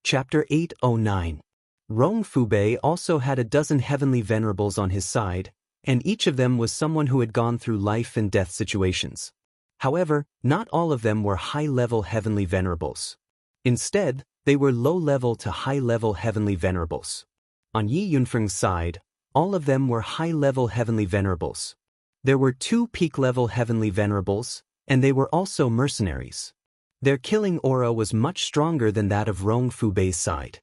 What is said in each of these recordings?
Chapter 809. Rong Fubei also had a dozen heavenly venerables on his side, and each of them was someone who had gone through life and death situations. However, not all of them were high-level heavenly venerables. Instead, they were low-level to high-level heavenly venerables. On Yi Yunfeng's side, all of them were high-level heavenly venerables. There were 2 peak-level heavenly venerables, and they were also mercenaries. Their killing aura was much stronger than that of Rong Fubei's side.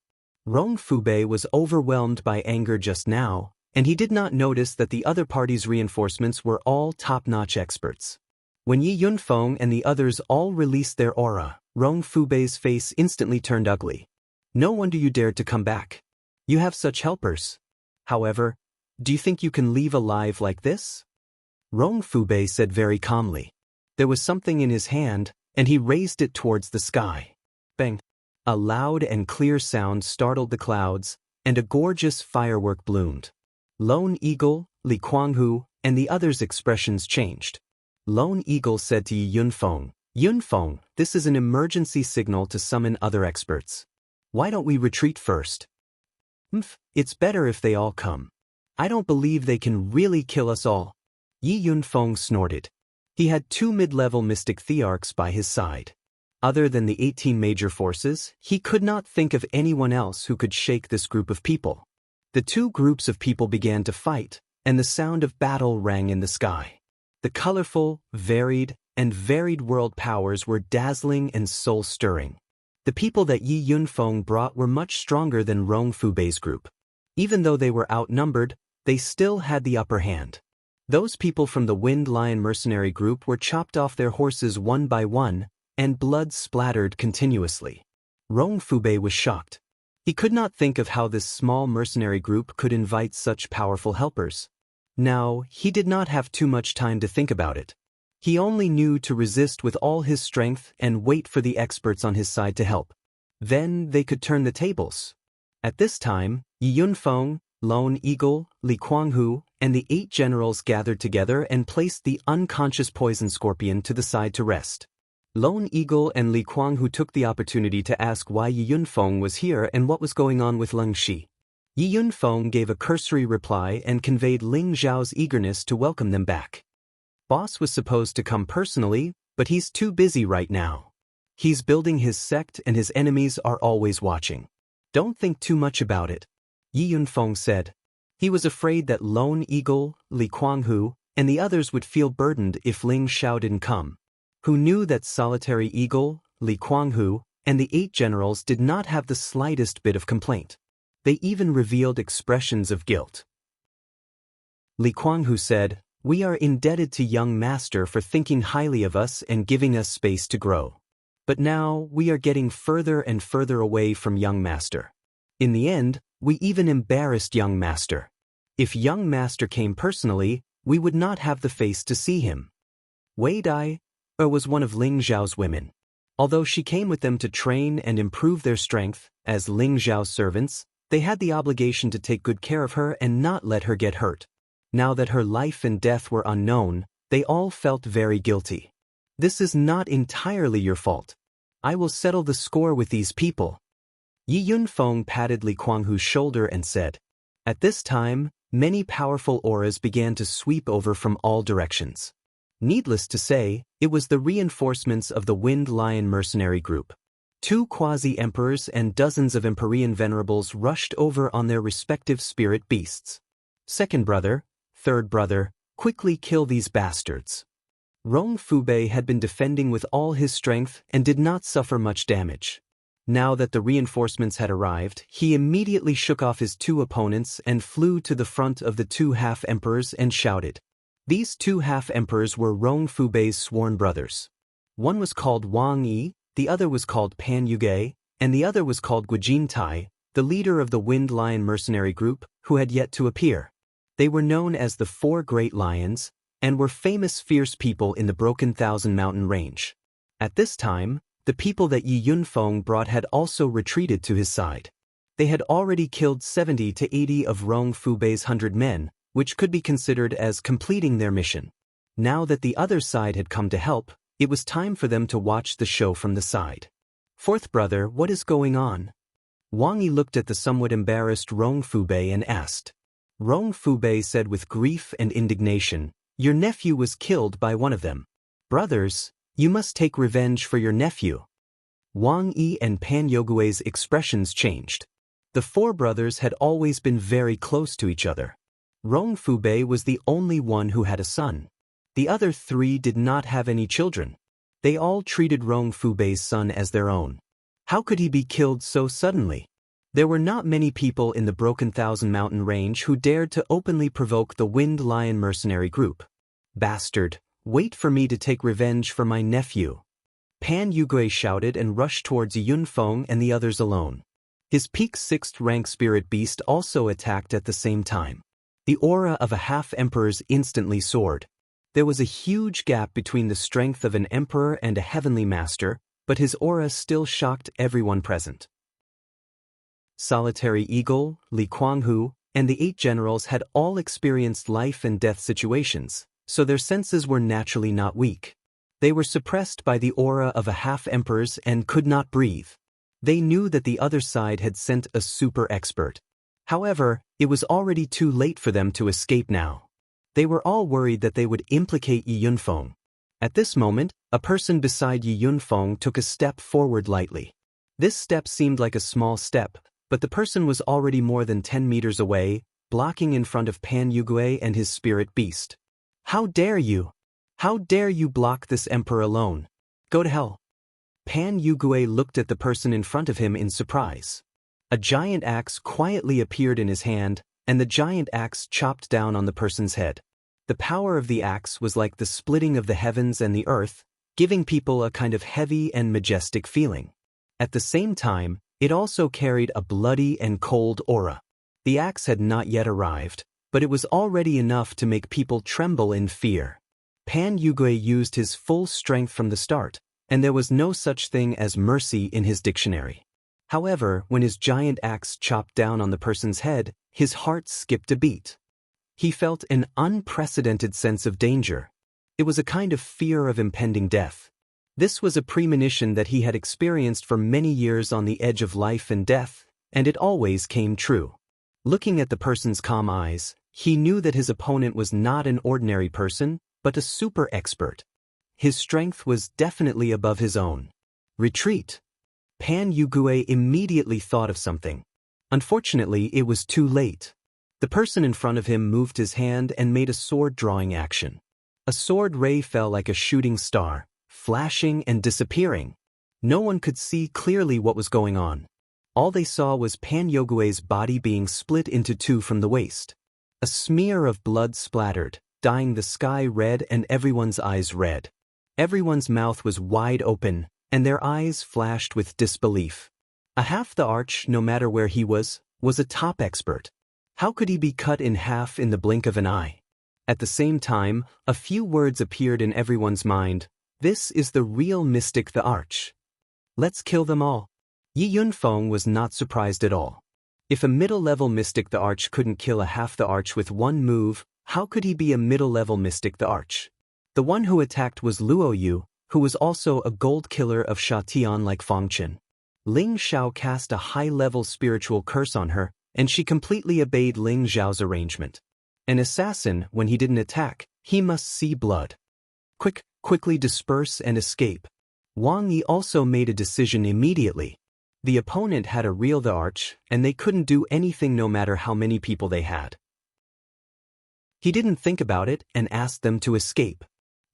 Rong Fubei was overwhelmed by anger just now, and he did not notice that the other party's reinforcements were all top-notch experts. When Yi Yunfeng and the others all released their aura, Rong Fubei's face instantly turned ugly. No wonder you dared to come back. You have such helpers. However, do you think you can leave alive like this? Rong Fubei said very calmly. There was something in his hand, and he raised it towards the sky. Bang! A loud and clear sound startled the clouds, and a gorgeous firework bloomed. Lone Eagle, Li Kuanghu, and the others' expressions changed. Lone Eagle said to Yi Yunfeng, "Yunfeng, this is an emergency signal to summon other experts. Why don't we retreat first?" It's better if they all come. I don't believe they can really kill us all." Yi Yunfeng snorted. He had 2 mid-level mystic thearchs by his side. Other than the 18 major forces, he could not think of anyone else who could shake this group of people. The 2 groups of people began to fight, and the sound of battle rang in the sky. The colorful, varied world powers were dazzling and soul-stirring. The people that Yi Yunfeng brought were much stronger than Rong Fubei's group. Even though they were outnumbered, they still had the upper hand. Those people from the Wind Lion mercenary group were chopped off their horses one by one, and blood splattered continuously. Rong Fubei was shocked. He could not think of how this small mercenary group could invite such powerful helpers. Now, he did not have too much time to think about it. He only knew to resist with all his strength and wait for the experts on his side to help. Then they could turn the tables. At this time, Yi Yunfeng, Lone Eagle, Li Kuanghu, and the 8 generals gathered together and placed the unconscious poison scorpion to the side to rest. Lone Eagle and Li Kuanghu took the opportunity to ask why Yi Yunfeng was here and what was going on with Leng Shi. Yi Yunfeng gave a cursory reply and conveyed Ling Zhao's eagerness to welcome them back. Boss was supposed to come personally, but he's too busy right now. He's building his sect and his enemies are always watching. Don't think too much about it, Yi Yunfeng said. He was afraid that Lone Eagle, Li Kuanghu, and the others would feel burdened if Ling Zhao didn't come. Who knew that Solitary Eagle, Li Kuanghu, and the 8 generals did not have the slightest bit of complaint. They even revealed expressions of guilt. Li Kuanghu said, "We are indebted to young master for thinking highly of us and giving us space to grow. But now we are getting further and further away from young master. In the end, we even embarrassed young master. If young master came personally, we would not have the face to see him." Wei Dai was one of Ling Zhao's women. Although she came with them to train and improve their strength, as Ling Zhao's servants, they had the obligation to take good care of her and not let her get hurt. Now that her life and death were unknown, they all felt very guilty. "This is not entirely your fault. I will settle the score with these people." Yi Yunfeng patted Li Kuanghu's shoulder and said. At this time, many powerful auras began to sweep over from all directions. Needless to say, it was the reinforcements of the Wind Lion mercenary group. 2 quasi-emperors and dozens of Empyrean venerables rushed over on their respective spirit beasts. "Second brother, third brother, quickly kill these bastards." Rong Fubei had been defending with all his strength and did not suffer much damage. Now that the reinforcements had arrived, he immediately shook off his 2 opponents and flew to the front of the 2 half-emperors and shouted. These 2 half-emperors were Rong Fubei's sworn brothers. One was called Wang Yi, the other was called Pan Yuge, and the other was called Guijin Tai, the leader of the Wind Lion mercenary group, who had yet to appear. They were known as the 4 Great Lions, and were famous fierce people in the Broken Thousand Mountain range. At this time, the people that Yi Yunfeng brought had also retreated to his side. They had already killed 70 to 80 of Rong Fubei's 100 men, which could be considered as completing their mission. Now that the other side had come to help, it was time for them to watch the show from the side. "Fourth brother, what is going on?" Wang Yi looked at the somewhat embarrassed Rong Fubei and asked. Rong Fubei said with grief and indignation, "Your nephew was killed by one of them. Brothers, you must take revenge for your nephew." Wang Yi and Pan Yogue's expressions changed. The four brothers had always been very close to each other. Rong Fubei was the only one who had a son. The other three did not have any children. They all treated Rong Fubei's son as their own. How could he be killed so suddenly? There were not many people in the Broken Thousand Mountain Range who dared to openly provoke the Wind Lion mercenary group. "Bastard, wait for me to take revenge for my nephew." Pan Yugue shouted and rushed towards Yunfeng and the others alone. His peak 6th rank spirit beast also attacked at the same time. The aura of a half-emperor's instantly soared. There was a huge gap between the strength of an emperor and a heavenly master, but his aura still shocked everyone present. Solitary Eagle, Li Kuanghu, and the 8 generals had all experienced life and death situations, so their senses were naturally not weak. They were suppressed by the aura of a half-emperor's and could not breathe. They knew that the other side had sent a super expert. However, it was already too late for them to escape now. They were all worried that they would implicate Yi Yunfeng. At this moment, a person beside Yi Yunfeng took a step forward lightly. This step seemed like a small step, but the person was already more than 10 meters away, blocking in front of Pan Yugue and his spirit beast. "How dare you? How dare you block this emperor alone? Go to hell." Pan Yugue looked at the person in front of him in surprise. A giant axe quietly appeared in his hand, and the giant axe chopped down on the person's head. The power of the axe was like the splitting of the heavens and the earth, giving people a kind of heavy and majestic feeling. At the same time, it also carried a bloody and cold aura. The axe had not yet arrived, but it was already enough to make people tremble in fear. Pan Yugue used his full strength from the start, and there was no such thing as mercy in his dictionary. However, when his giant axe chopped down on the person's head, his heart skipped a beat. He felt an unprecedented sense of danger. It was a kind of fear of impending death. This was a premonition that he had experienced for many years on the edge of life and death, and it always came true. Looking at the person's calm eyes, he knew that his opponent was not an ordinary person, but a super expert. His strength was definitely above his own. Retreat. Pan Yugue immediately thought of something. Unfortunately, it was too late. The person in front of him moved his hand and made a sword-drawing action. A sword ray fell like a shooting star, flashing and disappearing. No one could see clearly what was going on. All they saw was Pan Yogue's body being split into two from the waist. A smear of blood splattered, dyeing the sky red and everyone's eyes red. Everyone's mouth was wide open, and their eyes flashed with disbelief. A half the arch, no matter where he was a top expert. How could he be cut in half in the blink of an eye? At the same time, a few words appeared in everyone's mind. This is the real mystic the Arch. Let's kill them all. Yi Yunfeng was not surprised at all. If a middle-level mystic the Arch couldn't kill a half the Arch with one move, how could he be a middle-level mystic the Arch? The one who attacked was Luo Yu, who was also a gold killer of Sha Tian like Fang Chen. Ling Xiao cast a high-level spiritual curse on her, and she completely obeyed Ling Xiao's arrangement. An assassin, when he didn't attack, he must see blood. Quickly disperse and escape. Wang Yi also made a decision immediately. The opponent had a real the Arch, and they couldn't do anything no matter how many people they had. He didn't think about it and asked them to escape.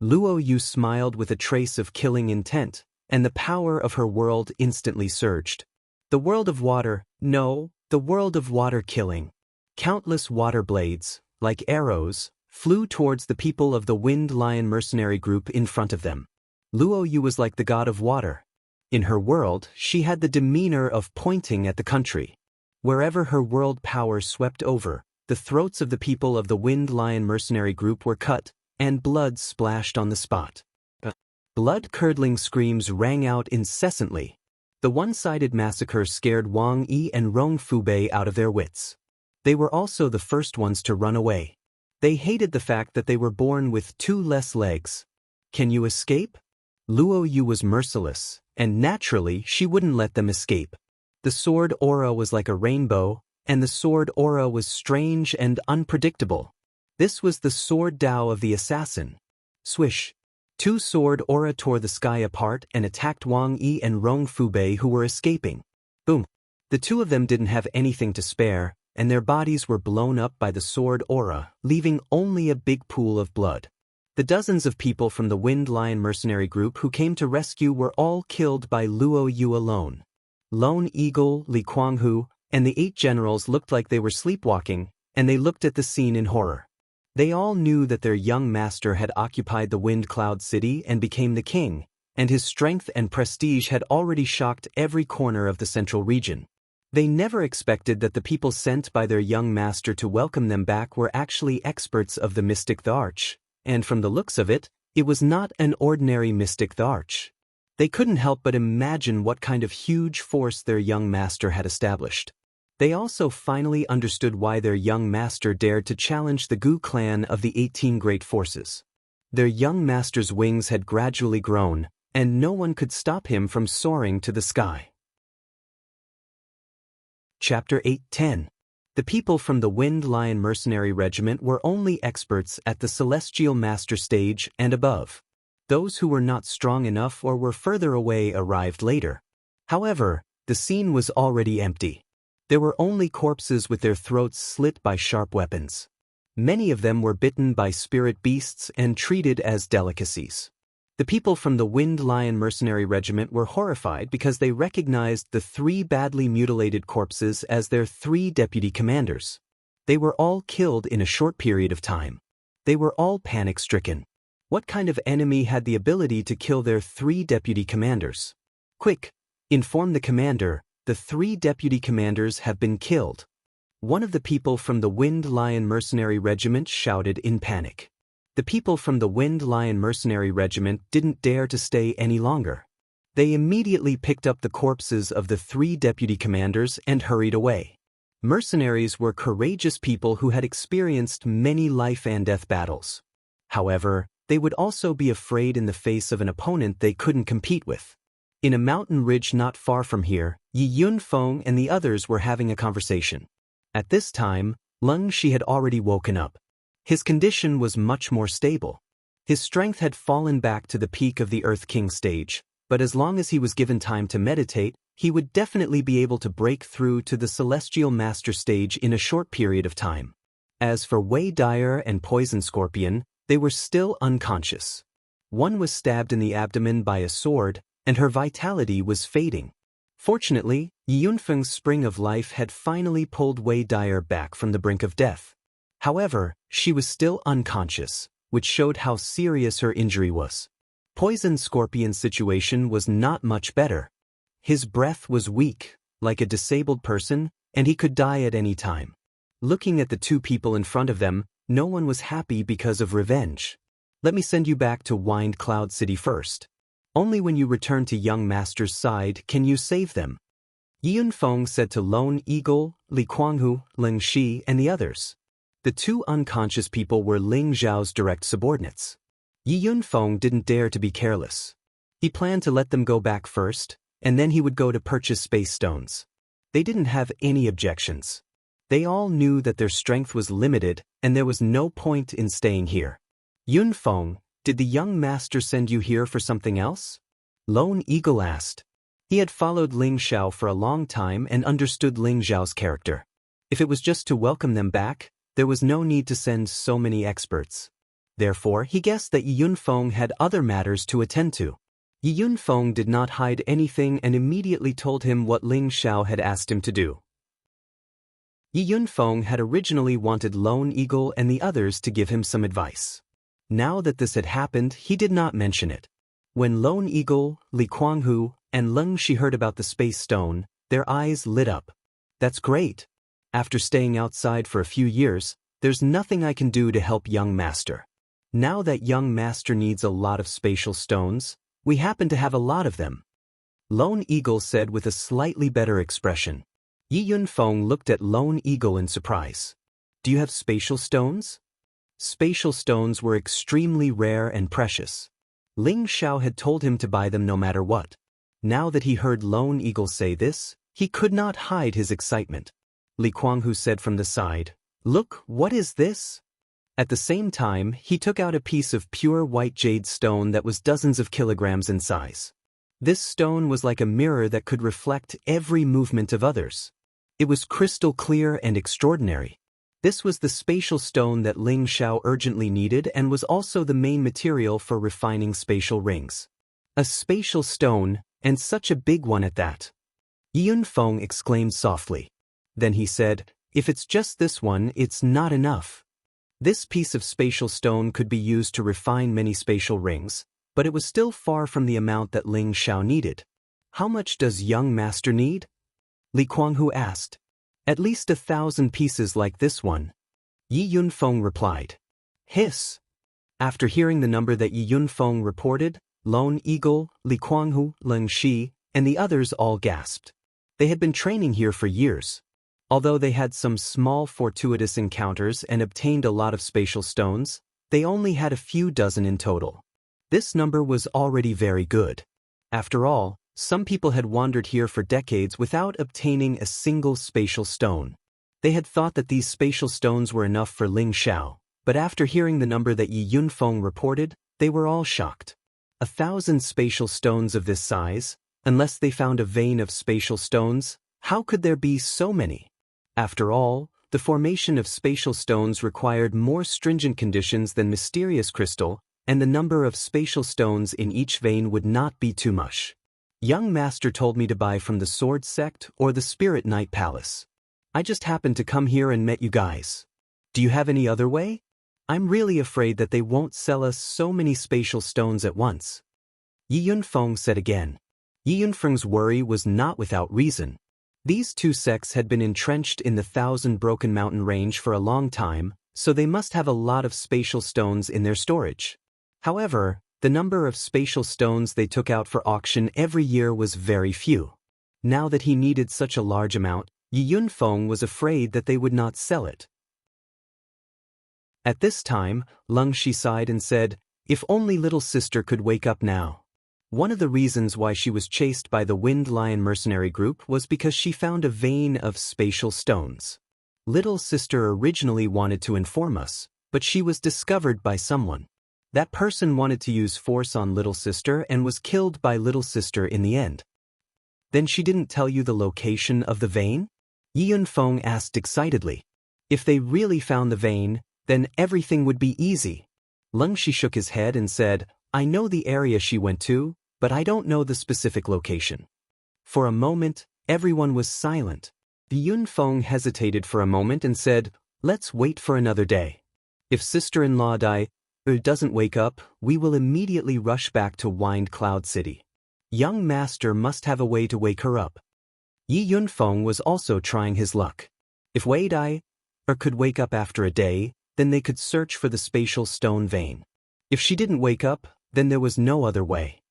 Luo Yu smiled with a trace of killing intent, and the power of her world instantly surged. The world of water, no, the world of water killing. Countless water blades, like arrows, flew towards the people of the Wind Lion mercenary group in front of them. Luo Yu was like the god of water. In her world, she had the demeanor of pointing at the country. Wherever her world power swept over, the throats of the people of the Wind Lion mercenary group were cut, and blood splashed on the spot. Blood-curdling screams rang out incessantly. The one-sided massacre scared Wang Yi and Rong Fubei out of their wits. They were also the first ones to run away. They hated the fact that they were born with 2 less legs. Can you escape? Luo Yu was merciless, and naturally she wouldn't let them escape. The sword aura was like a rainbow, and the sword aura was strange and unpredictable. This was the sword Tao of the assassin. Swish. Two sword aura tore the sky apart and attacked Wang Yi and Rong Fubei, who were escaping. Boom. The two of them didn't have anything to spare, and their bodies were blown up by the sword aura, leaving only a big pool of blood. The dozens of people from the Wind Lion mercenary group who came to rescue were all killed by Luo Yu alone. Lone Eagle, Li Kuanghu, and the 8 generals looked like they were sleepwalking, and they looked at the scene in horror. They all knew that their young master had occupied the Wind Cloud City and became the king, and his strength and prestige had already shocked every corner of the central region. They never expected that the people sent by their young master to welcome them back were actually experts of the mystic the Arch, and from the looks of it, it was not an ordinary mystic the Arch. They couldn't help but imagine what kind of huge force their young master had established. They also finally understood why their young master dared to challenge the Gu clan of the 18 great forces. Their young master's wings had gradually grown, and no one could stop him from soaring to the sky. Chapter 8:10. The people from the Wind Lion Mercenary Regiment were only experts at the Celestial Master stage and above. Those who were not strong enough or were further away arrived later. However, the scene was already empty. There were only corpses with their throats slit by sharp weapons. Many of them were bitten by spirit beasts and treated as delicacies. The people from the Wind Lion Mercenary Regiment were horrified because they recognized the 3 badly mutilated corpses as their 3 deputy commanders. They were all killed in a short period of time. They were all panic-stricken. What kind of enemy had the ability to kill their 3 deputy commanders? Quick, inform the commander, the 3 deputy commanders have been killed. One of the people from the Wind Lion Mercenary Regiment shouted in panic. The people from the Wind Lion Mercenary Regiment didn't dare to stay any longer. They immediately picked up the corpses of the 3 deputy commanders and hurried away. Mercenaries were courageous people who had experienced many life and death battles. However, they would also be afraid in the face of an opponent they couldn't compete with. In a mountain ridge not far from here, Yi Yunfeng and the others were having a conversation. At this time, Leng Shi had already woken up. His condition was much more stable. His strength had fallen back to the peak of the Earth King stage, but as long as he was given time to meditate, he would definitely be able to break through to the Celestial Master stage in a short period of time. As for Wei Dyer and Poison Scorpion, they were still unconscious. One was stabbed in the abdomen by a sword, and her vitality was fading. Fortunately, Yi Yunfeng's spring of life had finally pulled Wei Dyer back from the brink of death. However, she was still unconscious, which showed how serious her injury was. Poison Scorpion's situation was not much better. His breath was weak, like a disabled person, and he could die at any time. Looking at the 2 people in front of them, no one was happy because of revenge. Let me send you back to Wind Cloud City first. Only when you return to young master's side can you save them. Yi Yunfeng said to Lone Eagle, Li Kuanghu, Leng Shi, and the others. The 2 unconscious people were Ling Zhao's direct subordinates. Yi Yunfeng didn't dare to be careless. He planned to let them go back first, and then he would go to purchase space stones. They didn't have any objections. They all knew that their strength was limited, and there was no point in staying here. Yunfeng, did the young master send you here for something else? Lone Eagle asked. He had followed Ling Xiao for a long time and understood Ling Zhao's character. If it was just to welcome them back, there was no need to send so many experts. Therefore, he guessed that Yi Yunfeng had other matters to attend to. Yi Yunfeng did not hide anything and immediately told him what Ling Xiao had asked him to do. Yi Yunfeng had originally wanted Lone Eagle and the others to give him some advice. Now that this had happened, he did not mention it. When Lone Eagle, Li Kuanghu, and Leng Shi heard about the space stone, their eyes lit up. That's great. After staying outside for a few years, there's nothing I can do to help young master. Now that young master needs a lot of spatial stones, we happen to have a lot of them. Lone Eagle said with a slightly better expression. Yi Yunfeng looked at Lone Eagle in surprise. Do you have spatial stones? Spatial stones were extremely rare and precious. Ling Xiao had told him to buy them no matter what. Now that he heard Lone Eagle say this, He could not hide his excitement. Li Kuanghu said from the side, "Look, what is this?" At the same time, he took out a piece of pure white jade stone that was dozens of kilograms in size. This stone was like a mirror that could reflect every movement of others. It was crystal clear and extraordinary. This was the spatial stone that Ling Xiao urgently needed and was also the main material for refining spatial rings. A spatial stone, and such a big one at that. Yun Feng exclaimed softly. Then he said, "If it's just this one, it's not enough." This piece of spatial stone could be used to refine many spatial rings, but it was still far from the amount that Ling Xiao needed. "How much does young master need?" Li Kuanghu asked. "At least 1,000 pieces like this one." Yi Yunfeng replied. "Hiss." After hearing the number that Yi Yunfeng reported, Lone Eagle, Li Kuanghu, Leng Shi, and the others all gasped. They had been training here for years. Although they had some small fortuitous encounters and obtained a lot of spatial stones, they only had a few dozen in total. This number was already very good. After all, some people had wandered here for decades without obtaining a single spatial stone. They had thought that these spatial stones were enough for Ling Xiao, but after hearing the number that Yi Yunfeng reported, they were all shocked. 1,000 spatial stones of this size, unless they found a vein of spatial stones, how could there be so many? After all, the formation of spatial stones required more stringent conditions than mysterious crystal, and the number of spatial stones in each vein would not be too much. Young master told me to buy from the Sword Sect or the Spirit Knight Palace. I just happened to come here and met you guys. Do you have any other way? I'm really afraid that they won't sell us so many spatial stones at once. Yi Yunfeng said again. Yi Yunfeng's worry was not without reason. These two sects had been entrenched in the Thousand Broken Mountain range for a long time, so they must have a lot of spatial stones in their storage. However, the number of spatial stones they took out for auction every year was very few. Now that he needed such a large amount, Yi Yunfeng was afraid that they would not sell it. At this time, Leng Shi sighed and said, "If only little sister could wake up now." One of the reasons why she was chased by the Wind Lion mercenary group was because she found a vein of spatial stones. Little sister originally wanted to inform us, but she was discovered by someone. That person wanted to use force on little sister and was killed by little sister in the end. Then she didn't tell you the location of the vein? Yi Yunfeng asked excitedly. If they really found the vein, then everything would be easy. Leng Shi shook his head and said, "I know the area she went to, but I don't know the specific location." For a moment, everyone was silent. Yi Yunfeng hesitated for a moment and said, "Let's wait for another day. If sister-in-law doesn't wake up, we will immediately rush back to Wind Cloud City. Young master must have a way to wake her up." Yi Yunfeng was also trying his luck. If Wei Dai could wake up after a day, then they could search for the spatial stone vein. If she didn't wake up, then there was no other way.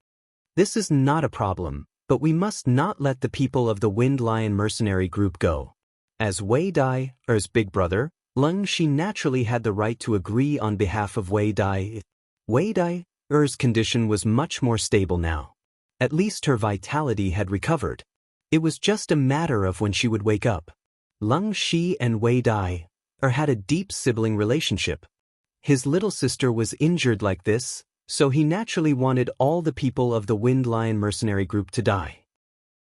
This is not a problem, but we must not let the people of the Wind Lion mercenary group go. As Wei Dai's big brother, Leng Shi naturally had the right to agree on behalf of Wei Dai. Wei Dai's condition was much more stable now. At least her vitality had recovered. It was just a matter of when she would wake up. Leng Shi and Wei Dai had a deep sibling relationship. His little sister was injured like this, so he naturally wanted all the people of the Wind Lion mercenary group to die.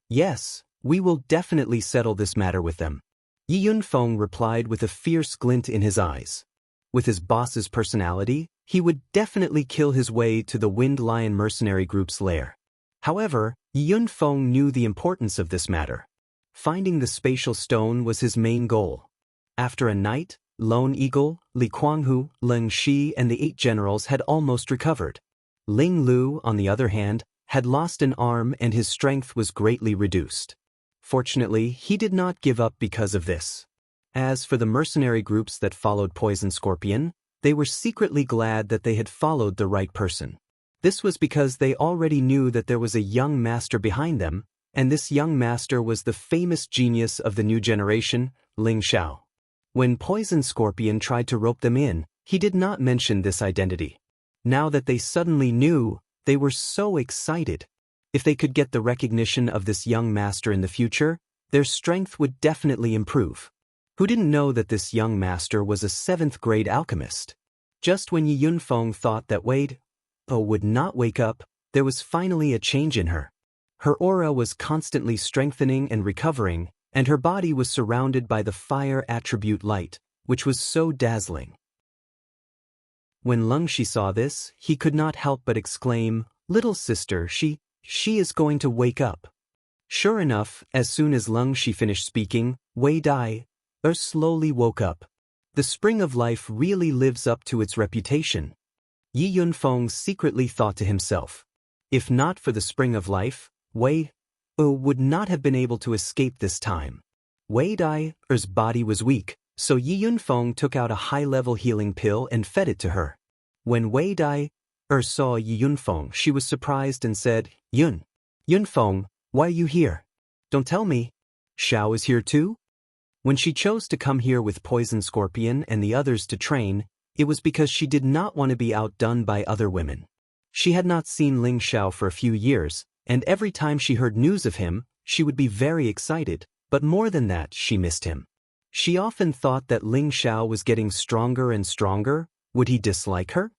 "Yes, we will definitely settle this matter with them," Yi Yunfeng replied with a fierce glint in his eyes. With his boss's personality, he would definitely kill his way to the Wind Lion mercenary group's lair. However, Yi Yunfeng knew the importance of this matter. Finding the spatial stone was his main goal. After a night, Lone Eagle, Li Kuanghu, Leng Shi, and the 8 generals had almost recovered. Ling Lu, on the other hand, had lost an arm and his strength was greatly reduced. Fortunately, he did not give up because of this. As for the mercenary groups that followed Poison Scorpion, they were secretly glad that they had followed the right person. This was because they already knew that there was a young master behind them, and this young master was the famous genius of the new generation, Ling Xiao. When Poison Scorpion tried to rope them in, he did not mention this identity. Now that they suddenly knew, they were so excited. If they could get the recognition of this young master in the future, their strength would definitely improve. Who didn't know that this young master was a 7th-grade alchemist? Just when Yi Yunfeng thought that Wei Dai would not wake up, there was finally a change in her. Her aura was constantly strengthening and recovering, and her body was surrounded by the fire attribute light, which was so dazzling. When Leng Shi saw this, he could not help but exclaim, "Little sister, she is going to wake up." Sure enough, as soon as Leng Shi finished speaking, Wei Dai slowly woke up. The spring of life really lives up to its reputation. Yi Yunfeng secretly thought to himself, if not for the spring of life, Wei would not have been able to escape this time. Wei Dai's body was weak, so Yi Yunfeng took out a high-level healing pill and fed it to her. When Wei Dai saw Yi Yunfeng, she was surprised and said, Yunfeng, why are you here? Don't tell me. Xiao is here too? When she chose to come here with Poison Scorpion and the others to train, it was because she did not want to be outdone by other women. She had not seen Ling Xiao for a few years, and every time she heard news of him, she would be very excited, but more than that, she missed him. She often thought that Ling Xiao was getting stronger and stronger. Would he dislike her?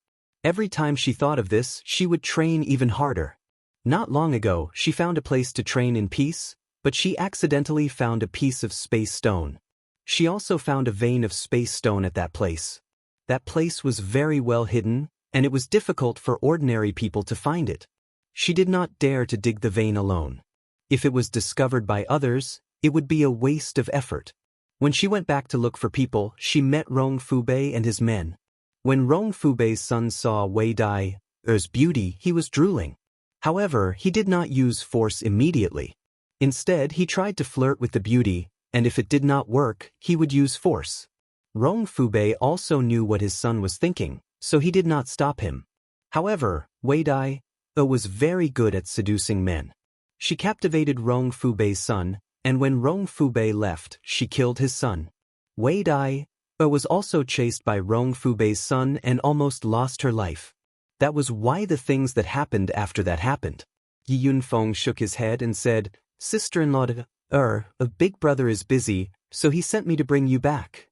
Every time she thought of this, she would train even harder. Not long ago, she found a place to train in peace, but she accidentally found a piece of space stone. She also found a vein of space stone at that place. That place was very well hidden, and it was difficult for ordinary people to find it. She did not dare to dig the vein alone. If it was discovered by others, it would be a waste of effort. When she went back to look for people, she met Rong Fubei and his men. When Rong Fubei's son saw Wei Dai's beauty, he was drooling. However, he did not use force immediately. Instead, he tried to flirt with the beauty, and if it did not work, he would use force. Rong Fubei also knew what his son was thinking, so he did not stop him. However, Wei Dai was very good at seducing men. She captivated Rong Fubei's son, and when Rong Fubei left, she killed his son. Wei Dai was also chased by Rong Fubei's son and almost lost her life. That was why the things that happened after that happened. Yi Yunfeng shook his head and said, "Sister-in-law, a big brother is busy, so he sent me to bring you back.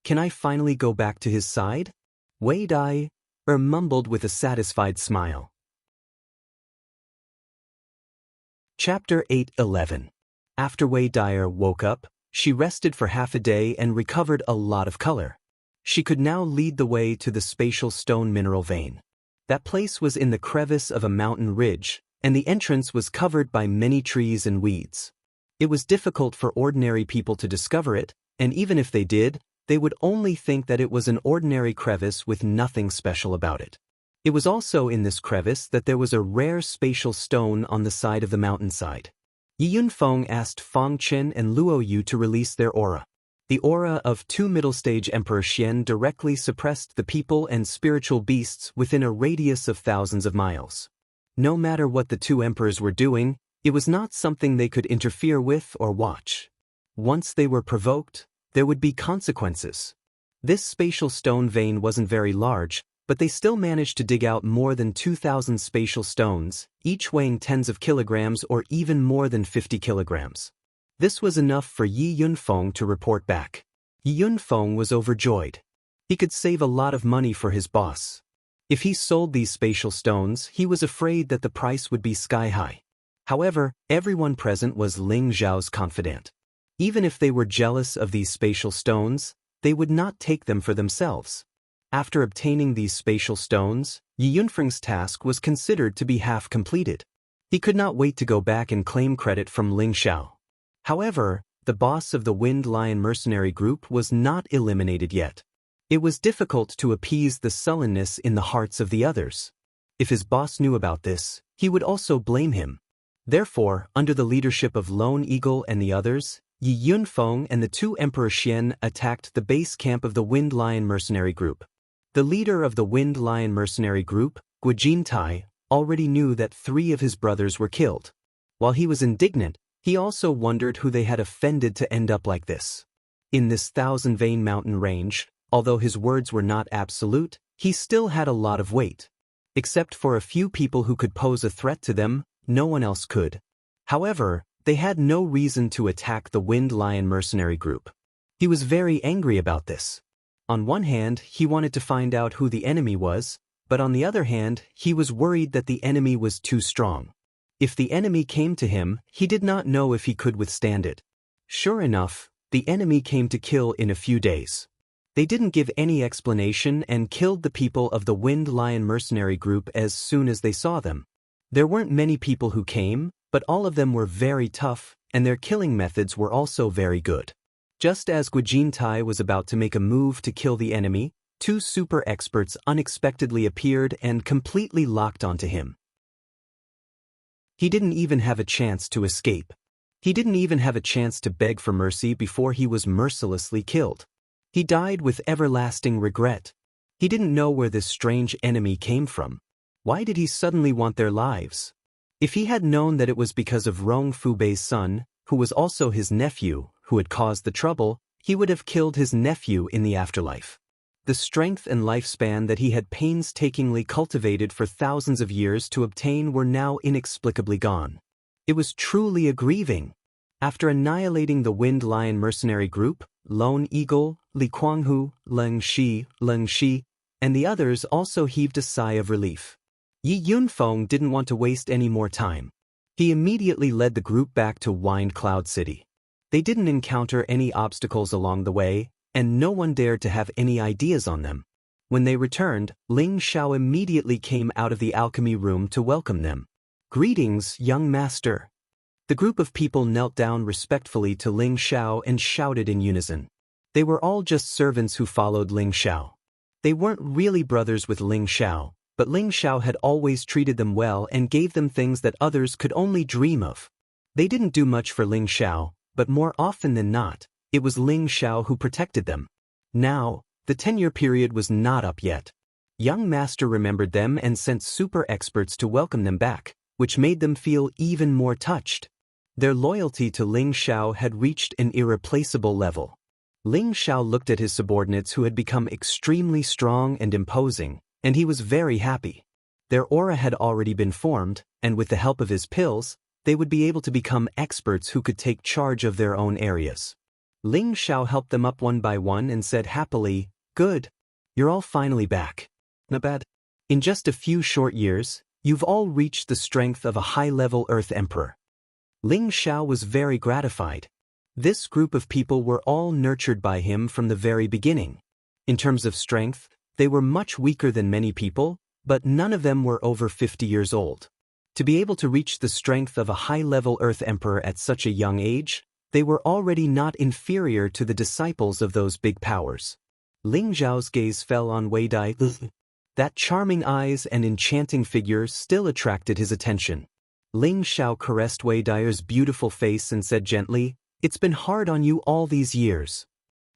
Can I finally go back to his side?" Wei Dai mumbled with a satisfied smile. Chapter 8:11. After Wei Dai woke up, she rested for half a day and recovered a lot of color. She could now lead the way to the spatial stone mineral vein. That place was in the crevice of a mountain ridge, and the entrance was covered by many trees and weeds. It was difficult for ordinary people to discover it, and even if they did, they would only think that it was an ordinary crevice with nothing special about it. It was also in this crevice that there was a rare spatial stone on the side of the mountainside. Yi Yunfeng asked Fang Chen and Luo Yu to release their aura. The aura of 2 middle-stage Emperor Xian directly suppressed the people and spiritual beasts within a radius of thousands of miles. No matter what the 2 emperors were doing, it was not something they could interfere with or watch. Once they were provoked, there would be consequences. This spatial stone vein wasn't very large, but they still managed to dig out more than 2,000 spatial stones, each weighing tens of kilograms or even more than 50 kilograms. This was enough for Yi Yunfeng to report back. Yi Yunfeng was overjoyed. He could save a lot of money for his boss. If he sold these spatial stones, he was afraid that the price would be sky-high. However, everyone present was Ling Zhao's confidant. Even if they were jealous of these spatial stones, they would not take them for themselves. After obtaining these spatial stones, Yi Yunfeng's task was considered to be half completed. He could not wait to go back and claim credit from Ling Xiao. However, the boss of the Wind Lion mercenary group was not eliminated yet. It was difficult to appease the sullenness in the hearts of the others. If his boss knew about this, he would also blame him. Therefore, under the leadership of Lone Eagle and the others, Yi Yunfeng and the 2 Emperor Xian attacked the base camp of the Wind Lion mercenary group. The leader of the Wind Lion mercenary group, Guojintai, already knew that 3 of his brothers were killed. While he was indignant, he also wondered who they had offended to end up like this. In this 1,000-vein mountain range, although his words were not absolute, he still had a lot of weight. Except for a few people who could pose a threat to them, no one else could. However, They had no reason to attack the Wind Lion mercenary group. He was very angry about this. On one hand, he wanted to find out who the enemy was, but on the other hand, he was worried that the enemy was too strong. If the enemy came to him, he did not know if he could withstand it. Sure enough, the enemy came to kill in a few days. They didn't give any explanation and killed the people of the Wind Lion mercenary group as soon as they saw them. There weren't many people who came, but all of them were very tough, and their killing methods were also very good. Just as Guijin Tai was about to make a move to kill the enemy, two super experts unexpectedly appeared and completely locked onto him. He didn't even have a chance to escape. He didn't even have a chance to beg for mercy before he was mercilessly killed. He died with everlasting regret. He didn't know where this strange enemy came from. Why did he suddenly want their lives? If he had known that it was because of Rong Fubei's son, who was also his nephew, who had caused the trouble, he would have killed his nephew in the afterlife. The strength and lifespan that he had painstakingly cultivated for thousands of years to obtain were now inexplicably gone. It was truly a grieving. After annihilating the Wind Lion mercenary group, Lone Eagle, Li Kuanghu, Leng Shi, and the others also heaved a sigh of relief. Yi Yunfeng didn't want to waste any more time. He immediately led the group back to Wind Cloud City. They didn't encounter any obstacles along the way, and no one dared to have any ideas on them. When they returned, Ling Xiao immediately came out of the alchemy room to welcome them. "Greetings, young master." The group of people knelt down respectfully to Ling Xiao and shouted in unison. They were all just servants who followed Ling Xiao. They weren't really brothers with Ling Xiao, but Ling Xiao had always treated them well and gave them things that others could only dream of. They didn't do much for Ling Xiao, but more often than not, it was Ling Xiao who protected them. Now, the 10-year period was not up yet. Young Master remembered them and sent super experts to welcome them back, which made them feel even more touched. Their loyalty to Ling Xiao had reached an irreplaceable level. Ling Xiao looked at his subordinates who had become extremely strong and imposing, and he was very happy. Their aura had already been formed, and with the help of his pills, they would be able to become experts who could take charge of their own areas. Ling Xiao helped them up one by one and said happily, "Good. You're all finally back. Not bad. In just a few short years, you've all reached the strength of a high-level Earth Emperor." Ling Xiao was very gratified. This group of people were all nurtured by him from the very beginning. In terms of strength, they were much weaker than many people, but none of them were over 50 years old. To be able to reach the strength of a high-level Earth Emperor at such a young age, they were already not inferior to the disciples of those big powers. Ling Xiao's gaze fell on Wei Dai. That charming eyes and enchanting figure still attracted his attention. Ling Xiao caressed Wei Dai's beautiful face and said gently, "It's been hard on you all these years."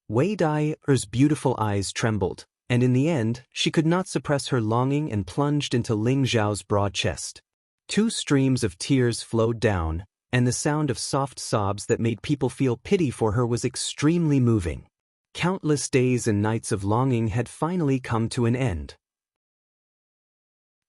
Wei Dai's beautiful eyes trembled, and in the end, she could not suppress her longing and plunged into Ling Xiao's broad chest. Two streams of tears flowed down, and the sound of soft sobs that made people feel pity for her was extremely moving. Countless days and nights of longing had finally come to an end.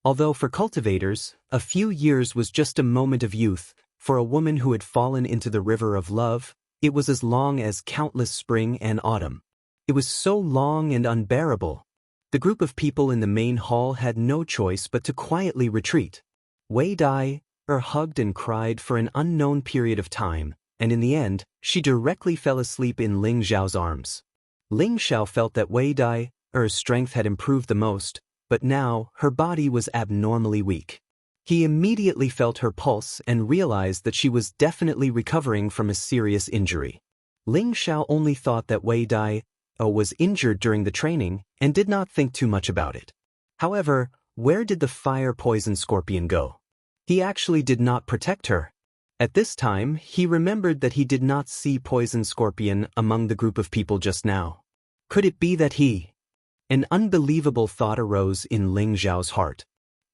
Although for cultivators, a few years was just a moment of youth, for a woman who had fallen into the river of love, it was as long as countless spring and autumn. It was so long and unbearable. The group of people in the main hall had no choice but to quietly retreat. Wei Dai hugged and cried for an unknown period of time, and in the end, she directly fell asleep in Ling Xiao's arms. Ling Xiao felt that Wei Dai's strength had improved the most, but now her body was abnormally weak. He immediately felt her pulse and realized that she was definitely recovering from a serious injury. Ling Xiao only thought that Wei Dai was injured during the training and did not think too much about it. However, where did the fire poison scorpion go? He actually did not protect her. At this time, he remembered that he did not see poison scorpion among the group of people just now. Could it be that he? An unbelievable thought arose in Ling Xiao's heart.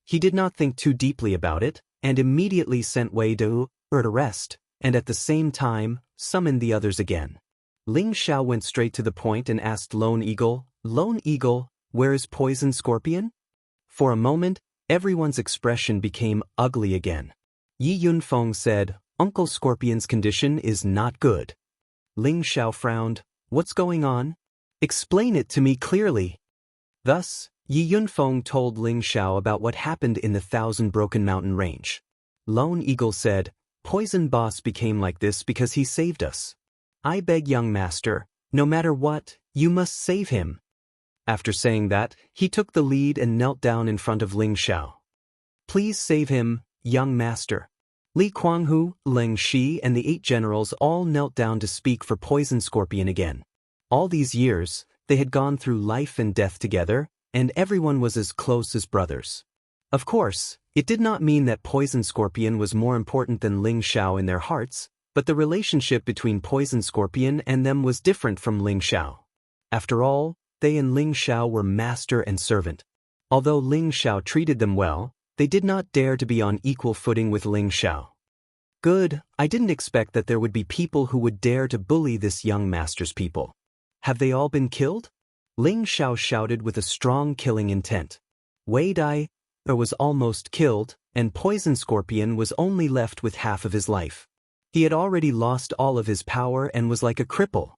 He did not think too deeply about it, and immediately sent Wei Dai to rest, and at the same time, summoned the others again. Ling Xiao went straight to the point and asked Lone Eagle, "Lone Eagle, where is Poison Scorpion?" For a moment, everyone's expression became ugly again. Yi Yunfeng said, Uncle Scorpion's condition is not good. Ling Xiao frowned. What's going on? Explain it to me clearly. Thus, Yi Yunfeng told Ling Xiao about what happened in the Thousand Broken Mountain Range. Lone Eagle said, Poison Boss became like this because he saved us. I beg young master, no matter what, you must save him. After saying that, he took the lead and knelt down in front of Ling Xiao. Please save him, young master. Li Kuanghu, Leng Shi and the 8 generals all knelt down to speak for Poison Scorpion again. All these years, they had gone through life and death together, and everyone was as close as brothers. Of course, it did not mean that Poison Scorpion was more important than Ling Xiao in their hearts, but the relationship between Poison Scorpion and them was different from Ling Xiao. After all, they and Ling Xiao were master and servant. Although Ling Xiao treated them well, they did not dare to be on equal footing with Ling Xiao. Good, I didn't expect that there would be people who would dare to bully this young master's people. Have they all been killed? Ling Xiao shouted with a strong killing intent. Wei Dai was almost killed, and Poison Scorpion was only left with half of his life. He had already lost all of his power and was like a cripple.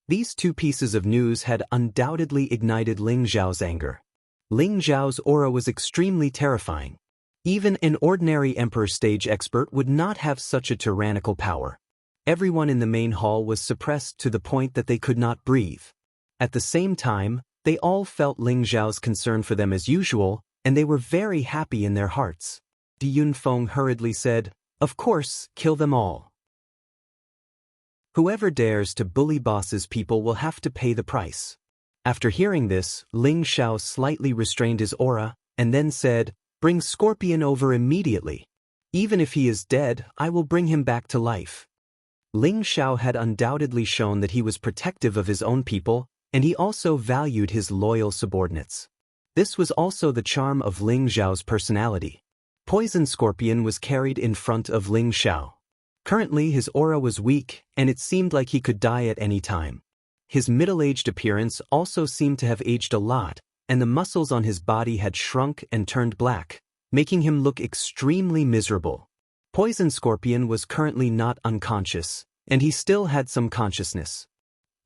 These 2 pieces of news had undoubtedly ignited Ling Xiao's anger. Ling Xiao's aura was extremely terrifying. Even an ordinary Emperor stage expert would not have such a tyrannical power. Everyone in the main hall was suppressed to the point that they could not breathe. At the same time, they all felt Ling Xiao's concern for them as usual, and they were very happy in their hearts. Di Yunfeng hurriedly said, Of course, kill them all. Whoever dares to bully boss's people will have to pay the price. After hearing this, Ling Xiao slightly restrained his aura, and then said, Bring Scorpion over immediately. Even if he is dead, I will bring him back to life. Ling Xiao had undoubtedly shown that he was protective of his own people, and he also valued his loyal subordinates. This was also the charm of Ling Xiao's personality. Poison Scorpion was carried in front of Ling Xiao. Currently his aura was weak, and it seemed like he could die at any time. His middle-aged appearance also seemed to have aged a lot, and the muscles on his body had shrunk and turned black, making him look extremely miserable. Poison Scorpion was currently not unconscious, and he still had some consciousness.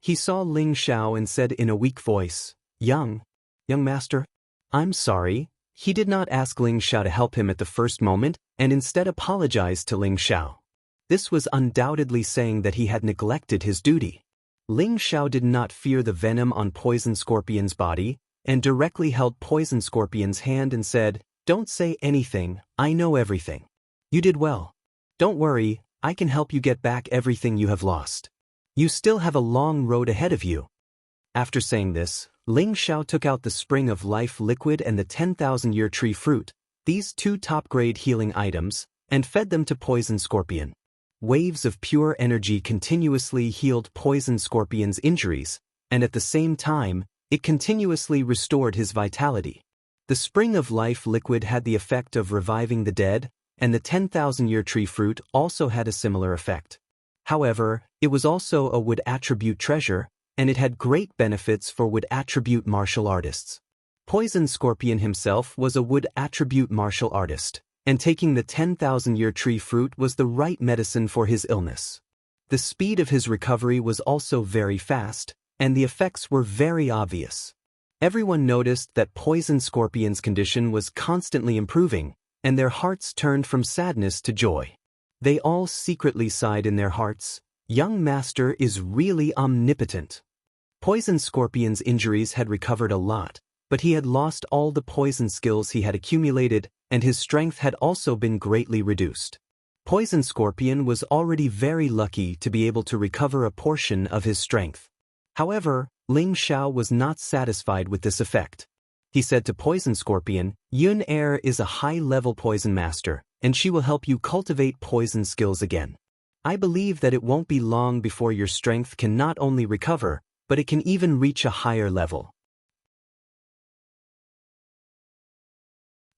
He saw Ling Xiao and said in a weak voice, Young master, I'm sorry. He did not ask Ling Xiao to help him at the first moment, and instead apologized to Ling Xiao. This was undoubtedly saying that he had neglected his duty. Ling Xiao did not fear the venom on Poison Scorpion's body, and directly held Poison Scorpion's hand and said, Don't say anything, I know everything. You did well. Don't worry, I can help you get back everything you have lost. You still have a long road ahead of you. After saying this, Ling Xiao took out the Spring of Life liquid and the 10,000-year tree fruit, these 2 top-grade healing items, and fed them to Poison Scorpion. Waves of pure energy continuously healed Poison Scorpion's injuries, and at the same time, it continuously restored his vitality. The Spring of Life liquid had the effect of reviving the dead, and the 10,000-year tree fruit also had a similar effect. However, it was also a wood attribute treasure, and it had great benefits for wood attribute martial artists. Poison Scorpion himself was a wood attribute martial artist, and taking the 10,000-year tree fruit was the right medicine for his illness. The speed of his recovery was also very fast, and the effects were very obvious. Everyone noticed that Poison Scorpion's condition was constantly improving, and their hearts turned from sadness to joy. They all secretly sighed in their hearts, Young Master is really omnipotent. Poison Scorpion's injuries had recovered a lot, but he had lost all the poison skills he had accumulated, and his strength had also been greatly reduced. Poison Scorpion was already very lucky to be able to recover a portion of his strength. However, Ling Xiao was not satisfied with this effect. He said to Poison Scorpion, Yun Er is a high-level poison master, and she will help you cultivate poison skills again. I believe that it won't be long before your strength can not only recover, but it can even reach a higher level.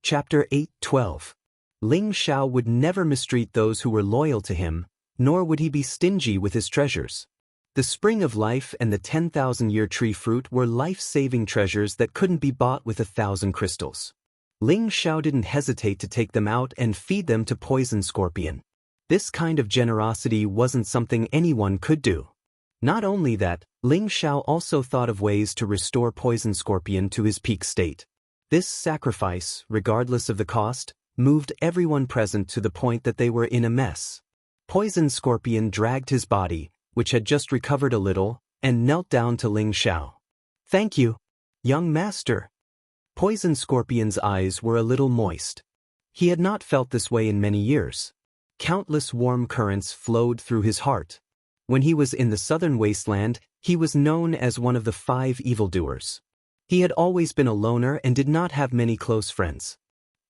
Chapter 8:12. Ling Xiao would never mistreat those who were loyal to him, nor would he be stingy with his treasures. The Spring of Life and the 10,000-year tree fruit were life-saving treasures that couldn't be bought with 1,000 crystals. Ling Xiao didn't hesitate to take them out and feed them to Poison Scorpion. This kind of generosity wasn't something anyone could do. Not only that, Ling Xiao also thought of ways to restore Poison Scorpion to his peak state. This sacrifice, regardless of the cost, moved everyone present to the point that they were in a mess. Poison Scorpion dragged his body, which had just recovered a little, and knelt down to Ling Xiao. "Thank you, young master." Poison Scorpion's eyes were a little moist. He had not felt this way in many years. Countless warm currents flowed through his heart. When he was in the southern wasteland, he was known as one of the 5 evildoers. He had always been a loner and did not have many close friends.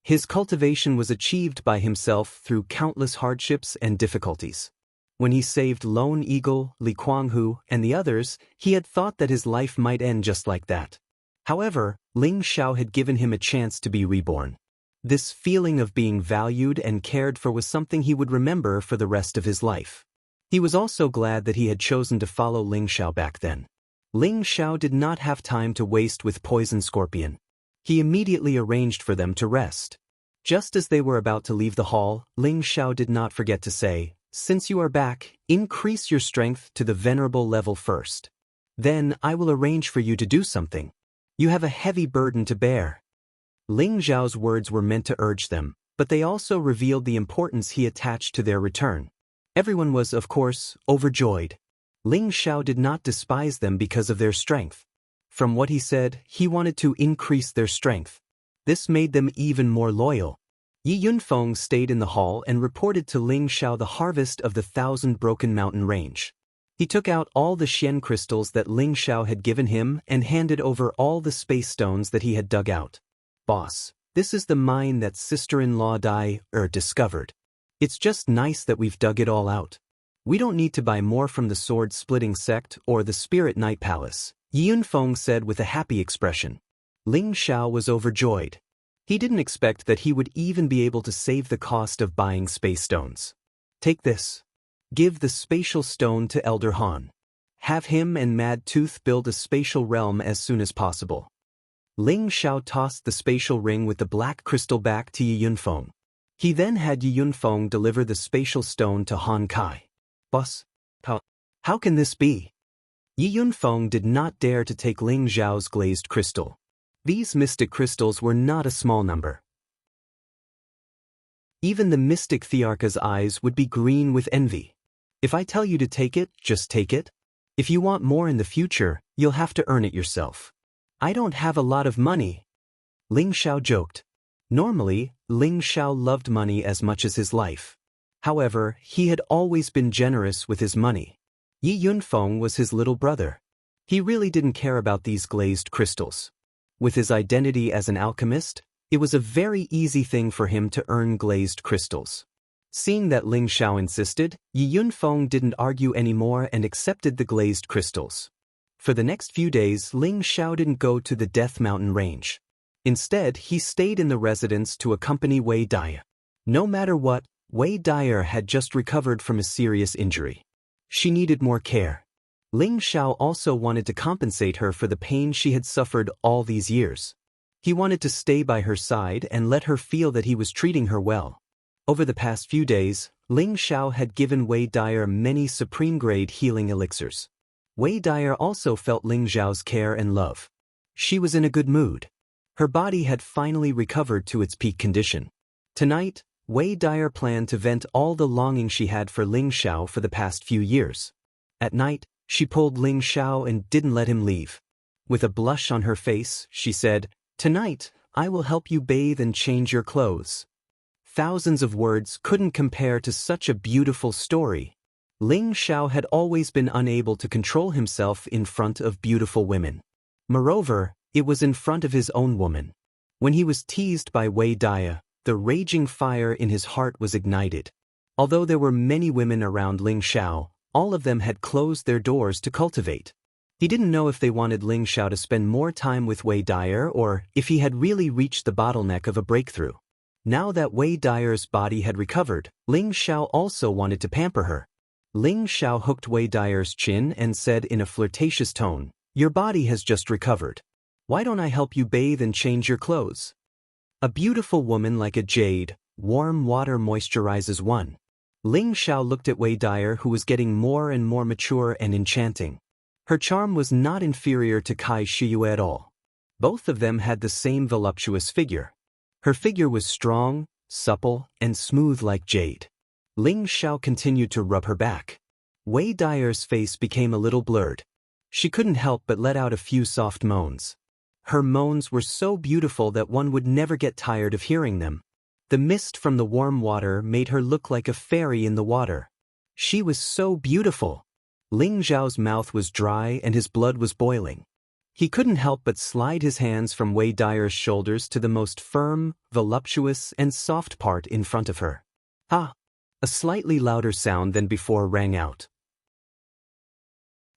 His cultivation was achieved by himself through countless hardships and difficulties. When he saved Lone Eagle, Li Kuanghu, and the others, he had thought that his life might end just like that. However, Ling Xiao had given him a chance to be reborn. This feeling of being valued and cared for was something he would remember for the rest of his life. He was also glad that he had chosen to follow Ling Xiao back then. Ling Xiao did not have time to waste with Poison Scorpion. He immediately arranged for them to rest. Just as they were about to leave the hall, Ling Xiao did not forget to say, "Since you are back, increase your strength to the venerable level first. Then I will arrange for you to do something. You have a heavy burden to bear." Ling Xiao's words were meant to urge them, but they also revealed the importance he attached to their return. Everyone was, of course, overjoyed. Ling Xiao did not despise them because of their strength. From what he said, he wanted to increase their strength. This made them even more loyal. Yi Yunfeng stayed in the hall and reported to Ling Xiao the harvest of the 1,000 Broken Mountain Range. He took out all the Xian crystals that Ling Xiao had given him and handed over all the space stones that he had dug out. "Boss, this is the mine that sister-in-law discovered. It's just nice that we've dug it all out. We don't need to buy more from the sword-splitting sect or the Spirit Night Palace," Yi Yunfeng said with a happy expression. Ling Xiao was overjoyed. He didn't expect that he would even be able to save the cost of buying space stones. "Take this. Give the spatial stone to Elder Han. Have him and Mad Tooth build a spatial realm as soon as possible." Ling Xiao tossed the spatial ring with the black crystal back to Yi Yunfeng. He then had Yi Yunfeng deliver the spatial stone to Han Kai. "Boss, how can this be?" Yi Yunfeng did not dare to take Ling Xiao's glazed crystal. These mystic crystals were not a small number. Even the mystic Thearka's eyes would be green with envy. "If I tell you to take it, just take it. If you want more in the future, you'll have to earn it yourself. I don't have a lot of money." Ling Xiao joked. Normally, Ling Xiao loved money as much as his life. However, he had always been generous with his money. Yi Yunfeng was his little brother. He really didn't care about these glazed crystals. With his identity as an alchemist, it was a very easy thing for him to earn glazed crystals. Seeing that Ling Xiao insisted, Yi Yunfeng didn't argue anymore and accepted the glazed crystals. For the next few days, Ling Xiao didn't go to the Death Mountain Range. Instead, he stayed in the residence to accompany Wei Daya. No matter what, Wei Daya had just recovered from a serious injury. She needed more care. Ling Xiao also wanted to compensate her for the pain she had suffered all these years. He wanted to stay by her side and let her feel that he was treating her well. Over the past few days, Ling Xiao had given Wei Daya many supreme-grade healing elixirs. Wei Daya also felt Ling Xiao's care and love. She was in a good mood. Her body had finally recovered to its peak condition. Tonight, Wei Daya planned to vent all the longing she had for Ling Xiao for the past few years. At night, she pulled Ling Xiao and didn't let him leave. With a blush on her face, she said, "Tonight, I will help you bathe and change your clothes." Thousands of words couldn't compare to such a beautiful story. Ling Xiao had always been unable to control himself in front of beautiful women. Moreover, it was in front of his own woman. When he was teased by Wei Daya, the raging fire in his heart was ignited. Although there were many women around Ling Xiao, all of them had closed their doors to cultivate. He didn't know if they wanted Ling Xiao to spend more time with Wei Daya or if he had really reached the bottleneck of a breakthrough. Now that Wei Daya's body had recovered, Ling Xiao also wanted to pamper her. Ling Xiao hooked Wei Daya's chin and said in a flirtatious tone, "Your body has just recovered. Why don't I help you bathe and change your clothes?" A beautiful woman like a jade, warm water moisturizes one. Ling Xiao looked at Wei Dyer, who was getting more and more mature and enchanting. Her charm was not inferior to Kai Shiyue at all. Both of them had the same voluptuous figure. Her figure was strong, supple, and smooth like jade. Ling Xiao continued to rub her back. Wei Dyer's face became a little blurred. She couldn't help but let out a few soft moans. Her moans were so beautiful that one would never get tired of hearing them. The mist from the warm water made her look like a fairy in the water. She was so beautiful. Ling Xiao's mouth was dry and his blood was boiling. He couldn't help but slide his hands from Wei Dyer's shoulders to the most firm, voluptuous, and soft part in front of her. Ah! A slightly louder sound than before rang out.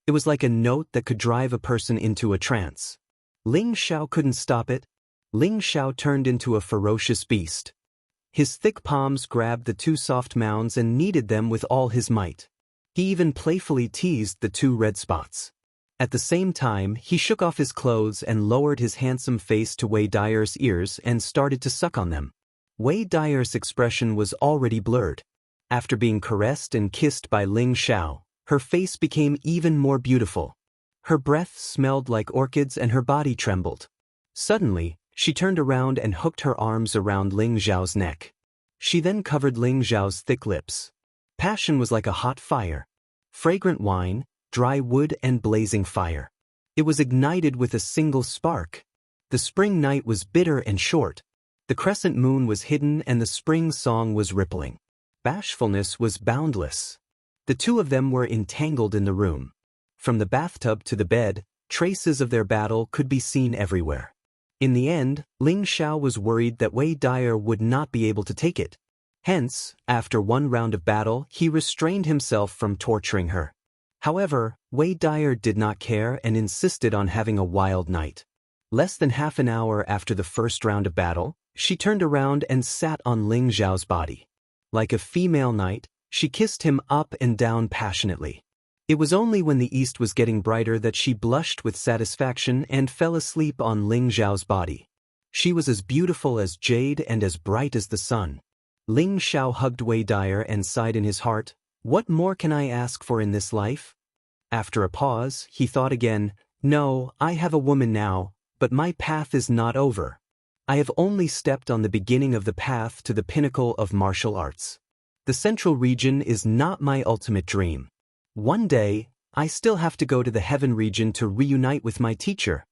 It was like a note that could drive a person into a trance. Ling Xiao couldn't stop it. Ling Xiao turned into a ferocious beast. His thick palms grabbed the two soft mounds and kneaded them with all his might. He even playfully teased the two red spots. At the same time, he shook off his clothes and lowered his handsome face to Wei Dyer's ears and started to suck on them. Wei Dyer's expression was already blurred. After being caressed and kissed by Ling Xiao, her face became even more beautiful. Her breath smelled like orchids and her body trembled. Suddenly, she turned around and hooked her arms around Ling Xiao's neck. She then covered Ling Xiao's thick lips. Passion was like a hot fire. Fragrant wine, dry wood and blazing fire. It was ignited with a single spark. The spring night was bitter and short. The crescent moon was hidden and the spring song was rippling. Bashfulness was boundless. The two of them were entangled in the room. From the bathtub to the bed, traces of their battle could be seen everywhere. In the end, Ling Xiao was worried that Wei Dyer would not be able to take it. Hence, after one round of battle, he restrained himself from torturing her. However, Wei Dyer did not care and insisted on having a wild night. Less than half an hour after the first round of battle, she turned around and sat on Ling Xiao's body. Like a female knight, she kissed him up and down passionately. It was only when the east was getting brighter that she blushed with satisfaction and fell asleep on Ling Xiao's body. She was as beautiful as jade and as bright as the sun. Ling Xiao hugged Wei Dyer and sighed in his heart, "What more can I ask for in this life?" After a pause, he thought again, "No, I have a woman now, but my path is not over. I have only stepped on the beginning of the path to the pinnacle of martial arts. The central region is not my ultimate dream. One day, I still have to go to the heaven region to reunite with my teacher.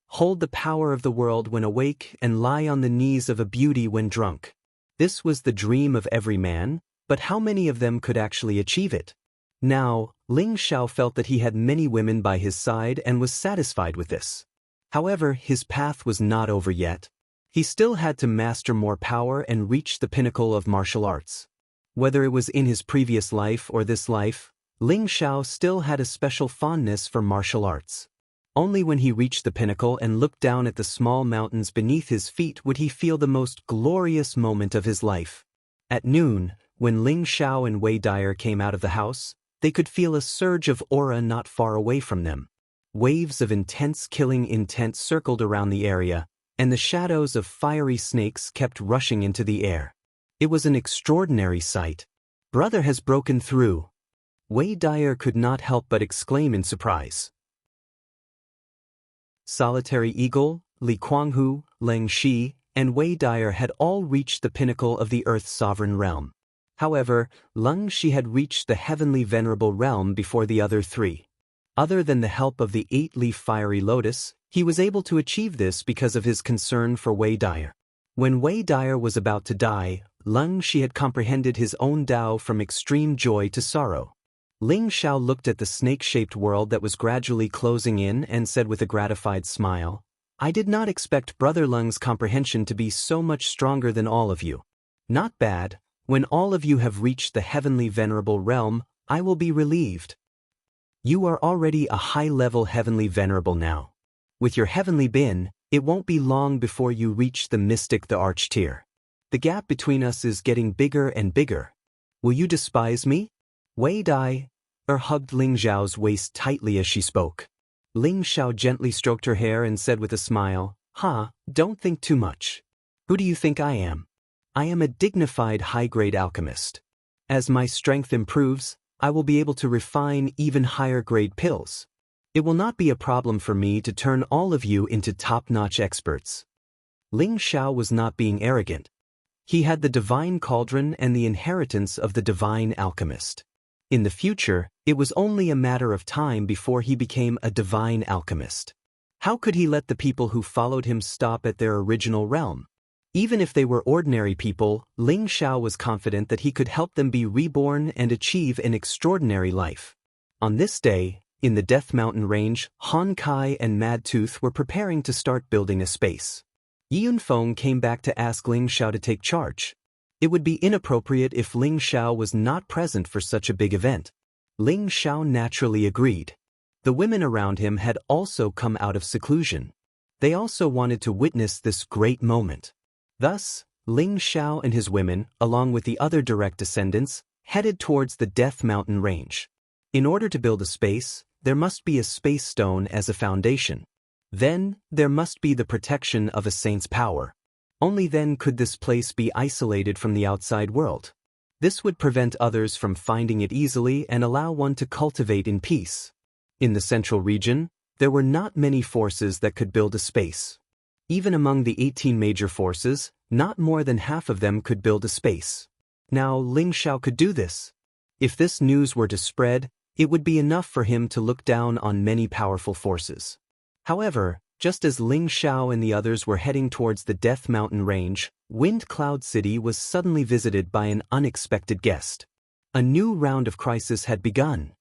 Hold the power of the world when awake and lie on the knees of a beauty when drunk." This was the dream of every man, but how many of them could actually achieve it? Now, Ling Xiao felt that he had many women by his side and was satisfied with this. However, his path was not over yet. He still had to master more power and reach the pinnacle of martial arts. Whether it was in his previous life or this life, Ling Xiao still had a special fondness for martial arts. Only when he reached the pinnacle and looked down at the small mountains beneath his feet would he feel the most glorious moment of his life. At noon, when Ling Xiao and Wei Dyer came out of the house, they could feel a surge of aura not far away from them. Waves of intense killing intent circled around the area, and the shadows of fiery snakes kept rushing into the air. It was an extraordinary sight. "Brother has broken through." Wei Dyer could not help but exclaim in surprise. Solitary Eagle, Li Kuanghu, Leng Shi, and Wei Dyer had all reached the pinnacle of the Earth's sovereign realm. However, Leng Shi had reached the heavenly venerable realm before the other three. Other than the help of the 8-leaf fiery lotus, he was able to achieve this because of his concern for Wei Dyer. When Wei Dyer was about to die, Leng Shi had comprehended his own Tao from extreme joy to sorrow. Ling Xiao looked at the snake-shaped world that was gradually closing in and said with a gratified smile, "I did not expect Brother Leng's comprehension to be so much stronger than all of you. Not bad. When all of you have reached the heavenly venerable realm, I will be relieved. You are already a high-level heavenly venerable now. With your heavenly bin, it won't be long before you reach the mystic the arch-tier. The gap between us is getting bigger and bigger. Will you despise me?" Wei Dyer hugged Ling Xiao's waist tightly as she spoke. Ling Xiao gently stroked her hair and said with a smile, "Don't think too much. Who do you think I am? I am a dignified high-grade alchemist. As my strength improves, I will be able to refine even higher-grade pills. It will not be a problem for me to turn all of you into top-notch experts." Ling Xiao was not being arrogant. He had the divine cauldron and the inheritance of the divine alchemist. In the future, it was only a matter of time before he became a divine alchemist. How could he let the people who followed him stop at their original realm? Even if they were ordinary people, Ling Xiao was confident that he could help them be reborn and achieve an extraordinary life. On this day, in the Death Mountain range, Han Kai and Mad Tooth were preparing to start building a space. Yunfeng came back to ask Ling Xiao to take charge. It would be inappropriate if Ling Xiao was not present for such a big event. Ling Xiao naturally agreed. The women around him had also come out of seclusion. They also wanted to witness this great moment. Thus, Ling Xiao and his women, along with the other direct descendants, headed towards the Death Mountain range. In order to build a space, there must be a space stone as a foundation. Then, there must be the protection of a saint's power. Only then could this place be isolated from the outside world. This would prevent others from finding it easily and allow one to cultivate in peace. In the central region, there were not many forces that could build a space. Even among the 18 major forces, not more than half of them could build a space. Now Ling Xiao could do this. If this news were to spread, it would be enough for him to look down on many powerful forces. However, just as Ling Xiao and the others were heading towards the Death Mountain range, Wind Cloud City was suddenly visited by an unexpected guest. A new round of crisis had begun.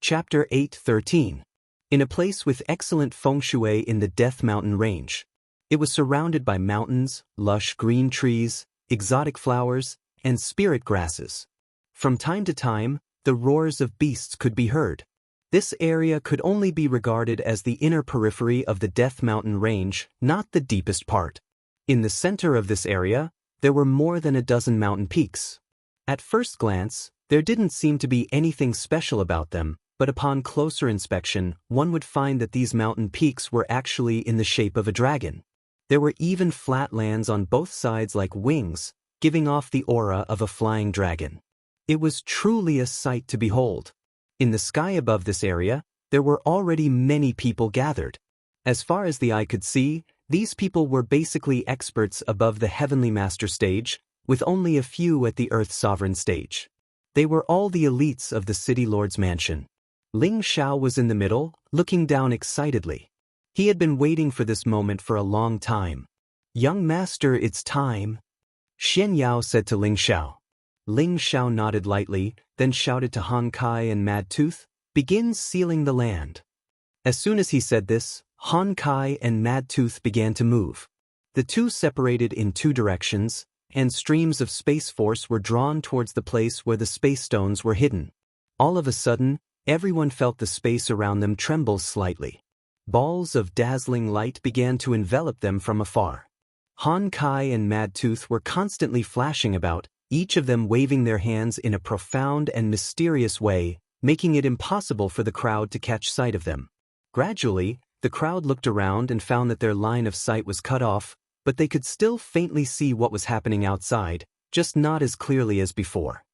Chapter 8:13. In a place with excellent feng shui in the Death Mountain range. It was surrounded by mountains, lush green trees, exotic flowers, and spirit grasses. From time to time, the roars of beasts could be heard. This area could only be regarded as the inner periphery of the Death Mountain range, not the deepest part. In the center of this area, there were more than a dozen mountain peaks. At first glance, there didn't seem to be anything special about them, but upon closer inspection, one would find that these mountain peaks were actually in the shape of a dragon. There were even flat lands on both sides like wings, giving off the aura of a flying dragon. It was truly a sight to behold. In the sky above this area, there were already many people gathered. As far as the eye could see, these people were basically experts above the Heavenly Master stage, with only a few at the Earth Sovereign stage. They were all the elites of the City Lord's mansion. Ling Xiao was in the middle, looking down excitedly. He had been waiting for this moment for a long time. "Young master, it's time," Xian Yao said to Ling Xiao. Ling Xiao nodded lightly, then shouted to Han Kai and Mad Tooth, "Begin sealing the land." As soon as he said this, Han Kai and Mad Tooth began to move. The two separated in two directions, and streams of space force were drawn towards the place where the space stones were hidden. All of a sudden, everyone felt the space around them tremble slightly. Balls of dazzling light began to envelop them from afar. Han Kai and Mad Tooth were constantly flashing about, each of them waving their hands in a profound and mysterious way, making it impossible for the crowd to catch sight of them. Gradually, the crowd looked around and found that their line of sight was cut off, but they could still faintly see what was happening outside, just not as clearly as before.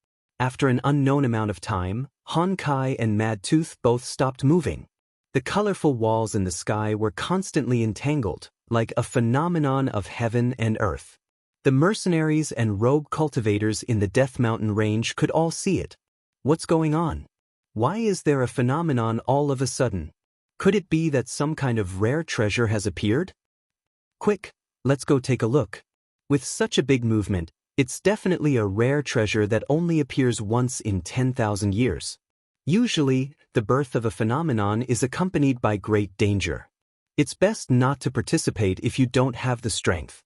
After an unknown amount of time, Han Kai and Mad Tooth both stopped moving. The colorful walls in the sky were constantly entangled, like a phenomenon of heaven and earth. The mercenaries and rogue cultivators in the Death Mountain range could all see it. What's going on? Why is there a phenomenon all of a sudden? Could it be that some kind of rare treasure has appeared? Quick, let's go take a look. With such a big movement, it's definitely a rare treasure that only appears once in 10,000 years. Usually, the birth of a phenomenon is accompanied by great danger. It's best not to participate if you don't have the strength.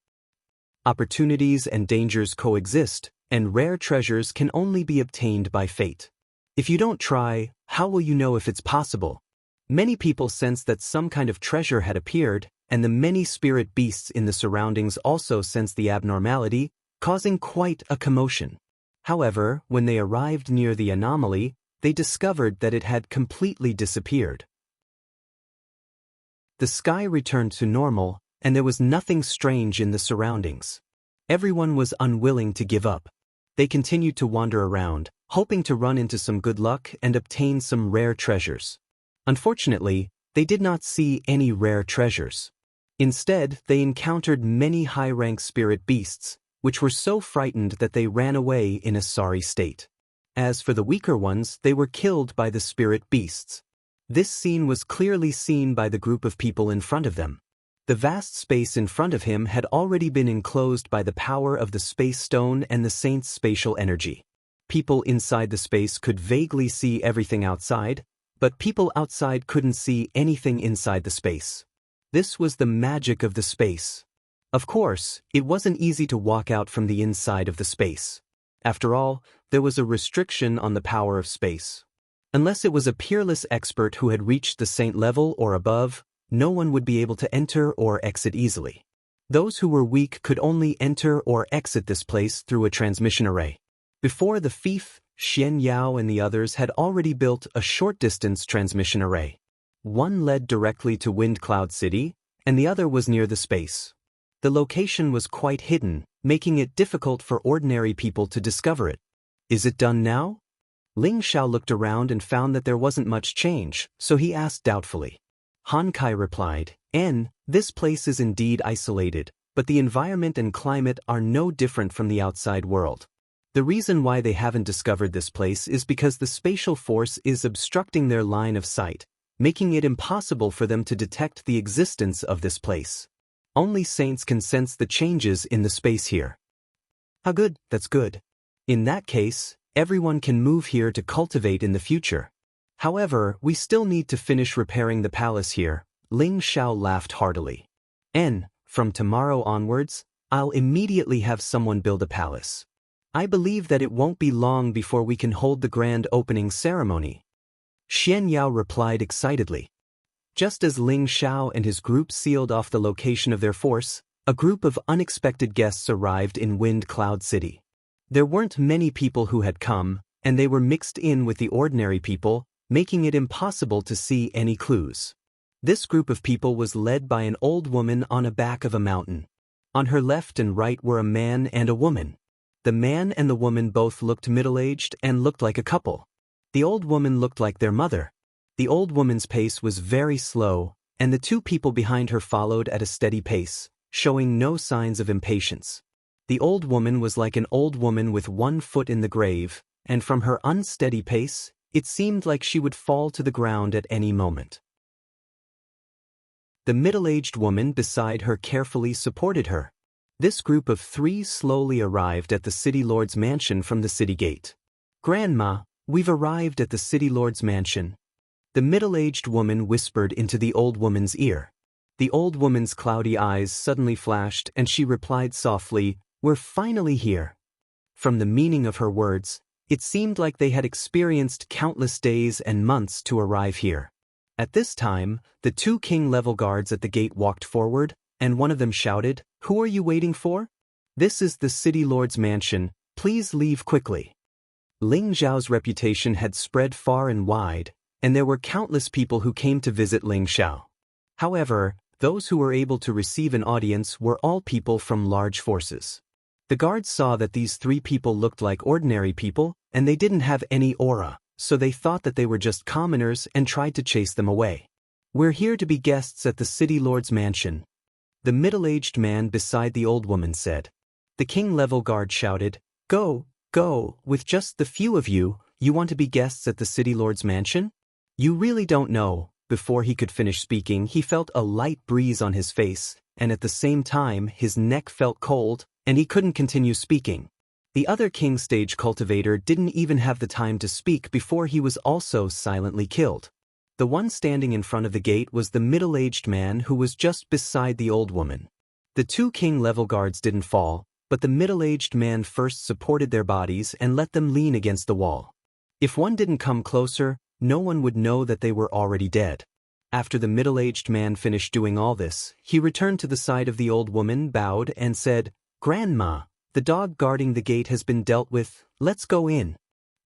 Opportunities and dangers coexist, and rare treasures can only be obtained by fate. If you don't try, how will you know if it's possible? Many people sensed that some kind of treasure had appeared, and the many spirit beasts in the surroundings also sensed the abnormality, causing quite a commotion. However, when they arrived near the anomaly, they discovered that it had completely disappeared. The sky returned to normal, and there was nothing strange in the surroundings. Everyone was unwilling to give up. They continued to wander around, hoping to run into some good luck and obtain some rare treasures. Unfortunately, they did not see any rare treasures. Instead, they encountered many high-rank spirit beasts, which were so frightened that they ran away in a sorry state. As for the weaker ones, they were killed by the spirit beasts. This scene was clearly seen by the group of people in front of them. The vast space in front of him had already been enclosed by the power of the space stone and the saint's spatial energy. People inside the space could vaguely see everything outside, but people outside couldn't see anything inside the space. This was the magic of the space. Of course, it wasn't easy to walk out from the inside of the space. After all, there was a restriction on the power of space. Unless it was a peerless expert who had reached the saint level or above, no one would be able to enter or exit easily. Those who were weak could only enter or exit this place through a transmission array. Before the fief, Xian Yao and the others had already built a short-distance transmission array. One led directly to Wind Cloud City, and the other was near the space. The location was quite hidden, making it difficult for ordinary people to discover it. Is it done now? Ling Xiao looked around and found that there wasn't much change, so he asked doubtfully. Han Kai replied, This place is indeed isolated, but the environment and climate are no different from the outside world. The reason why they haven't discovered this place is because the spatial force is obstructing their line of sight, making it impossible for them to detect the existence of this place. Only saints can sense the changes in the space here. How good, that's good. In that case, everyone can move here to cultivate in the future. However, we still need to finish repairing the palace here. Ling Xiao laughed heartily. From tomorrow onwards, I'll immediately have someone build a palace. I believe that it won't be long before we can hold the grand opening ceremony. Xian Yao replied excitedly. Just as Ling Xiao and his group sealed off the location of their force, a group of unexpected guests arrived in Wind Cloud City. There weren't many people who had come, and they were mixed in with the ordinary people, making it impossible to see any clues. This group of people was led by an old woman on the back of a mountain. On her left and right were a man and a woman. The man and the woman both looked middle-aged and looked like a couple. The old woman looked like their mother. The old woman's pace was very slow, and the two people behind her followed at a steady pace, showing no signs of impatience. The old woman was like an old woman with one foot in the grave, and from her unsteady pace, it seemed like she would fall to the ground at any moment. The middle-aged woman beside her carefully supported her. This group of three slowly arrived at the city lord's mansion from the city gate. Grandma, we've arrived at the city lord's mansion. The middle-aged woman whispered into the old woman's ear. The old woman's cloudy eyes suddenly flashed and she replied softly, We're finally here. From the meaning of her words, it seemed like they had experienced countless days and months to arrive here. At this time, the two king-level guards at the gate walked forward, and one of them shouted, Who are you waiting for? This is the city lord's mansion, please leave quickly. Ling Xiao's reputation had spread far and wide, and there were countless people who came to visit Ling Xiao. However, those who were able to receive an audience were all people from large forces. The guards saw that these three people looked like ordinary people, and they didn't have any aura, so they thought that they were just commoners and tried to chase them away. We're here to be guests at the city lord's mansion. The middle-aged man beside the old woman said. The king-level guard shouted, Go, go, with just the few of you, you want to be guests at the city lord's mansion? You really don't know. Before he could finish speaking, he felt a light breeze on his face, and at the same time his neck felt cold, and he couldn't continue speaking. The other king stage cultivator didn't even have the time to speak before he was also silently killed. The one standing in front of the gate was the middle-aged man who was just beside the old woman. The two king-level guards didn't fall, but the middle-aged man first supported their bodies and let them lean against the wall. If one didn't come closer, no one would know that they were already dead. After the middle-aged man finished doing all this, he returned to the side of the old woman, bowed, and said, Grandma, the dog guarding the gate has been dealt with, let's go in.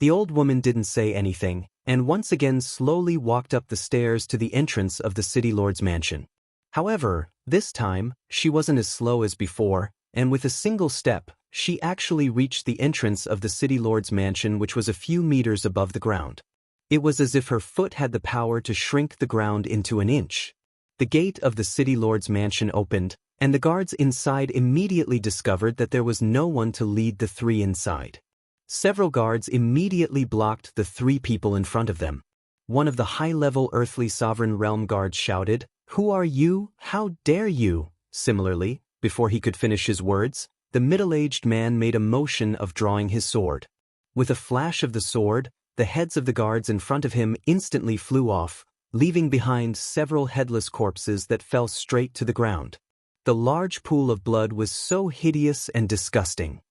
The old woman didn't say anything, and once again slowly walked up the stairs to the entrance of the city lord's mansion. However, this time, she wasn't as slow as before, and with a single step, she actually reached the entrance of the city lord's mansion, which was a few meters above the ground. It was as if her foot had the power to shrink the ground into an inch. The gate of the city lord's mansion opened, and the guards inside immediately discovered that there was no one to lead the three inside. Several guards immediately blocked the three people in front of them. One of the high-level earthly sovereign realm guards shouted, "Who are you? How dare you?" Similarly, before he could finish his words, the middle-aged man made a motion of drawing his sword. With a flash of the sword, the heads of the guards in front of him instantly flew off, leaving behind several headless corpses that fell straight to the ground. The large pool of blood was so hideous and disgusting.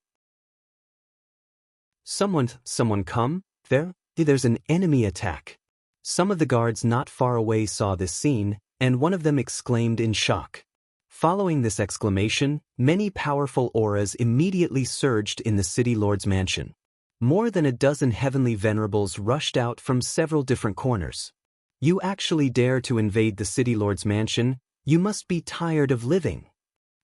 Someone come? There's an enemy attack. Some of the guards not far away saw this scene, and one of them exclaimed in shock. Following this exclamation, many powerful auras immediately surged in the city lord's mansion. More than a dozen heavenly venerables rushed out from several different corners. "You actually dare to invade the city lord's mansion? You must be tired of living."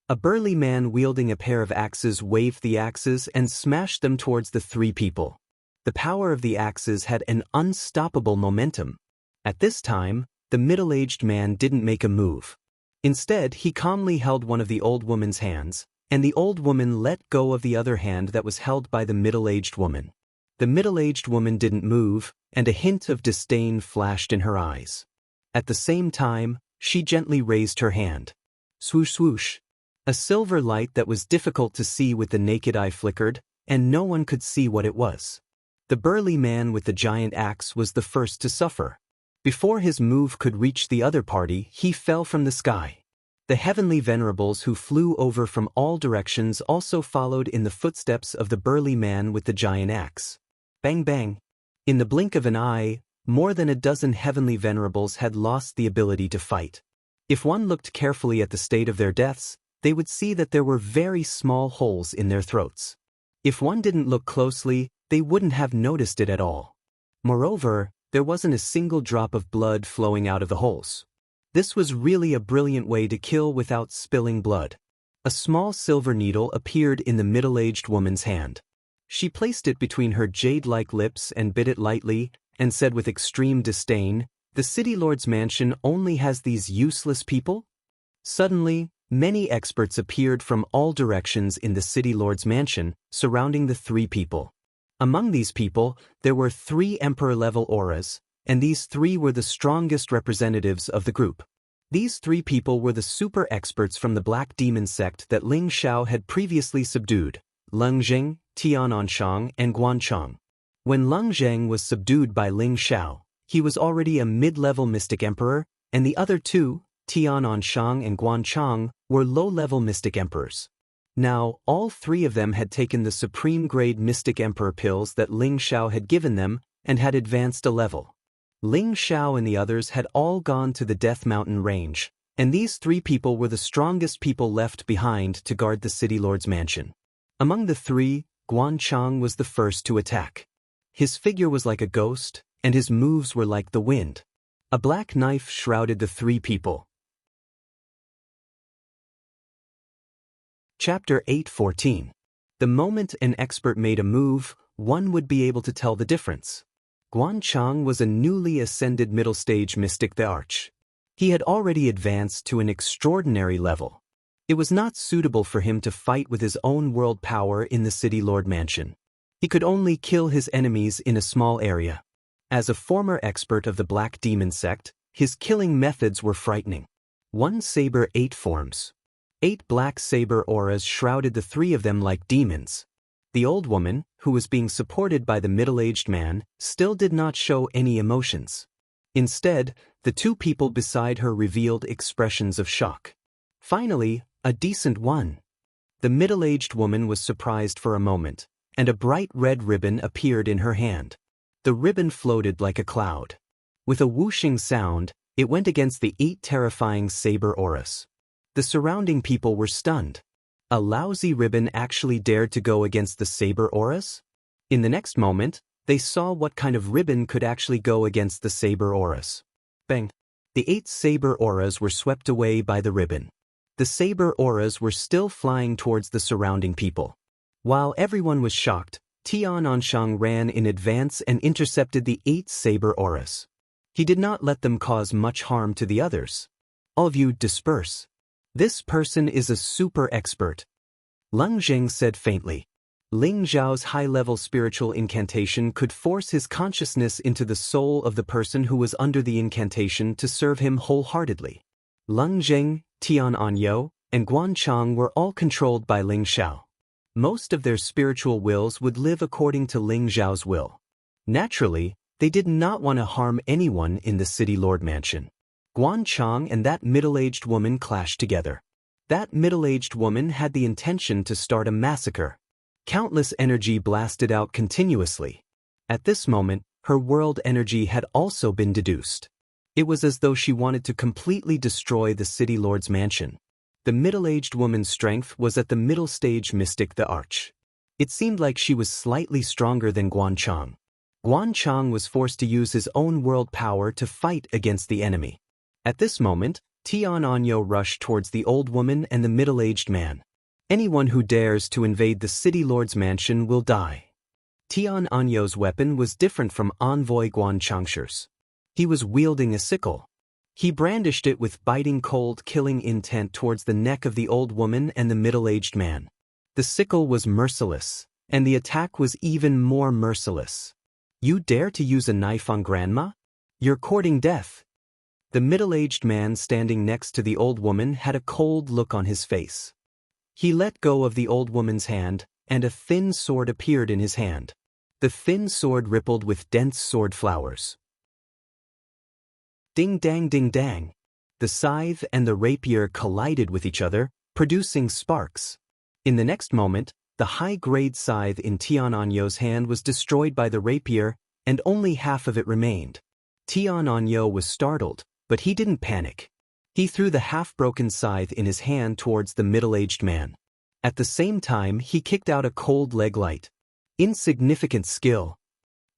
A burly man wielding a pair of axes waved the axes and smashed them towards the three people. The power of the axes had an unstoppable momentum. At this time, the middle-aged man didn't make a move. Instead, he calmly held one of the old woman's hands, and the old woman let go of the other hand that was held by the middle-aged woman. The middle-aged woman didn't move, and a hint of disdain flashed in her eyes. At the same time, she gently raised her hand. Swoosh swoosh. A silver light that was difficult to see with the naked eye flickered, and no one could see what it was. The burly man with the giant axe was the first to suffer. Before his move could reach the other party, he fell from the sky. The heavenly venerables who flew over from all directions also followed in the footsteps of the burly man with the giant axe. Bang bang. In the blink of an eye, more than a dozen heavenly venerables had lost the ability to fight. If one looked carefully at the state of their deaths, they would see that there were very small holes in their throats. If one didn't look closely, they wouldn't have noticed it at all. Moreover, there wasn't a single drop of blood flowing out of the holes. This was really a brilliant way to kill without spilling blood. A small silver needle appeared in the middle-aged woman's hand. She placed it between her jade-like lips and bit it lightly, and said with extreme disdain, "The city lord's mansion only has these useless people?" Suddenly, many experts appeared from all directions in the city lord's mansion, surrounding the three people. Among these people, there were 3 emperor-level auras, and these 3 were the strongest representatives of the group. These 3 people were the super experts from the Black Demon sect that Ling Xiao had previously subdued: Leng Zheng, Tian Anshang, and Guan Chang. When Leng Zheng was subdued by Ling Xiao, he was already a mid-level mystic emperor, and the other 2, Tian Anshang and Guan Chang, were low-level mystic emperors. Now, all 3 of them had taken the supreme-grade Mystic Emperor pills that Ling Xiao had given them and had advanced a level. Ling Xiao and the others had all gone to the Death Mountain range, and these 3 people were the strongest people left behind to guard the City Lord's mansion. Among the 3, Guan Chang was the first to attack. His figure was like a ghost, and his moves were like the wind. A black knife shrouded the 3 people. Chapter 8:14. The moment an expert made a move, one would be able to tell the difference. Guan Chang was a newly ascended middle-stage mystic the Arch. He had already advanced to an extraordinary level. It was not suitable for him to fight with his own world power in the City Lord Mansion. He could only kill his enemies in a small area. As a former expert of the Black Demon sect, his killing methods were frightening. 1 saber 8 forms. 8 black saber auras shrouded the 3 of them like demons. The old woman, who was being supported by the middle-aged man, still did not show any emotions. Instead, the 2 people beside her revealed expressions of shock. Finally, a decent one. The middle-aged woman was surprised for a moment, and a bright red ribbon appeared in her hand. The ribbon floated like a cloud. With a whooshing sound, it went against the 8 terrifying saber auras. The surrounding people were stunned. A lousy ribbon actually dared to go against the saber auras? In the next moment, they saw what kind of ribbon could actually go against the saber auras. Bang! The 8 saber auras were swept away by the ribbon. The saber auras were still flying towards the surrounding people. While everyone was shocked, Tian Anshang ran in advance and intercepted the 8 saber auras. He did not let them cause much harm to the others. All of you disperse. This person is a super expert, Leng Zheng said faintly. Ling Zhao's high-level spiritual incantation could force his consciousness into the soul of the person who was under the incantation to serve him wholeheartedly. Leng Zheng, Tian Anyo, and Guan Chang were all controlled by Ling Xiao. Most of their spiritual wills would live according to Ling Zhao's will. Naturally, they did not want to harm anyone in the City Lord Mansion. Guan Chang and that middle-aged woman clashed together. That middle-aged woman had the intention to start a massacre. Countless energy blasted out continuously. At this moment, her world energy had also been deduced. It was as though she wanted to completely destroy the City Lord's mansion. The middle-aged woman's strength was at the middle stage mystic the Arch. It seemed like she was slightly stronger than Guan Chang. Guan Chang was forced to use his own world power to fight against the enemy. At this moment, Tian Anyo rushed towards the old woman and the middle-aged man. Anyone who dares to invade the City Lord's mansion will die. Tian Anyo's weapon was different from Envoy Guan Changshi's. He was wielding a sickle. He brandished it with biting cold killing intent towards the neck of the old woman and the middle-aged man. The sickle was merciless, and the attack was even more merciless. You dare to use a knife on Grandma? You're courting death. The middle-aged man standing next to the old woman had a cold look on his face. He let go of the old woman's hand, and a thin sword appeared in his hand. The thin sword rippled with dense sword flowers. Ding dang ding dang. The scythe and the rapier collided with each other, producing sparks. In the next moment, the high-grade scythe in Tian Anyo's hand was destroyed by the rapier, and only half of it remained. Tian Anyo was startled, but he didn't panic. He threw the half-broken scythe in his hand towards the middle-aged man. At the same time, he kicked out a cold leg light. Insignificant skill.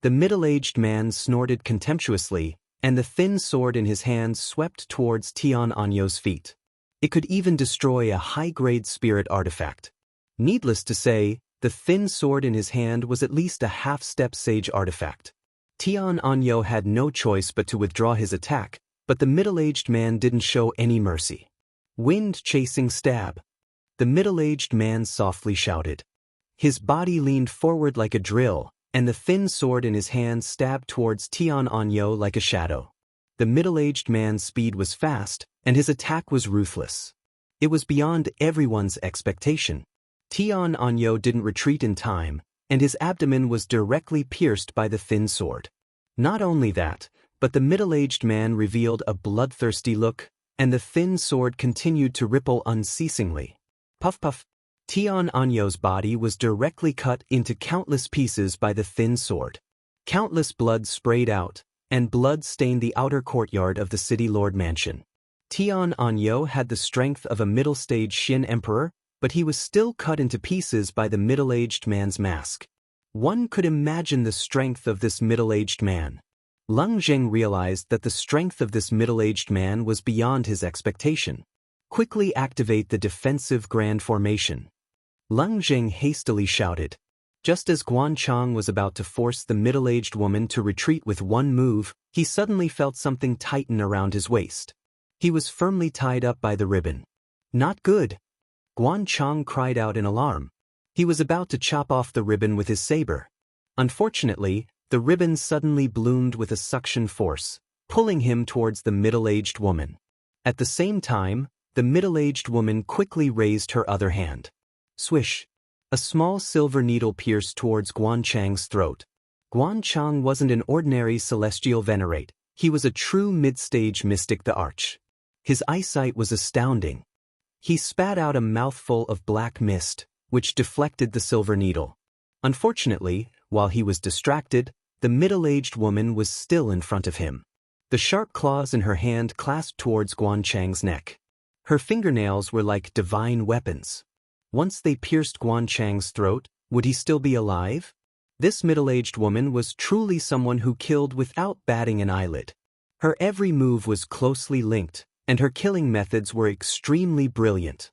The middle-aged man snorted contemptuously, and the thin sword in his hand swept towards Tian Anyo's feet. It could even destroy a high-grade spirit artifact. Needless to say, the thin sword in his hand was at least a half-step sage artifact. Tian Anyo had no choice but to withdraw his attack, but the middle-aged man didn't show any mercy. Wind-chasing stab. The middle-aged man softly shouted. His body leaned forward like a drill, and the thin sword in his hand stabbed towards Tian Anyo like a shadow. The middle-aged man's speed was fast, and his attack was ruthless. It was beyond everyone's expectation. Tian Anyo didn't retreat in time, and his abdomen was directly pierced by the thin sword. Not only that, but the middle-aged man revealed a bloodthirsty look, and the thin sword continued to ripple unceasingly. Puff puff. Tian Anyo's body was directly cut into countless pieces by the thin sword. Countless blood sprayed out, and blood stained the outer courtyard of the City Lord Mansion. Tian Anyo had the strength of a middle-stage Xin Emperor, but he was still cut into pieces by the middle-aged man's mask. One could imagine the strength of this middle-aged man. Leng Zheng realized that the strength of this middle-aged man was beyond his expectation. Quickly activate the defensive grand formation. Leng Zheng hastily shouted. Just as Guan Chang was about to force the middle-aged woman to retreat with one move, he suddenly felt something tighten around his waist. He was firmly tied up by the ribbon. Not good. Guan Chang cried out in alarm. He was about to chop off the ribbon with his saber. Unfortunately, the ribbon suddenly bloomed with a suction force, pulling him towards the middle-aged woman. At the same time, the middle-aged woman quickly raised her other hand. Swish! A small silver needle pierced towards Guan Chang's throat. Guan Chang wasn't an ordinary celestial venerate, he was a true mid-stage mystic the Arch. His eyesight was astounding. He spat out a mouthful of black mist, which deflected the silver needle. Unfortunately, while he was distracted, the middle-aged woman was still in front of him. The sharp claws in her hand clasped towards Guan Chang's neck. Her fingernails were like divine weapons. Once they pierced Guan Chang's throat, would he still be alive? This middle-aged woman was truly someone who killed without batting an eyelid. Her every move was closely linked, and her killing methods were extremely brilliant.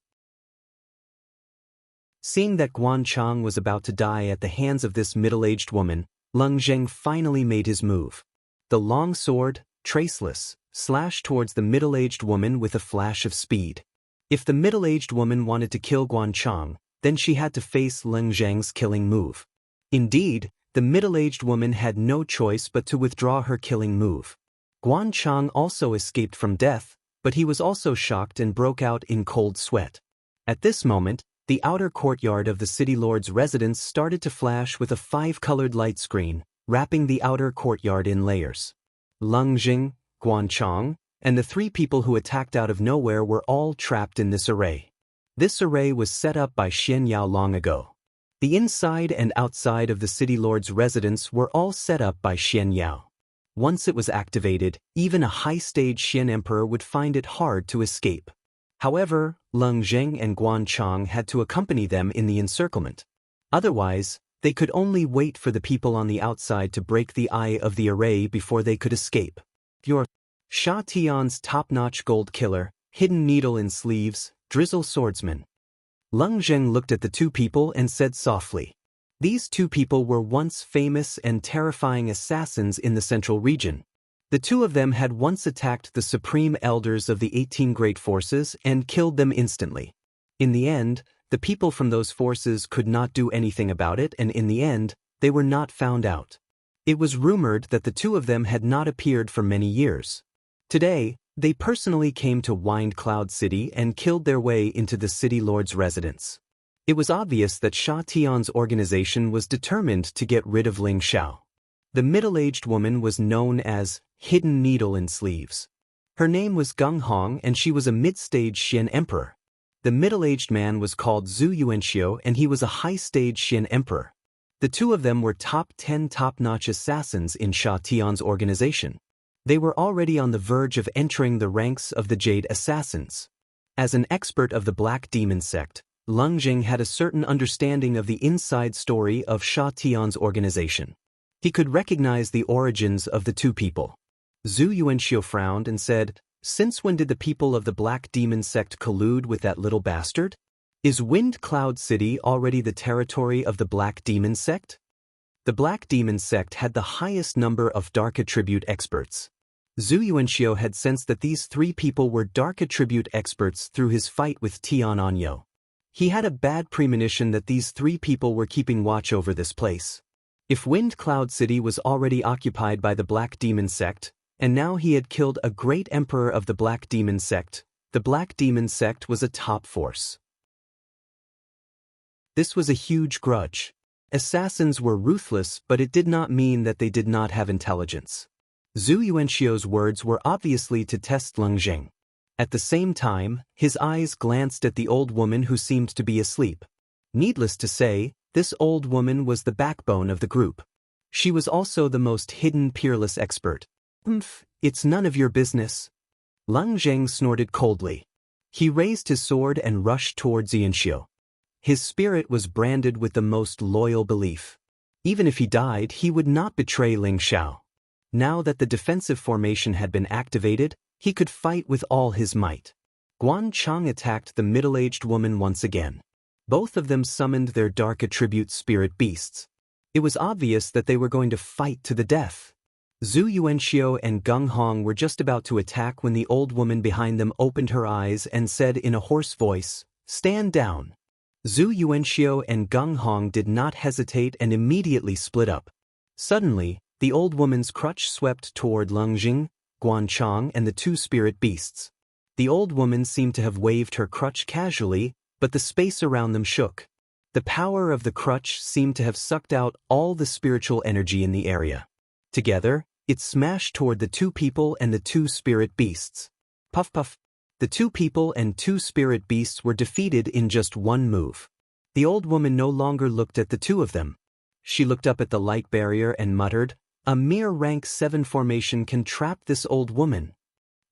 Seeing that Guan Chang was about to die at the hands of this middle-aged woman, Leng Zheng finally made his move. The long sword, traceless, slashed towards the middle-aged woman with a flash of speed. If the middle-aged woman wanted to kill Guan Chang, then she had to face Leng Zheng's killing move. Indeed, the middle-aged woman had no choice but to withdraw her killing move. Guan Chang also escaped from death, but he was also shocked and broke out in cold sweat. At this moment, the outer courtyard of the city lord's residence started to flash with a 5-colored light screen, wrapping the outer courtyard in layers. Leng Zheng, Guan Chang, and the 3 people who attacked out of nowhere were all trapped in this array. This array was set up by Xian Yao long ago. The inside and outside of the city lord's residence were all set up by Xian Yao. Once it was activated, even a high-stage Xian emperor would find it hard to escape. However, Leng Zheng and Guan Chang had to accompany them in the encirclement. Otherwise, they could only wait for the people on the outside to break the eye of the array before they could escape. Your Sha Tian's top-notch gold killer, hidden needle in sleeves, drizzle swordsman. Leng Zheng looked at the 2 people and said softly. These 2 people were once famous and terrifying assassins in the central region. The 2 of them had once attacked the supreme elders of the 18 great forces and killed them instantly. In the end, the people from those forces could not do anything about it, and in the end, they were not found out. It was rumored that the 2 of them had not appeared for many years. Today, they personally came to Wind Cloud City and killed their way into the city lord's residence. It was obvious that Sha Tian's organization was determined to get rid of Ling Xiao. The middle-aged woman was known as Hidden Needle in Sleeves. Her name was Gung Hong and she was a mid-stage Xian emperor. The middle-aged man was called Zhu Yuanxiu and he was a high-stage Xian emperor. The 2 of them were top 10 top-notch assassins in Sha Tian's organization. They were already on the verge of entering the ranks of the Jade Assassins. As an expert of the Black Demon sect, Leng Zheng had a certain understanding of the inside story of Sha Tian's organization. He could recognize the origins of the 2 people. Zhu Yuanxiu frowned and said, "Since when did the people of the Black Demon sect collude with that little bastard? Is Wind Cloud City already the territory of the Black Demon sect?" The Black Demon sect had the highest number of Dark Attribute experts. Zhu Yuanxiu had sensed that these 3 people were Dark Attribute experts through his fight with Tian Anyo. He had a bad premonition that these 3 people were keeping watch over this place. If Wind Cloud City was already occupied by the Black Demon sect, and now he had killed a great emperor of the Black Demon sect, the Black Demon sect was a top force. This was a huge grudge. Assassins were ruthless, but it did not mean that they did not have intelligence. Zhu Yuanxiu's words were obviously to test Leng Zheng. At the same time, his eyes glanced at the old woman who seemed to be asleep. Needless to say, this old woman was the backbone of the group. She was also the most hidden peerless expert. It's none of your business." Leng Zheng snorted coldly. He raised his sword and rushed towards Yuanxiu. His spirit was branded with the most loyal belief. Even if he died, he would not betray Ling Xiao. Now that the defensive formation had been activated, he could fight with all his might. Guan Chang attacked the middle-aged woman once again. Both of them summoned their dark attribute spirit beasts. It was obvious that they were going to fight to the death. Zhu Yuanxiu and Gung Hong were just about to attack when the old woman behind them opened her eyes and said in a hoarse voice, "Stand down." Zhu Yuanxiu and Gung Hong did not hesitate and immediately split up. Suddenly, the old woman's crutch swept toward Leng Zheng, Guan Chang and the 2 spirit beasts. The old woman seemed to have waved her crutch casually, but the space around them shook. The power of the crutch seemed to have sucked out all the spiritual energy in the area. Together, it smashed toward the 2 people and the 2 spirit beasts. Puff puff. The 2 people and 2 spirit beasts were defeated in just one move. The old woman no longer looked at the 2 of them. She looked up at the light barrier and muttered, "A mere rank 7 formation can trap this old woman."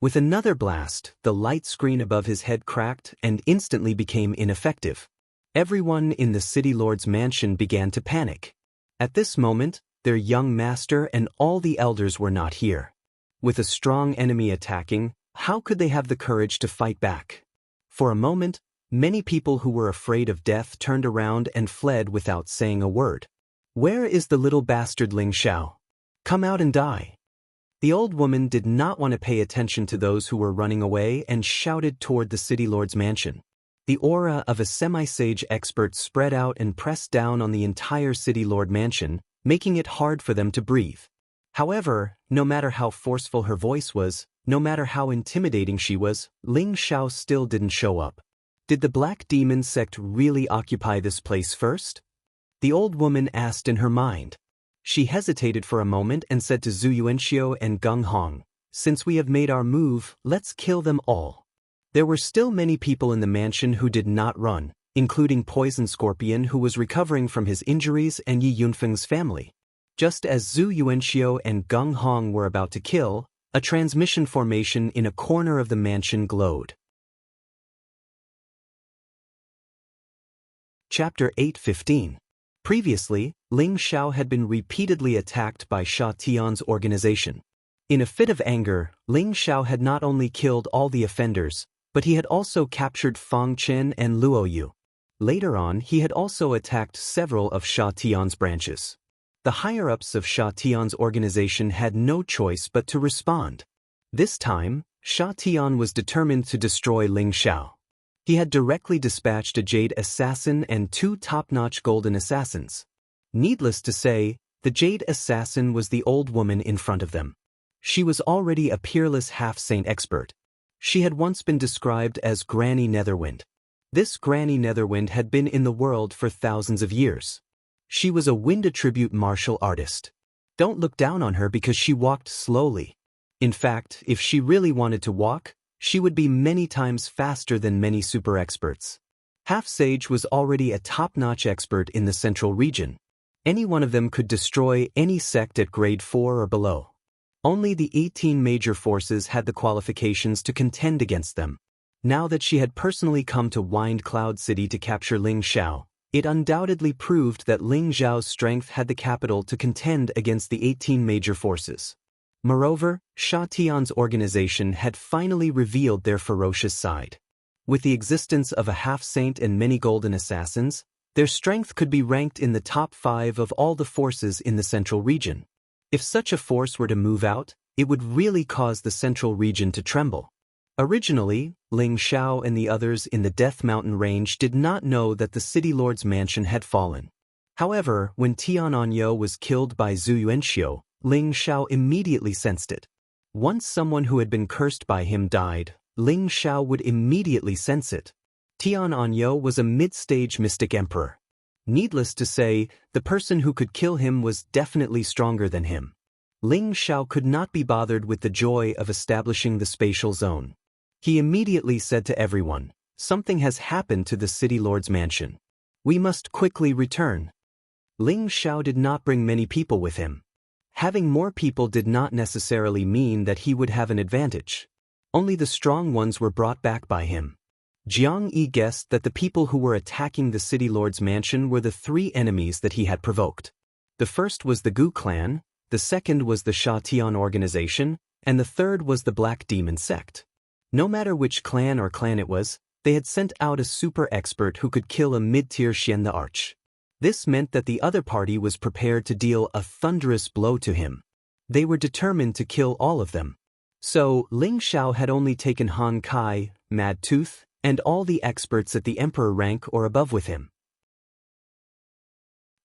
With another blast, the light screen above his head cracked and instantly became ineffective. Everyone in the city lord's mansion began to panic. At this moment, their young master and all the elders were not here. With a strong enemy attacking, how could they have the courage to fight back? For a moment, many people who were afraid of death turned around and fled without saying a word. Where is the little bastard Ling Xiao? Come out and die. The old woman did not want to pay attention to those who were running away and shouted toward the city lord's mansion. The aura of a semi-sage expert spread out and pressed down on the entire city lord mansion, making it hard for them to breathe. However, no matter how forceful her voice was, no matter how intimidating she was, Ling Xiao still didn't show up. Did the Black Demon sect really occupy this place first? The old woman asked in her mind. She hesitated for a moment and said to Zhu Yuanxiu and Gung Hong, "Since we have made our move, let's kill them all." There were still many people in the mansion who did not run, including Poison Scorpion, who was recovering from his injuries, and Yi Yunfeng's family. Just as Zhu Yuanxiu and Gung Hong were about to kill, a transmission formation in a corner of the mansion glowed. Chapter 8:15. Previously, Ling Xiao had been repeatedly attacked by Sha Tian's organization. In a fit of anger, Ling Xiao had not only killed all the offenders, but he had also captured Fang Chen and Luo Yu. Later on, he had also attacked several of Sha Tian's branches. The higher-ups of Sha Tian's organization had no choice but to respond. This time, Sha Tian was determined to destroy Ling Xiao. He had directly dispatched a Jade Assassin and 2 top-notch Golden Assassins. Needless to say, the Jade Assassin was the old woman in front of them. She was already a peerless half-saint expert. She had once been described as Granny Netherwind. This Granny Netherwind had been in the world for thousands of years. She was a wind attribute martial artist. Don't look down on her because she walked slowly. In fact, if she really wanted to walk, she would be many times faster than many super experts. Half-Sage was already a top-notch expert in the central region. Any one of them could destroy any sect at grade 4 or below. Only the 18 major forces had the qualifications to contend against them. Now that she had personally come to Wind Cloud City to capture Ling Xiao, it undoubtedly proved that Ling Xiao's strength had the capital to contend against the 18 major forces. Moreover, Sha Tian's organization had finally revealed their ferocious side. With the existence of a half-saint and many golden assassins, their strength could be ranked in the top 5 of all the forces in the central region. If such a force were to move out, it would really cause the central region to tremble. Originally, Ling Xiao and the others in the Death Mountain range did not know that the city lord's mansion had fallen. However, when Tian Anyo was killed by Zhu Yuanxiu, Ling Xiao immediately sensed it. Once someone who had been cursed by him died, Ling Xiao would immediately sense it. Tian Anyo was a mid-stage mystic emperor. Needless to say, the person who could kill him was definitely stronger than him. Ling Xiao could not be bothered with the joy of establishing the spatial zone. He immediately said to everyone, "Something has happened to the city lord's mansion. We must quickly return." Ling Xiao did not bring many people with him. Having more people did not necessarily mean that he would have an advantage. Only the strong ones were brought back by him. Jiang Yi guessed that the people who were attacking the city lord's mansion were the 3 enemies that he had provoked. The first was the Gu clan, the second was the Sha Tian organization, and the third was the Black Demon sect. No matter which clan or clan it was, they had sent out a super expert who could kill a mid-tier Xian the Arch. This meant that the other party was prepared to deal a thunderous blow to him. They were determined to kill all of them. So, Ling Xiao had only taken Han Kai, Mad Tooth, and all the experts at the emperor rank or above with him.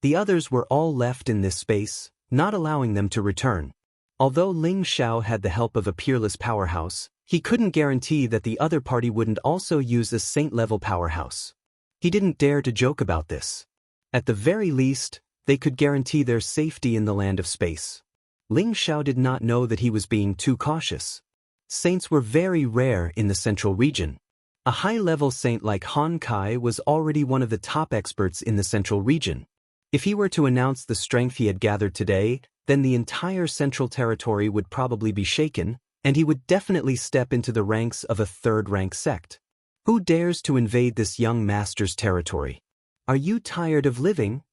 The others were all left in this space, not allowing them to return. Although Ling Xiao had the help of a peerless powerhouse, he couldn't guarantee that the other party wouldn't also use a saint-level powerhouse. He didn't dare to joke about this. At the very least, they could guarantee their safety in the land of space. Ling Xiao did not know that he was being too cautious. Saints were very rare in the central region. A high-level saint like Han Kai was already one of the top experts in the central region. If he were to announce the strength he had gathered today, then the entire central territory would probably be shaken, and he would definitely step into the ranks of a third-rank sect. Who dares to invade this young master's territory? Are you tired of living?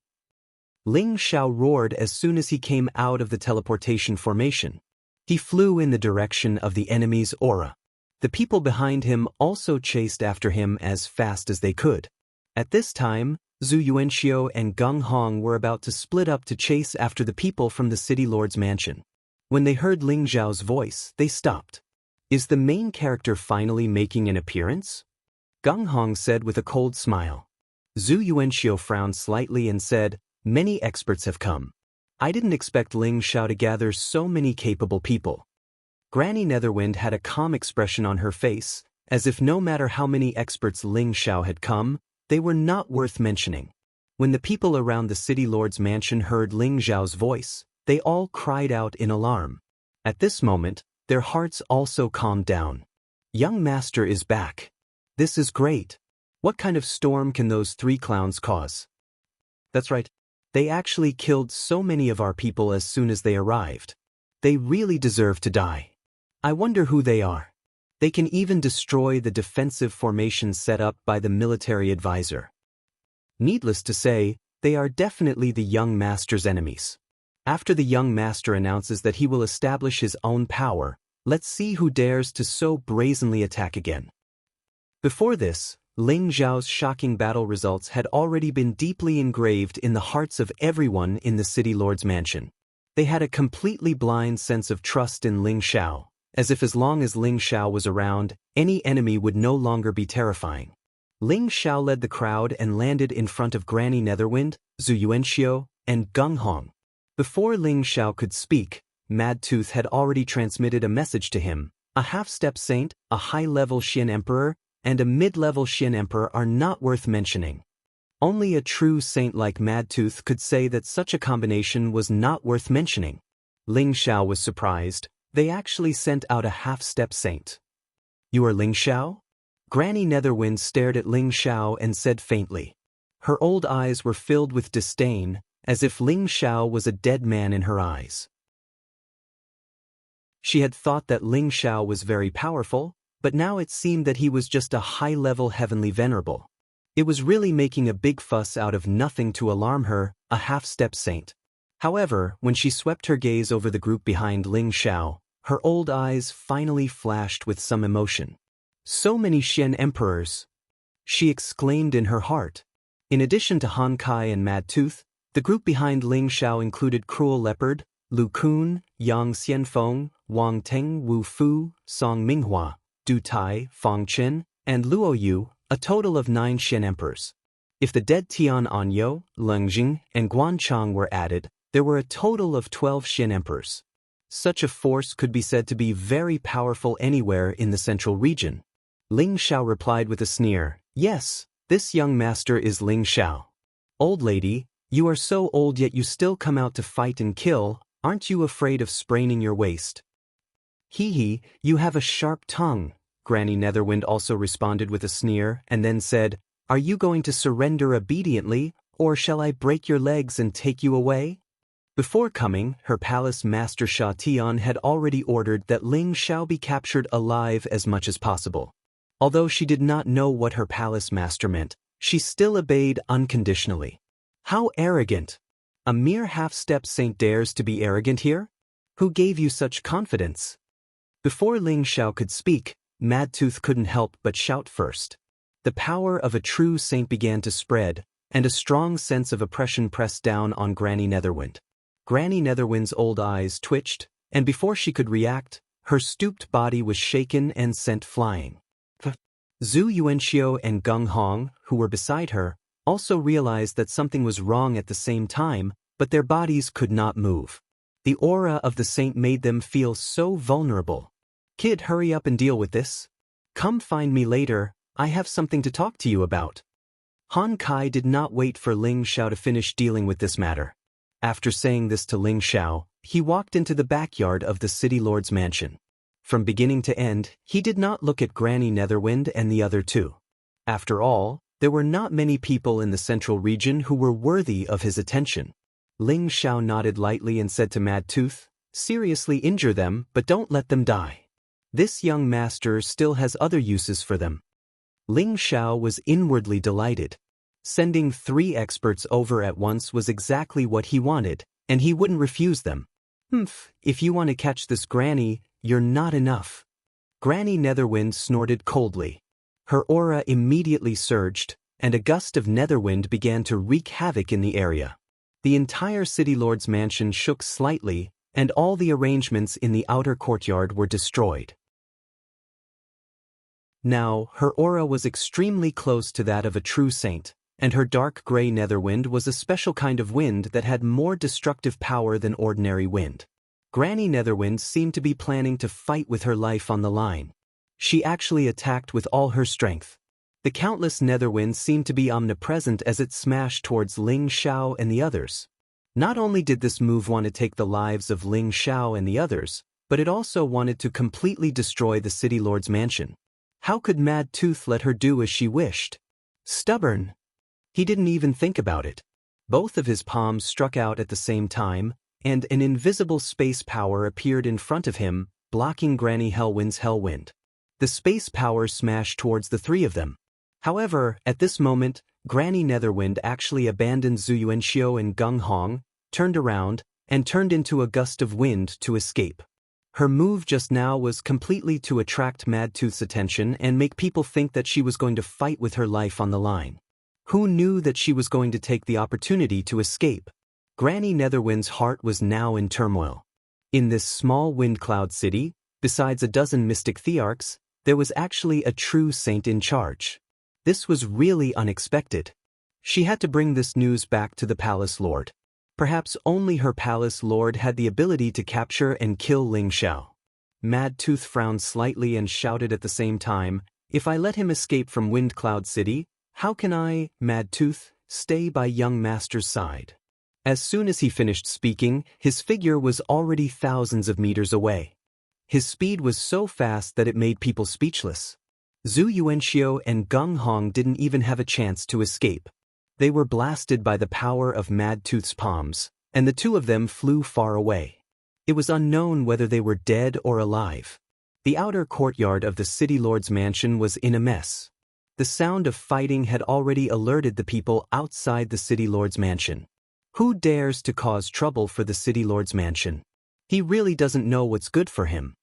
Ling Xiao roared as soon as he came out of the teleportation formation. He flew in the direction of the enemy's aura. The people behind him also chased after him as fast as they could. At this time, Zhu Yuanxiu and Geng Hong were about to split up to chase after the people from the city lord's mansion. When they heard Ling Zhao's voice, they stopped. Is the main character finally making an appearance? Geng Hong said with a cold smile. Zhu Yuanxiu frowned slightly and said, many experts have come. I didn't expect Ling Zhao to gather so many capable people. Granny Netherwind had a calm expression on her face, as if no matter how many experts Ling Zhao had come, they were not worth mentioning. When the people around the city lord's mansion heard Ling Zhao's voice, they all cried out in alarm. At this moment, their hearts also calmed down. Young Master is back. This is great. What kind of storm can those 3 clowns cause? That's right. They actually killed so many of our people as soon as they arrived. They really deserve to die. I wonder who they are. They can even destroy the defensive formation set up by the military advisor. Needless to say, they are definitely the young master's enemies. After the young master announces that he will establish his own power, let's see who dares to so brazenly attack again. Before this, Ling Zhao's shocking battle results had already been deeply engraved in the hearts of everyone in the city lord's mansion. They had a completely blind sense of trust in Ling Zhao, as if as long as Ling Zhao was around, any enemy would no longer be terrifying. Ling Zhao led the crowd and landed in front of Granny Netherwind, Zhu Yuanxiu, and Geng Hong. Before Ling Zhao could speak, Mad Tooth had already transmitted a message to him. A half-step saint, a high-level Xian Emperor, and a mid-level Xian Emperor are not worth mentioning. Only a true saint like Mad Tooth could say that such a combination was not worth mentioning. Ling Zhao was surprised. They actually sent out a half-step saint. You are Ling Zhao? Granny Netherwind stared at Ling Zhao and said faintly. Her old eyes were filled with disdain, as if Ling Zhao was a dead man in her eyes. She had thought that Ling Zhao was very powerful, but now it seemed that he was just a high-level heavenly venerable. It was really making a big fuss out of nothing to alarm her, a half-step saint. However, when she swept her gaze over the group behind Ling Zhao, her old eyes finally flashed with some emotion. So many Xian emperors! She exclaimed in her heart. In addition to Han Kai and Mad Tooth, the group behind Ling Zhao included Cruel Leopard, Lu Kun, Yang Xianfeng, Wang Teng, Wu Fu, Song Minghua, Du Tai, Fong Chen, and Luo Yu, a total of 9 Xian emperors. If the dead Tian Anyo, Leng Jing, and Guan Chang were added, there were a total of 12 Xian emperors. Such a force could be said to be very powerful anywhere in the central region. Ling Zhao replied with a sneer, Yes, this young master is Ling Zhao. Old lady, you are so old yet you still come out to fight and kill, aren't you afraid of spraining your waist? Hee, you have a sharp tongue, Granny Netherwind also responded with a sneer and then said, Are you going to surrender obediently, or shall I break your legs and take you away? Before coming, her palace master Sha Tian had already ordered that Ling Zhao be captured alive as much as possible. Although she did not know what her palace master meant, she still obeyed unconditionally. How arrogant! A mere half-step saint dares to be arrogant here? Who gave you such confidence? Before Ling Zhao could speak, Mad Tooth couldn't help but shout first. The power of a true saint began to spread, and a strong sense of oppression pressed down on Granny Netherwind. Granny Netherwind's old eyes twitched, and before she could react, her stooped body was shaken and sent flying. Zhu Yuanxiu and Geng Hong, who were beside her, also realized that something was wrong at the same time, but their bodies could not move. The aura of the saint made them feel so vulnerable. Kid, hurry up and deal with this. Come find me later, I have something to talk to you about. Han Kai did not wait for Ling Zhao to finish dealing with this matter. After saying this to Ling Zhao, he walked into the backyard of the city lord's mansion. From beginning to end, he did not look at Granny Netherwind and the other two. After all, there were not many people in the central region who were worthy of his attention. Ling Zhao nodded lightly and said to Mad Tooth, Seriously injure them, but don't let them die. This young master still has other uses for them. Ling Zhao was inwardly delighted. Sending 3 experts over at once was exactly what he wanted, and he wouldn't refuse them. If you want to catch this granny, you're not enough. Granny Netherwind snorted coldly. Her aura immediately surged, and a gust of netherwind began to wreak havoc in the area. The entire City Lord's mansion shook slightly, and all the arrangements in the outer courtyard were destroyed. Now, her aura was extremely close to that of a true saint, and her dark gray netherwind was a special kind of wind that had more destructive power than ordinary wind. Granny Netherwind seemed to be planning to fight with her life on the line. She actually attacked with all her strength. The countless netherwinds seemed to be omnipresent as it smashed towards Ling Xiao and the others. Not only did this move want to take the lives of Ling Xiao and the others, but it also wanted to completely destroy the City Lord's mansion. How could Mad Tooth let her do as she wished? Stubborn. He didn't even think about it. Both of his palms struck out at the same time, and an invisible space power appeared in front of him, blocking Granny Hellwind's Hellwind. The space power smashed towards the three of them. However, at this moment, Granny Netherwind actually abandoned Zhu Yuanxiu and Gung Hong, turned around, and turned into a gust of wind to escape. Her move just now was completely to attract Mad Tooth's attention and make people think that she was going to fight with her life on the line. Who knew that she was going to take the opportunity to escape? Granny Netherwind's heart was now in turmoil. In this small wind cloud city, besides a dozen mystic thearchs, there was actually a true saint in charge. This was really unexpected. She had to bring this news back to the Palace Lord. Perhaps only her Palace Lord had the ability to capture and kill Ling Xiao. Mad Tooth frowned slightly and shouted at the same time, "If I let him escape from Wind Cloud City, how can I, Mad Tooth, stay by young master's side?" As soon as he finished speaking, his figure was already thousands of meters away. His speed was so fast that it made people speechless. Zhu Yuanxiu and Gung Hong didn't even have a chance to escape. They were blasted by the power of Mad Tooth's palms, and the two of them flew far away. It was unknown whether they were dead or alive. The outer courtyard of the City Lord's mansion was in a mess. The sound of fighting had already alerted the people outside the City Lord's mansion. Who dares to cause trouble for the City Lord's mansion? He really doesn't know what's good for him.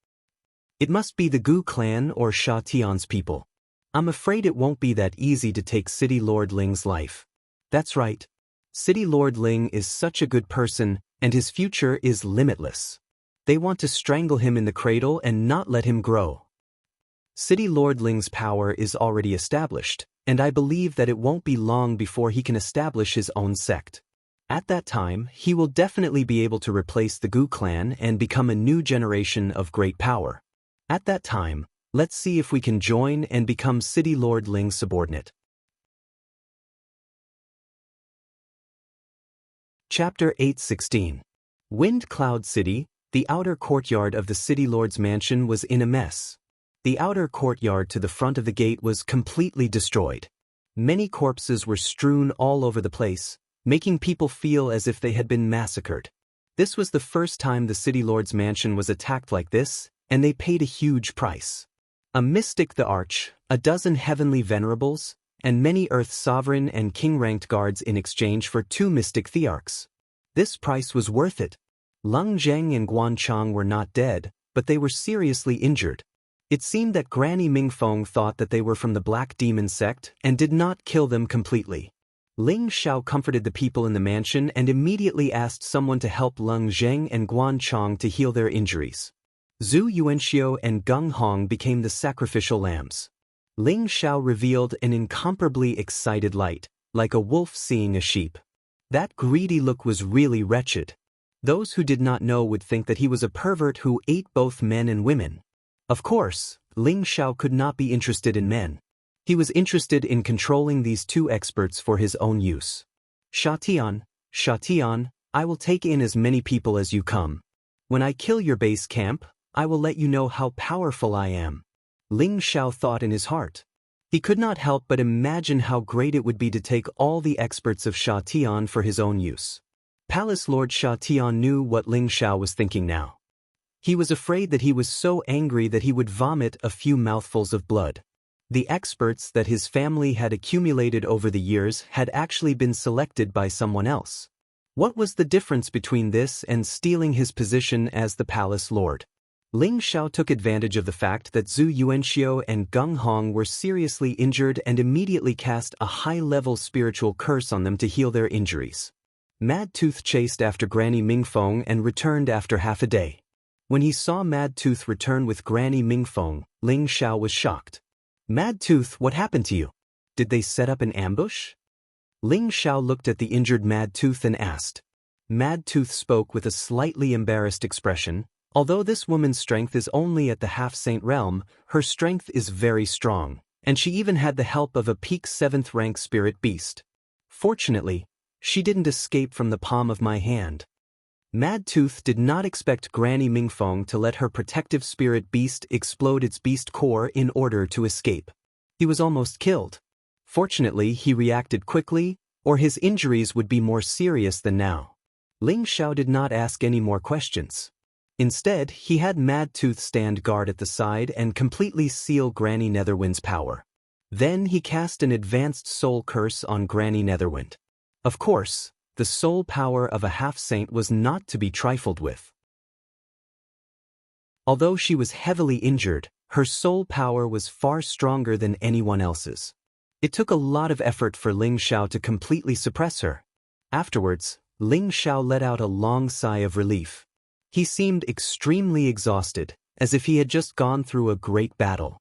It must be the Gu clan or Sha Tian's people. I'm afraid it won't be that easy to take City Lord Ling's life. That's right. City Lord Ling is such a good person, and his future is limitless. They want to strangle him in the cradle and not let him grow. City Lord Ling's power is already established, and I believe that it won't be long before he can establish his own sect. At that time, he will definitely be able to replace the Gu clan and become a new generation of great power. At that time, let's see if we can join and become City Lord Ling's subordinate. Chapter 8:16. Wind Cloud City, the outer courtyard of the City Lord's mansion was in a mess. The outer courtyard to the front of the gate was completely destroyed. Many corpses were strewn all over the place, making people feel as if they had been massacred. This was the first time the City Lord's mansion was attacked like this, and they paid a huge price. A mystic the Arch, a dozen heavenly venerables, and many Earth sovereign and king-ranked guards in exchange for 2 mystic thearchs. This price was worth it. Leng Zheng and Guan Chang were not dead, but they were seriously injured. It seemed that Granny Mingfeng thought that they were from the Black Demon sect and did not kill them completely. Ling Xiao comforted the people in the mansion and immediately asked someone to help Leng Zheng and Guan Chang to heal their injuries. Zhu Yuanxiu and Gung Hong became the sacrificial lambs. Ling Xiao revealed an incomparably excited light, like a wolf seeing a sheep. That greedy look was really wretched. Those who did not know would think that he was a pervert who ate both men and women. Of course, Ling Xiao could not be interested in men. He was interested in controlling these 2 experts for his own use. Sha Tian, I will take in as many people as you come. When I kill your base camp, I will let you know how powerful I am. Ling Xiao thought in his heart. He could not help but imagine how great it would be to take all the experts of Sha Tian for his own use. Palace Lord Sha Tian knew what Ling Xiao was thinking now. He was afraid that he was so angry that he would vomit a few mouthfuls of blood. The experts that his family had accumulated over the years had actually been selected by someone else. What was the difference between this and stealing his position as the Palace Lord? Ling Xiao took advantage of the fact that Zhu Yuanxiu and Geng Hong were seriously injured and immediately cast a high-level spiritual curse on them to heal their injuries. Mad Tooth chased after Granny Mingfeng and returned after half a day. When he saw Mad Tooth return with Granny Mingfeng, Ling Xiao was shocked. "Mad Tooth, what happened to you? Did they set up an ambush?" Ling Xiao looked at the injured Mad Tooth and asked. Mad Tooth spoke with a slightly embarrassed expression. "Although this woman's strength is only at the half-saint realm, her strength is very strong, and she even had the help of a peak 7th rank spirit beast. Fortunately, she didn't escape from the palm of my hand." Mad Tooth did not expect Granny Mingfeng to let her protective spirit beast explode its beast core in order to escape. He was almost killed. Fortunately, he reacted quickly, or his injuries would be more serious than now. Ling Xiao did not ask any more questions. Instead, he had Mad Tooth stand guard at the side and completely seal Granny Netherwind's power. Then he cast an advanced soul curse on Granny Netherwind. Of course, the soul power of a half-saint was not to be trifled with. Although she was heavily injured, her soul power was far stronger than anyone else's. It took a lot of effort for Ling Xiao to completely suppress her. Afterwards, Ling Xiao let out a long sigh of relief. He seemed extremely exhausted, as if he had just gone through a great battle.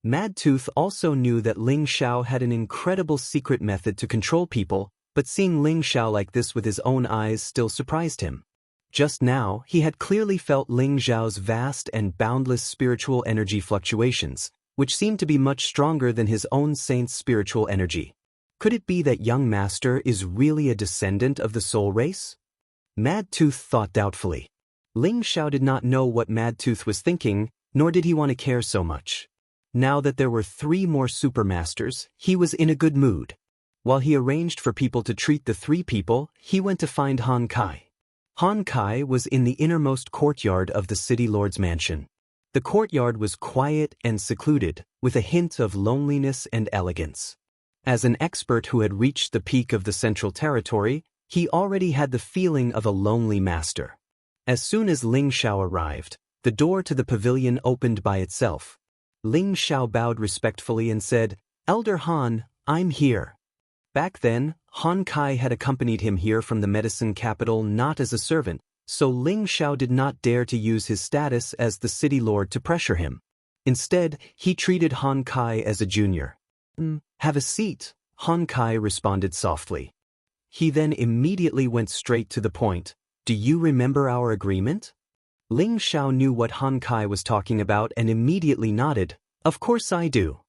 Mad Tooth also knew that Ling Xiao had an incredible secret method to control people, but seeing Ling Xiao like this with his own eyes still surprised him. Just now, he had clearly felt Ling Xiao's vast and boundless spiritual energy fluctuations, which seemed to be much stronger than his own saint's spiritual energy. Could it be that young master is really a descendant of the soul race? Mad Tooth thought doubtfully. Ling Xiao did not know what Mad Tooth was thinking, nor did he want to care so much. Now that there were 3 more supermasters, he was in a good mood. While he arranged for people to treat the 3 people, he went to find Han Kai. Han Kai was in the innermost courtyard of the city lord's mansion. The courtyard was quiet and secluded, with a hint of loneliness and elegance. As an expert who had reached the peak of the Central Territory, he already had the feeling of a lonely master. As soon as Ling Xiao arrived, the door to the pavilion opened by itself. Ling Xiao bowed respectfully and said, "Elder Han, I'm here." Back then, Han Kai had accompanied him here from the medicine capital not as a servant, so Ling Xiao did not dare to use his status as the city lord to pressure him. Instead, he treated Han Kai as a junior. "Have a seat," Han Kai responded softly. He then immediately went straight to the point. "Do you remember our agreement?" Ling Xiao knew what Han Kai was talking about and immediately nodded. "Of course I do.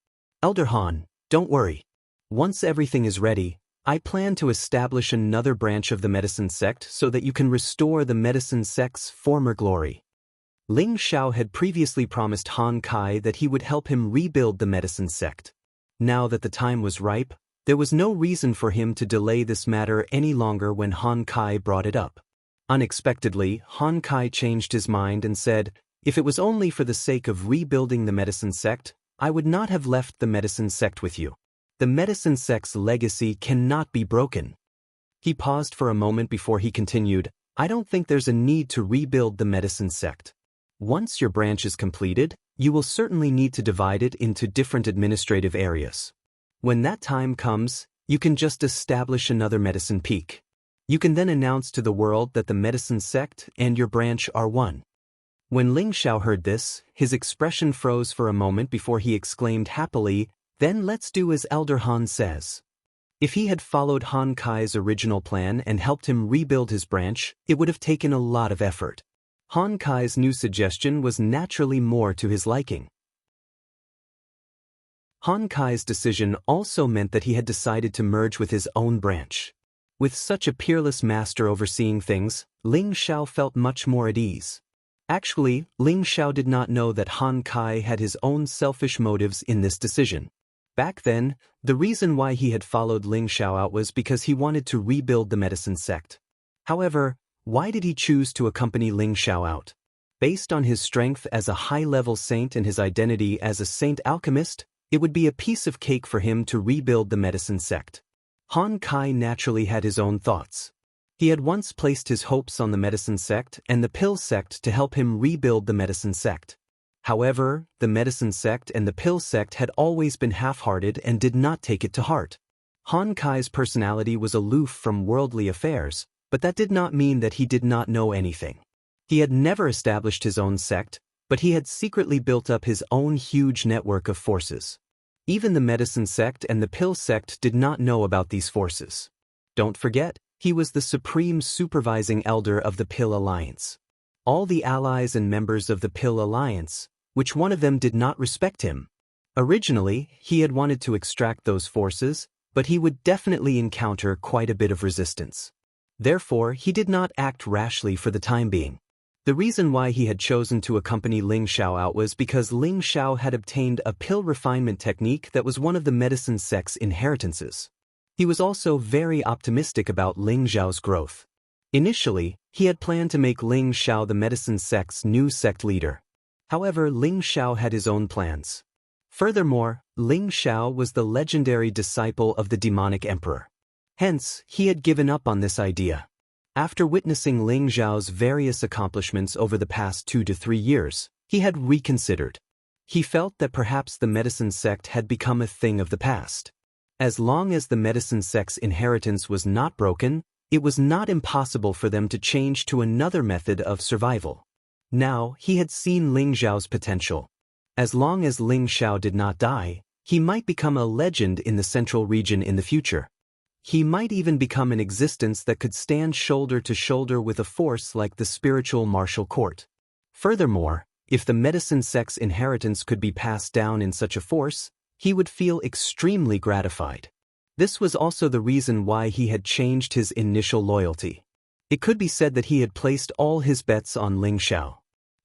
Elder Han, don't worry. Once everything is ready, I plan to establish another branch of the medicine sect so that you can restore the medicine sect's former glory." Ling Xiao had previously promised Han Kai that he would help him rebuild the medicine sect. Now that the time was ripe, there was no reason for him to delay this matter any longer when Han Kai brought it up. Unexpectedly, Han Kai changed his mind and said, "If it was only for the sake of rebuilding the medicine sect, I would not have left the medicine sect with you. The medicine sect's legacy cannot be broken." He paused for a moment before he continued, "I don't think there's a need to rebuild the medicine sect. Once your branch is completed, you will certainly need to divide it into different administrative areas. When that time comes, you can just establish another medicine peak. You can then announce to the world that the medicine sect and your branch are one." When Ling Xiao heard this, his expression froze for a moment before he exclaimed happily, "Then let's do as Elder Han says." If he had followed Han Kai's original plan and helped him rebuild his branch, it would have taken a lot of effort. Han Kai's new suggestion was naturally more to his liking. Han Kai's decision also meant that he had decided to merge with his own branch. With such a peerless master overseeing things, Ling Xiao felt much more at ease. Actually, Ling Xiao did not know that Han Kai had his own selfish motives in this decision. Back then, the reason why he had followed Ling Xiao out was because he wanted to rebuild the medicine sect. However, why did he choose to accompany Ling Xiao out? Based on his strength as a high-level saint and his identity as a saint alchemist, it would be a piece of cake for him to rebuild the medicine sect. Han Kai naturally had his own thoughts. He had once placed his hopes on the medicine sect and the pill sect to help him rebuild the medicine sect. However, the medicine sect and the pill sect had always been half-hearted and did not take it to heart. Han Kai's personality was aloof from worldly affairs, but that did not mean that he did not know anything. He had never established his own sect, but he had secretly built up his own huge network of forces. Even the medicine sect and the pill sect did not know about these forces. Don't forget, he was the supreme supervising elder of the Pill Alliance. All the allies and members of the Pill Alliance, which one of them did not respect him? Originally, he had wanted to extract those forces, but he would definitely encounter quite a bit of resistance. Therefore, he did not act rashly for the time being. The reason why he had chosen to accompany Ling Xiao out was because Ling Xiao had obtained a pill refinement technique that was one of the medicine sect's inheritances. He was also very optimistic about Ling Xiao's growth. Initially, he had planned to make Ling Xiao the medicine sect's new sect leader. However, Ling Xiao had his own plans. Furthermore, Ling Xiao was the legendary disciple of the demonic emperor. Hence, he had given up on this idea. After witnessing Ling Xiao's various accomplishments over the past 2 to 3 years, he had reconsidered. He felt that perhaps the medicine sect had become a thing of the past. As long as the medicine sect's inheritance was not broken, it was not impossible for them to change to another method of survival. Now, he had seen Ling Xiao's potential. As long as Ling Xiao did not die, he might become a legend in the central region in the future. He might even become an existence that could stand shoulder to shoulder with a force like the spiritual martial court. Furthermore, if the medicine sect's inheritance could be passed down in such a force, he would feel extremely gratified. This was also the reason why he had changed his initial loyalty. It could be said that he had placed all his bets on Ling Xiao.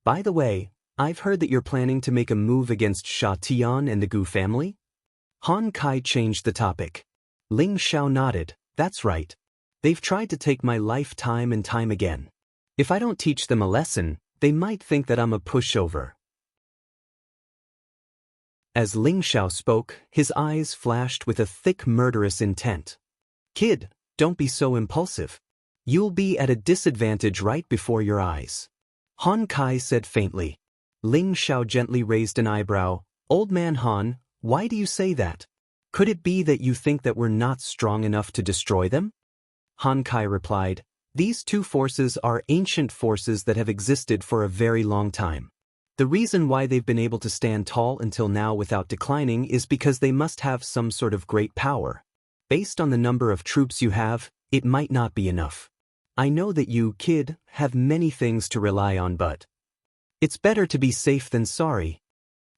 By the way, I've heard that you're planning to make a move against Sha Tian and the Gu family? Han Kai changed the topic. Ling Xiao nodded. That's right. They've tried to take my life time and time again. If I don't teach them a lesson, they might think that I'm a pushover. As Ling Xiao spoke, his eyes flashed with a thick murderous intent. Kid, don't be so impulsive. You'll be at a disadvantage right before your eyes. Han Kai said faintly. Ling Xiao gently raised an eyebrow. Old man Han, why do you say that? Could it be that you think that we're not strong enough to destroy them? Han Kai replied, these two forces are ancient forces that have existed for a very long time. The reason why they've been able to stand tall until now without declining is because they must have some sort of great power. Based on the number of troops you have, it might not be enough. I know that you, kid, have many things to rely on, but it's better to be safe than sorry.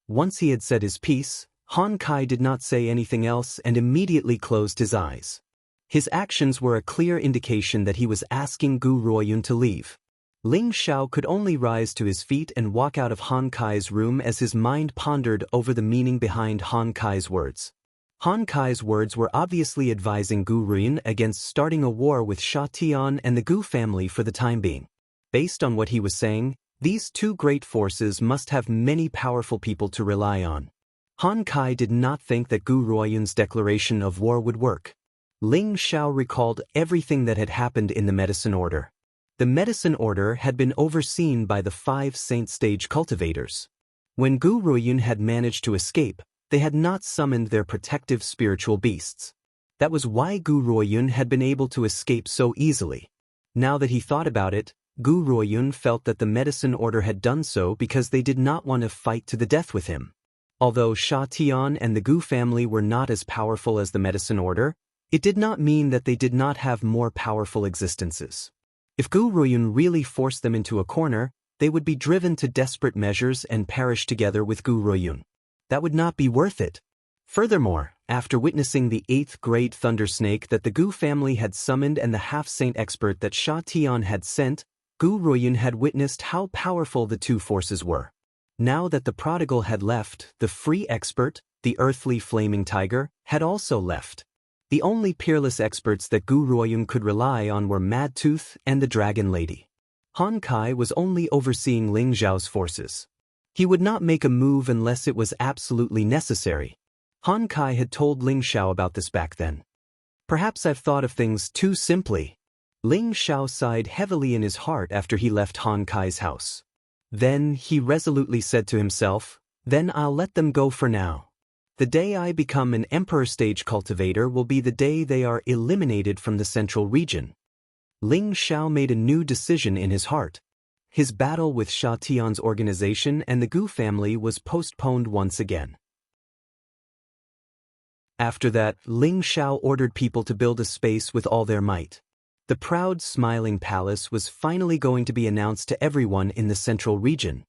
Once he had said his piece, Han Kai did not say anything else and immediately closed his eyes. His actions were a clear indication that he was asking Gu Ruoyun to leave. Ling Xiao could only rise to his feet and walk out of Han Kai's room as his mind pondered over the meaning behind Han Kai's words. Han Kai's words were obviously advising Gu Ruoyun against starting a war with Sha Tian and the Gu family for the time being. Based on what he was saying, these two great forces must have many powerful people to rely on. Han Kai did not think that Gu Ruoyun's declaration of war would work. Ling Xiao recalled everything that had happened in the medicine order. The medicine order had been overseen by the 5 saint stage cultivators. When Gu Ruoyun had managed to escape, they had not summoned their protective spiritual beasts. That was why Gu Ruoyun had been able to escape so easily. Now that he thought about it, Gu Ruoyun felt that the medicine order had done so because they did not want to fight to the death with him. Although Sha Tian and the Gu family were not as powerful as the medicine order, it did not mean that they did not have more powerful existences. If Gu Ruoyun really forced them into a corner, they would be driven to desperate measures and perish together with Gu Ruoyun. That would not be worth it. Furthermore, after witnessing the 8th grade thunder snake that the Gu family had summoned and the half-saint expert that Sha Tian had sent, Gu Ruoyun had witnessed how powerful the two forces were. Now that the prodigal had left, the free expert, the earthly flaming tiger, had also left. The only peerless experts that Gu Ruoyun could rely on were Mad Tooth and the Dragon Lady. Han Kai was only overseeing Ling Xiao's forces. He would not make a move unless it was absolutely necessary. Han Kai had told Ling Xiao about this back then. Perhaps I've thought of things too simply. Ling Xiao sighed heavily in his heart after he left Han Kai's house. Then he resolutely said to himself, "Then I'll let them go for now. The day I become an emperor stage cultivator will be the day they are eliminated from the central region." Ling Xiao made a new decision in his heart. His battle with Sha Tian's organization and the Gu family was postponed once again. After that, Ling Xiao ordered people to build a space with all their might. The proud smiling palace was finally going to be announced to everyone in the central region.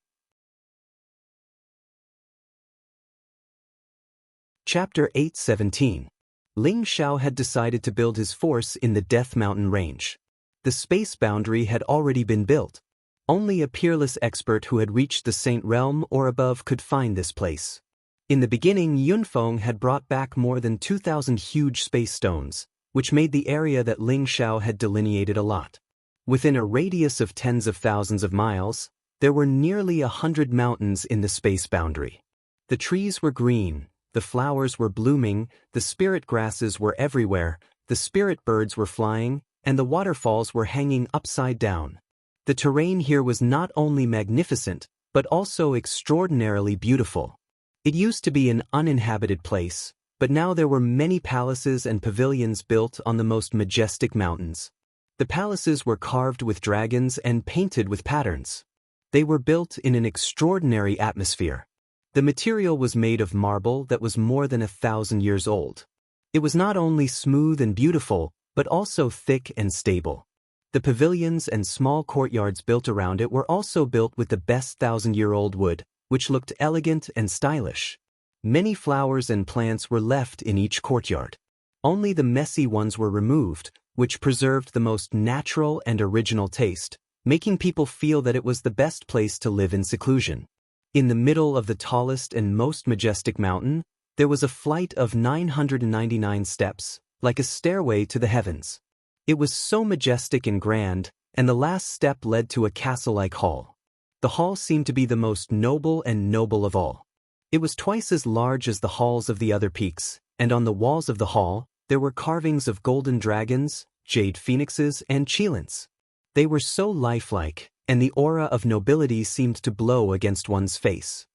Chapter 8:17. Ling Xiao had decided to build his force in the Death Mountain range. The space boundary had already been built. Only a peerless expert who had reached the Saint Realm or above could find this place. In the beginning, Yunfeng had brought back more than 2,000 huge space stones, which made the area that Ling Xiao had delineated a lot. Within a radius of tens of thousands of miles, there were nearly 100 mountains in the space boundary. The trees were green, the flowers were blooming, the spirit grasses were everywhere, the spirit birds were flying, and the waterfalls were hanging upside down. The terrain here was not only magnificent, but also extraordinarily beautiful. It used to be an uninhabited place, but now there were many palaces and pavilions built on the most majestic mountains. The palaces were carved with dragons and painted with patterns. They were built in an extraordinary atmosphere. The material was made of marble that was more than 1,000 years old. It was not only smooth and beautiful, but also thick and stable. The pavilions and small courtyards built around it were also built with the best 1,000-year-old wood, which looked elegant and stylish. Many flowers and plants were left in each courtyard. Only the messy ones were removed, which preserved the most natural and original taste, making people feel that it was the best place to live in seclusion. In the middle of the tallest and most majestic mountain, there was a flight of 999 steps, like a stairway to the heavens. It was so majestic and grand, and the last step led to a castle-like hall. The hall seemed to be the most noble of all. It was twice as large as the halls of the other peaks, and on the walls of the hall, there were carvings of golden dragons, jade phoenixes, and cheilants. They were so lifelike, and the aura of nobility seemed to blow against one's face.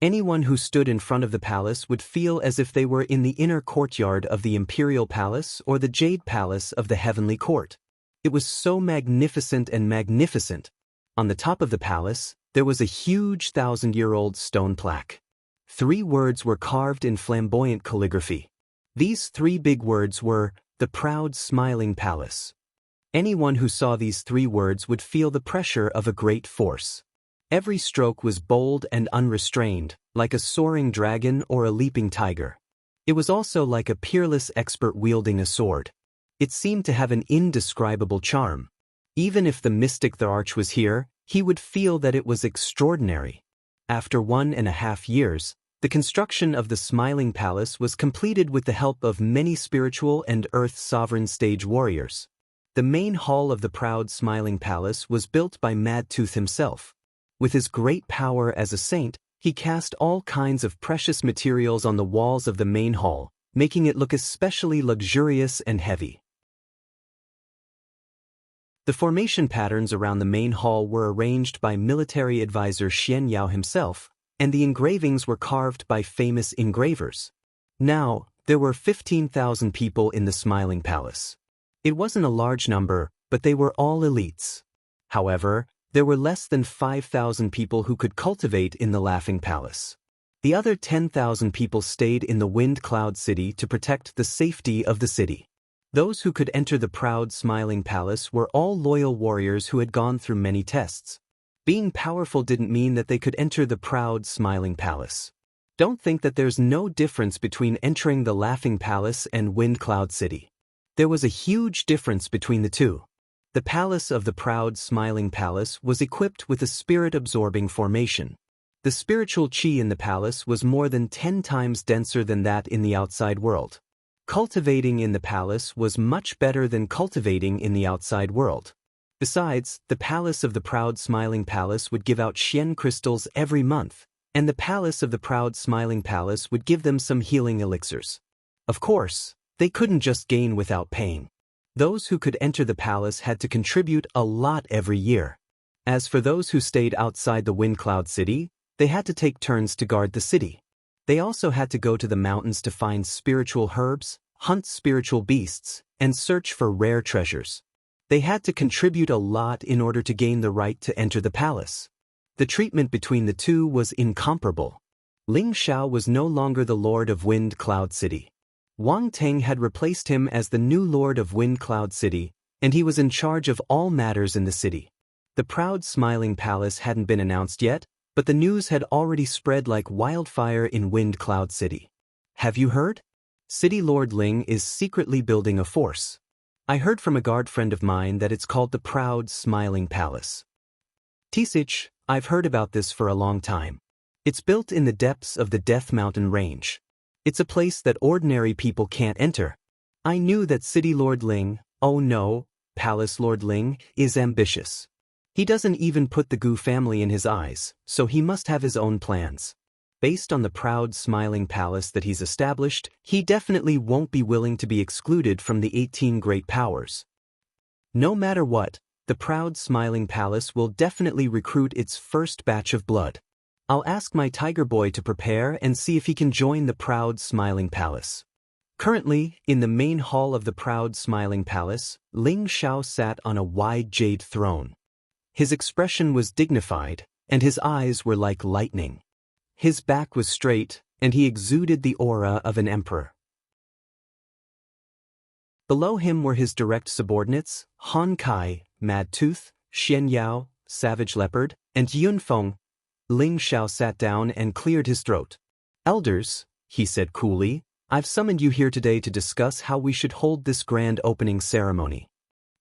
Anyone who stood in front of the palace would feel as if they were in the inner courtyard of the Imperial Palace or the Jade Palace of the Heavenly Court. It was so magnificent and magnificent. On the top of the palace, there was a huge 1,000-year-old stone plaque. 3 words were carved in flamboyant calligraphy. These 3 big words were, "The Proud Smiling Palace." Anyone who saw these 3 words would feel the pressure of a great force. Every stroke was bold and unrestrained, like a soaring dragon or a leaping tiger. It was also like a peerless expert wielding a sword. It seemed to have an indescribable charm. Even if the mystic the Arch was here, he would feel that it was extraordinary. After 1.5 years, the construction of the Smiling Palace was completed with the help of many spiritual and earth sovereign stage warriors. The main hall of the Proud Smiling Palace was built by Madtooth himself. With his great power as a saint, he cast all kinds of precious materials on the walls of the main hall, making it look especially luxurious and heavy. The formation patterns around the main hall were arranged by military advisor Xian Yao himself, and the engravings were carved by famous engravers. Now, there were 15,000 people in the Smiling Palace. It wasn't a large number, but they were all elites. However, there were less than 5,000 people who could cultivate in the Laughing Palace. The other 10,000 people stayed in the Wind Cloud City to protect the safety of the city. Those who could enter the Proud Smiling Palace were all loyal warriors who had gone through many tests. Being powerful didn't mean that they could enter the Proud Smiling Palace. Don't think that there's no difference between entering the Laughing Palace and Wind Cloud City. There was a huge difference between the two. The palace of the Proud Smiling Palace was equipped with a spirit-absorbing formation. The spiritual chi in the palace was more than 10 times denser than that in the outside world. Cultivating in the palace was much better than cultivating in the outside world. Besides, the palace of the Proud Smiling Palace would give out Xian crystals every month, and the palace of the Proud Smiling Palace would give them some healing elixirs. Of course, they couldn't just gain without paying. Those who could enter the palace had to contribute a lot every year. As for those who stayed outside the Wind Cloud City, they had to take turns to guard the city. They also had to go to the mountains to find spiritual herbs, hunt spiritual beasts, and search for rare treasures. They had to contribute a lot in order to gain the right to enter the palace. The treatment between the two was incomparable. Ling Xiao was no longer the Lord of Wind Cloud City. Wang Teng had replaced him as the new Lord of Wind Cloud City, and he was in charge of all matters in the city. The proud smiling palace hadn't been announced yet, but the news had already spread like wildfire in Wind Cloud City. Have you heard? City Lord Ling is secretly building a force. I heard from a guard friend of mine that it's called the Proud Smiling Palace. Tisich, I've heard about this for a long time. It's built in the depths of the Death Mountain Range. It's a place that ordinary people can't enter. I knew that City Lord Ling, oh no, Palace Lord Ling, is ambitious. He doesn't even put the Gu family in his eyes, so he must have his own plans. Based on the proud smiling palace that he's established, he definitely won't be willing to be excluded from the 18 great powers. No matter what, the proud smiling palace will definitely recruit its first batch of blood. I'll ask my tiger boy to prepare and see if he can join the proud smiling palace. Currently, in the main hall of the proud smiling palace, Ling Xiao sat on a wide jade throne. His expression was dignified, and his eyes were like lightning. His back was straight, and he exuded the aura of an emperor. Below him were his direct subordinates, Han Kai, Mad Tooth, Xian Yao, Savage Leopard, and Yunfeng. Ling Xiao sat down and cleared his throat. Elders, he said coolly, I've summoned you here today to discuss how we should hold this grand opening ceremony.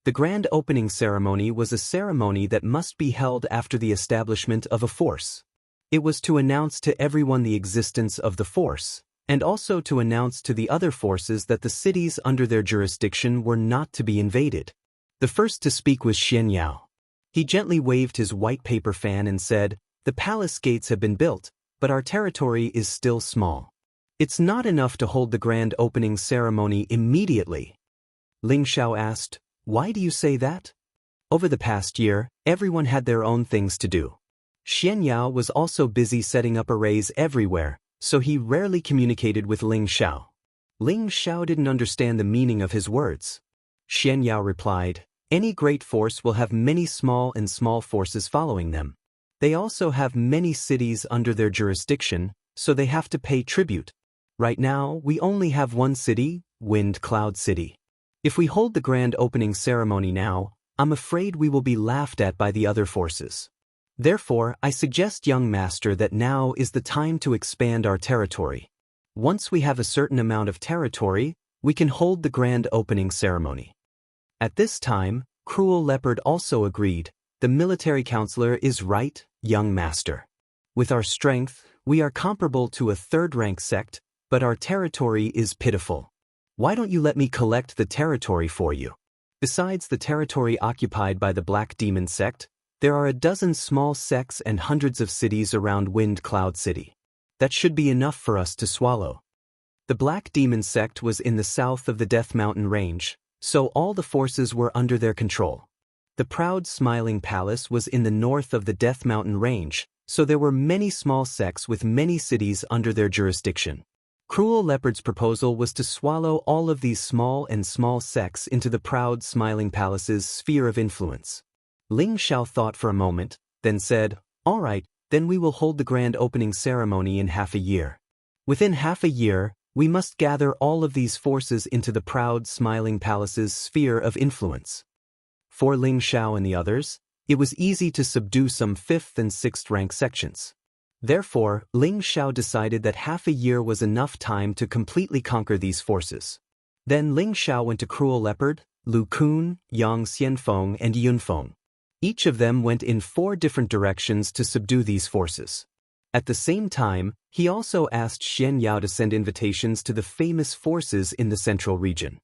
The grand opening ceremony was a ceremony that must be held after the establishment of a force. It was to announce to everyone the existence of the force, and also to announce to the other forces that the cities under their jurisdiction were not to be invaded. The first to speak was Xian Yao. He gently waved his white paper fan and said, "The palace gates have been built, but our territory is still small. It's not enough to hold the grand opening ceremony immediately." Ling Xiao asked, "Why do you say that?" Over the past year, everyone had their own things to do. Xian Yao was also busy setting up arrays everywhere, so he rarely communicated with Ling Xiao. Ling Xiao didn't understand the meaning of his words. Xian Yao replied, "Any great force will have many small and small forces following them. They also have many cities under their jurisdiction, so they have to pay tribute. Right now, we only have one city, Wind Cloud City. If we hold the grand opening ceremony now, I'm afraid we will be laughed at by the other forces. Therefore, I suggest, young master, that now is the time to expand our territory. Once we have a certain amount of territory, we can hold the grand opening ceremony." At this time, Cruel Leopard also agreed, "The military counselor is right, young master. With our strength, we are comparable to a third-rank sect, but our territory is pitiful. Why don't you let me collect the territory for you? Besides the territory occupied by the Black Demon sect, there are a dozen small sects and hundreds of cities around Wind Cloud City. That should be enough for us to swallow." The Black Demon sect was in the south of the Death Mountain Range, so all the forces were under their control. The Proud Smiling Palace was in the north of the Death Mountain Range, so there were many small sects with many cities under their jurisdiction. Cruel Leopard's proposal was to swallow all of these small sects into the Proud Smiling Palace's sphere of influence. Ling Xiao thought for a moment, then said, "All right, then we will hold the grand opening ceremony in half a year. Within half a year, we must gather all of these forces into the Proud Smiling Palace's sphere of influence." For Ling Xiao and the others, it was easy to subdue some 5th and 6th rank sections. Therefore, Ling Xiao decided that half a year was enough time to completely conquer these forces. Then Ling Xiao went to Cruel Leopard, Lu Kun, Yang Xianfeng, and Yunfeng. Each of them went in 4 different directions to subdue these forces. At the same time, he also asked Xian Yao to send invitations to the famous forces in the central region.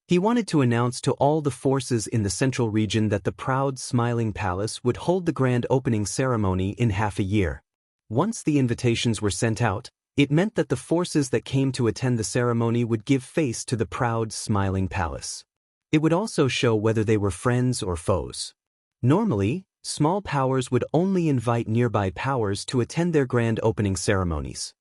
He wanted to announce to all the forces in the central region that the Proud Smiling Palace would hold the grand opening ceremony in half a year. Once the invitations were sent out, It meant that the forces that came to attend the ceremony would give face to the proud, smiling palace. It would also show whether they were friends or foes. Normally, small powers would only invite nearby powers to attend their grand opening ceremonies.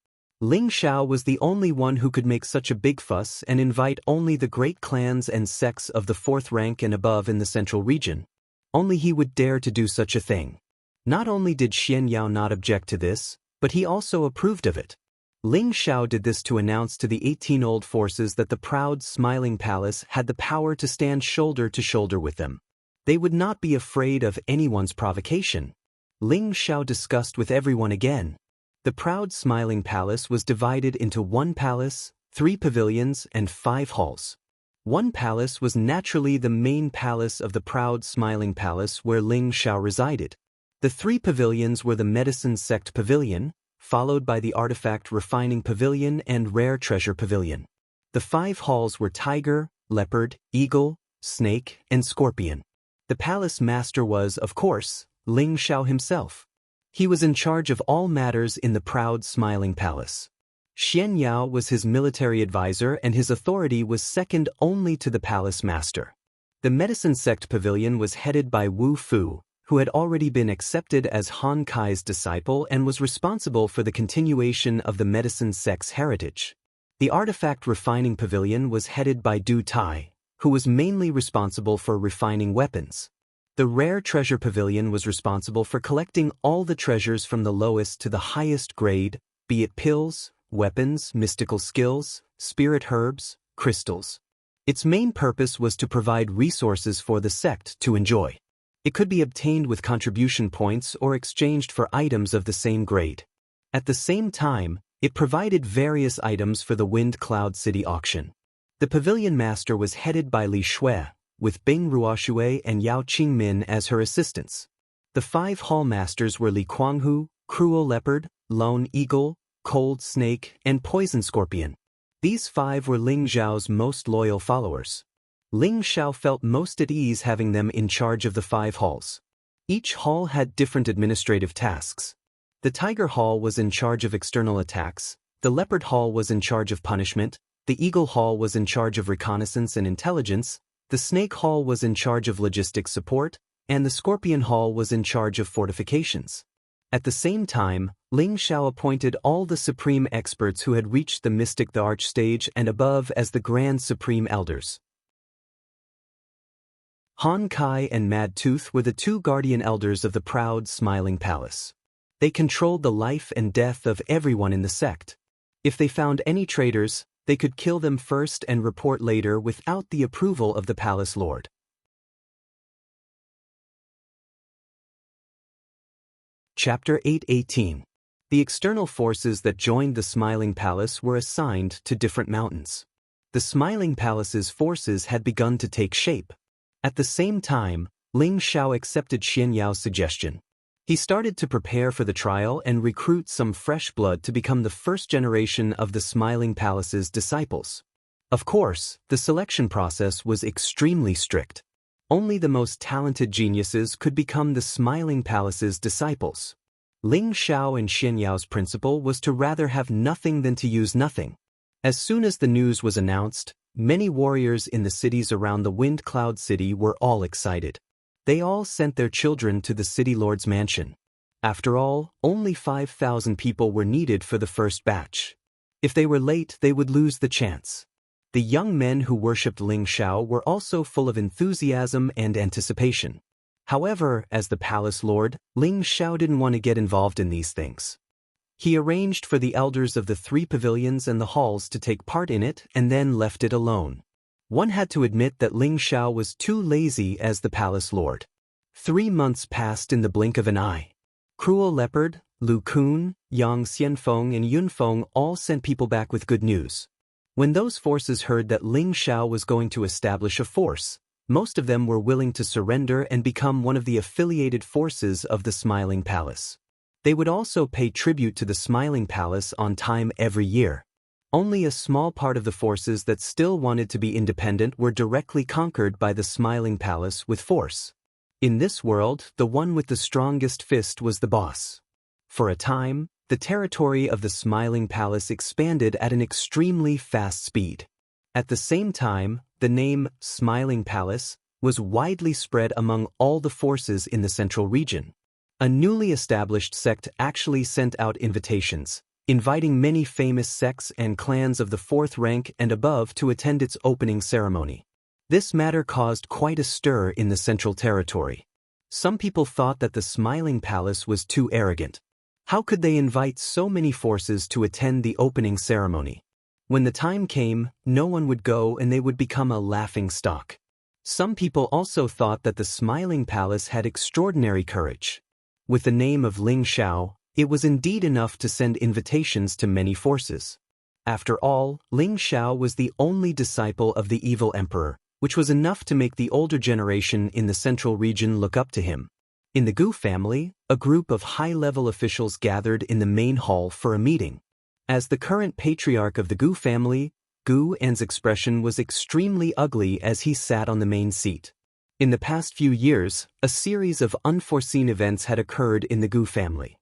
Ling Xiao was the only one who could make such a big fuss and invite only the great clans and sects of the 4th rank and above in the central region. Only he would dare to do such a thing. Not only did Xian Yao not object to this, but he also approved of it. Ling Xiao did this to announce to the 18 old forces that the proud, smiling palace had the power to stand shoulder to shoulder with them. They would not be afraid of anyone's provocation. Ling Xiao discussed with everyone again. The proud, smiling palace was divided into 1 palace, 3 pavilions, and 5 halls. 1 palace was naturally the main palace of the proud, smiling palace where Ling Xiao resided. The 3 pavilions were the Medicine Sect Pavilion, followed by the Artifact Refining Pavilion and Rare Treasure Pavilion. The 5 halls were Tiger, Leopard, Eagle, Snake, and Scorpion. The palace master was, of course, Ling Xiao himself. He was in charge of all matters in the proud, smiling palace. Xian Yao was his military advisor and his authority was second only to the palace master. The Medicine Sect Pavilion was headed by Wu Fu, who had already been accepted as Han Kai's disciple and was responsible for the continuation of the medicine sect's heritage. The Artifact Refining Pavilion was headed by Du Tai, who was mainly responsible for refining weapons. The Rare Treasure Pavilion was responsible for collecting all the treasures from the lowest to the highest grade, be it pills, weapons, mystical skills, spirit herbs, crystals. Its main purpose was to provide resources for the sect to enjoy. It could be obtained with contribution points or exchanged for items of the same grade. At the same time, it provided various items for the Wind Cloud City auction. The pavilion master was headed by Li Shui, with Bing Ruoshui and Yao Qingmin as her assistants. The 5 hall masters were Li Kuanghu, Cruel Leopard, Lone Eagle, Cold Snake, and Poison Scorpion. These 5 were Ling Xiao's most loyal followers. Ling Xiao felt most at ease having them in charge of the 5 halls. Each hall had different administrative tasks. The Tiger Hall was in charge of external attacks, the Leopard Hall was in charge of punishment, the Eagle Hall was in charge of reconnaissance and intelligence, the Snake Hall was in charge of logistics support, and the Scorpion Hall was in charge of fortifications. At the same time, Ling Xiao appointed all the supreme experts who had reached the Mystic the Arch stage and above as the Grand Supreme Elders. Han Kai and Mad Tooth were the 2 guardian elders of the proud, smiling palace. They controlled the life and death of everyone in the sect. If they found any traitors, they could kill them first and report later without the approval of the palace lord. Chapter 8:18. The external forces that joined the Smiling Palace were assigned to different mountains. The Smiling Palace's forces had begun to take shape. At the same time, Ling Xiao accepted Xian Yao's suggestion. He started to prepare for the trial and recruit some fresh blood to become the first generation of the Smiling Palace's disciples. Of course, the selection process was extremely strict. Only the most talented geniuses could become the Smiling Palace's disciples. Ling Xiao and Xian Yao's principle was to rather have nothing than to use nothing. As soon as the news was announced, many warriors in the cities around the Wind Cloud City were all excited. They all sent their children to the city lord's mansion. After all, only 5,000 people were needed for the first batch. If they were late, they would lose the chance. The young men who worshipped Ling Xiao were also full of enthusiasm and anticipation. However, as the palace lord, Ling Xiao didn't want to get involved in these things. He arranged for the elders of the 3 pavilions and the halls to take part in it and then left it alone. One had to admit that Ling Xiao was too lazy as the palace lord. 3 months passed in the blink of an eye. Cruel Leopard, Lu Kun, Yang Xianfeng and Yunfeng all sent people back with good news. When those forces heard that Ling Xiao was going to establish a force, most of them were willing to surrender and become one of the affiliated forces of the Smiling Palace. They would also pay tribute to the Smiling Palace on time every year. Only a small part of the forces that still wanted to be independent were directly conquered by the Smiling Palace with force. In this world, the one with the strongest fist was the boss. For a time, The territory of the Smiling Palace expanded at an extremely fast speed. At the same time, the name Smiling Palace was widely spread among all the forces in the central region. A newly established sect actually sent out invitations, inviting many famous sects and clans of the 4th rank and above to attend its opening ceremony. This matter caused quite a stir in the central territory. Some people thought that the Smiling Palace was too arrogant. How could they invite so many forces to attend the opening ceremony? When the time came, no one would go and they would become a laughing stock. Some people also thought that the Smiling Palace had extraordinary courage. With the name of Ling Xiao, it was indeed enough to send invitations to many forces. After all, Ling Xiao was the only disciple of the evil emperor, which was enough to make the older generation in the central region look up to him. In the Gu family, a group of high-level officials gathered in the main hall for a meeting. As the current patriarch of the Gu family, Gu An's expression was extremely ugly as he sat on the main seat. In the past few years, a series of unforeseen events had occurred in the Gu family.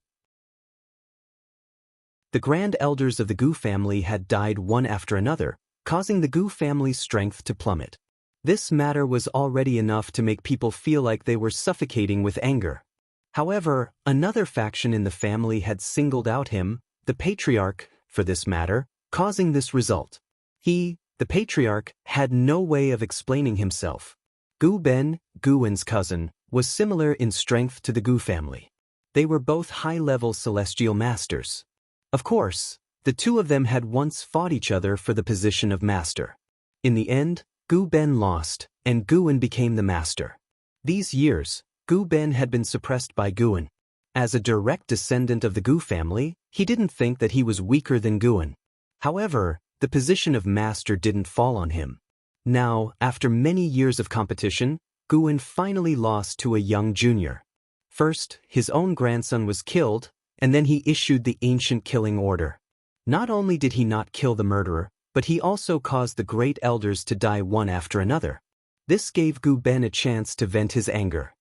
The grand elders of the Gu family had died one after another, causing the Gu family's strength to plummet. This matter was already enough to make people feel like they were suffocating with anger. However, another faction in the family had singled out him, the patriarch, for this matter, causing this result. He, the patriarch, had no way of explaining himself. Gu Ben, Gu An's cousin, was similar in strength to the Gu family. They were both high-level celestial masters. Of course, the two of them had once fought each other for the position of master. In the end, Gu Ben lost, and Gu An became the master. These years, Gu Ben had been suppressed by Gu An. As a direct descendant of the Gu family, he didn't think that he was weaker than Gu An. However, the position of master didn't fall on him. Now, after many years of competition, Gu An finally lost to a young junior. First, his own grandson was killed, and then he issued the ancient killing order. Not only did he not kill the murderer, but he also caused the great elders to die one after another. This gave Gu Ben a chance to vent his anger.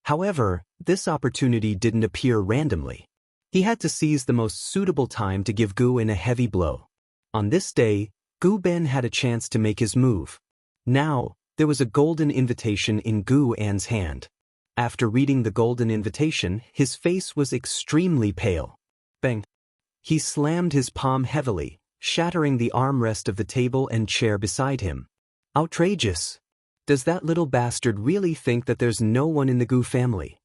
However, this opportunity didn't appear randomly. He had to seize the most suitable time to give Gu An a heavy blow. On this day, Gu Ben had a chance to make his move. Now, there was a golden invitation in Gu An's hand. After reading the golden invitation, his face was extremely pale. Bang! He slammed his palm heavily, shattering the armrest of the table and chair beside him. Outrageous! Does that little bastard really think that there's no one in the Gu family?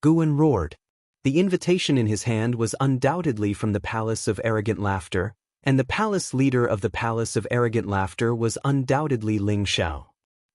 Gu An roared. The invitation in his hand was undoubtedly from the Palace of Arrogant Laughter, and the palace leader of the Palace of Arrogant Laughter was undoubtedly Ling Xiao.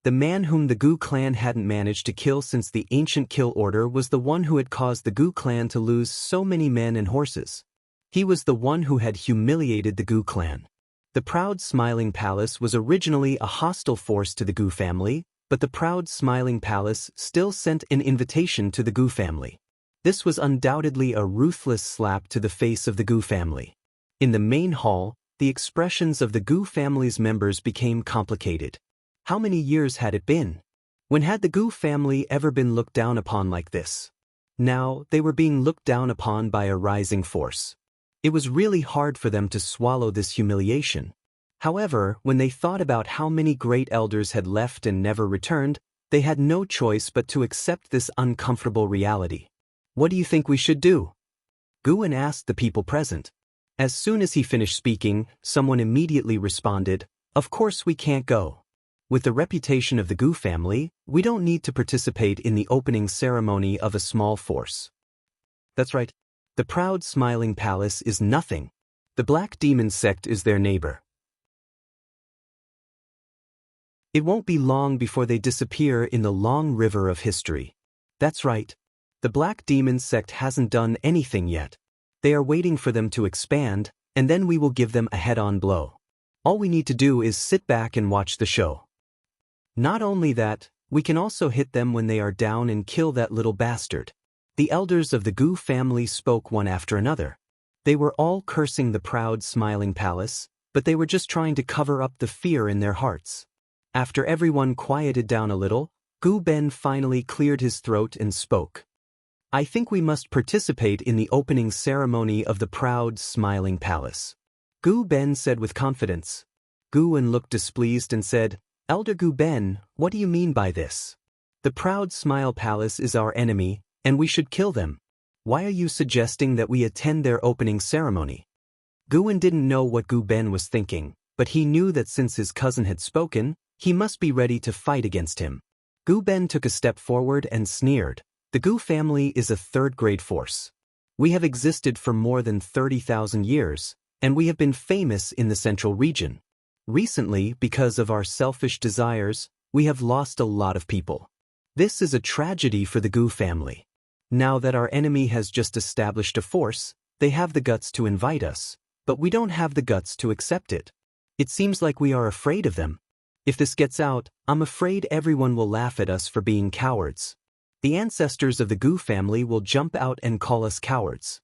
The man whom the Gu clan hadn't managed to kill since the ancient kill order was the one who had caused the Gu clan to lose so many men and horses. He was the one who had humiliated the Gu clan. The proud Smiling Palace was originally a hostile force to the Gu family, but the proud Smiling Palace still sent an invitation to the Gu family. This was undoubtedly a ruthless slap to the face of the Gu family. In the main hall, the expressions of the Gu family's members became complicated. How many years had it been? When had the Gu family ever been looked down upon like this? Now, they were being looked down upon by a rising force. It was really hard for them to swallow this humiliation. However, when they thought about how many great elders had left and never returned, they had no choice but to accept this uncomfortable reality. What do you think we should do? Gu An asked the people present. As soon as he finished speaking, someone immediately responded, "Of course we can't go. With the reputation of the Gu family, we don't need to participate in the opening ceremony of a small force." That's right. The proud Smiling Palace is nothing. The Black Demon sect is their neighbor. It won't be long before they disappear in the long river of history. That's right. The Black Demon sect hasn't done anything yet. They are waiting for them to expand, and then we will give them a head-on blow. All we need to do is sit back and watch the show. Not only that, we can also hit them when they are down and kill that little bastard. The elders of the Gu family spoke one after another. They were all cursing the proud Smiling Palace, but they were just trying to cover up the fear in their hearts. After everyone quieted down a little, Gu Ben finally cleared his throat and spoke. I think we must participate in the opening ceremony of the proud, smiling palace. Gu Ben said with confidence. Guwen looked displeased and said, Elder Gu Ben, what do you mean by this? The proud Smile Palace is our enemy, and we should kill them. Why are you suggesting that we attend their opening ceremony? Guwen didn't know what Gu Ben was thinking, but he knew that since his cousin had spoken, he must be ready to fight against him. Gu Ben took a step forward and sneered. The Gu family is a third-grade force. We have existed for more than 30,000 years, and we have been famous in the central region. Recently, because of our selfish desires, we have lost a lot of people. This is a tragedy for the Gu family. Now that our enemy has just established a force, they have the guts to invite us, but we don't have the guts to accept it. It seems like we are afraid of them. If this gets out, I'm afraid everyone will laugh at us for being cowards. The ancestors of the Gu family will jump out and call us cowards.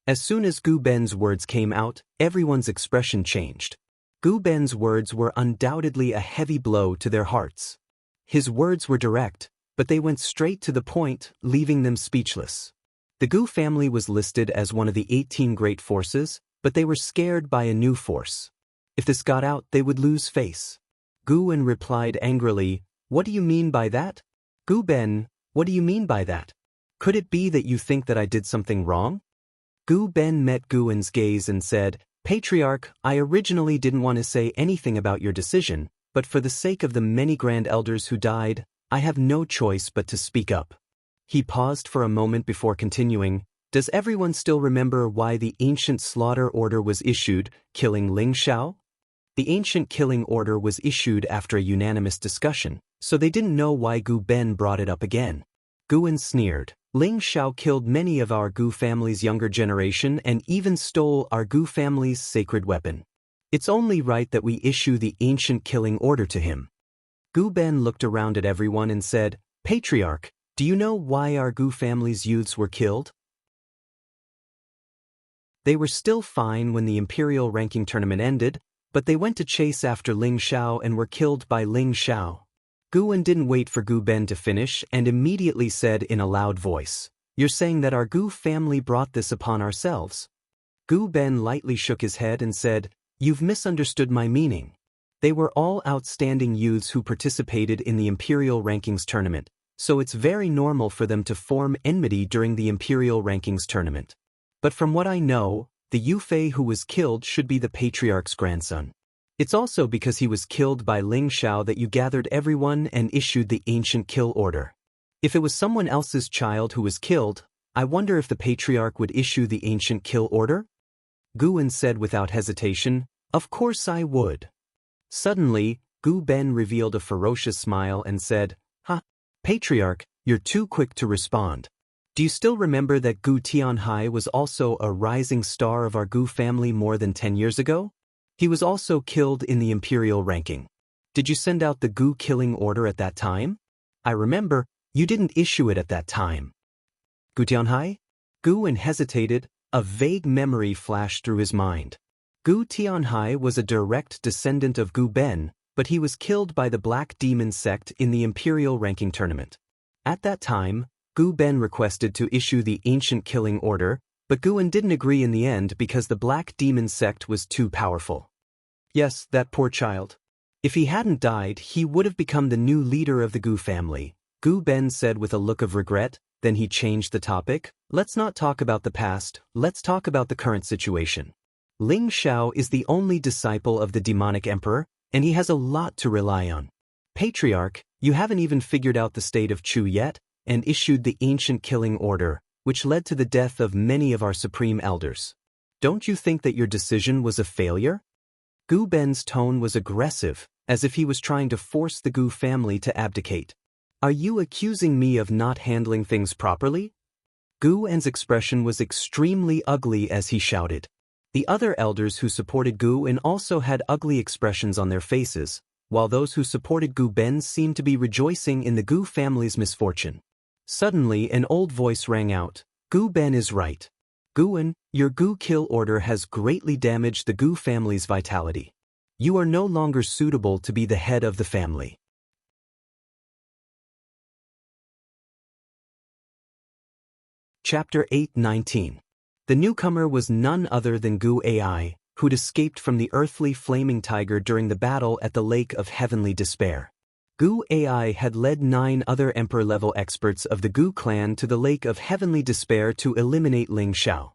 As soon as Gu Ben's words came out, everyone's expression changed. Gu Ben's words were undoubtedly a heavy blow to their hearts. His words were direct, but they went straight to the point, leaving them speechless. The Gu family was listed as one of the 18 great forces, but they were scared by a new force. If this got out, they would lose face. Guwen replied angrily, What do you mean by that? Gu Ben, what do you mean by that? Could it be that you think that I did something wrong? Gu Ben met Guwen's gaze and said, Patriarch, I originally didn't want to say anything about your decision, but for the sake of the many grand elders who died, I have no choice but to speak up. He paused for a moment before continuing, Does everyone still remember why the ancient slaughter order was issued, killing Ling Xiao? The ancient killing order was issued after a unanimous discussion, so they didn't know why Gu Ben brought it up again. Guwen sneered. Ling Xiao killed many of our Gu family's younger generation and even stole our Gu family's sacred weapon. It's only right that we issue the ancient killing order to him. Gu Ben looked around at everyone and said, Patriarch, do you know why our Gu family's youths were killed? They were still fine when the imperial ranking tournament ended, but they went to chase after Ling Xiao and were killed by Ling Xiao. Guwen didn't wait for Gu Ben to finish and immediately said in a loud voice, You're saying that our Gu family brought this upon ourselves. Gu Ben lightly shook his head and said, You've misunderstood my meaning. They were all outstanding youths who participated in the Imperial Rankings tournament, so it's very normal for them to form enmity during the Imperial Rankings tournament. But from what I know, the Yufei who was killed should be the Patriarch's grandson. It's also because he was killed by Ling Xiao that you gathered everyone and issued the ancient kill order. If it was someone else's child who was killed, I wonder if the Patriarch would issue the ancient kill order? Guwen said without hesitation, Of course I would. Suddenly, Gu Ben revealed a ferocious smile and said, Ha, Patriarch, you're too quick to respond. Do you still remember that Gu Tianhai was also a rising star of our Gu family more than 10 years ago? He was also killed in the imperial ranking. Did you send out the Gu killing order at that time? I remember, you didn't issue it at that time. Gu Tianhai? Guwen hesitated, a vague memory flashed through his mind. Gu Tianhai was a direct descendant of Gu Ben, but he was killed by the Black Demon sect in the imperial ranking tournament. At that time, Gu Ben requested to issue the ancient killing order, but Guwen didn't agree in the end because the Black Demon sect was too powerful. Yes, that poor child. If he hadn't died, he would have become the new leader of the Gu family, Gu Ben said with a look of regret. Then he changed the topic. Let's not talk about the past, let's talk about the current situation. Ling Xiao is the only disciple of the demonic emperor, and he has a lot to rely on. Patriarch, you haven't even figured out the state of Chu yet, and issued the ancient killing order, which led to the death of many of our supreme elders. Don't you think that your decision was a failure? Gu Ben's tone was aggressive, as if he was trying to force the Gu family to abdicate. Are you accusing me of not handling things properly? Gu En's expression was extremely ugly as he shouted. The other elders who supported Gu En also had ugly expressions on their faces, while those who supported Gu Ben seemed to be rejoicing in the Gu family's misfortune. Suddenly an old voice rang out, Gu Ben is right. Guwen, your Gu kill order has greatly damaged the Gu family's vitality. You are no longer suitable to be the head of the family. Chapter 8:19. The newcomer was none other than Gu Ai, who'd escaped from the earthly flaming tiger during the battle at the Lake of Heavenly Despair. Gu Ai had led 9 other Emperor-level experts of the Gu clan to the Lake of Heavenly Despair to eliminate Ling Xiao.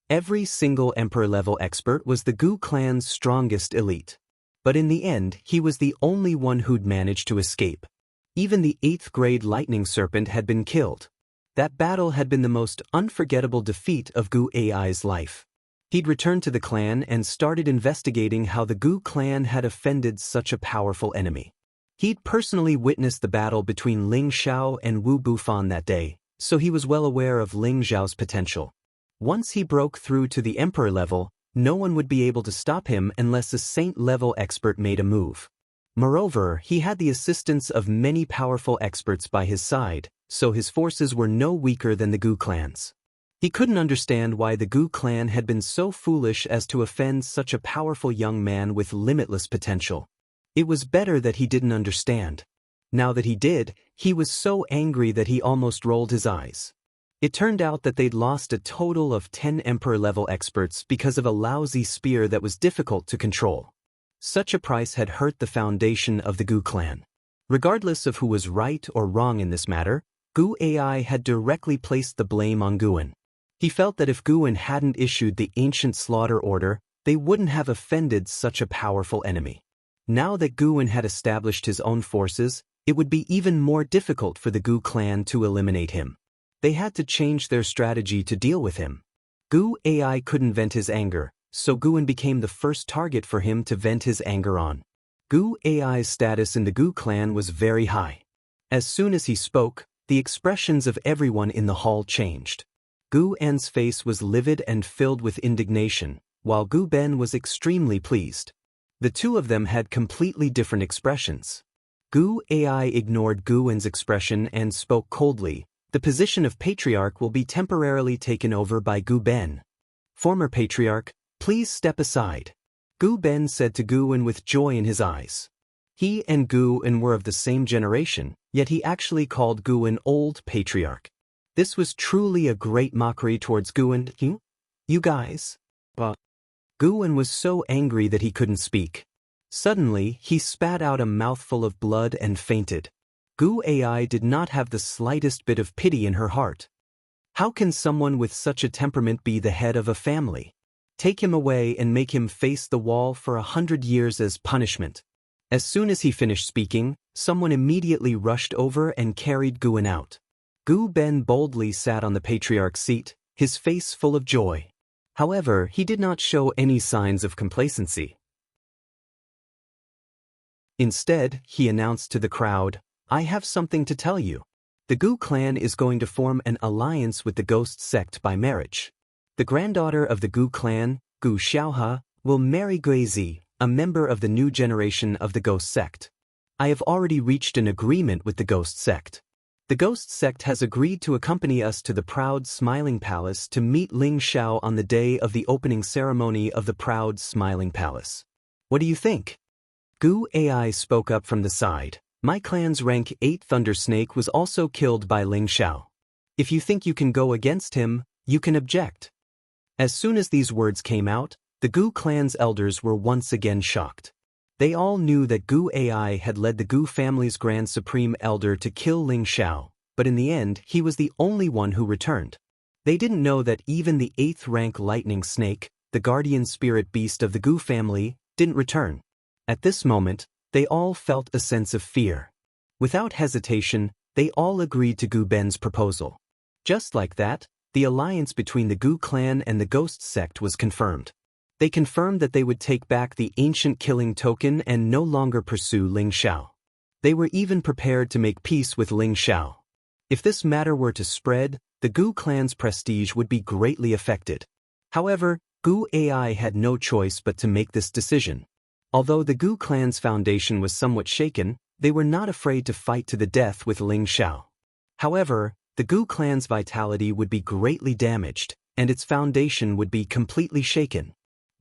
Every single Emperor-level expert was the Gu clan's strongest elite. But in the end, he was the only one who'd managed to escape. Even the 8th-grade lightning serpent had been killed. That battle had been the most unforgettable defeat of Gu Ai's life. He'd returned to the clan and started investigating how the Gu clan had offended such a powerful enemy. He'd personally witnessed the battle between Ling Xiao and Wu Bufan that day, so he was well aware of Ling Xiao's potential. Once he broke through to the Emperor level, no one would be able to stop him unless a Saint-level expert made a move. Moreover, he had the assistance of many powerful experts by his side, so his forces were no weaker than the Gu clan's. He couldn't understand why the Gu clan had been so foolish as to offend such a powerful young man with limitless potential. It was better that he didn't understand. Now that he did, he was so angry that he almost rolled his eyes. It turned out that they'd lost a total of 10 Emperor-level experts because of a lousy spear that was difficult to control. Such a price had hurt the foundation of the Gu clan. Regardless of who was right or wrong in this matter, Gu Ai had directly placed the blame on Guan. He felt that if Guan hadn't issued the ancient slaughter order, they wouldn't have offended such a powerful enemy. Now that Guan had established his own forces, it would be even more difficult for the Gu clan to eliminate him. They had to change their strategy to deal with him. Gu Ai couldn't vent his anger, so Guan became the first target for him to vent his anger on. Gu Ai's status in the Gu clan was very high. As soon as he spoke, the expressions of everyone in the hall changed. Gu En's face was livid and filled with indignation, while Gu Ben was extremely pleased. The two of them had completely different expressions. Gu Ai ignored Gu En's expression and spoke coldly. The position of Patriarch will be temporarily taken over by Gu Ben. Former Patriarch, please step aside. Gu Ben said to Gu En with joy in his eyes. He and Gu En were of the same generation, yet he actually called Gu En Old Patriarch. This was truly a great mockery towards Gu En. You guys? But Gu En was so angry that he couldn't speak. Suddenly, he spat out a mouthful of blood and fainted. Gu Ai did not have the slightest bit of pity in her heart. How can someone with such a temperament be the head of a family? Take him away and make him face the wall for 100 years as punishment. As soon as he finished speaking, someone immediately rushed over and carried Gu En out. Gu Ben boldly sat on the Patriarch's seat, his face full of joy. However, he did not show any signs of complacency. Instead, he announced to the crowd, I have something to tell you. The Gu clan is going to form an alliance with the Ghost sect by marriage. The granddaughter of the Gu clan, Gu Xiaohe, will marry Guizi, a member of the new generation of the Ghost sect. I have already reached an agreement with the Ghost sect. The Ghost sect has agreed to accompany us to the Proud Smiling Palace to meet Ling Xiao on the day of the opening ceremony of the Proud Smiling Palace. What do you think? Gu Ai spoke up from the side. My clan's rank 8 Thunder Snake was also killed by Ling Xiao. If you think you can go against him, you can object. As soon as these words came out, the Gu clan's elders were once again shocked. They all knew that Gu Ai had led the Gu family's Grand Supreme Elder to kill Ling Xiao, but in the end he was the only one who returned. They didn't know that even the 8th rank Lightning Snake, the guardian spirit beast of the Gu family, didn't return. At this moment, they all felt a sense of fear. Without hesitation, they all agreed to Gu Ben's proposal. Just like that, the alliance between the Gu clan and the Ghost sect was confirmed. They confirmed that they would take back the ancient killing token and no longer pursue Ling Xiao. They were even prepared to make peace with Ling Xiao. If this matter were to spread, the Gu clan's prestige would be greatly affected. However, Gu Ai had no choice but to make this decision. Although the Gu clan's foundation was somewhat shaken, they were not afraid to fight to the death with Ling Xiao. However, the Gu clan's vitality would be greatly damaged, and its foundation would be completely shaken.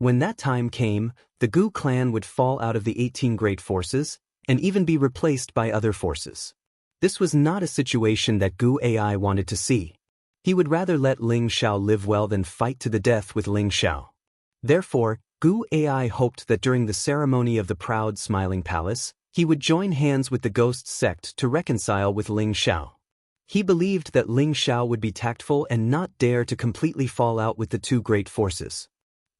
When that time came, the Gu clan would fall out of the 18 great forces, and even be replaced by other forces. This was not a situation that Gu Ai wanted to see. He would rather let Ling Xiao live well than fight to the death with Ling Xiao. Therefore, Gu Ai hoped that during the ceremony of the proud smiling palace, he would join hands with the ghost sect to reconcile with Ling Xiao. He believed that Ling Xiao would be tactful and not dare to completely fall out with the two great forces.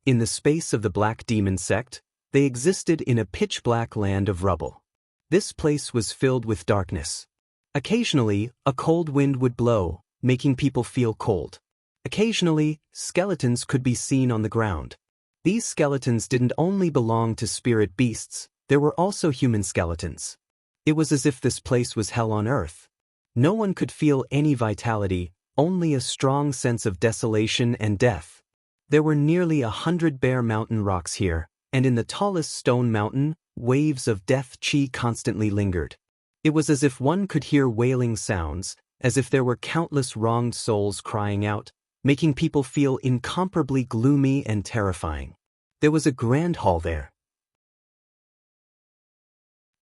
In the space of the Black Demon sect, they existed in a pitch-black land of rubble. This place was filled with darkness. Occasionally, a cold wind would blow, making people feel cold. Occasionally, skeletons could be seen on the ground. These skeletons didn't only belong to spirit beasts, there were also human skeletons. It was as if this place was hell on earth. No one could feel any vitality, only a strong sense of desolation and death. There were nearly 100 bare mountain rocks here, and in the tallest stone mountain, waves of death chi constantly lingered. It was as if one could hear wailing sounds, as if there were countless wronged souls crying out, making people feel incomparably gloomy and terrifying. There was a grand hall there.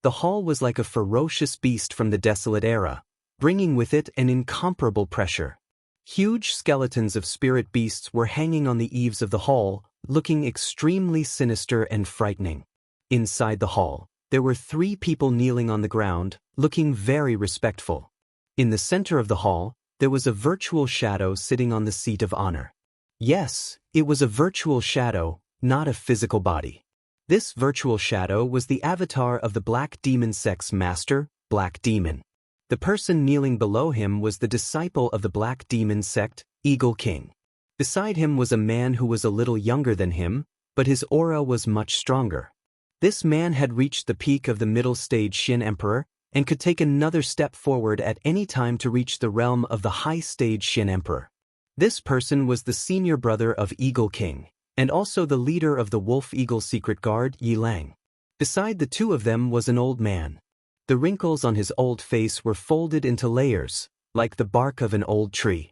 The hall was like a ferocious beast from the desolate era, bringing with it an incomparable pressure. Huge skeletons of spirit beasts were hanging on the eaves of the hall, looking extremely sinister and frightening. Inside the hall, there were 3 people kneeling on the ground, looking very respectful. In the center of the hall, there was a virtual shadow sitting on the seat of honor. Yes, it was a virtual shadow, not a physical body. This virtual shadow was the avatar of the Black Demon sect's master, Black Demon. The person kneeling below him was the disciple of the Black Demon sect, Eagle King. Beside him was a man who was a little younger than him, but his aura was much stronger. This man had reached the peak of the middle stage Xin Emperor, and could take another step forward at any time to reach the realm of the high stage Xin Emperor. This person was the senior brother of Eagle King, and also the leader of the Wolf Eagle Secret Guard, Yi Lang. Beside the two of them was an old man. The wrinkles on his old face were folded into layers, like the bark of an old tree.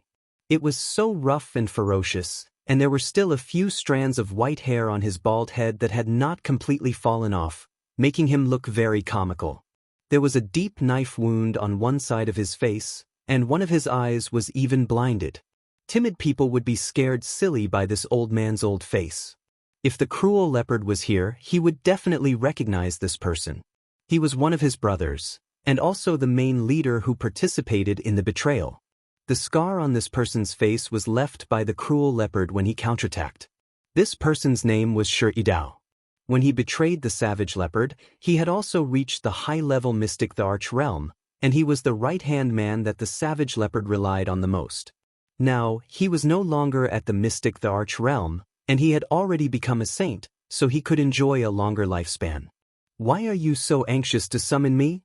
It was so rough and ferocious, and there were still a few strands of white hair on his bald head that had not completely fallen off, making him look very comical. There was a deep knife wound on one side of his face, and one of his eyes was even blinded. Timid people would be scared silly by this old man's old face. If the cruel leopard was here, he would definitely recognize this person. He was one of his brothers, and also the main leader who participated in the betrayal. The scar on this person's face was left by the cruel leopard when he counterattacked. This person's name was Shi Yidao. When he betrayed the savage leopard, he had also reached the high-level mystic the Arch realm, and he was the right-hand man that the savage leopard relied on the most. Now, he was no longer at the mystic the Arch realm, and he had already become a saint, so he could enjoy a longer lifespan. "Why are you so anxious to summon me?"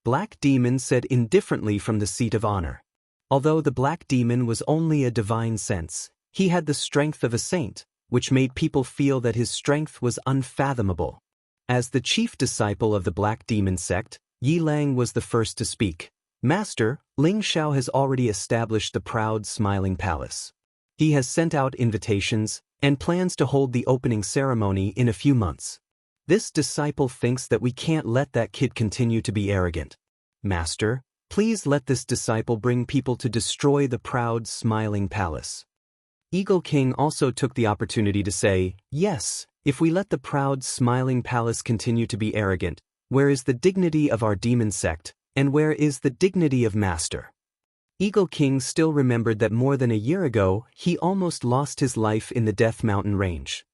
Black Demon said indifferently from the seat of honor. Although the Black Demon was only a divine sense, he had the strength of a saint, which made people feel that his strength was unfathomable. As the chief disciple of the Black Demon sect, Yi Lang was the first to speak. "Master, Ling Xiao has already established the proud smiling palace. He has sent out invitations, and plans to hold the opening ceremony in a few months. This disciple thinks that we can't let that kid continue to be arrogant. Master, please let this disciple bring people to destroy the proud smiling palace." Eagle King also took the opportunity to say, "Yes, if we let the proud smiling palace continue to be arrogant, where is the dignity of our demon sect, and where is the dignity of Master?" Eagle King still remembered that more than a year ago, he almost lost his life in the Death Mountain range.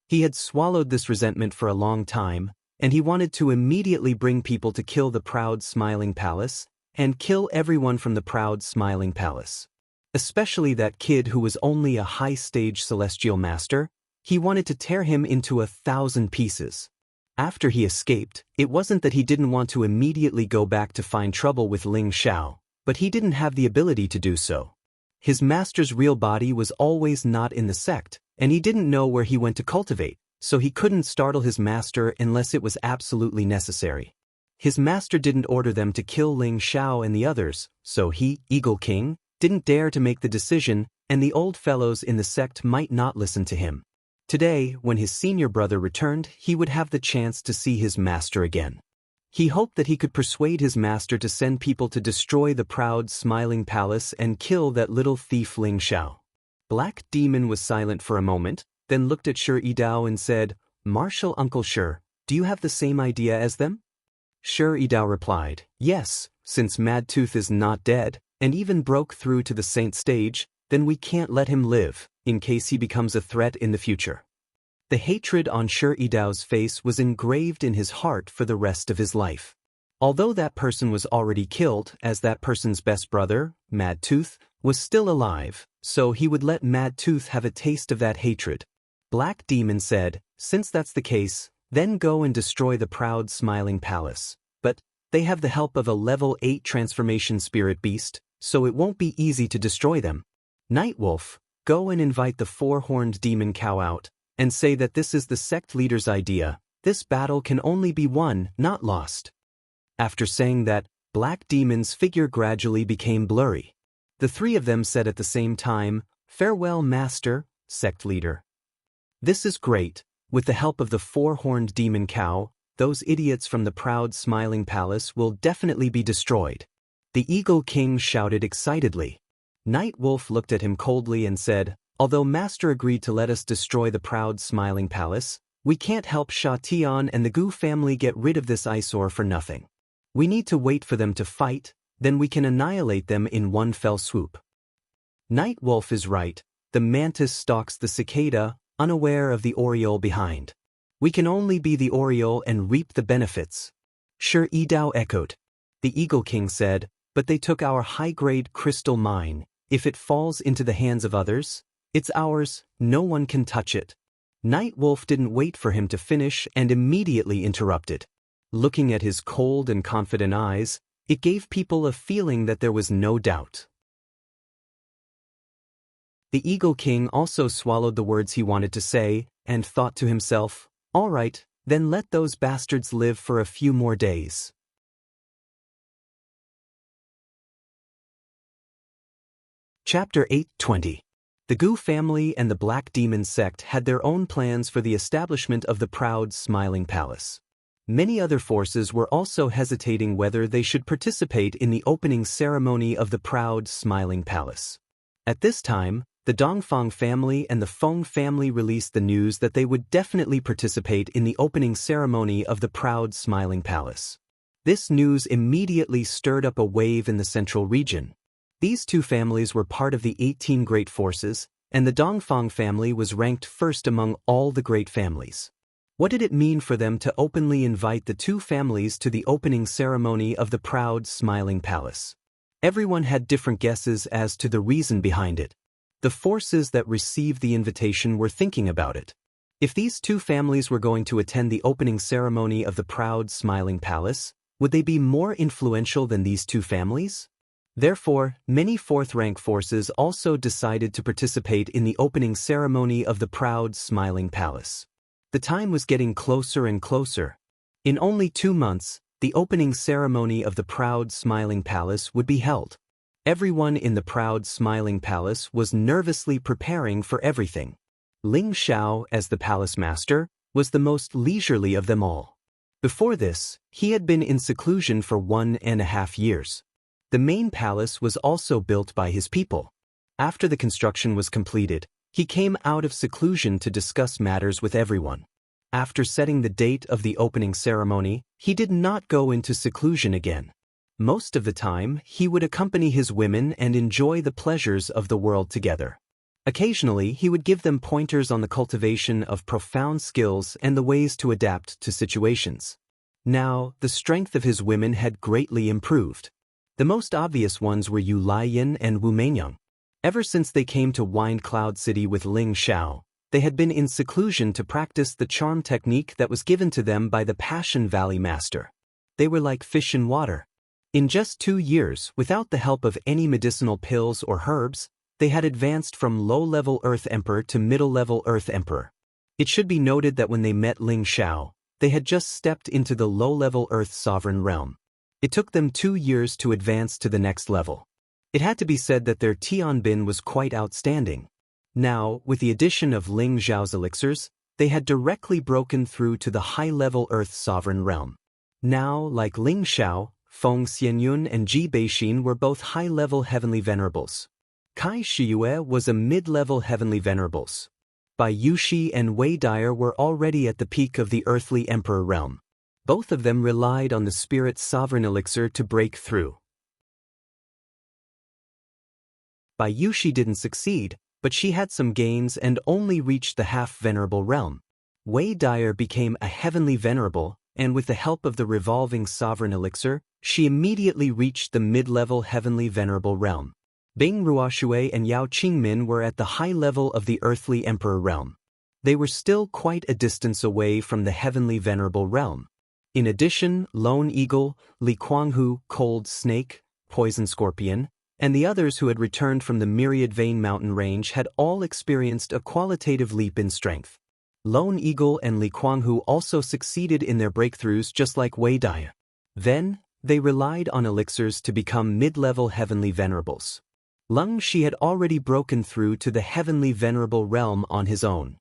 He had swallowed this resentment for a long time, and he wanted to immediately bring people to kill the proud smiling palace, and kill everyone from the proud smiling palace. Especially that kid who was only a high-stage celestial master. He wanted to tear him into 1,000 pieces. After he escaped, it wasn't that he didn't want to immediately go back to find trouble with Ling Xiao, but he didn't have the ability to do so. His master's real body was always not in the sect, and he didn't know where he went to cultivate, so he couldn't startle his master unless it was absolutely necessary. His master didn't order them to kill Ling Xiao and the others, so he, Eagle King, didn't dare to make the decision, and the old fellows in the sect might not listen to him. Today, when his senior brother returned, he would have the chance to see his master again. He hoped that he could persuade his master to send people to destroy the proud, smiling palace and kill that little thief Ling Xiao. Black Demon was silent for a moment, then looked at Shi Yidao and said, "Marshal Uncle Shi, do you have the same idea as them?" Shi Yidao replied, "Yes, since Mad Tooth is not dead, and even broke through to the saint stage, then we can't let him live, in case he becomes a threat in the future." The hatred on Shi Yidao's face was engraved in his heart for the rest of his life. Although that person was already killed, as that person's best brother, Mad Tooth, was still alive, so he would let Mad Tooth have a taste of that hatred. Black Demon said, "Since that's the case, then go and destroy the proud smiling palace. But they have the help of a level 8 transformation spirit beast, so it won't be easy to destroy them. Nightwolf, go and invite the four-horned demon cow out, and say that this is the sect leader's idea. This battle can only be won, not lost." After saying that, Black Demon's figure gradually became blurry. The three of them said at the same time, "Farewell, Master, sect leader." "This is great. With the help of the four-horned demon cow, those idiots from the proud smiling palace will definitely be destroyed." The Eagle King shouted excitedly. Nightwolf looked at him coldly and said, "Although Master agreed to let us destroy the proud smiling palace, we can't help Sha Tian and the Gu family get rid of this eyesore for nothing. We need to wait for them to fight, then we can annihilate them in one fell swoop." Nightwolf is right. The mantis stalks the cicada, unaware of the oriole behind. We can only be the oriole and reap the benefits. Shi Yidao echoed. The Eagle King said, "But they took our high-grade crystal mine. If it falls into the hands of others, it's ours, no one can touch it." Nightwolf didn't wait for him to finish and immediately interrupted. Looking at his cold and confident eyes, it gave people a feeling that there was no doubt. The Eagle King also swallowed the words he wanted to say, and thought to himself, "All right, then let those bastards live for a few more days." Chapter 8:20. The Gu family and the Black Demon sect had their own plans for the establishment of the proud smiling palace. Many other forces were also hesitating whether they should participate in the opening ceremony of the proud smiling palace. At this time, the Dongfang family and the Feng family released the news that they would definitely participate in the opening ceremony of the proud smiling palace. This news immediately stirred up a wave in the central region. These two families were part of the 18 great forces, and the Dongfang family was ranked first among all the great families. What did it mean for them to openly invite the two families to the opening ceremony of the proud smiling palace? Everyone had different guesses as to the reason behind it. The forces that received the invitation were thinking about it. If these two families were going to attend the opening ceremony of the proud smiling palace, would they be more influential than these two families? Therefore, many fourth-rank forces also decided to participate in the opening ceremony of the proud smiling palace. The time was getting closer and closer. In only 2 months, the opening ceremony of the proud smiling palace would be held. Everyone in the proud smiling palace was nervously preparing for everything. Ling Xiao, as the palace master, was the most leisurely of them all. Before this, he had been in seclusion for 1.5 years. The main palace was also built by his people. After the construction was completed, he came out of seclusion to discuss matters with everyone. After setting the date of the opening ceremony, he did not go into seclusion again. Most of the time, he would accompany his women and enjoy the pleasures of the world together. Occasionally, he would give them pointers on the cultivation of profound skills and the ways to adapt to situations. Now, the strength of his women had greatly improved. The most obvious ones were Yu Laiyan and Wu Meinyang. Ever since they came to Wind Cloud City with Ling Xiao, they had been in seclusion to practice the charm technique that was given to them by the Passion Valley Master. They were like fish in water. In just 2 years, without the help of any medicinal pills or herbs, they had advanced from low-level Earth Emperor to middle-level Earth Emperor. It should be noted that when they met Ling Xiao, they had just stepped into the low-level Earth Sovereign realm. It took them 2 years to advance to the next level. It had to be said that their Tianbin was quite outstanding. Now, with the addition of Ling Xiao's elixirs, they had directly broken through to the high-level Earth Sovereign realm. Now, like Ling Xiao, Feng Xianyun and Ji Beixin were both high-level heavenly venerables. Kai Shiyue was a mid-level heavenly venerables. Bai Yushi and Wei Dyer were already at the peak of the earthly emperor realm. Both of them relied on the spirit's sovereign elixir to break through. Bai Yushi didn't succeed, but she had some gains and only reached the half-venerable realm. Wei Dyer became a heavenly venerable, and with the help of the revolving sovereign elixir, she immediately reached the mid-level heavenly venerable realm. Bing Ruoshui and Yao Qingmin were at the high level of the earthly emperor realm. They were still quite a distance away from the heavenly venerable realm. In addition, Lone Eagle, Li Kuanghu, Cold Snake, Poison Scorpion, and the others who had returned from the Myriad Vein mountain range had all experienced a qualitative leap in strength. Lone Eagle and Li Kuanghu also succeeded in their breakthroughs just like Wei Daya. Then, they relied on elixirs to become mid-level heavenly venerables. Leng Shi had already broken through to the heavenly venerable realm on his own.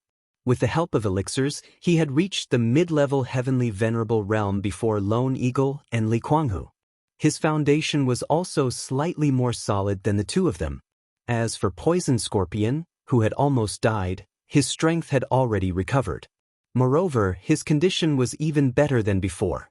With the help of elixirs, he had reached the mid-level heavenly venerable realm before Lone Eagle and Li Kuanghu. His foundation was also slightly more solid than the two of them. As for Poison Scorpion, who had almost died, his strength had already recovered. Moreover, his condition was even better than before.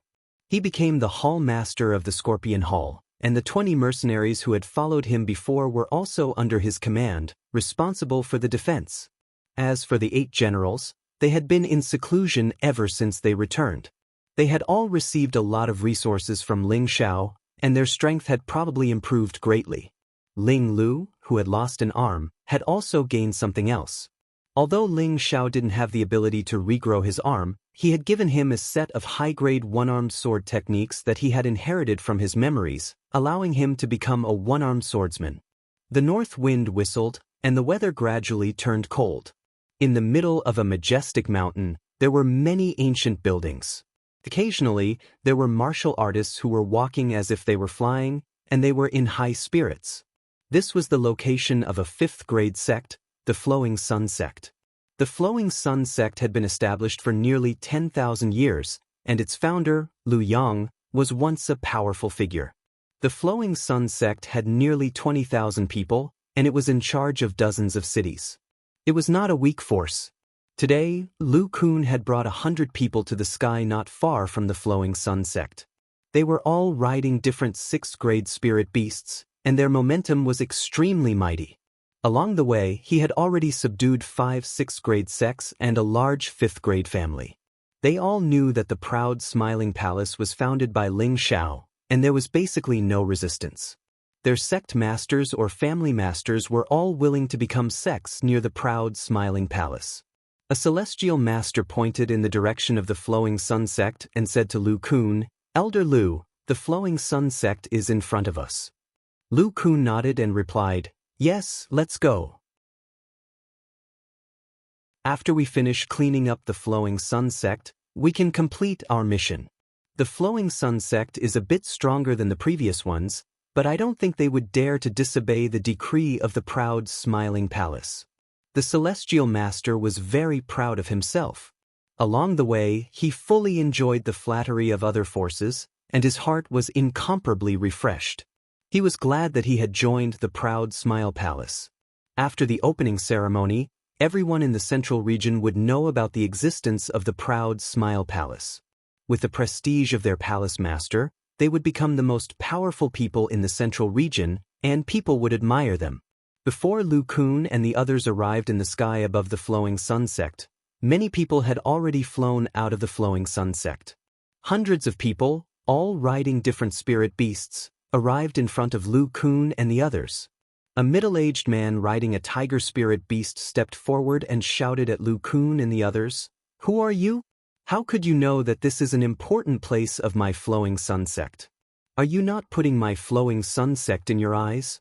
He became the Hall Master of the Scorpion Hall, and the 20 mercenaries who had followed him before were also under his command, responsible for the defense. As for the 8 generals, they had been in seclusion ever since they returned. They had all received a lot of resources from Ling Xiao, and their strength had probably improved greatly. Ling Lu, who had lost an arm, had also gained something else. Although Ling Xiao didn't have the ability to regrow his arm, he had given him a set of high-grade one-armed sword techniques that he had inherited from his memories, allowing him to become a one-armed swordsman. The north wind whistled, and the weather gradually turned cold. In the middle of a majestic mountain, there were many ancient buildings. Occasionally, there were martial artists who were walking as if they were flying, and they were in high spirits. This was the location of a 5th-grade sect, the Flowing Sun Sect. The Flowing Sun Sect had been established for nearly 10,000 years, and its founder, Lu Yang, was once a powerful figure. The Flowing Sun Sect had nearly 20,000 people, and it was in charge of dozens of cities. It was not a weak force. Today, Lu Kun had brought 100 people to the sky not far from the Flowing Sun Sect. They were all riding different 6th-grade spirit beasts, and their momentum was extremely mighty. Along the way, he had already subdued 5 6th-grade sects and a large 5th-grade family. They all knew that the proud Smiling Palace was founded by Ling Xiao, and there was basically no resistance. Their sect masters or family masters were all willing to become sects near the proud Smiling Palace. A celestial master pointed in the direction of the Flowing Sun Sect and said to Lu Kun, "Elder Lu, the Flowing Sun Sect is in front of us." Lu Kun nodded and replied, "Yes, let's go." After we finish cleaning up the Flowing Sun Sect, we can complete our mission. The Flowing Sun Sect is a bit stronger than the previous ones, but I don't think they would dare to disobey the decree of the proud Smiling Palace. The Celestial Master was very proud of himself. Along the way, he fully enjoyed the flattery of other forces, and his heart was incomparably refreshed. He was glad that he had joined the proud Smile Palace. After the opening ceremony, everyone in the central region would know about the existence of the proud Smile Palace. With the prestige of their palace master, they would become the most powerful people in the central region, and people would admire them. Before Lu Kun and the others arrived in the sky above the Flowing Sun Sect, many people had already flown out of the Flowing Sun Sect. Hundreds of people, all riding different spirit beasts, arrived in front of Lu Kun and the others. A middle-aged man riding a tiger spirit beast stepped forward and shouted at Lu Kun and the others, "Who are you? How could you know that this is an important place of my Flowing Sun Sect? Are you not putting my Flowing Sun Sect in your eyes?"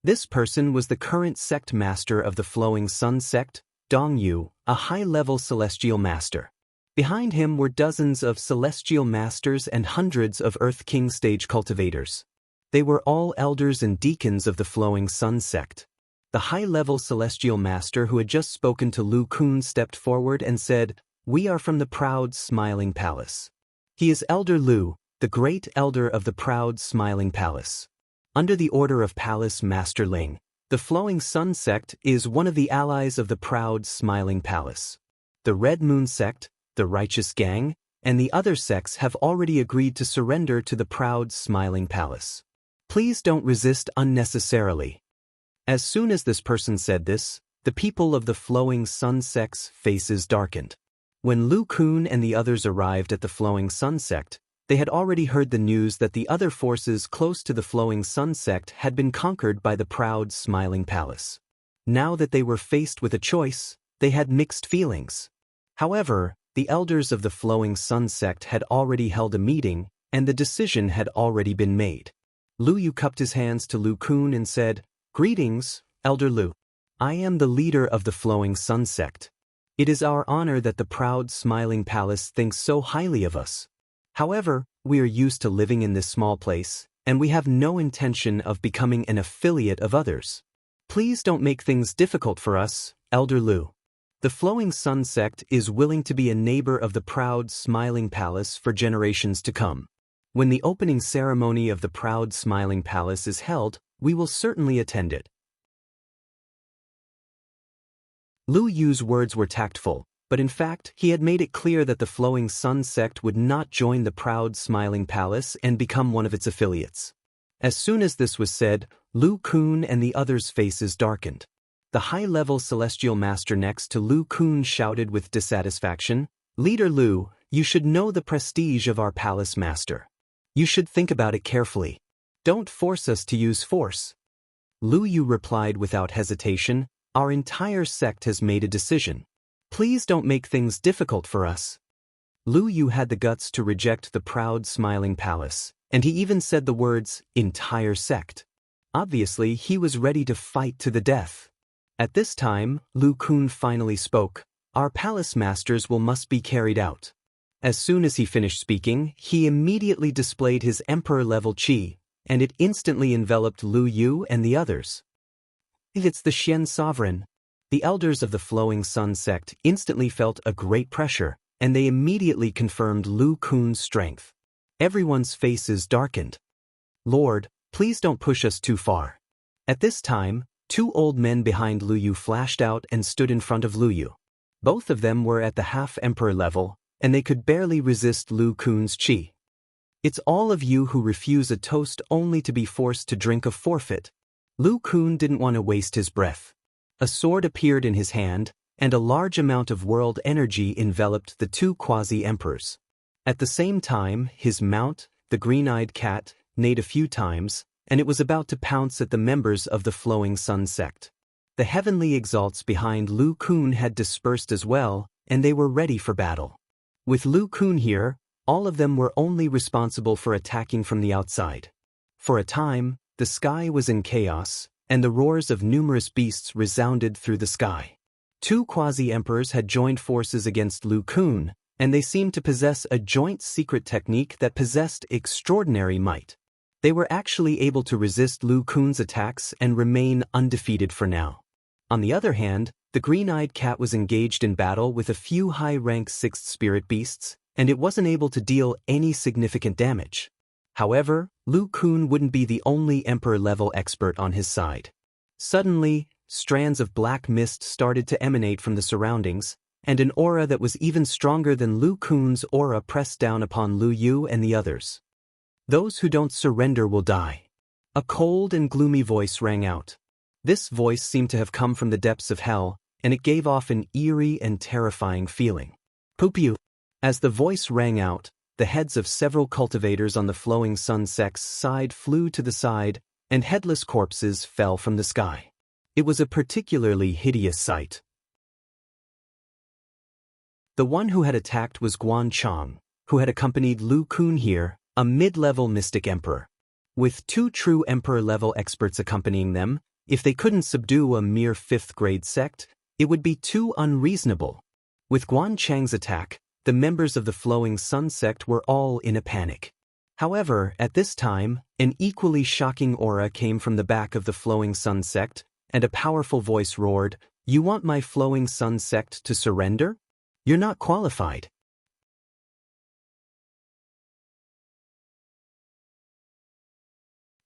This person was the current sect master of the Flowing Sun Sect, Dong Yu, a high-level celestial master. Behind him were dozens of celestial masters and hundreds of Earth King stage cultivators. They were all elders and deacons of the Flowing Sun Sect. The high-level celestial master who had just spoken to Lu Kun stepped forward and said, "We are from the proud Smiling Palace." He is Elder Lu, the great elder of the proud Smiling Palace. Under the order of Palace Master Ling, the Flowing Sun sect is one of the allies of the proud Smiling Palace. The Red Moon sect, the Righteous Gang, and the other sects have already agreed to surrender to the proud Smiling Palace. Please don't resist unnecessarily. As soon as this person said this, the people of the Flowing Sun sect's faces darkened. When Lu Kun and the others arrived at the Flowing Sun sect, they had already heard the news that the other forces close to the Flowing Sun sect had been conquered by the proud Smiling Palace. Now that they were faced with a choice, they had mixed feelings. However, the elders of the Flowing Sun sect had already held a meeting, and the decision had already been made. Lu Yu cupped his hands to Lu Kun and said, "Greetings, Elder Lu. I am the leader of the Flowing Sun sect. It is our honor that the proud Smiling Palace thinks so highly of us. However, we are used to living in this small place, and we have no intention of becoming an affiliate of others. Please don't make things difficult for us, Elder Lu. The Flowing Sun sect is willing to be a neighbor of the proud Smiling Palace for generations to come. When the opening ceremony of the proud Smiling Palace is held, we will certainly attend it." Lu Yu's words were tactful, but in fact he had made it clear that the Flowing Sun sect would not join the proud Smiling Palace and become one of its affiliates. As soon as this was said, Lu Kun and the others' faces darkened. The high-level celestial master next to Lu Kun shouted with dissatisfaction, "Leader Lu, you should know the prestige of our palace master. You should think about it carefully. Don't force us to use force." Lu Yu replied without hesitation, "Our entire sect has made a decision. Please don't make things difficult for us." Lu Yu had the guts to reject the proud Smiling Palace, and he even said the words, "entire sect." Obviously, he was ready to fight to the death. At this time, Lu Kun finally spoke, "Our palace masters will must be carried out." As soon as he finished speaking, he immediately displayed his emperor-level qi, and it instantly enveloped Lu Yu and the others. "It's the Xian sovereign." The elders of the Flowing Sun sect instantly felt a great pressure, and they immediately confirmed Lu Kun's strength. Everyone's faces darkened. "Lord, please don't push us too far." At this time, two old men behind Lu Yu flashed out and stood in front of Lu Yu. Both of them were at the half-emperor level, and they could barely resist Lu Kun's qi. "It's all of you who refuse a toast only to be forced to drink a forfeit." Lu Kun didn't want to waste his breath. A sword appeared in his hand, and a large amount of world energy enveloped the two quasi-emperors. At the same time, his mount, the green-eyed cat, neighed a few times, and it was about to pounce at the members of the Flowing Sun sect. The heavenly exalts behind Lu Kun had dispersed as well, and they were ready for battle. With Lu Kun here, all of them were only responsible for attacking from the outside. For a time, the sky was in chaos, and the roars of numerous beasts resounded through the sky. Two quasi-emperors had joined forces against Lu Kun, and they seemed to possess a joint secret technique that possessed extraordinary might. They were actually able to resist Lu Kun's attacks and remain undefeated for now. On the other hand, the green-eyed cat was engaged in battle with a few high-rank sixth spirit beasts, and it wasn't able to deal any significant damage. However, Lu Kun wouldn't be the only emperor-level expert on his side. Suddenly, strands of black mist started to emanate from the surroundings, and an aura that was even stronger than Lu Kun's aura pressed down upon Lu Yu and the others. "Those who don't surrender will die." A cold and gloomy voice rang out. This voice seemed to have come from the depths of hell, and it gave off an eerie and terrifying feeling. "Poop-you." As the voice rang out, the heads of several cultivators on the Flowing Sun sect's side flew to the side, and headless corpses fell from the sky. It was a particularly hideous sight. The one who had attacked was Guan Chang, who had accompanied Lu Kun here, a mid-level mystic emperor. With two true emperor-level experts accompanying them, if they couldn't subdue a mere fifth-grade sect, it would be too unreasonable. With Guan Chang's attack, the members of the Flowing Sun sect were all in a panic. However, at this time, an equally shocking aura came from the back of the Flowing Sun sect, and a powerful voice roared, "You want my Flowing Sun sect to surrender? You're not qualified."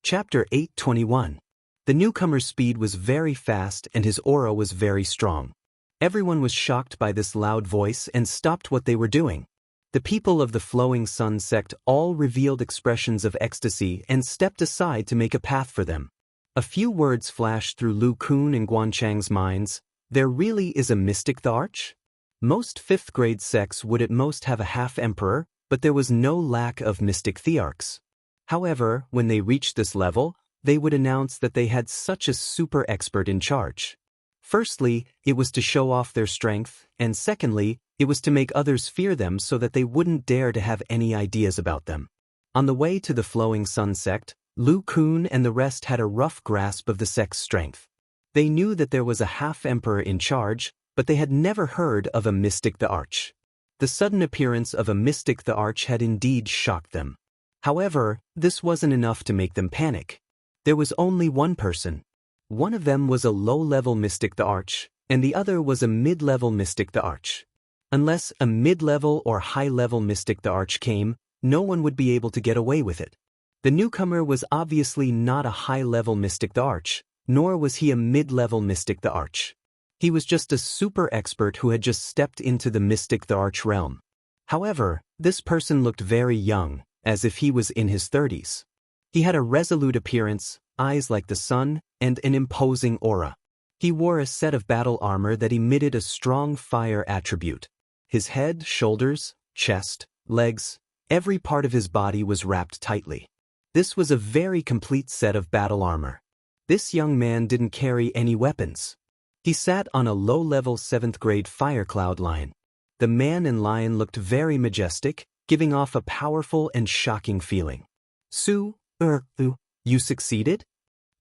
Chapter 8:21. The newcomer's speed was very fast and his aura was very strong. Everyone was shocked by this loud voice and stopped what they were doing. The people of the Flowing Sun sect all revealed expressions of ecstasy and stepped aside to make a path for them. A few words flashed through Lu Kun and Guanchang's minds. There really is a mystic the Arch? Most 5th grade sects would at most have a half-emperor, but there was no lack of mystic thearchs. However, when they reached this level, they would announce that they had such a super expert in charge. Firstly, it was to show off their strength, and secondly, it was to make others fear them so that they wouldn't dare to have any ideas about them. On the way to the Flowing Sun sect, Lu Kun and the rest had a rough grasp of the sect's strength. They knew that there was a half-emperor in charge, but they had never heard of a mystic the Arch. The sudden appearance of a mystic the Arch had indeed shocked them. However, this wasn't enough to make them panic. There was only one person. One of them was a low-level mystic the Arch, and the other was a mid-level mystic the Arch. Unless a mid-level or high-level mystic the Arch came, no one would be able to get away with it. The newcomer was obviously not a high-level mystic the Arch, nor was he a mid-level mystic the Arch. He was just a super expert who had just stepped into the mystic the Arch realm. However, this person looked very young, as if he was in his 30s. He had a resolute appearance, eyes like the sun, and an imposing aura. He wore a set of battle armor that emitted a strong fire attribute. His head, shoulders, chest, legs, every part of his body was wrapped tightly. This was a very complete set of battle armor. This young man didn't carry any weapons. He sat on a low-level 7th grade fire cloud lion. The man and lion looked very majestic, giving off a powerful and shocking feeling. You succeeded?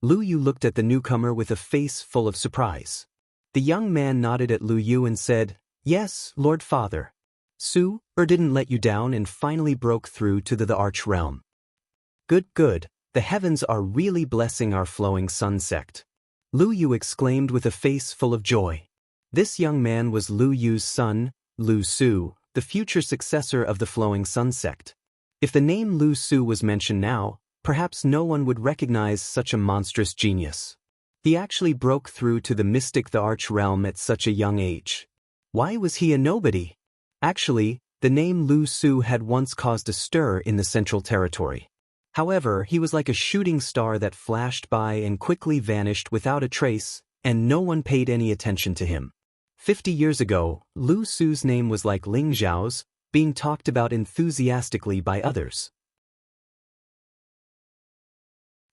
Lu Yu looked at the newcomer with a face full of surprise. The young man nodded at Lu Yu and said, "Yes, Lord Father. Didn't let you down and finally broke through to the Arch realm. Good. The heavens are really blessing our Flowing Sun sect." Lu Yu exclaimed with a face full of joy. This young man was Lu Yu's son, Lu Su, the future successor of the Flowing Sun sect. If the name Lu Su was mentioned now, perhaps no one would recognize such a monstrous genius. He actually broke through to the mystic the Arch realm at such a young age. Why was he a nobody? Actually, the name Lu Su had once caused a stir in the Central Territory. However, he was like a shooting star that flashed by and quickly vanished without a trace, and no one paid any attention to him. 50 years ago, Lu Su's name was like Ling Zhao's, being talked about enthusiastically by others.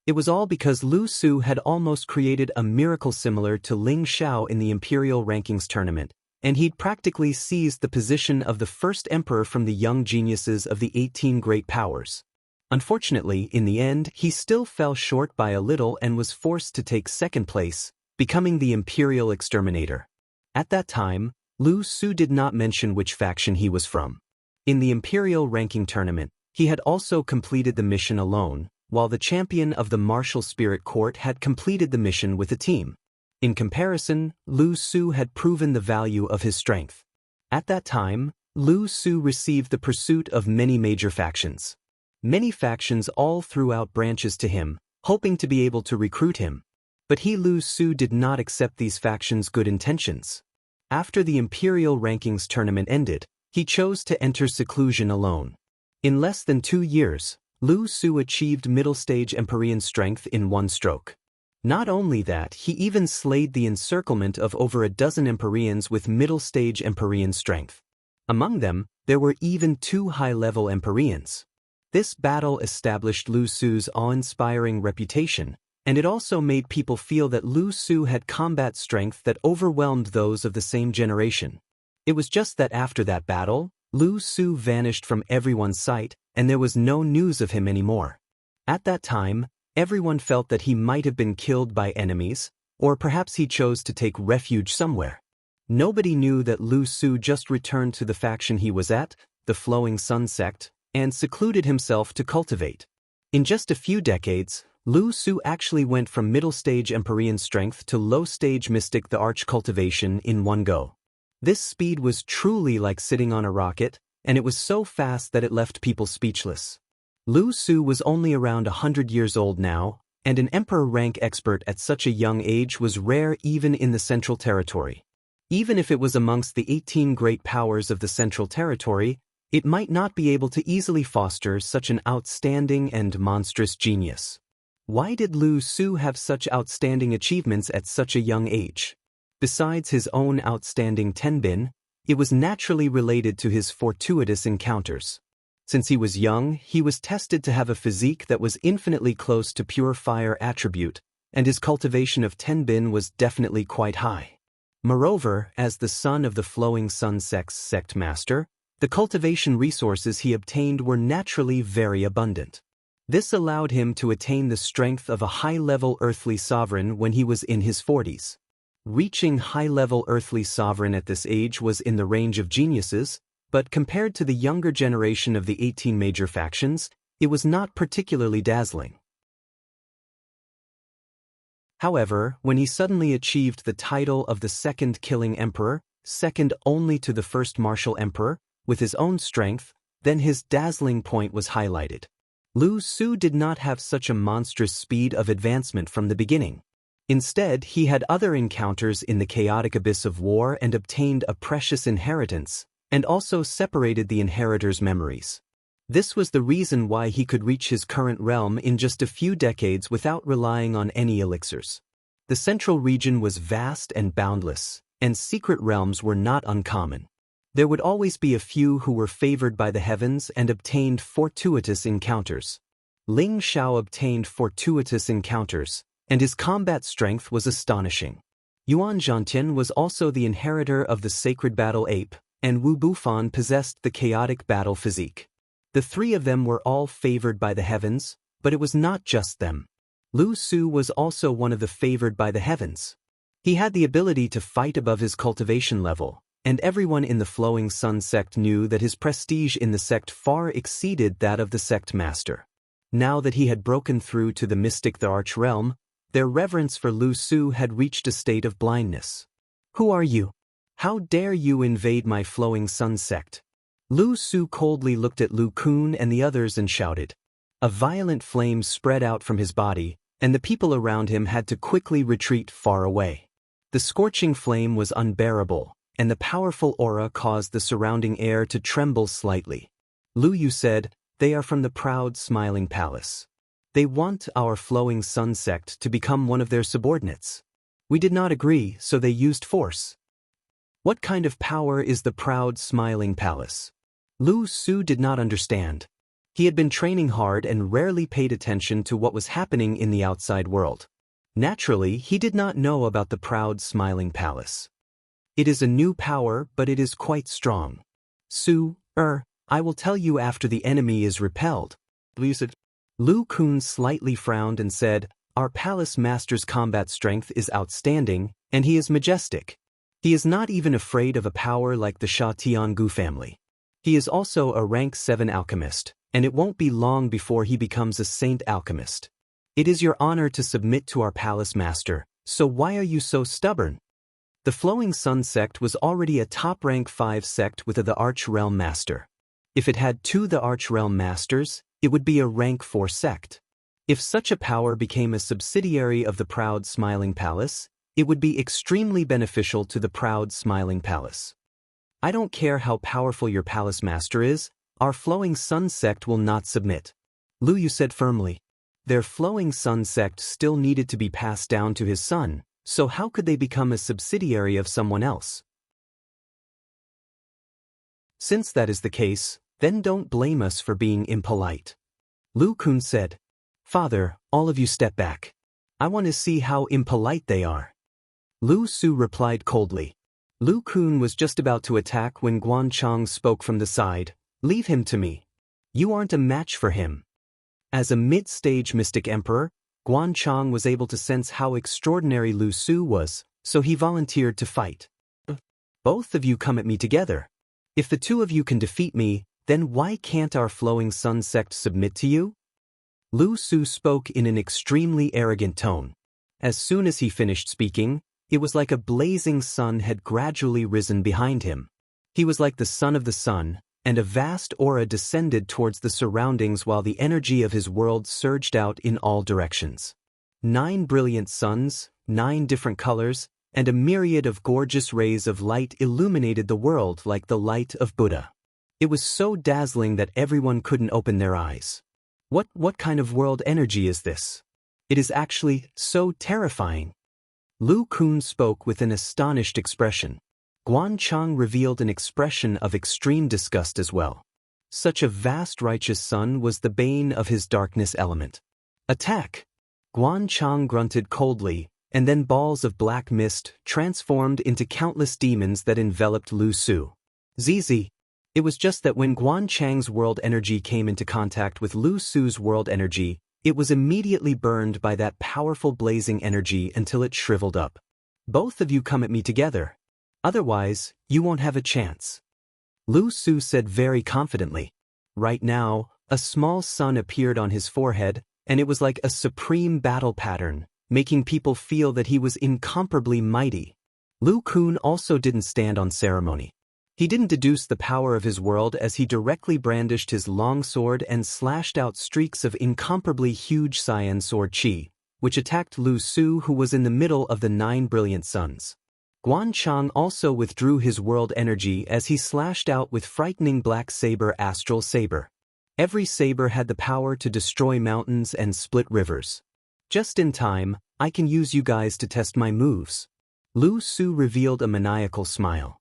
It was all because Lu Su had almost created a miracle similar to Ling Xiao in the Imperial Rankings tournament, and he'd practically seized the position of the first emperor from the young geniuses of the 18 great powers. Unfortunately, in the end, he still fell short by a little and was forced to take second place, becoming the Imperial Exterminator. At that time, Lu Su did not mention which faction he was from. In the Imperial Ranking tournament, he had also completed the mission alone, while the champion of the Martial Spirit Court had completed the mission with a team. In comparison, Lu Su had proven the value of his strength. At that time, Lu Su received the pursuit of many major factions. Many factions all threw out branches to him, hoping to be able to recruit him. But Lu Su did not accept these factions' good intentions. After the Imperial Rankings tournament ended, he chose to enter seclusion alone. In less than 2 years, Lu Su achieved middle-stage Empyrean strength in one stroke. Not only that, he even slayed the encirclement of over a dozen Empyreans with middle-stage Empyrean strength. Among them, there were even 2 high-level Empyreans. This battle established Lu Su's awe-inspiring reputation, and it also made people feel that Lu Su had combat strength that overwhelmed those of the same generation. It was just that after that battle, Lu Su vanished from everyone's sight, and there was no news of him anymore. At that time, everyone felt that he might have been killed by enemies, or perhaps he chose to take refuge somewhere. Nobody knew that Lu Su just returned to the faction he was at, the Flowing Sun sect, and secluded himself to cultivate. In just a few decades, Lu Su actually went from middle-stage Empyrean strength to low-stage Mystic the Arch cultivation in one go. This speed was truly like sitting on a rocket, and it was so fast that it left people speechless. Lu Su was only around 100 years old now, and an emperor rank expert at such a young age was rare even in the Central Territory. Even if it was amongst the 18 great powers of the Central Territory, it might not be able to easily foster such an outstanding and monstrous genius. Why did Lu Su have such outstanding achievements at such a young age? Besides his own outstanding tenbin, it was naturally related to his fortuitous encounters. Since he was young, he was tested to have a physique that was infinitely close to pure fire attribute, and his cultivation of tenbin was definitely quite high. Moreover, as the son of the Flowing Sun Sect's sect master, the cultivation resources he obtained were naturally very abundant. This allowed him to attain the strength of a high-level earthly sovereign when he was in his 40s. Reaching high-level earthly sovereign at this age was in the range of geniuses, but compared to the younger generation of the 18 major factions, it was not particularly dazzling. However, when he suddenly achieved the title of the second killing emperor, second only to the first martial emperor, with his own strength, then his dazzling point was highlighted. Lu Su did not have such a monstrous speed of advancement from the beginning. Instead, he had other encounters in the chaotic abyss of war and obtained a precious inheritance, and also separated the inheritor's memories. This was the reason why he could reach his current realm in just a few decades without relying on any elixirs. The central region was vast and boundless, and secret realms were not uncommon. There would always be a few who were favored by the heavens and obtained fortuitous encounters. Ling Xiao obtained fortuitous encounters, and his combat strength was astonishing. Yuan Zhantian was also the inheritor of the sacred battle ape, and Wu Bufan possessed the chaotic battle physique. The three of them were all favored by the heavens, but it was not just them. Lu Su was also one of the favored by the heavens. He had the ability to fight above his cultivation level, and everyone in the Flowing Sun sect knew that his prestige in the sect far exceeded that of the sect master. Now that he had broken through to the mystic the Arch realm, their reverence for Lu Su had reached a state of blindness. "Who are you? How dare you invade my Flowing Sun sect?" Lu Su coldly looked at Lu Kun and the others and shouted. A violent flame spread out from his body, and the people around him had to quickly retreat far away. The scorching flame was unbearable, and the powerful aura caused the surrounding air to tremble slightly. Lu Yu said, "They are from the proud Smiling Palace. They want our Flowing Sun sect to become one of their subordinates. We did not agree, so they used force." What kind of power is the proud Smiling Palace? Lu Su did not understand. He had been training hard and rarely paid attention to what was happening in the outside world. Naturally, he did not know about the proud Smiling Palace. It is a new power, but it is quite strong. I will tell you after the enemy is repelled. Lu Kun slightly frowned and said, "Our palace master's combat strength is outstanding, and he is majestic. He is not even afraid of a power like the Sha Tiangu family. He is also a rank 7 alchemist, and it won't be long before he becomes a saint alchemist. It is your honor to submit to our palace master, so why are you so stubborn?" The Flowing Sun sect was already a top rank 5 sect with the Arch Realm Master. If it had 2 the Arch Realm Masters, it would be a rank 4 sect. If such a power became a subsidiary of the proud Smiling Palace, it would be extremely beneficial to the proud Smiling Palace. "I don't care how powerful your palace master is, our Flowing Sun sect will not submit," Lu Yu said firmly. Their Flowing Sun sect still needed to be passed down to his son, so how could they become a subsidiary of someone else? "Since that is the case, then don't blame us for being impolite," Lu Kun said. "Father, all of you step back. I want to see how impolite they are." Lu Su replied coldly. Lu Kun was just about to attack when Guan Chang spoke from the side, "Leave him to me. You aren't a match for him." As a mid-stage mystic emperor, Guan Chang was able to sense how extraordinary Lu Su was, so he volunteered to fight. "Both of you come at me together. If the two of you can defeat me, then why can't our Flowing Sun sect submit to you?" Lu Su spoke in an extremely arrogant tone. As soon as he finished speaking, it was like a blazing sun had gradually risen behind him. He was like the son of the sun, and a vast aura descended towards the surroundings while the energy of his world surged out in all directions. 9 brilliant suns, 9 different colors, and a myriad of gorgeous rays of light illuminated the world like the light of Buddha. It was so dazzling that everyone couldn't open their eyes. What kind of world energy is this? It is actually so terrifying. Lu Kun spoke with an astonished expression. Guanchang revealed an expression of extreme disgust as well. Such a vast righteous sun was the bane of his darkness element. Attack! Guanchang grunted coldly, and then balls of black mist transformed into countless demons that enveloped Lu Su. Zizi. It was just that when Guanchang's world energy came into contact with Lu Su's world energy, it was immediately burned by that powerful blazing energy until it shriveled up. Both of you come at me together. Otherwise, you won't have a chance. Lu Su said very confidently. Right now, a small sun appeared on his forehead, and it was like a supreme battle pattern, making people feel that he was incomparably mighty. Lu Kun also didn't stand on ceremony. He didn't deduce the power of his world as he directly brandished his long sword and slashed out streaks of incomparably huge cyan sword chi, which attacked Lu Su, who was in the middle of the 9 brilliant suns. Guanchang also withdrew his world energy as he slashed out with frightening black saber astral saber. Every saber had the power to destroy mountains and split rivers. Just in time, I can use you guys to test my moves. Lu Su revealed a maniacal smile.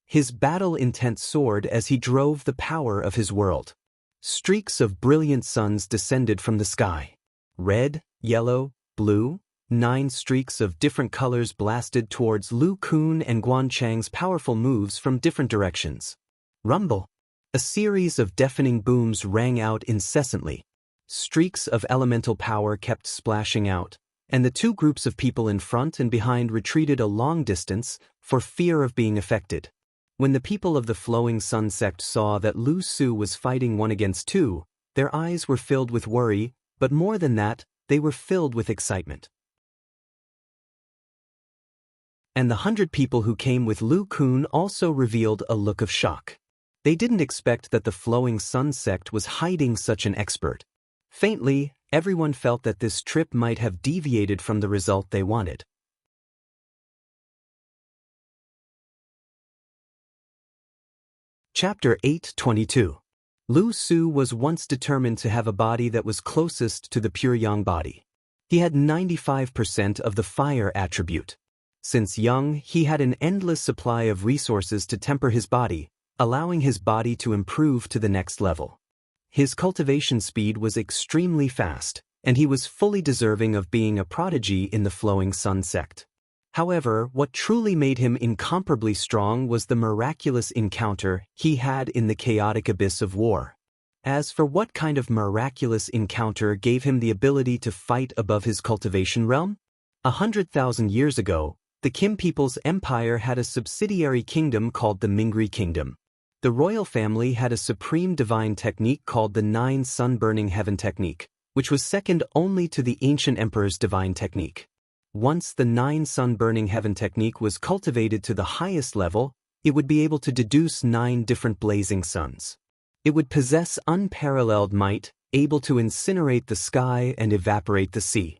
His battle-intent soared as he drove the power of his world. Streaks of brilliant suns descended from the sky. Red, yellow, blue, 9 streaks of different colors blasted towards Lu Kun and Guanchang's powerful moves from different directions. Rumble. A series of deafening booms rang out incessantly. Streaks of elemental power kept splashing out, and the 2 groups of people in front and behind retreated a long distance for fear of being affected. When the people of the Flowing Sun sect saw that Lu Su was fighting 1 against 2, their eyes were filled with worry, but more than that, they were filled with excitement. And the 100 people who came with Lu Kun also revealed a look of shock. They didn't expect that the Flowing Sun sect was hiding such an expert. Faintly, everyone felt that this trip might have deviated from the result they wanted. Chapter 8:22. Lu Su was once determined to have a body that was closest to the pure yang body. He had 95% of the fire attribute. Since young, he had an endless supply of resources to temper his body, allowing his body to improve to the next level. His cultivation speed was extremely fast, and he was fully deserving of being a prodigy in the Flowing Sun sect. However, what truly made him incomparably strong was the miraculous encounter he had in the chaotic abyss of war. As for what kind of miraculous encounter gave him the ability to fight above his cultivation realm? 100,000 years ago, the Kim people's empire had a subsidiary kingdom called the Mingri Kingdom. The royal family had a supreme divine technique called the 9 sun-burning heaven technique, which was second only to the ancient emperor's divine technique. Once the 9 sun-burning heaven technique was cultivated to the highest level, it would be able to deduce 9 different blazing suns. It would possess unparalleled might, able to incinerate the sky and evaporate the sea.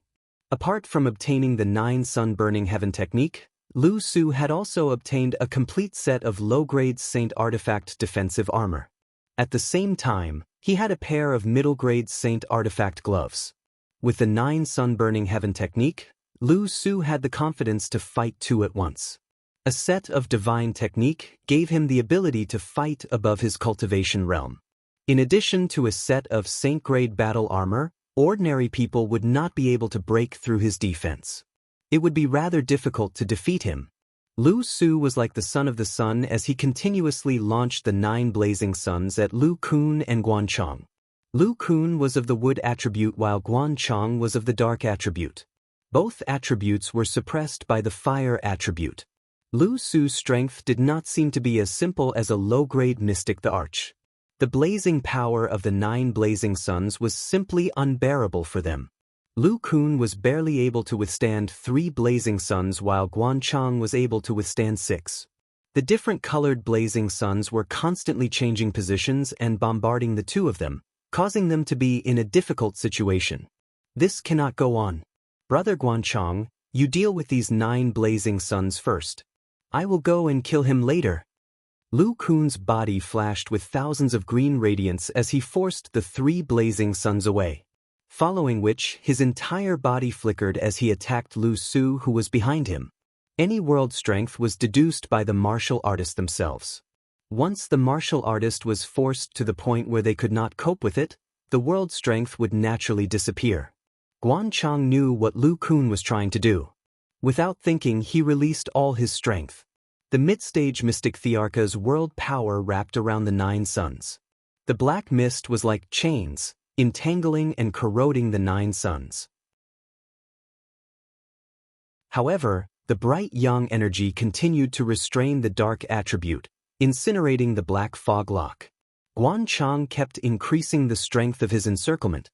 Apart from obtaining the 9 sun-burning heaven technique, Lu Su had also obtained a complete set of low-grade Saint Artifact defensive armor. At the same time, he had a pair of middle-grade Saint Artifact gloves. With the 9 sun-burning heaven technique, Lu Su had the confidence to fight 2 at once. A set of divine technique gave him the ability to fight above his cultivation realm. In addition to a set of saint-grade battle armor, ordinary people would not be able to break through his defense. It would be rather difficult to defeat him. Lu Su was like the son of the sun as he continuously launched the 9 blazing suns at Lu Kun and Guanchang. Lu Kun was of the wood attribute while Guanchang was of the dark attribute. Both attributes were suppressed by the fire attribute. Lu Su's strength did not seem to be as simple as a low-grade mystic the arch. The blazing power of the 9 blazing suns was simply unbearable for them. Lu Kun was barely able to withstand 3 blazing suns while Guanchang was able to withstand 6. The different colored blazing suns were constantly changing positions and bombarding the two of them, causing them to be in a difficult situation. This cannot go on. Brother Guanchang, you deal with these 9 blazing suns first. I will go and kill him later. Lu Kun's body flashed with thousands of green radiance as he forced the 3 blazing suns away. Following which, his entire body flickered as he attacked Lu Su, who was behind him. Any world strength was deduced by the martial artists themselves. Once the martial artist was forced to the point where they could not cope with it, the world strength would naturally disappear. Guanchang knew what Lu Kun was trying to do. Without thinking, he released all his strength. The mid-stage mystic Thearka's world power wrapped around the 9 suns. The black mist was like chains, entangling and corroding the 9 suns. However, the bright yang energy continued to restrain the dark attribute, incinerating the black fog lock. Guanchang kept increasing the strength of his encirclement.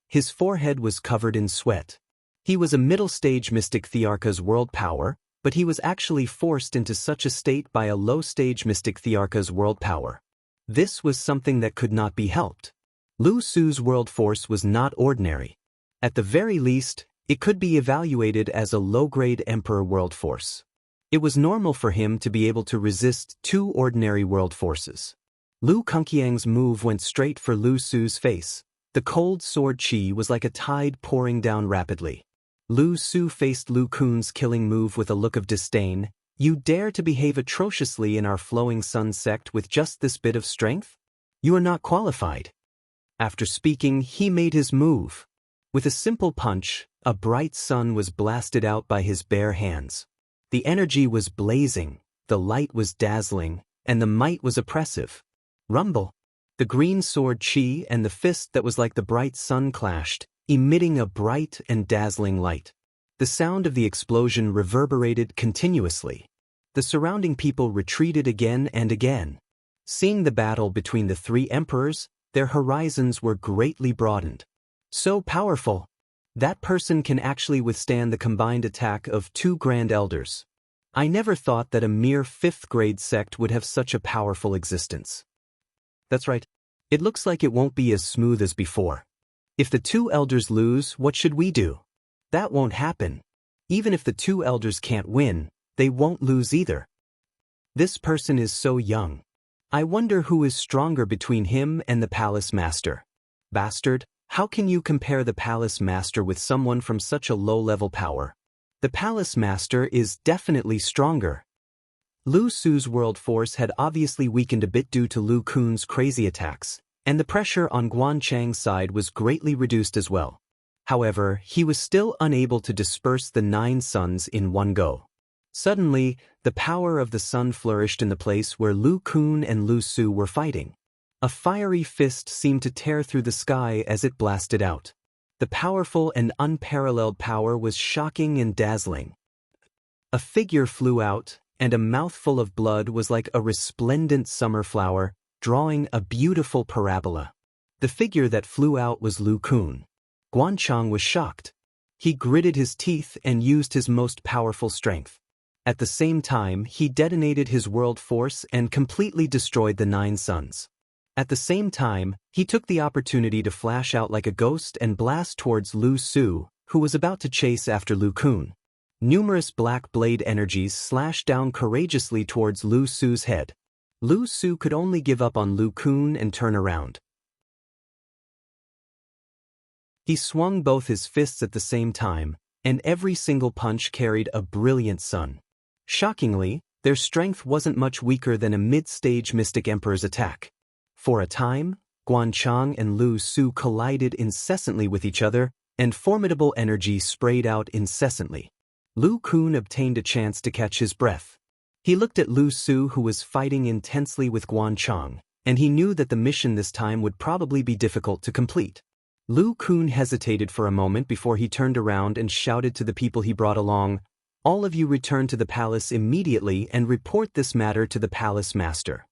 His forehead was covered in sweat. He was a middle-stage mystic Thearka's world power, but he was actually forced into such a state by a low-stage mystic Thearka's world power. This was something that could not be helped. Lu Su's world force was not ordinary. At the very least, it could be evaluated as a low-grade emperor world force. It was normal for him to be able to resist 2 ordinary world forces. Lu Kunqiang's move went straight for Lu Su's face. The cold sword chi was like a tide pouring down rapidly. Lu Su faced Lu Kun's killing move with a look of disdain. You dare to behave atrociously in our flowing sun sect with just this bit of strength? You are not qualified. After speaking, he made his move. With a simple punch, a bright sun was blasted out by his bare hands. The energy was blazing, the light was dazzling, and the might was oppressive. Rumble! The green sword chi and the fist that was like the bright sun clashed, emitting a bright and dazzling light. The sound of the explosion reverberated continuously. The surrounding people retreated again and again. Seeing the battle between the 3 emperors, their horizons were greatly broadened. So powerful! That person can actually withstand the combined attack of 2 Grand Elders. I never thought that a mere 5th-grade sect would have such a powerful existence. That's right. It looks like it won't be as smooth as before. If the 2 elders lose, what should we do? That won't happen. Even if the 2 elders can't win, they won't lose either. This person is so young. I wonder who is stronger between him and the palace master. Bastard, how can you compare the palace master with someone from such a low-level power? The palace master is definitely stronger. Lu Su's world force had obviously weakened a bit due to Lu Kun's crazy attacks, and the pressure on Guanchang's side was greatly reduced as well. However, he was still unable to disperse the 9 suns in one go. Suddenly, the power of the sun flourished in the place where Lu Kun and Lu Su were fighting. A fiery fist seemed to tear through the sky as it blasted out. The powerful and unparalleled power was shocking and dazzling. A figure flew out, and a mouthful of blood was like a resplendent summer flower, drawing a beautiful parabola. The figure that flew out was Lu Kun. Guanchang was shocked. He gritted his teeth and used his most powerful strength. At the same time, he detonated his world force and completely destroyed the 9 suns. At the same time, he took the opportunity to flash out like a ghost and blast towards Lu Su, who was about to chase after Lu Kun. Numerous black blade energies slashed down courageously towards Lu Su's head. Lu Su could only give up on Lu Kun and turn around. He swung both his fists at the same time, and every single punch carried a brilliant sun. Shockingly, their strength wasn't much weaker than a mid-stage Mystic Emperor's attack. For a time, Guanchang and Lu Su collided incessantly with each other, and formidable energy sprayed out incessantly. Lu Kun obtained a chance to catch his breath. He looked at Lu Su, who was fighting intensely with Guanchang, and he knew that the mission this time would probably be difficult to complete. Lu Kun hesitated for a moment before he turned around and shouted to the people he brought along, "All of you return to the palace immediately and report this matter to the palace master."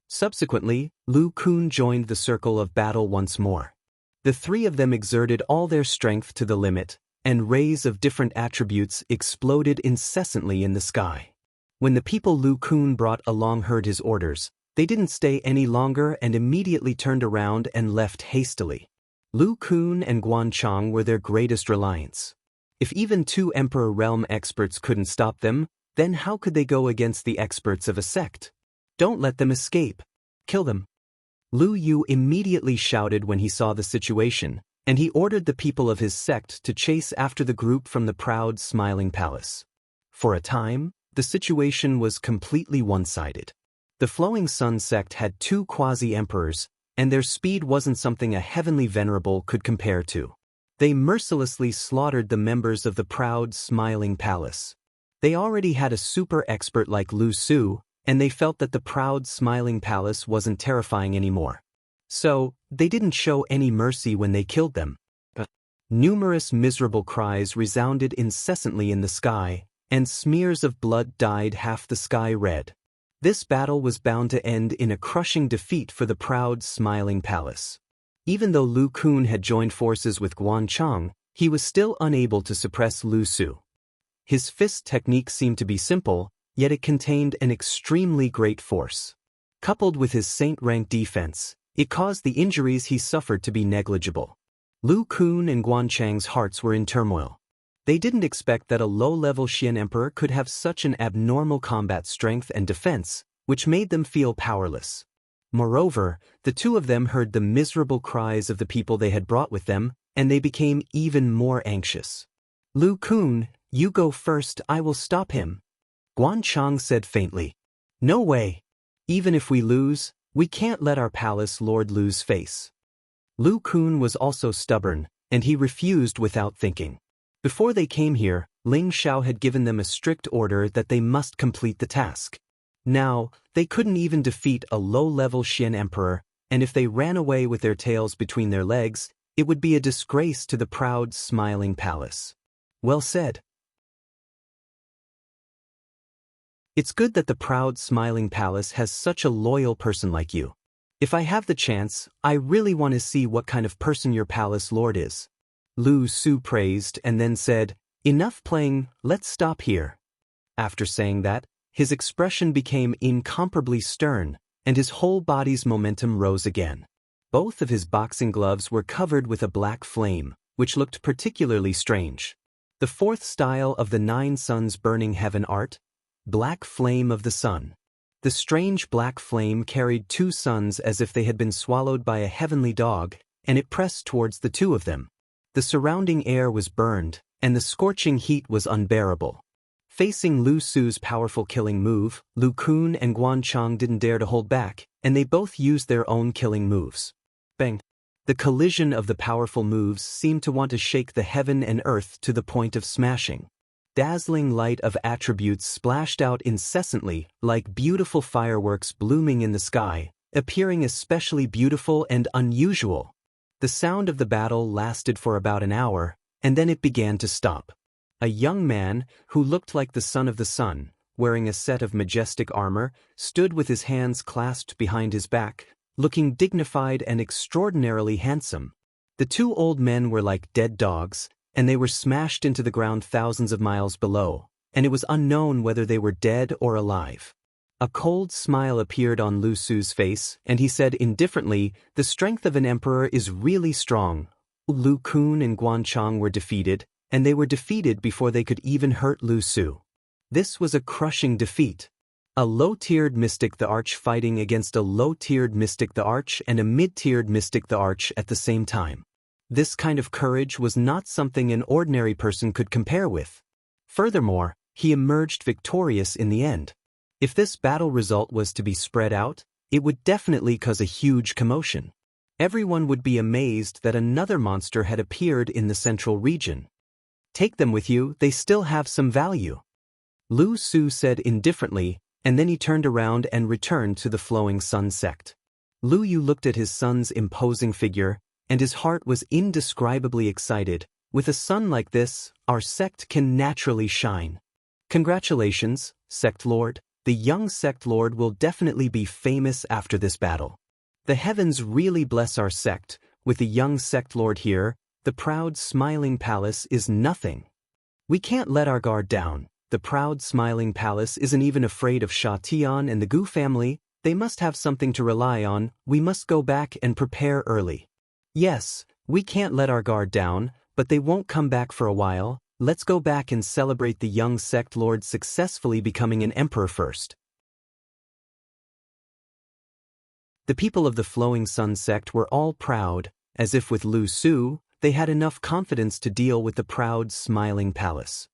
Subsequently, Lu Kun joined the circle of battle once more. The 3 of them exerted all their strength to the limit, and rays of different attributes exploded incessantly in the sky. When the people Lu Kun brought along heard his orders, they didn't stay any longer and immediately turned around and left hastily. Lu Kun and Guanchang were their greatest reliance. If even 2 Emperor Realm experts couldn't stop them, then how could they go against the experts of a sect? Don't let them escape. Kill them. Lu Yu immediately shouted when he saw the situation, and he ordered the people of his sect to chase after the group from the proud, smiling palace. For a time, the situation was completely one-sided. The Flowing Sun sect had 2 quasi-emperors, and their speed wasn't something a heavenly venerable could compare to. They mercilessly slaughtered the members of the proud, smiling palace. They already had a super expert like Lu Su, and they felt that the proud, smiling palace wasn't terrifying anymore. So, they didn't show any mercy when they killed them. Numerous miserable cries resounded incessantly in the sky, and smears of blood dyed half the sky red. This battle was bound to end in a crushing defeat for the proud, smiling palace. Even though Lu Kun had joined forces with Guanchang, he was still unable to suppress Lu Su. His fist technique seemed to be simple, yet it contained an extremely great force. Coupled with his saint-rank defense, it caused the injuries he suffered to be negligible. Lu Kun and Guanchang's hearts were in turmoil. They didn't expect that a low-level Xian emperor could have such an abnormal combat strength and defense, which made them feel powerless. Moreover, the 2 of them heard the miserable cries of the people they had brought with them, and they became even more anxious. Lu Kun, you go first, I will stop him. Guanchang said faintly. No way. Even if we lose, we can't let our palace lord lose face. Lu Kun was also stubborn, and he refused without thinking. Before they came here, Ling Xiao had given them a strict order that they must complete the task. Now, they couldn't even defeat a low-level Xian emperor, and if they ran away with their tails between their legs, it would be a disgrace to the proud, smiling palace. Well said. It's good that the proud, smiling palace has such a loyal person like you. If I have the chance, I really want to see what kind of person your palace lord is. Lu Su praised and then said, Enough playing, let's stop here. After saying that, his expression became incomparably stern, and his whole body's momentum rose again. Both of his boxing gloves were covered with a black flame, which looked particularly strange. The 4th style of the 9 suns burning heaven art, Black Flame of the Sun. The strange black flame carried 2 suns as if they had been swallowed by a heavenly dog, and it pressed towards the 2 of them. The surrounding air was burned, and the scorching heat was unbearable. Facing Lu Su's powerful killing move, Lu Kun and Guanchang didn't dare to hold back, and they both used their own killing moves. Bang! The collision of the powerful moves seemed to want to shake the heaven and earth to the point of smashing. Dazzling light of attributes splashed out incessantly, like beautiful fireworks blooming in the sky, appearing especially beautiful and unusual. The sound of the battle lasted for about an hour, and then it began to stop. A young man, who looked like the son of the sun, wearing a set of majestic armor, stood with his hands clasped behind his back, looking dignified and extraordinarily handsome. The 2 old men were like dead dogs, and they were smashed into the ground thousands of miles below, and it was unknown whether they were dead or alive. A cold smile appeared on Lu Su's face, and he said indifferently, The strength of an emperor is really strong. Lu Kun and Guanchang were defeated, and they were defeated before they could even hurt Lu Su. This was a crushing defeat. A low-tiered mystic the Arch fighting against a low-tiered mystic the Arch and a mid-tiered mystic the Arch at the same time. This kind of courage was not something an ordinary person could compare with. Furthermore, he emerged victorious in the end. If this battle result was to be spread out, it would definitely cause a huge commotion. Everyone would be amazed that another monster had appeared in the central region. Take them with you, they still have some value. Lu Su said indifferently, and then he turned around and returned to the Flowing Sun sect. Lu Yu looked at his son's imposing figure, and his heart was indescribably excited. With a son like this, our sect can naturally shine. Congratulations, Sect Lord. The young Sect Lord will definitely be famous after this battle. The heavens really bless our sect. With the young Sect Lord here, the proud smiling palace is nothing. We can't let our guard down. The proud smiling palace isn't even afraid of Sha Tian and the Gu family. They must have something to rely on. We must go back and prepare early. Yes, we can't let our guard down, but they won't come back for a while. Let's go back and celebrate the young sect lord successfully becoming an emperor first. The people of the Flowing Sun sect were all proud, as if with Lu Su, they had enough confidence to deal with the proud smiling palace.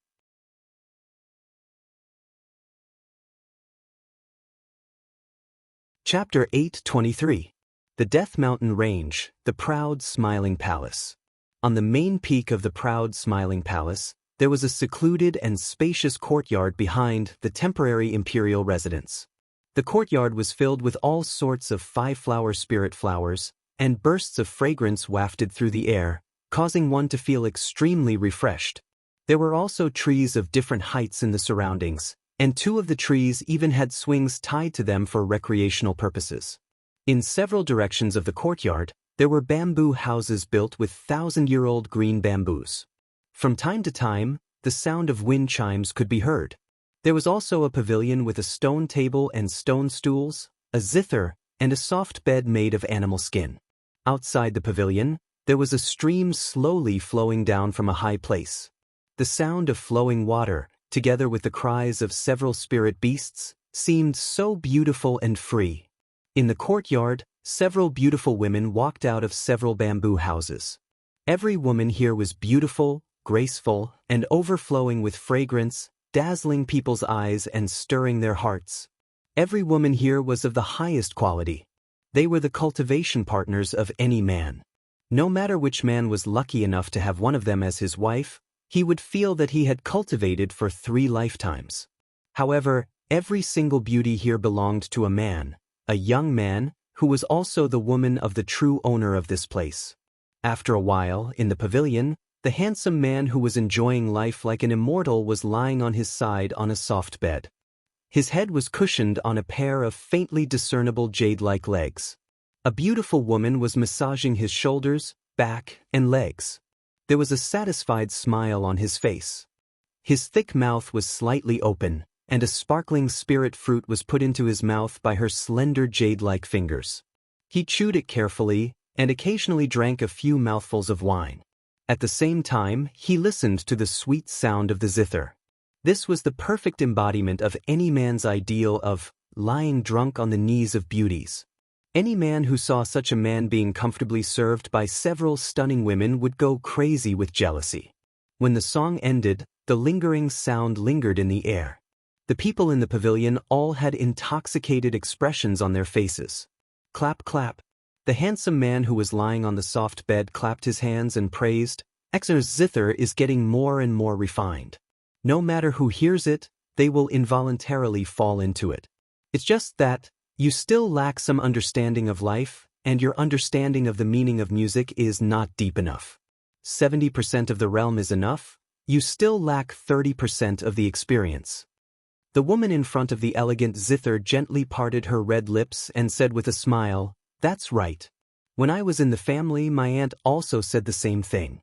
Chapter 8:23. The Death Mountain Range, the Proud Smiling Palace. On the main peak of the Proud Smiling Palace, there was a secluded and spacious courtyard behind the temporary imperial residence. The courtyard was filled with all sorts of five-flower spirit flowers, and bursts of fragrance wafted through the air, causing one to feel extremely refreshed. There were also trees of different heights in the surroundings, and two of the trees even had swings tied to them for recreational purposes. In several directions of the courtyard, there were bamboo houses built with thousand-year-old green bamboos. From time to time, the sound of wind chimes could be heard. There was also a pavilion with a stone table and stone stools, a zither, and a soft bed made of animal skin. Outside the pavilion, there was a stream slowly flowing down from a high place. The sound of flowing water, together with the cries of several spirit beasts, seemed so beautiful and free. In the courtyard, several beautiful women walked out of several bamboo houses. Every woman here was beautiful, graceful, and overflowing with fragrance, dazzling people's eyes and stirring their hearts. Every woman here was of the highest quality. They were the cultivation partners of any man. No matter which man was lucky enough to have one of them as his wife, he would feel that he had cultivated for 3 lifetimes. However, every single beauty here belonged to a man, a young man, who was also the woman of the true owner of this place. After a while, in the pavilion, the handsome man who was enjoying life like an immortal was lying on his side on a soft bed. His head was cushioned on a pair of faintly discernible jade-like legs. A beautiful woman was massaging his shoulders, back, and legs. There was a satisfied smile on his face. His thick mouth was slightly open, and a sparkling spirit fruit was put into his mouth by her slender jade-like fingers. He chewed it carefully, and occasionally drank a few mouthfuls of wine. At the same time, he listened to the sweet sound of the zither. This was the perfect embodiment of any man's ideal of lying drunk on the knees of beauties. Any man who saw such a man being comfortably served by several stunning women would go crazy with jealousy. When the song ended, the lingering sound lingered in the air. The people in the pavilion all had intoxicated expressions on their faces. Clap, clap. The handsome man who was lying on the soft bed clapped his hands and praised, "Xer's zither is getting more and more refined. No matter who hears it, they will involuntarily fall into it. It's just that you still lack some understanding of life, and your understanding of the meaning of music is not deep enough. 70% of the realm is enough, you still lack 30% of the experience." The woman in front of the elegant zither gently parted her red lips and said with a smile, "That's right. When I was in the family, my aunt also said the same thing.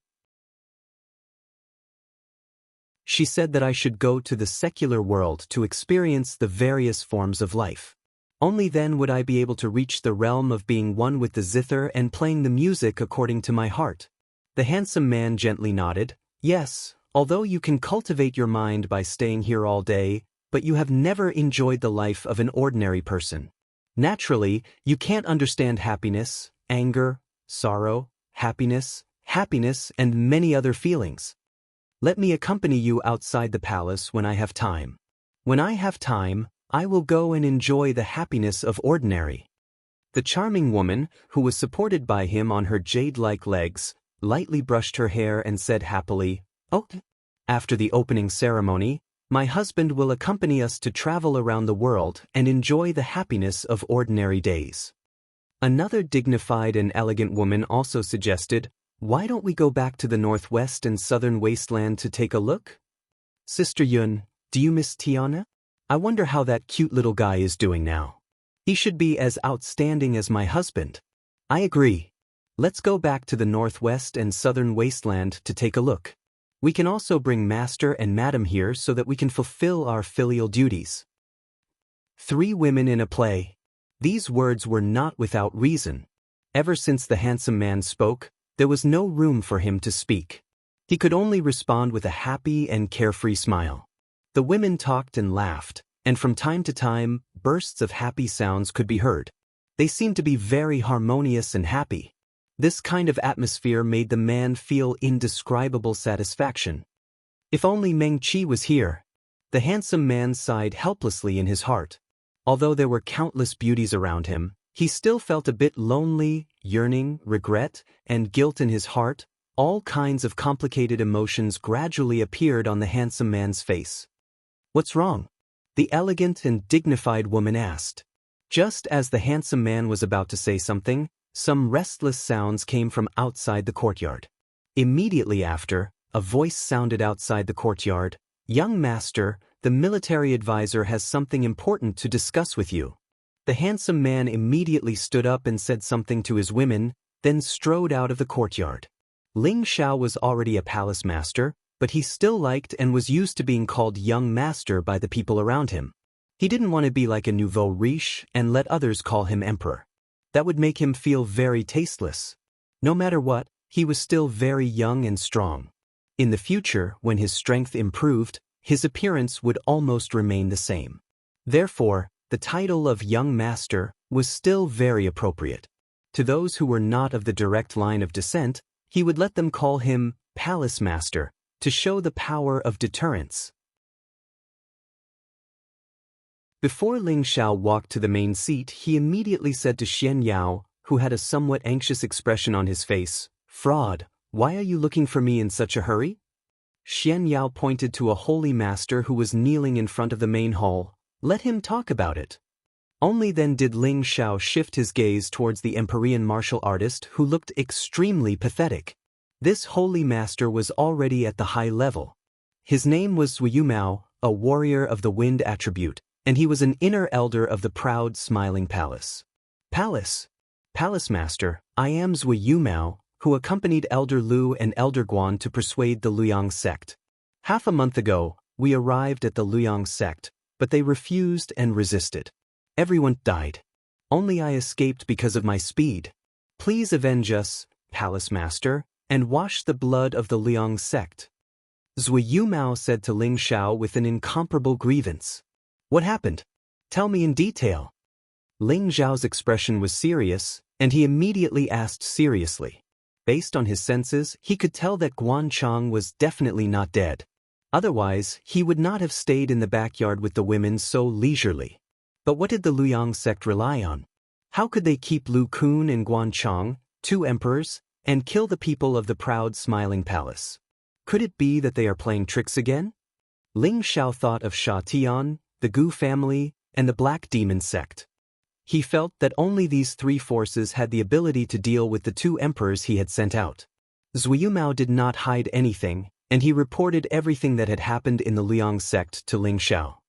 She said that I should go to the secular world to experience the various forms of life. Only then would I be able to reach the realm of being one with the zither and playing the music according to my heart." The handsome man gently nodded, "Yes, although you can cultivate your mind by staying here all day, but you have never enjoyed the life of an ordinary person. Naturally, you can't understand happiness, anger, sorrow, happiness, and many other feelings. Let me accompany you outside the palace when I have time. When I have time, I will go and enjoy the happiness of ordinary." The charming woman, who was supported by him on her jade-like legs, lightly brushed her hair and said happily, "Oh, after the opening ceremony, my husband will accompany us to travel around the world and enjoy the happiness of ordinary days." Another dignified and elegant woman also suggested, "Why don't we go back to the northwest and southern wasteland to take a look? Sister Yun, do you miss Tiana? I wonder how that cute little guy is doing now. He should be as outstanding as my husband." "I agree. Let's go back to the northwest and southern wasteland to take a look." We can also bring Master and Madam here so that we can fulfill our filial duties. 3 women in a play. These words were not without reason. Ever since the handsome man spoke, there was no room for him to speak. He could only respond with a happy and carefree smile. The women talked and laughed, and from time to time, bursts of happy sounds could be heard. They seemed to be very harmonious and happy. This kind of atmosphere made the man feel indescribable satisfaction. If only Meng Qi was here. The handsome man sighed helplessly in his heart. Although there were countless beauties around him, he still felt a bit lonely, yearning, regret, and guilt in his heart. All kinds of complicated emotions gradually appeared on the handsome man's face. "What's wrong?" the elegant and dignified woman asked. Just as the handsome man was about to say something, some restless sounds came from outside the courtyard. Immediately after, a voice sounded outside the courtyard. "Young master, the military advisor has something important to discuss with you." The handsome man immediately stood up and said something to his women, then strode out of the courtyard. Ling Xiao was already a palace master, but he still liked and was used to being called young master by the people around him. He didn't want to be like a nouveau riche and let others call him emperor. That would make him feel very tasteless. No matter what, he was still very young and strong. In the future, when his strength improved, his appearance would almost remain the same. Therefore, the title of young master was still very appropriate. To those who were not of the direct line of descent, he would let them call him palace master to show the power of deterrence. Before Ling Xiao walked to the main seat, he immediately said to Xian Yao, who had a somewhat anxious expression on his face, "Fraud, why are you looking for me in such a hurry?" Xian Yao pointed to a holy master who was kneeling in front of the main hall. "Let him talk about it." Only then did Ling Xiao shift his gaze towards the Empyrean martial artist who looked extremely pathetic. This holy master was already at the high level. His name was Zui Yumao, a warrior of the wind attribute, and he was an inner elder of the proud smiling palace. Palace master, I am Zui Yumao, who accompanied Elder Lu and Elder Guan to persuade the Luyang sect. Half a month ago, we arrived at the Luyang sect, but they refused and resisted. Everyone died. Only I escaped because of my speed. Please avenge us, palace master, and wash the blood of the Luyang sect. Zui Yumao said to Ling Xiao with an incomparable grievance. "What happened? Tell me in detail." Ling Xiao's expression was serious, and he immediately asked seriously. Based on his senses, he could tell that Guan Chang was definitely not dead. Otherwise, he would not have stayed in the backyard with the women so leisurely. But what did the Luyang sect rely on? How could they keep Lu Kun and Guan Chang, 2 emperors, and kill the people of the proud smiling palace? Could it be that they are playing tricks again? Ling Xiao thought of Sha Tian, the Gu family, and the Black Demon sect. He felt that only these 3 forces had the ability to deal with the 2 emperors he had sent out. Zui Yumao did not hide anything, and he reported everything that had happened in the Luyang sect to Ling Xiao.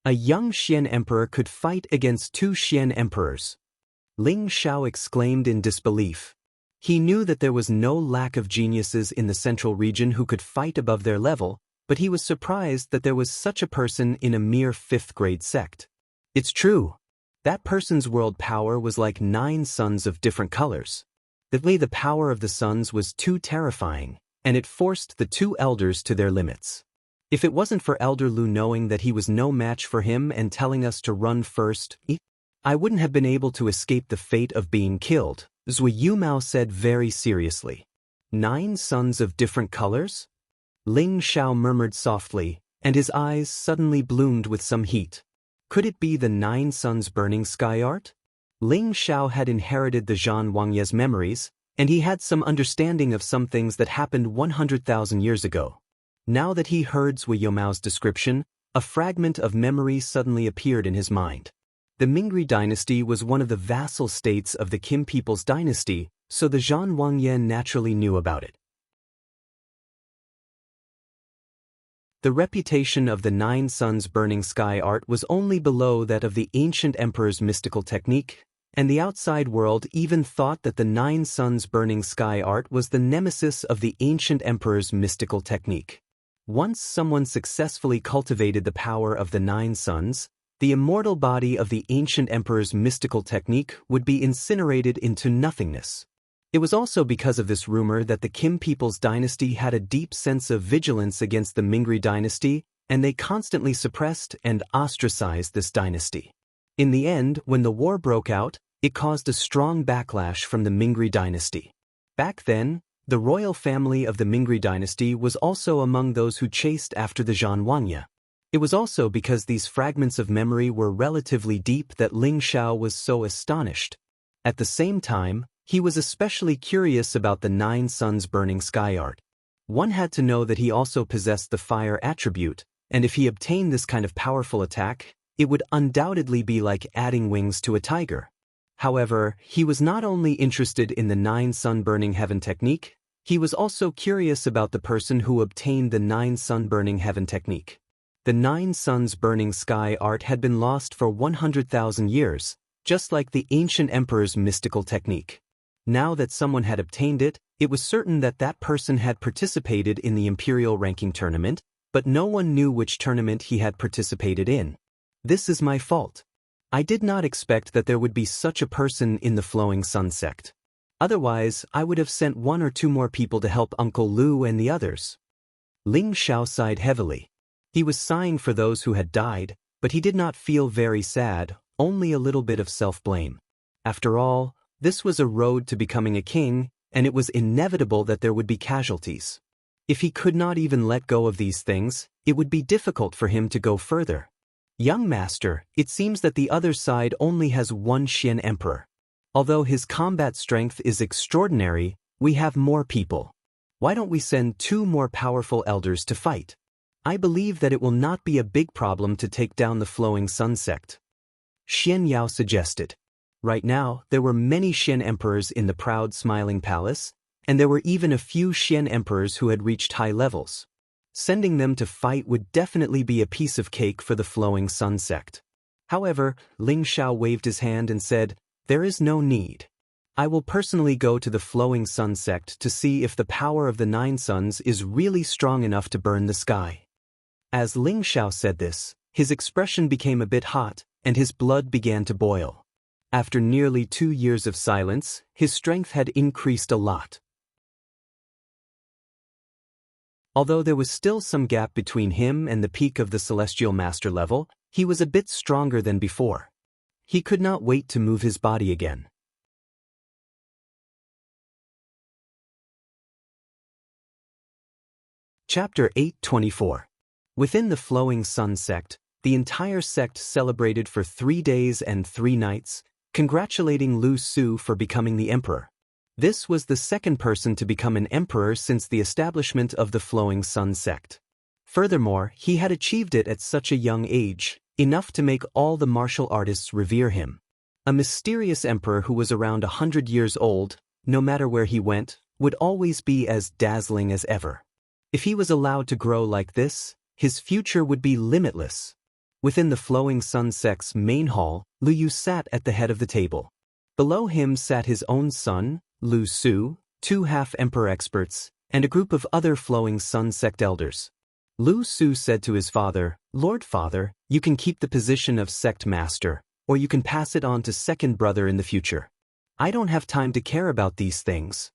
A young Xian emperor could fight against 2 Xian emperors. Ling Xiao exclaimed in disbelief. He knew that there was no lack of geniuses in the central region who could fight above their level, but he was surprised that there was such a person in a mere 5th grade sect. It's true. That person's world power was like 9 suns of different colors. The power of the suns was too terrifying, and it forced the 2 elders to their limits. If it wasn't for Elder Lu knowing that he was no match for him and telling us to run first, I wouldn't have been able to escape the fate of being killed, Zui Yumao said very seriously. 9 suns of different colors? Ling Xiao murmured softly, and his eyes suddenly bloomed with some heat. Could it be the 9 suns burning sky art? Ling Xiao had inherited the Zhan Wangye's memories, and he had some understanding of some things that happened 100,000 years ago. Now that he heard Zui Yumao's description, a fragment of memory suddenly appeared in his mind. The Mingri dynasty was one of the vassal states of the Qin people's dynasty, so the Zhan Wangye naturally knew about it. The reputation of the 9 suns burning sky art was only below that of the ancient emperor's mystical technique, and the outside world even thought that the 9 suns burning sky art was the nemesis of the ancient emperor's mystical technique. Once someone successfully cultivated the power of the 9 suns, the immortal body of the ancient emperor's mystical technique would be incinerated into nothingness. It was also because of this rumor that the Kim people's dynasty had a deep sense of vigilance against the Mingri dynasty, and they constantly suppressed and ostracized this dynasty. In the end, when the war broke out, it caused a strong backlash from the Mingri dynasty. Back then, the royal family of the Mingri dynasty was also among those who chased after the Zhanwanya. It was also because these fragments of memory were relatively deep that Ling Xiao was so astonished. At the same time, he was especially curious about the 9 suns burning sky art. One had to know that he also possessed the fire attribute, and if he obtained this kind of powerful attack, it would undoubtedly be like adding wings to a tiger. However, he was not only interested in the 9 sun burning heaven technique, he was also curious about the person who obtained the 9 sun burning heaven technique. The 9 suns burning sky art had been lost for 100,000 years, just like the ancient emperor's mystical technique. Now that someone had obtained it, it was certain that that person had participated in the imperial ranking tournament, but no one knew which tournament he had participated in. This is my fault. I did not expect that there would be such a person in the Flowing Sun sect. Otherwise, I would have sent 1 or 2 more people to help Uncle Lu and the others. Ling Xiao sighed heavily. He was sighing for those who had died, but he did not feel very sad, only a little bit of self-blame. After all, this was a road to becoming a king, and it was inevitable that there would be casualties. If he could not even let go of these things, it would be difficult for him to go further. Young master, it seems that the other side only has 1 Xian emperor. Although his combat strength is extraordinary, we have more people. Why don't we send 2 more powerful elders to fight? I believe that it will not be a big problem to take down the Flowing Sun sect. Xian Yao suggested. Right now, there were many Xian emperors in the proud smiling palace, and there were even a few Xian emperors who had reached high levels. Sending them to fight would definitely be a piece of cake for the Flowing Sun sect. However, Ling Xiao waved his hand and said, "There is no need. I will personally go to the Flowing Sun sect to see if the power of the 9 suns is really strong enough to burn the sky." As Ling Xiao said this, his expression became a bit hot, and his blood began to boil. After nearly 2 years of silence, his strength had increased a lot. Although there was still some gap between him and the peak of the Celestial Master level, he was a bit stronger than before. He could not wait to move his body again. Chapter 8:24. Within the Flowing Sun sect, the entire sect celebrated for 3 days and 3 nights, congratulating Lu Su for becoming the emperor. This was the second person to become an emperor since the establishment of the Flowing Sun sect. Furthermore, he had achieved it at such a young age, enough to make all the martial artists revere him. A mysterious emperor who was around 100 years old, no matter where he went, would always be as dazzling as ever. If he was allowed to grow like this, his future would be limitless. Within the Flowing Sun sect's main hall, Lu Yu sat at the head of the table. Below him sat his own son, Lu Su, 2 half-emperor experts, and a group of other Flowing Sun sect elders. Lu Su said to his father, "Lord Father, you can keep the position of sect master, or you can pass it on to second brother in the future. I don't have time to care about these things."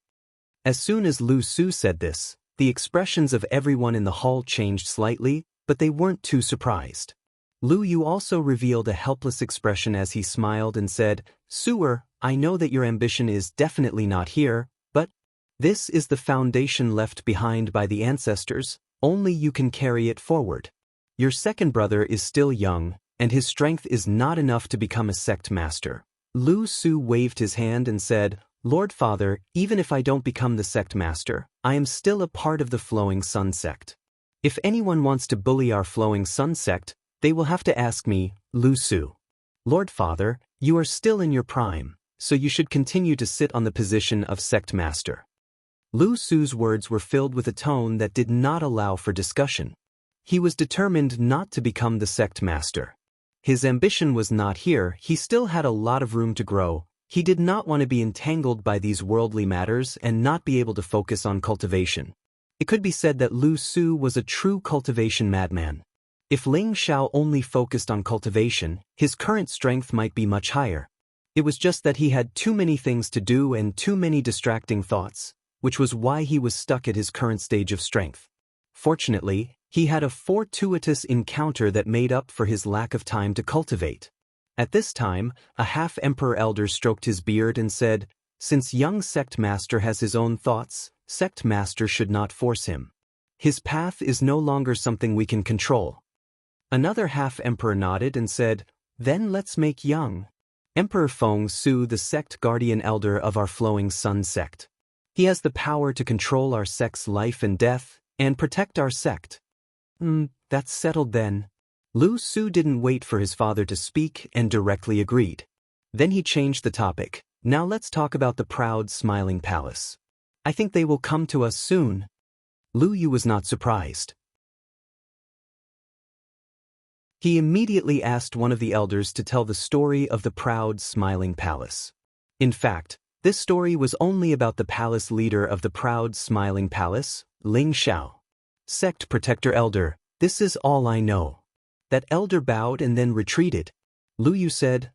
As soon as Lu Su said this, the expressions of everyone in the hall changed slightly, but they weren't too surprised. Lu Yu also revealed a helpless expression as he smiled and said, "Suer, I know that your ambition is definitely not here, but this is the foundation left behind by the ancestors, only you can carry it forward. Your second brother is still young, and his strength is not enough to become a sect master." Lu Su waved his hand and said, "Lord Father, even if I don't become the sect master, I am still a part of the Flowing Sun sect. If anyone wants to bully our Flowing Sun sect, they will have to ask me, Lu Su. Lord Father, you are still in your prime, so you should continue to sit on the position of sect master." Lu Su's words were filled with a tone that did not allow for discussion. He was determined not to become the sect master. His ambition was not here, he still had a lot of room to grow. He did not want to be entangled by these worldly matters and not be able to focus on cultivation. It could be said that Lu Su was a true cultivation madman. If Ling Xiao only focused on cultivation, his current strength might be much higher. It was just that he had too many things to do and too many distracting thoughts, which was why he was stuck at his current stage of strength. Fortunately, he had a fortuitous encounter that made up for his lack of time to cultivate. At this time, a half-emperor elder stroked his beard and said, "Since young sect master has his own thoughts, sect master should not force him. His path is no longer something we can control." Another half-emperor nodded and said, "Then let's make young Emperor Feng Su the sect guardian elder of our Flowing Sun sect. He has the power to control our sect's life and death, and protect our sect." That's settled then. Lu Su didn't wait for his father to speak and directly agreed. Then he changed the topic. "Now let's talk about the proud, smiling palace. I think they will come to us soon." Lu Yu was not surprised. He immediately asked one of the elders to tell the story of the proud, smiling palace. In fact, this story was only about the palace leader of the proud, smiling palace, Ling Xiao. "Sect protector elder, this is all I know." That elder bowed and then retreated. Lu Yu said,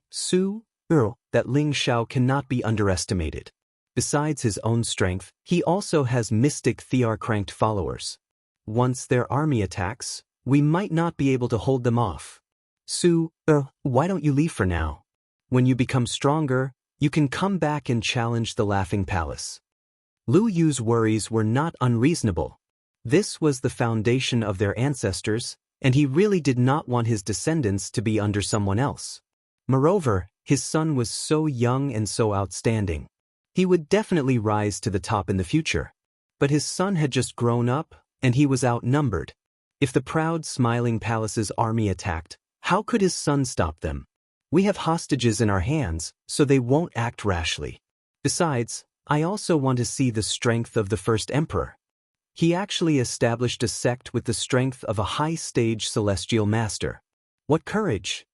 that Ling Xiao cannot be underestimated. Besides his own strength, he also has mystic Thearcranked followers. Once their army attacks, we might not be able to hold them off. Why don't you leave for now? When you become stronger, you can come back and challenge the Laughing Palace. Lu Yu's worries were not unreasonable. This was the foundation of their ancestors, and he really did not want his descendants to be under someone else. Moreover, his son was so young and so outstanding. He would definitely rise to the top in the future. But his son had just grown up, and he was outnumbered. If the proud, smiling palace's army attacked, how could his son stop them? We have hostages in our hands, so they won't act rashly. Besides, I also want to see the strength of the first emperor. He actually established a sect with the strength of a high-stage celestial master. What courage!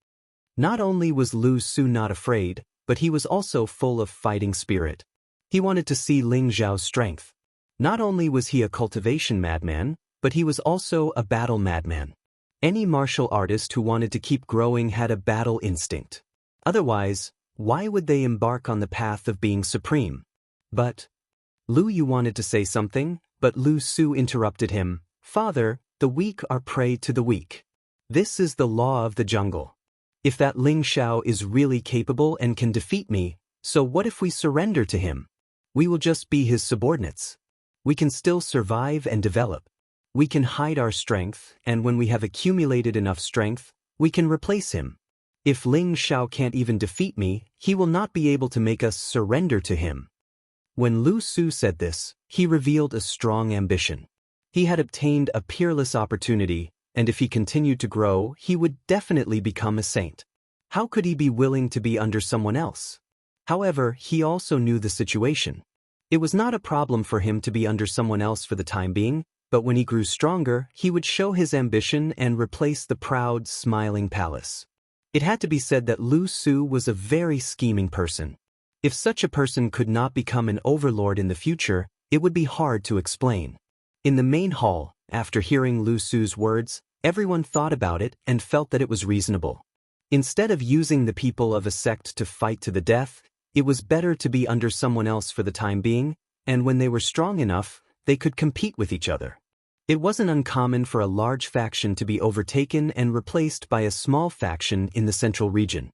Not only was Lu Su not afraid, but he was also full of fighting spirit. He wanted to see Ling Xiao's strength. Not only was he a cultivation madman, but he was also a battle madman. Any martial artist who wanted to keep growing had a battle instinct. Otherwise, why would they embark on the path of being supreme? But Lu Yu wanted to say something, but Lu Su interrupted him. "Father, the weak are prey to the weak. This is the law of the jungle. If that Ling Xiao is really capable and can defeat me, so what if we surrender to him? We will just be his subordinates. We can still survive and develop. We can hide our strength, and when we have accumulated enough strength, we can replace him. If Ling Xiao can't even defeat me, he will not be able to make us surrender to him." When Lu Su said this, he revealed a strong ambition. He had obtained a peerless opportunity, and if he continued to grow, he would definitely become a saint. How could he be willing to be under someone else? However, he also knew the situation. It was not a problem for him to be under someone else for the time being, but when he grew stronger, he would show his ambition and replace the proud, smiling palace. It had to be said that Lu Su was a very scheming person. If such a person could not become an overlord in the future, it would be hard to explain. In the main hall, after hearing Lu Su's words, everyone thought about it and felt that it was reasonable. Instead of using the people of a sect to fight to the death, it was better to be under someone else for the time being, and when they were strong enough, they could compete with each other. It wasn't uncommon for a large faction to be overtaken and replaced by a small faction in the central region.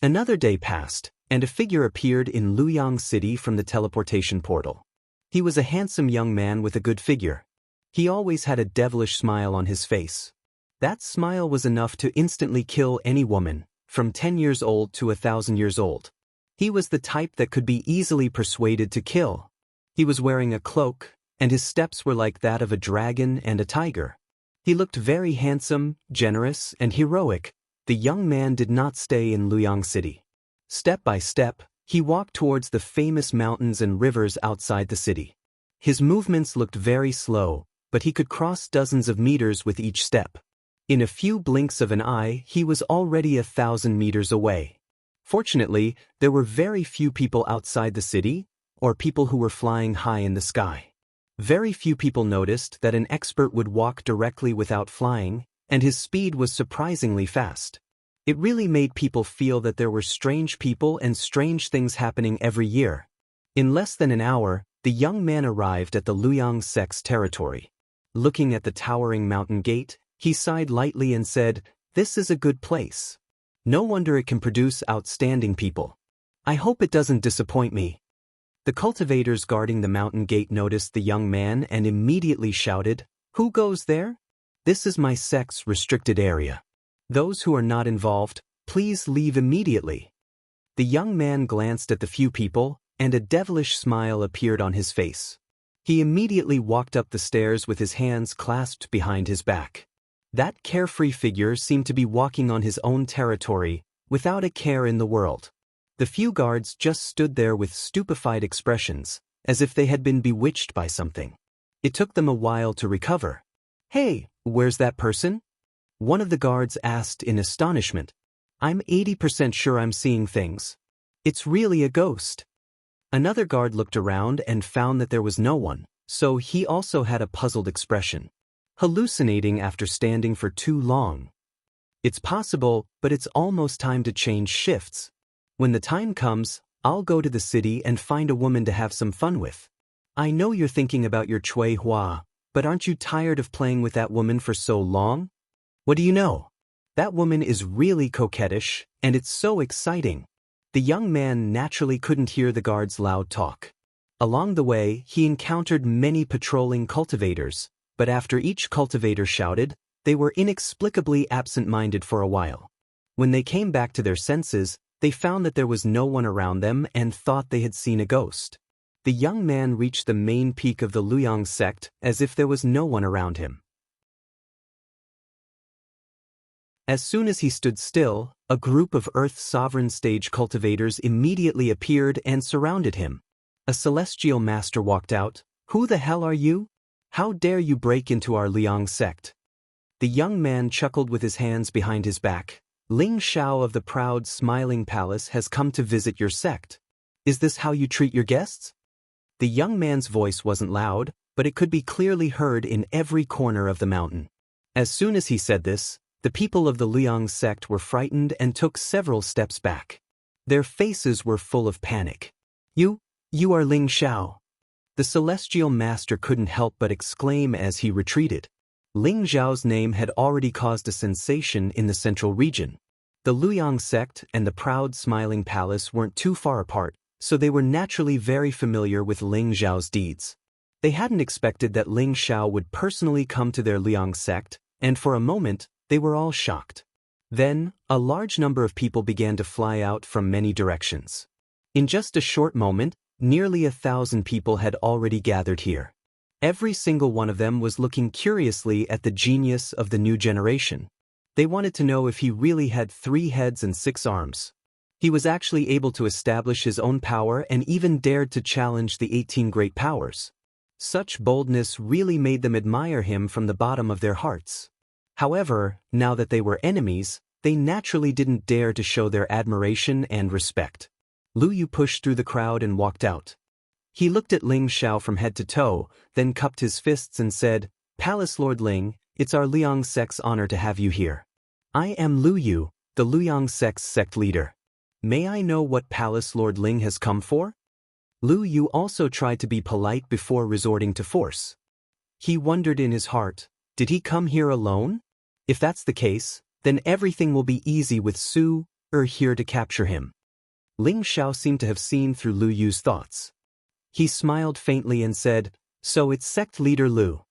Another day passed, and a figure appeared in Luoyang City from the teleportation portal. He was a handsome young man with a good figure. He always had a devilish smile on his face. That smile was enough to instantly kill any woman, from 10 years old to 1,000 years old. He was the type that could be easily persuaded to kill. He was wearing a cloak, and his steps were like that of a dragon and a tiger. He looked very handsome, generous, and heroic. The young man did not stay in Luoyang City. Step by step, he walked towards the famous mountains and rivers outside the city. His movements looked very slow, but he could cross dozens of meters with each step. In a few blinks of an eye, he was already 1,000 meters away. Fortunately, there were very few people outside the city, or people who were flying high in the sky. Very few people noticed that an expert would walk directly without flying, and his speed was surprisingly fast. It really made people feel that there were strange people and strange things happening every year. In less than an hour, the young man arrived at the Luoyang sect's territory. Looking at the towering mountain gate, he sighed lightly and said, "This is a good place. No wonder it can produce outstanding people. I hope it doesn't disappoint me." The cultivators guarding the mountain gate noticed the young man and immediately shouted, "Who goes there? This is my sect's restricted area. Those who are not involved, please leave immediately." The young man glanced at the few people, and a devilish smile appeared on his face. He immediately walked up the stairs with his hands clasped behind his back. That carefree figure seemed to be walking on his own territory, without a care in the world. The few guards just stood there with stupefied expressions, as if they had been bewitched by something. It took them a while to recover. "Hey, where's that person?" one of the guards asked in astonishment. "I'm 80% sure I'm seeing things. It's really a ghost." Another guard looked around and found that there was no one, so he also had a puzzled expression. Hallucinating after standing for too long. It's possible, but it's almost time to change shifts. When the time comes, I'll go to the city and find a woman to have some fun with. I know you're thinking about your Cui Hua, but aren't you tired of playing with that woman for so long? What do you know? That woman is really coquettish, and it's so exciting. The young man naturally couldn't hear the guard's loud talk. Along the way, he encountered many patrolling cultivators, but after each cultivator shouted, they were inexplicably absent-minded for a while. When they came back to their senses, they found that there was no one around them and thought they had seen a ghost. The young man reached the main peak of the Luoyang sect as if there was no one around him. As soon as he stood still, a group of Earth's sovereign stage cultivators immediately appeared and surrounded him. A celestial master walked out. "Who the hell are you? How dare you break into our Luoyang sect?" The young man chuckled with his hands behind his back. "Ling Xiao of the proud smiling palace has come to visit your sect. Is this how you treat your guests?" The young man's voice wasn't loud, but it could be clearly heard in every corner of the mountain. As soon as he said this, the people of the Luoyang sect were frightened and took several steps back. Their faces were full of panic. You are Ling Xiao." The celestial master couldn't help but exclaim as he retreated. Ling Xiao's name had already caused a sensation in the central region. The Luoyang sect and the proud smiling palace weren't too far apart, so they were naturally very familiar with Ling Xiao's deeds. They hadn't expected that Ling Xiao would personally come to their Luoyang sect, and for a moment, they were all shocked. Then, a large number of people began to fly out from many directions. In just a short moment, nearly 1,000 people had already gathered here. Every single one of them was looking curiously at the genius of the new generation. They wanted to know if he really had 3 heads and 6 arms. He was actually able to establish his own power and even dared to challenge the 18 great powers. Such boldness really made them admire him from the bottom of their hearts. However, now that they were enemies, they naturally didn't dare to show their admiration and respect. Lu Yu pushed through the crowd and walked out. He looked at Ling Xiao from head to toe, then cupped his fists and said, "Palace Lord Ling, it's our Luoyang sect's honor to have you here. I am Lu Yu, the Luoyang sect's sect leader. May I know what Palace Lord Ling has come for?" Lu Yu also tried to be polite before resorting to force. He wondered in his heart, did he come here alone? If that's the case, then everything will be easy with Su here to capture him. Ling Xiao seemed to have seen through Lu Yu's thoughts. He smiled faintly and said, "So it's sect leader Lu.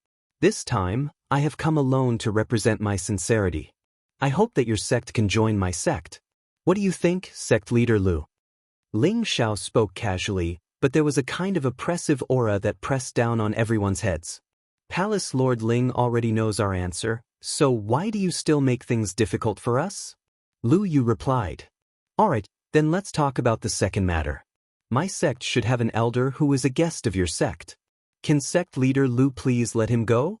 This time, I have come alone to represent my sincerity. I hope that your sect can join my sect. What do you think, sect leader Lu?" Ling Xiao spoke casually, but there was a kind of oppressive aura that pressed down on everyone's heads. "Palace Lord Ling already knows our answer, so why do you still make things difficult for us?" Lu Yu replied. "Alright, then let's talk about the second matter. My sect should have an elder who is a guest of your sect. Can sect leader Lu please let him go?"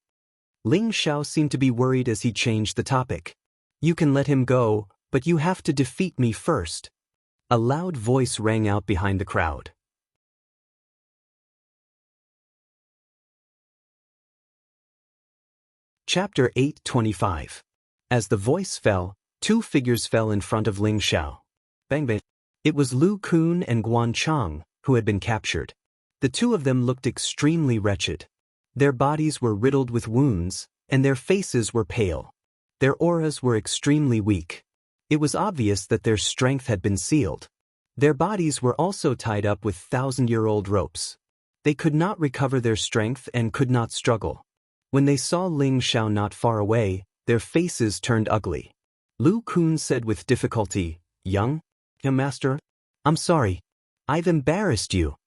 Ling Xiao seemed to be worried as he changed the topic. "You can let him go, but you have to defeat me first." A loud voice rang out behind the crowd. Chapter 8:25. As the voice fell, two figures fell in front of Ling Xiao. Bang bang. It was Lu Kun and Guan Chang, who had been captured. The two of them looked extremely wretched. Their bodies were riddled with wounds, and their faces were pale. Their auras were extremely weak. It was obvious that their strength had been sealed. Their bodies were also tied up with thousand-year-old ropes. They could not recover their strength and could not struggle. When they saw Ling Xiao not far away, their faces turned ugly. Lu Kun said with difficulty, "Young master, I'm sorry. I've embarrassed you."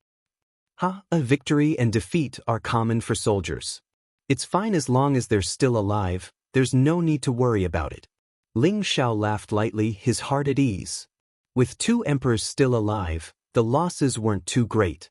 A victory and defeat are common for soldiers. It's fine as long as they're still alive, there's no need to worry about it. Ling Xiao laughed lightly, his heart at ease. With two emperors still alive, the losses weren't too great.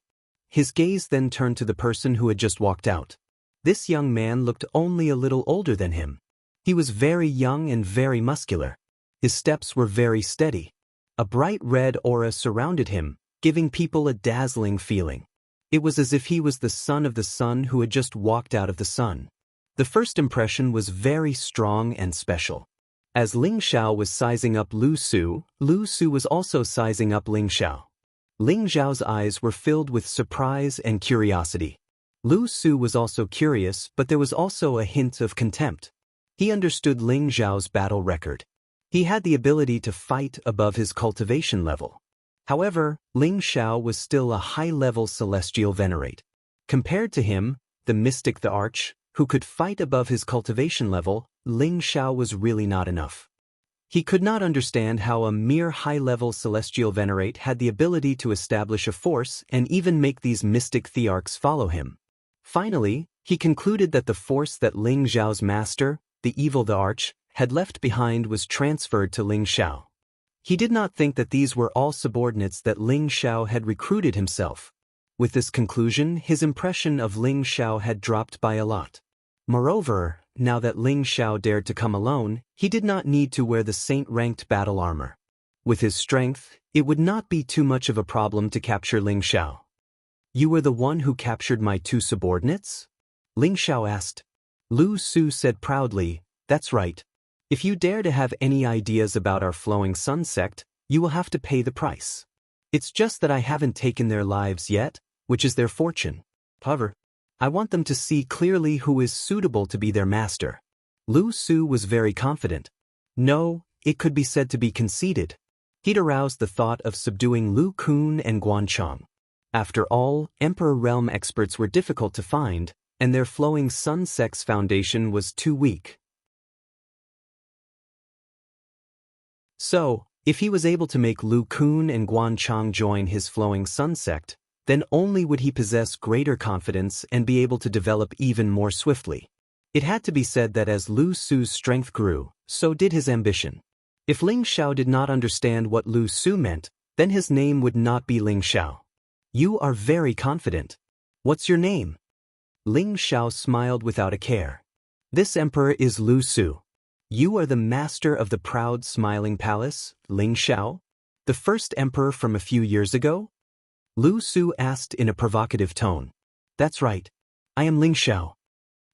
His gaze then turned to the person who had just walked out. This young man looked only a little older than him. He was very young and very muscular. His steps were very steady. A bright red aura surrounded him, giving people a dazzling feeling. It was as if he was the son of the sun who had just walked out of the sun. The first impression was very strong and special. As Ling Xiao was sizing up Lu Su was also sizing up Ling Xiao. Ling Xiao's eyes were filled with surprise and curiosity. Lu Su was also curious, but there was also a hint of contempt. He understood Ling Xiao's battle record. He had the ability to fight above his cultivation level. However, Ling Xiao was still a high-level celestial venerate. Compared to him, the mystic the Arch, who could fight above his cultivation level, Ling Xiao was really not enough. He could not understand how a mere high-level celestial venerate had the ability to establish a force and even make these mystic thearchs follow him. Finally, he concluded that the force that Ling Xiao's master, the evil the Arch, had left behind was transferred to Ling Xiao. He did not think that these were all subordinates that Ling Xiao had recruited himself. With this conclusion, his impression of Ling Xiao had dropped by a lot. Moreover, now that Ling Xiao dared to come alone, he did not need to wear the saint-ranked battle armor. With his strength, it would not be too much of a problem to capture Ling Xiao. "You were the one who captured my two subordinates?" Ling Xiao asked. Lu Su said proudly, "That's right. If you dare to have any ideas about our Flowing Sun sect, you will have to pay the price. It's just that I haven't taken their lives yet, which is their fortune. However, I want them to see clearly who is suitable to be their master." Lu Su was very confident. No, it could be said to be conceited. He'd aroused the thought of subduing Lu Kun and Guan Chang. After all, Emperor Realm experts were difficult to find, and their Flowing Sun sect's foundation was too weak. So, if he was able to make Lu Kun and Guan Chang join his Flowing Sun sect, then only would he possess greater confidence and be able to develop even more swiftly. It had to be said that as Lu Su's strength grew, so did his ambition. If Ling Xiao did not understand what Lu Su meant, then his name would not be Ling Xiao. "You are very confident. What's your name?" Ling Xiao smiled without a care. "This emperor is Lu Su. You are the master of the proud smiling palace, Ling Xiao? The first emperor from a few years ago?" Lu Su asked in a provocative tone. "That's right. I am Ling Xiao."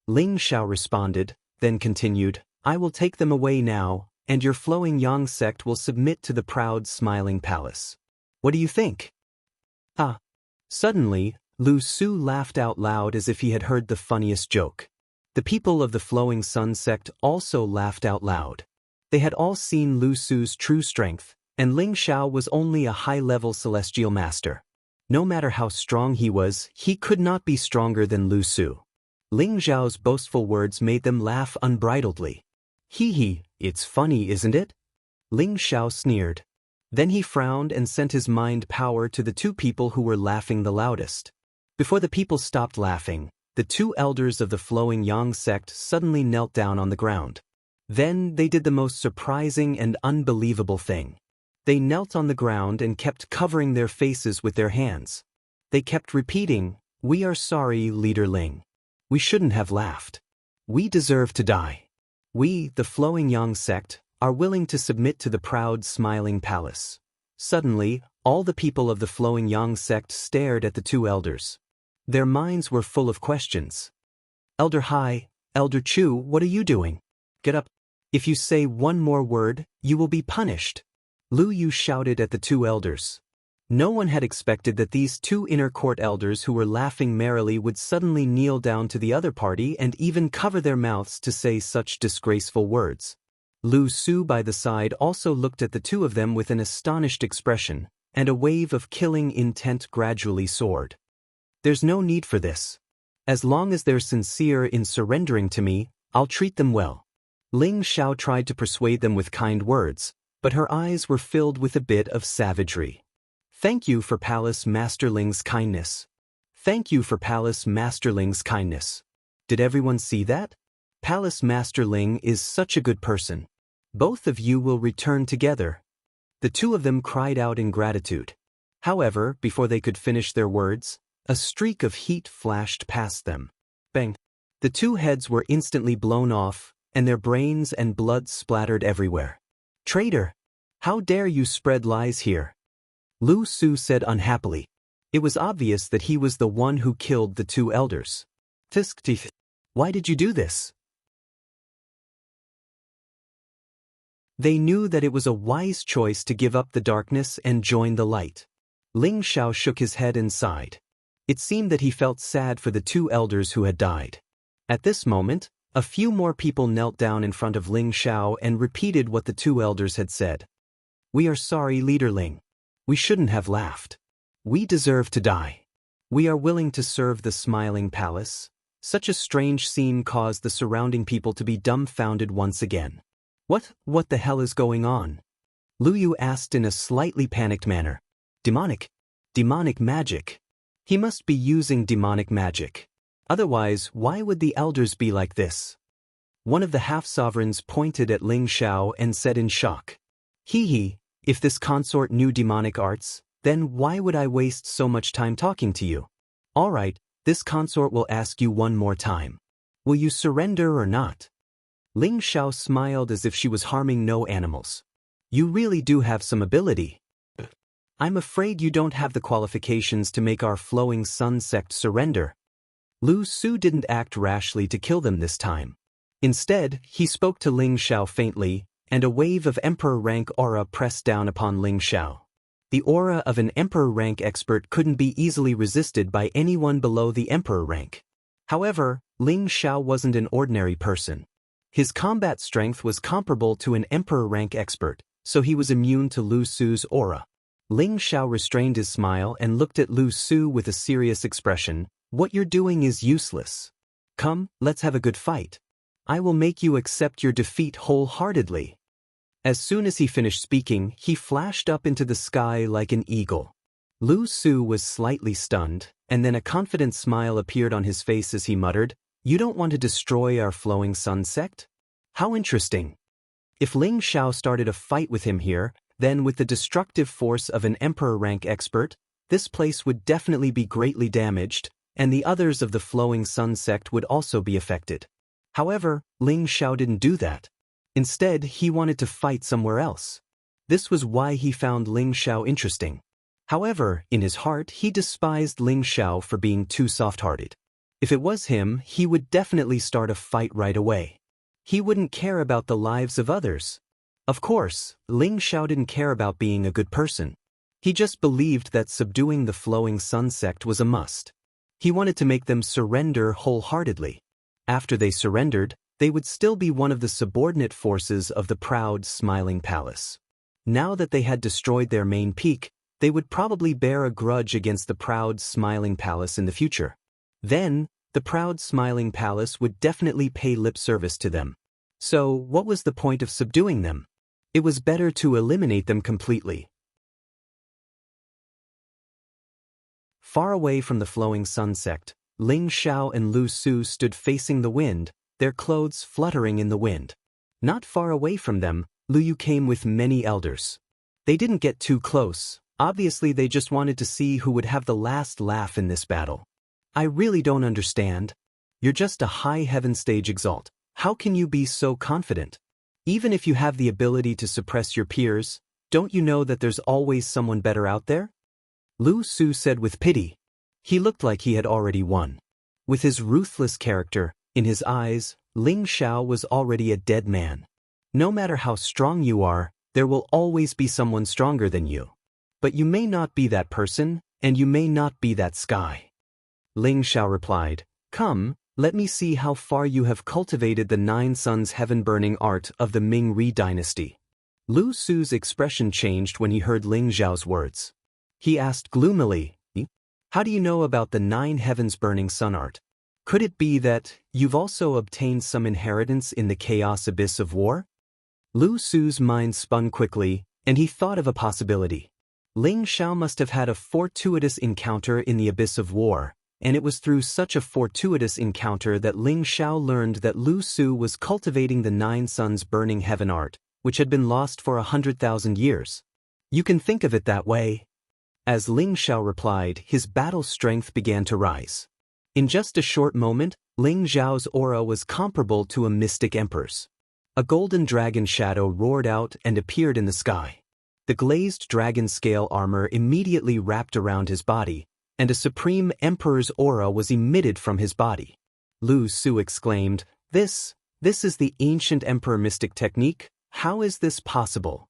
Ling Xiao responded, then continued, "I will take them away now, and your Flowing Yang sect will submit to the proud smiling palace. What do you think?" Suddenly, Lu Su laughed out loud as if he had heard the funniest joke. The people of the Flowing Sun sect also laughed out loud. They had all seen Lu Su's true strength, and Ling Xiao was only a high-level celestial master. No matter how strong he was, he could not be stronger than Lu Su. Ling Xiao's boastful words made them laugh unbridledly. "Hee, it's funny, isn't it?" Ling Xiao sneered. Then he frowned and sent his mind power to the two people who were laughing the loudest. Before the people stopped laughing, the two elders of the Flowing Yang sect suddenly knelt down on the ground. Then they did the most surprising and unbelievable thing. They knelt on the ground and kept covering their faces with their hands. They kept repeating, "We are sorry, Leader Ling. We shouldn't have laughed. We deserve to die. We, the Flowing Yang sect, are willing to submit to the proud smiling palace." Suddenly, all the people of the Flowing Yang sect stared at the two elders. Their minds were full of questions. "Elder Hai, Elder Chu, what are you doing? Get up. If you say one more word, you will be punished. Lu Yu shouted at the two elders. No one had expected that these two inner court elders who were laughing merrily would suddenly kneel down to the other party and even cover their mouths to say such disgraceful words. Lu Su by the side also looked at the two of them with an astonished expression, and a wave of killing intent gradually soared. There's no need for this. As long as they're sincere in surrendering to me, I'll treat them well. Ling Xiao tried to persuade them with kind words, but her eyes were filled with a bit of savagery. Thank you for Palace Masterling's kindness. Thank you for Palace Masterling's kindness. Did everyone see that? Palace Masterling is such a good person. Both of you will return together. The two of them cried out in gratitude. However, before they could finish their words, a streak of heat flashed past them. Bang! The two heads were instantly blown off, and their brains and blood splattered everywhere. Traitor! How dare you spread lies here? Lu Su said unhappily. It was obvious that he was the one who killed the two elders. Tisk. Why did you do this? They knew that it was a wise choice to give up the darkness and join the light. Ling Xiao shook his head and sighed. It seemed that he felt sad for the two elders who had died. At this moment, a few more people knelt down in front of Ling Xiao and repeated what the two elders had said. We are sorry, Leader Ling. We shouldn't have laughed. We deserve to die. We are willing to serve the Smiling Palace. Such a strange scene caused the surrounding people to be dumbfounded once again. What the hell is going on? Lu Yu asked in a slightly panicked manner. Demonic magic. He must be using demonic magic. Otherwise, why would the elders be like this? One of the half-sovereigns pointed at Ling Xiao and said in shock. If this consort knew demonic arts, then why would I waste so much time talking to you? All right, this consort will ask you one more time. Will you surrender or not? Ling Xiao smiled as if she was harming no animals. You really do have some ability. I'm afraid you don't have the qualifications to make our Flowing Sun sect surrender. Lu Su didn't act rashly to kill them this time. Instead, he spoke to Ling Xiao faintly, and a wave of Emperor-rank aura pressed down upon Ling Xiao. The aura of an Emperor-rank expert couldn't be easily resisted by anyone below the Emperor rank. However, Ling Xiao wasn't an ordinary person. His combat strength was comparable to an Emperor-rank expert, so he was immune to Lu Su's aura. Ling Xiao restrained his smile and looked at Lu Su with a serious expression. What you're doing is useless. Come, let's have a good fight. I will make you accept your defeat wholeheartedly. As soon as he finished speaking, he flashed up into the sky like an eagle. Lu Su was slightly stunned, and then a confident smile appeared on his face as he muttered, You don't want to destroy our Flowing Sun sect? How interesting. If Ling Xiao started a fight with him here, then with the destructive force of an Emperor-rank expert, this place would definitely be greatly damaged, and the others of the Flowing Sun sect would also be affected. However, Ling Xiao didn't do that. Instead, he wanted to fight somewhere else. This was why he found Ling Xiao interesting. However, in his heart, he despised Ling Xiao for being too soft-hearted. If it was him, he would definitely start a fight right away. He wouldn't care about the lives of others. Of course, Ling Xiao didn't care about being a good person. He just believed that subduing the Flowing Sun sect was a must. He wanted to make them surrender wholeheartedly. After they surrendered, they would still be one of the subordinate forces of the proud Smiling Palace. Now that they had destroyed their main peak, they would probably bear a grudge against the proud Smiling Palace in the future. Then, the proud Smiling Palace would definitely pay lip service to them. So, what was the point of subduing them? It was better to eliminate them completely. Far away from the Flowing Sun sect, Ling Xiao and Lu Su stood facing the wind, their clothes fluttering in the wind. Not far away from them, Lu Yu came with many elders. They didn't get too close. Obviously, they just wanted to see who would have the last laugh in this battle. I really don't understand. You're just a high heaven stage exalt. How can you be so confident? Even if you have the ability to suppress your peers, don't you know that there's always someone better out there? Lu Su said with pity. He looked like he had already won. With his ruthless character, in his eyes, Ling Xiao was already a dead man. No matter how strong you are, there will always be someone stronger than you. But you may not be that person, and you may not be that sky. Ling Xiao replied, "Come, let me see how far you have cultivated the 9 suns heaven-burning art of the Ming-Ri dynasty." Lu Su's expression changed when he heard Ling Xiao's words. He asked gloomily, "How do you know about the 9 heavens-burning sun art? Could it be that you've also obtained some inheritance in the chaos abyss of war?" Lu Su's mind spun quickly, and he thought of a possibility. Ling Xiao must have had a fortuitous encounter in the abyss of war, and it was through such a fortuitous encounter that Ling Xiao learned that Lu Su was cultivating the 9 suns burning heaven art, which had been lost for 100,000 years. You can think of it that way. As Ling Xiao replied, his battle strength began to rise. In just a short moment, Ling Xiao's aura was comparable to a mystic emperor's. A golden dragon shadow roared out and appeared in the sky. The glazed dragon scale armor immediately wrapped around his body, and a supreme emperor's aura was emitted from his body. Lu Su exclaimed, This is the ancient emperor mystic technique. How is this possible?"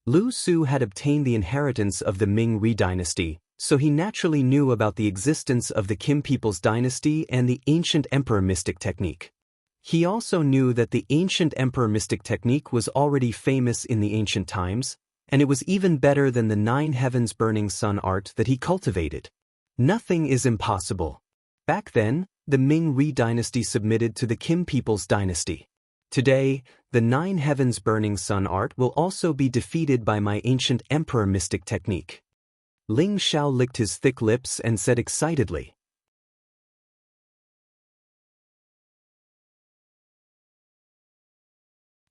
Lu Su had obtained the inheritance of the Ming-Ri dynasty, so he naturally knew about the existence of the Kim people's dynasty and the ancient emperor mystic technique. He also knew that the ancient emperor mystic technique was already famous in the ancient times, and it was even better than the 9 heavens burning sun art that he cultivated. Nothing is impossible. Back then, the Ming-Ri dynasty submitted to the Kim people's dynasty. Today, the 9 heavens burning sun art will also be defeated by my ancient emperor mystic technique. Ling Xiao licked his thick lips and said excitedly.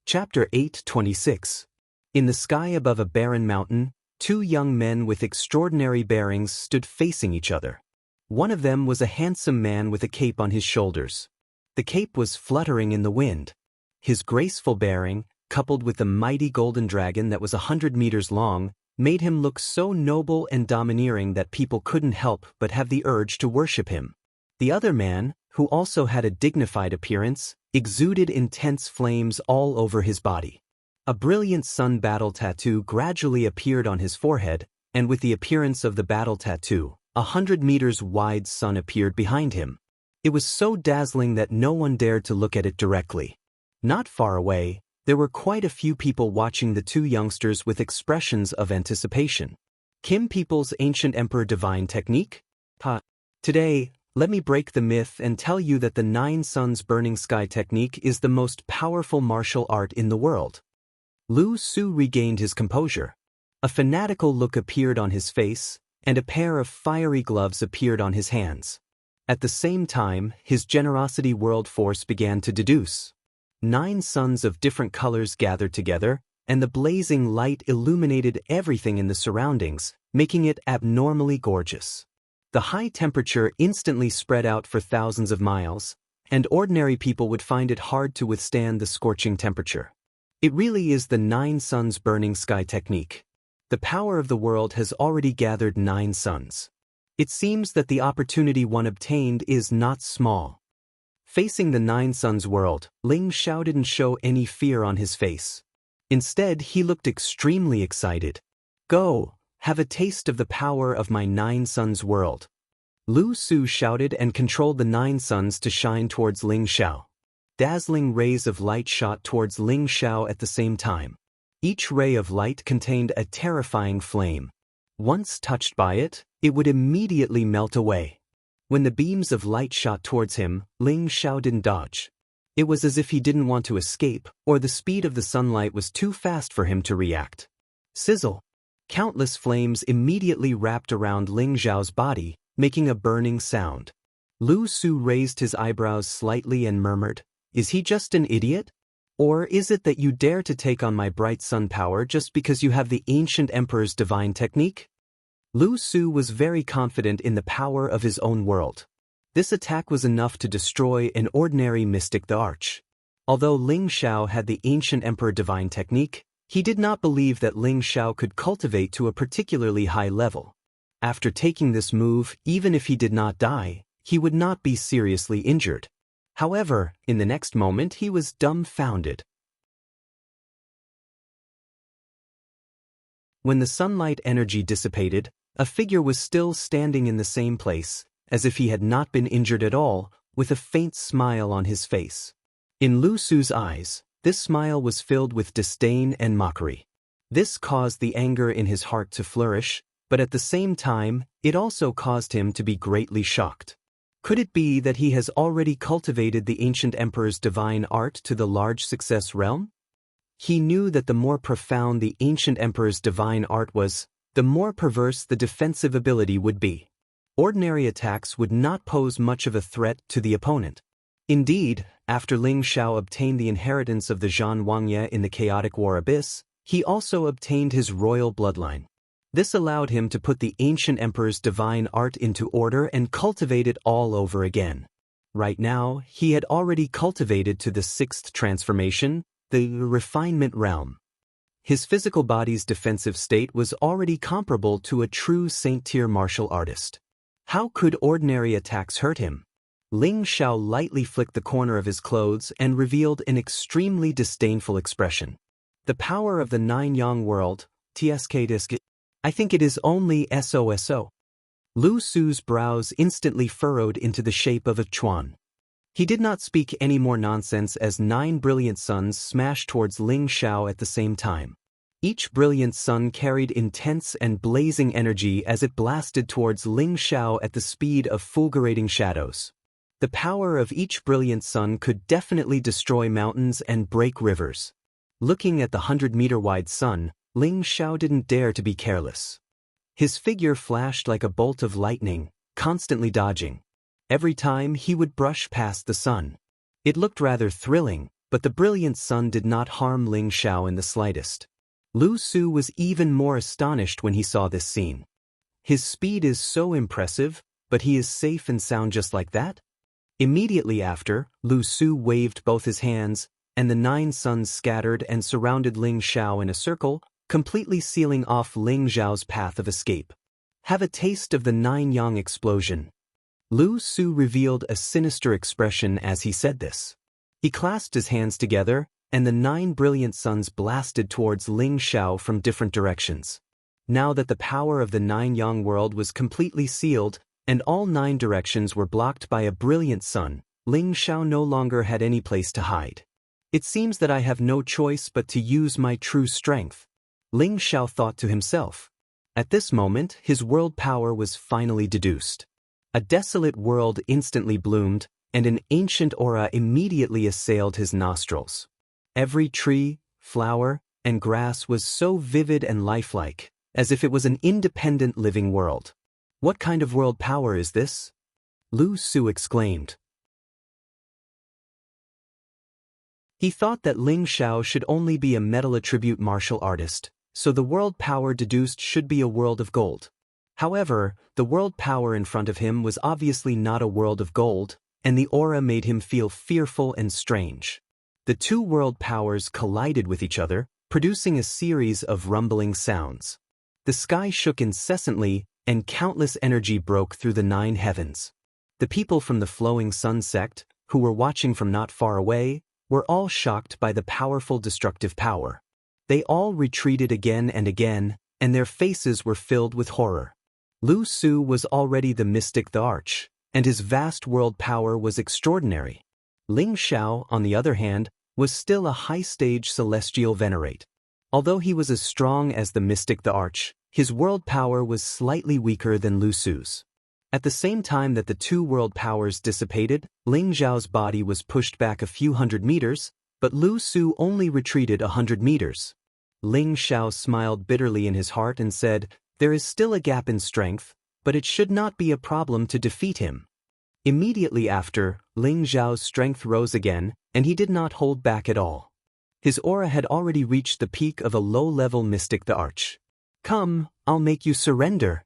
Chapter 8:26. In the sky above a barren mountain, 2 young men with extraordinary bearings stood facing each other. One of them was a handsome man with a cape on his shoulders. The cape was fluttering in the wind. His graceful bearing, coupled with the mighty golden dragon that was 100 meters long, made him look so noble and domineering that people couldn't help but have the urge to worship him. The other man, who also had a dignified appearance, exuded intense flames all over his body. A brilliant sun battle tattoo gradually appeared on his forehead, and with the appearance of the battle tattoo, 100 meters wide sun appeared behind him. It was so dazzling that no one dared to look at it directly. Not far away, there were quite a few people watching the 2 youngsters with expressions of anticipation. Kim people's ancient emperor divine technique? Today, let me break the myth and tell you that the 9 suns burning sky technique is the most powerful martial art in the world. Lu Su regained his composure. A fanatical look appeared on his face, and a pair of fiery gloves appeared on his hands. At the same time, his generosity world force began to deduce. 9 suns of different colors gathered together, and the blazing light illuminated everything in the surroundings, making it abnormally gorgeous. The high temperature instantly spread out for thousands of miles, and ordinary people would find it hard to withstand the scorching temperature. It really is the 9 suns burning sky technique. The power of the world has already gathered 9 suns. It seems that the opportunity one obtained is not small. Facing the 9 suns world, Ling Xiao didn't show any fear on his face. Instead, he looked extremely excited. Go, have a taste of the power of my 9 suns world. Lu Su shouted and controlled the 9 suns to shine towards Ling Xiao. Dazzling rays of light shot towards Ling Xiao at the same time. Each ray of light contained a terrifying flame. Once touched by it, it would immediately melt away. When the beams of light shot towards him, Ling Xiao didn't dodge. It was as if he didn't want to escape, or the speed of the sunlight was too fast for him to react. Sizzle! Countless flames immediately wrapped around Ling Xiao's body, making a burning sound. Lu Su raised his eyebrows slightly and murmured, "Is he just an idiot? Or is it that you dare to take on my bright sun power just because you have the ancient emperor's divine technique?" Lu Su was very confident in the power of his own world. This attack was enough to destroy an ordinary mystic the Arch. Although Ling Xiao had the ancient emperor divine technique, he did not believe that Ling Xiao could cultivate to a particularly high level. After taking this move, even if he did not die, he would not be seriously injured. However, in the next moment he was dumbfounded. When the sunlight energy dissipated, a figure was still standing in the same place, as if he had not been injured at all, with a faint smile on his face. In Lu Su's eyes, this smile was filled with disdain and mockery. This caused the anger in his heart to flourish, but at the same time, it also caused him to be greatly shocked. Could it be that he has already cultivated the ancient emperor's divine art to the large success realm? He knew that the more profound the ancient emperor's divine art was, the more perverse the defensive ability would be. Ordinary attacks would not pose much of a threat to the opponent. Indeed, after Ling Xiao obtained the inheritance of the Zhan Wangye in the chaotic war abyss, he also obtained his royal bloodline. This allowed him to put the ancient emperor's divine art into order and cultivate it all over again. Right now, he had already cultivated to the sixth transformation, the refinement realm. His physical body's defensive state was already comparable to a true Saint-tier martial artist. How could ordinary attacks hurt him? Ling Xiao lightly flicked the corner of his clothes and revealed an extremely disdainful expression. The power of the nine-yang world, TSK disc. I think it is only SOSO. Lu Su's brows instantly furrowed into the shape of a chuan. He did not speak any more nonsense as 9 brilliant suns smashed towards Ling Xiao at the same time. Each brilliant sun carried intense and blazing energy as it blasted towards Ling Xiao at the speed of fulgurating shadows. The power of each brilliant sun could definitely destroy mountains and break rivers. Looking at the 100-meter-wide sun, Ling Xiao didn't dare to be careless. His figure flashed like a bolt of lightning, constantly dodging. Every time he would brush past the sun. It looked rather thrilling, but the brilliant sun did not harm Ling Xiao in the slightest. Lu Su was even more astonished when he saw this scene. His speed is so impressive, but he is safe and sound just like that? Immediately after, Lu Su waved both his hands, and the 9 suns scattered and surrounded Ling Xiao in a circle, completely sealing off Ling Xiao's path of escape. Have a taste of the 9-yang explosion. Lu Su revealed a sinister expression as he said this. He clasped his hands together, and the 9 brilliant suns blasted towards Ling Xiao from different directions. Now that the power of the 9-yang world was completely sealed, and all 9 directions were blocked by a brilliant sun, Ling Xiao no longer had any place to hide. It seems that I have no choice but to use my true strength, Ling Xiao thought to himself. At this moment, his world power was finally deduced. A desolate world instantly bloomed, and an ancient aura immediately assailed his nostrils. Every tree, flower, and grass was so vivid and lifelike, as if it was an independent living world. What kind of world power is this? Lu Su exclaimed. He thought that Ling Xiao should only be a metal attribute martial artist, so the world power deduced should be a world of gold. However, the world power in front of him was obviously not a world of gold, and the aura made him feel fearful and strange. The 2 world powers collided with each other, producing a series of rumbling sounds. The sky shook incessantly, and countless energy broke through the 9 heavens. The people from the Flowing Sun sect, who were watching from not far away, were all shocked by the powerful destructive power. They all retreated again and again, and their faces were filled with horror. Lu Su was already the mystic the Arch, and his vast world power was extraordinary. Ling Xiao, on the other hand, was still a high-stage celestial venerate. Although he was as strong as the mystic the Arch, his world power was slightly weaker than Lu Su's. At the same time that the 2 world powers dissipated, Ling Xiao's body was pushed back a few hundred meters, but Lu Su only retreated 100 meters. Ling Xiao smiled bitterly in his heart and said, "There is still a gap in strength, but it should not be a problem to defeat him." Immediately after, Ling Xiao's strength rose again, and he did not hold back at all. His aura had already reached the peak of a low-level mystic the Arch. "Come, I'll make you surrender,"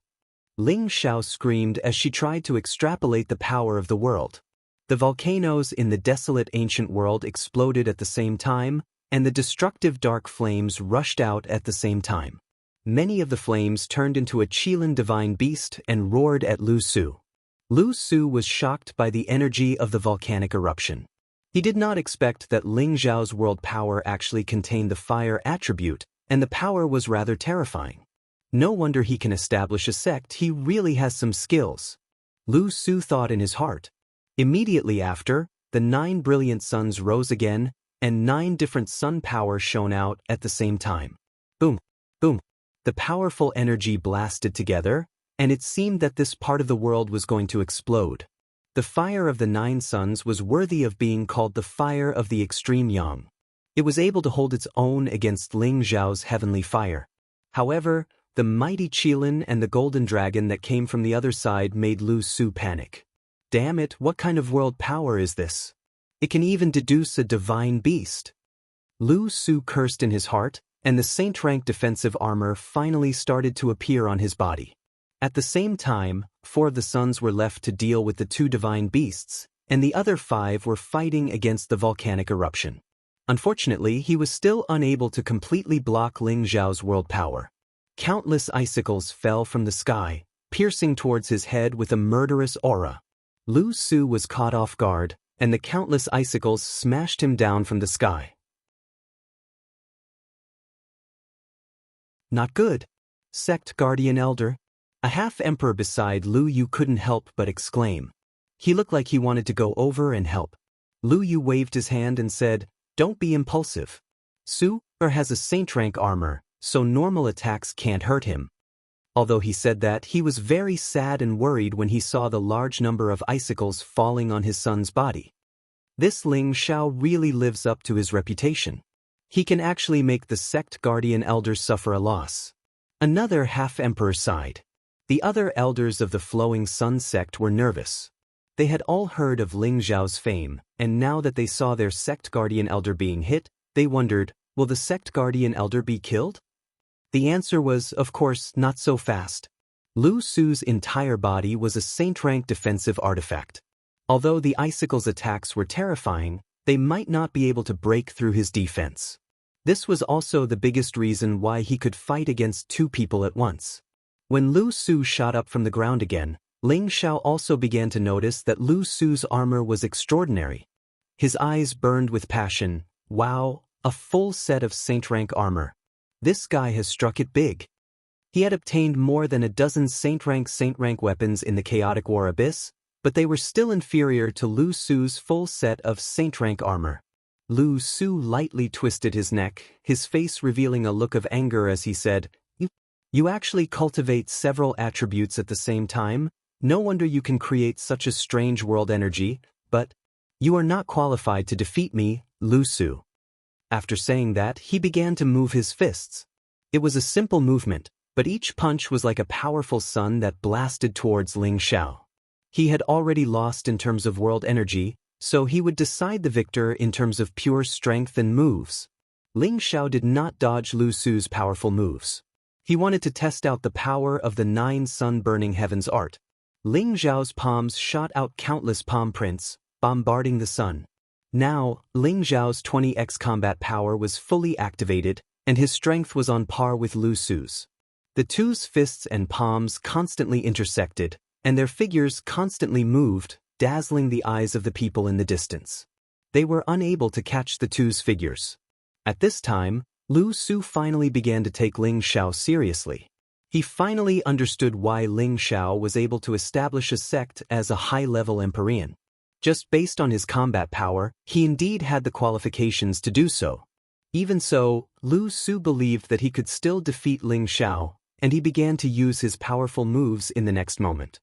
Ling Xiao screamed as she tried to extrapolate the power of the world. The volcanoes in the desolate ancient world exploded at the same time, and the destructive dark flames rushed out at the same time. Many of the flames turned into a Qilin divine beast and roared at Lu Su. Lu Su was shocked by the energy of the volcanic eruption. He did not expect that Ling Zhao's world power actually contained the fire attribute, and the power was rather terrifying. No wonder he can establish a sect, he really has some skills. Lu Su thought in his heart. Immediately after, the 9 brilliant suns rose again, and 9 different sun powers shone out at the same time. Boom, boom. The powerful energy blasted together, and it seemed that this part of the world was going to explode. The fire of the 9 suns was worthy of being called the fire of the extreme yang. It was able to hold its own against Ling Zhao's heavenly fire. However, the mighty Qilin and the golden dragon that came from the other side made Lu Su panic. Damn it, what kind of world power is this? It can even deduce a divine beast. Lu Su cursed in his heart, and the saint-rank defensive armor finally started to appear on his body. At the same time, 4 of the suns were left to deal with the 2 divine beasts, and the other 5 were fighting against the volcanic eruption. Unfortunately, he was still unable to completely block Ling Zhao's world power. Countless icicles fell from the sky, piercing towards his head with a murderous aura. Lu Su was caught off guard, and the countless icicles smashed him down from the sky. Not good. Sect Guardian Elder. A half-emperor beside Lu Yu couldn't help but exclaim. He looked like he wanted to go over and help. Lu Yu waved his hand and said, "Don't be impulsive. Su has a saint-rank armor, so normal attacks can't hurt him." Although he said that, he was very sad and worried when he saw the large number of icicles falling on his son's body. This Ling Zhao really lives up to his reputation. He can actually make the sect guardian elders suffer a loss. Another half-emperor sighed. The other elders of the Flowing Sun sect were nervous. They had all heard of Ling Zhao's fame, and now that they saw their sect guardian elder being hit, they wondered, will the sect guardian elder be killed? The answer was, of course, not so fast. Lu Su's entire body was a saint-rank defensive artifact. Although the icicle's attacks were terrifying, they might not be able to break through his defense. This was also the biggest reason why he could fight against 2 people at once. When Lu Su shot up from the ground again, Ling Zhao also began to notice that Lu Su's armor was extraordinary. His eyes burned with passion. Wow, a full set of saint-rank armor. This guy has struck it big. He had obtained more than a dozen saint-rank weapons in the Chaotic War Abyss, but they were still inferior to Lu Su's full set of saint-rank armor. Lu Su lightly twisted his neck, his face revealing a look of anger as he said, You actually cultivate several attributes at the same time? No wonder you can create such a strange world energy, but you are not qualified to defeat me, Lu Su. After saying that, he began to move his fists. It was a simple movement, but each punch was like a powerful sun that blasted towards Ling Zhao. He had already lost in terms of world energy, so he would decide the victor in terms of pure strength and moves. Ling Zhao did not dodge Lu Su's powerful moves. He wanted to test out the power of the 9 sun-burning heavens art. Ling Zhao's palms shot out countless palm prints, bombarding the sun. Now, Ling Zhao's 20x combat power was fully activated, and his strength was on par with Lu Su's. The two's fists and palms constantly intersected, and their figures constantly moved, dazzling the eyes of the people in the distance. They were unable to catch the two's figures. At this time, Lu Su finally began to take Ling Zhao seriously. He finally understood why Ling Zhao was able to establish a sect as a high-level Empyrean. Just based on his combat power, he indeed had the qualifications to do so. Even so, Lu Su believed that he could still defeat Ling Zhao, and he began to use his powerful moves in the next moment.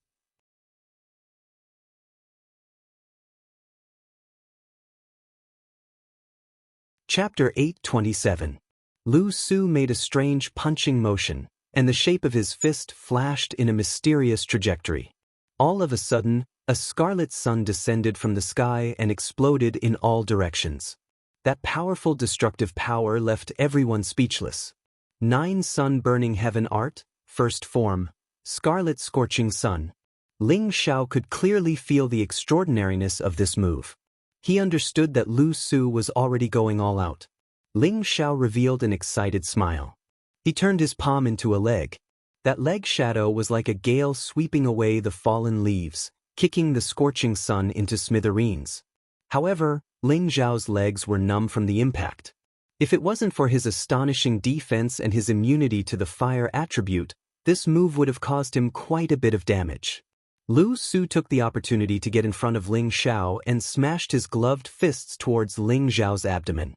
Chapter 827. Lu Su made a strange punching motion, and the shape of his fist flashed in a mysterious trajectory. All of a sudden, a scarlet sun descended from the sky and exploded in all directions. That powerful destructive power left everyone speechless. 9 sun-burning heaven art, first form, scarlet scorching sun. Ling Zhao could clearly feel the extraordinariness of this move. He understood that Lu Su was already going all out. Ling Zhao revealed an excited smile. He turned his palm into a leg. That leg shadow was like a gale sweeping away the fallen leaves, kicking the scorching sun into smithereens. However, Ling Zhao's legs were numb from the impact. If it wasn't for his astonishing defense and his immunity to the fire attribute, this move would have caused him quite a bit of damage. Lu Su took the opportunity to get in front of Ling Zhao and smashed his gloved fists towards Ling Zhao's abdomen.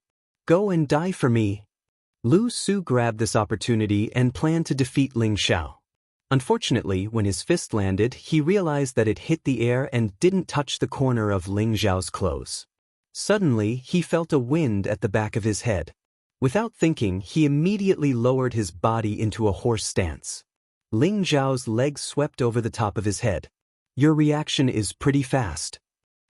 "Go and die for me." Lu Su grabbed this opportunity and planned to defeat Ling Zhao. Unfortunately, when his fist landed, he realized that it hit the air and didn't touch the corner of Ling Zhao's clothes. Suddenly, he felt a wind at the back of his head. Without thinking, he immediately lowered his body into a horse stance. Ling Zhao's legs swept over the top of his head. "Your reaction is pretty fast."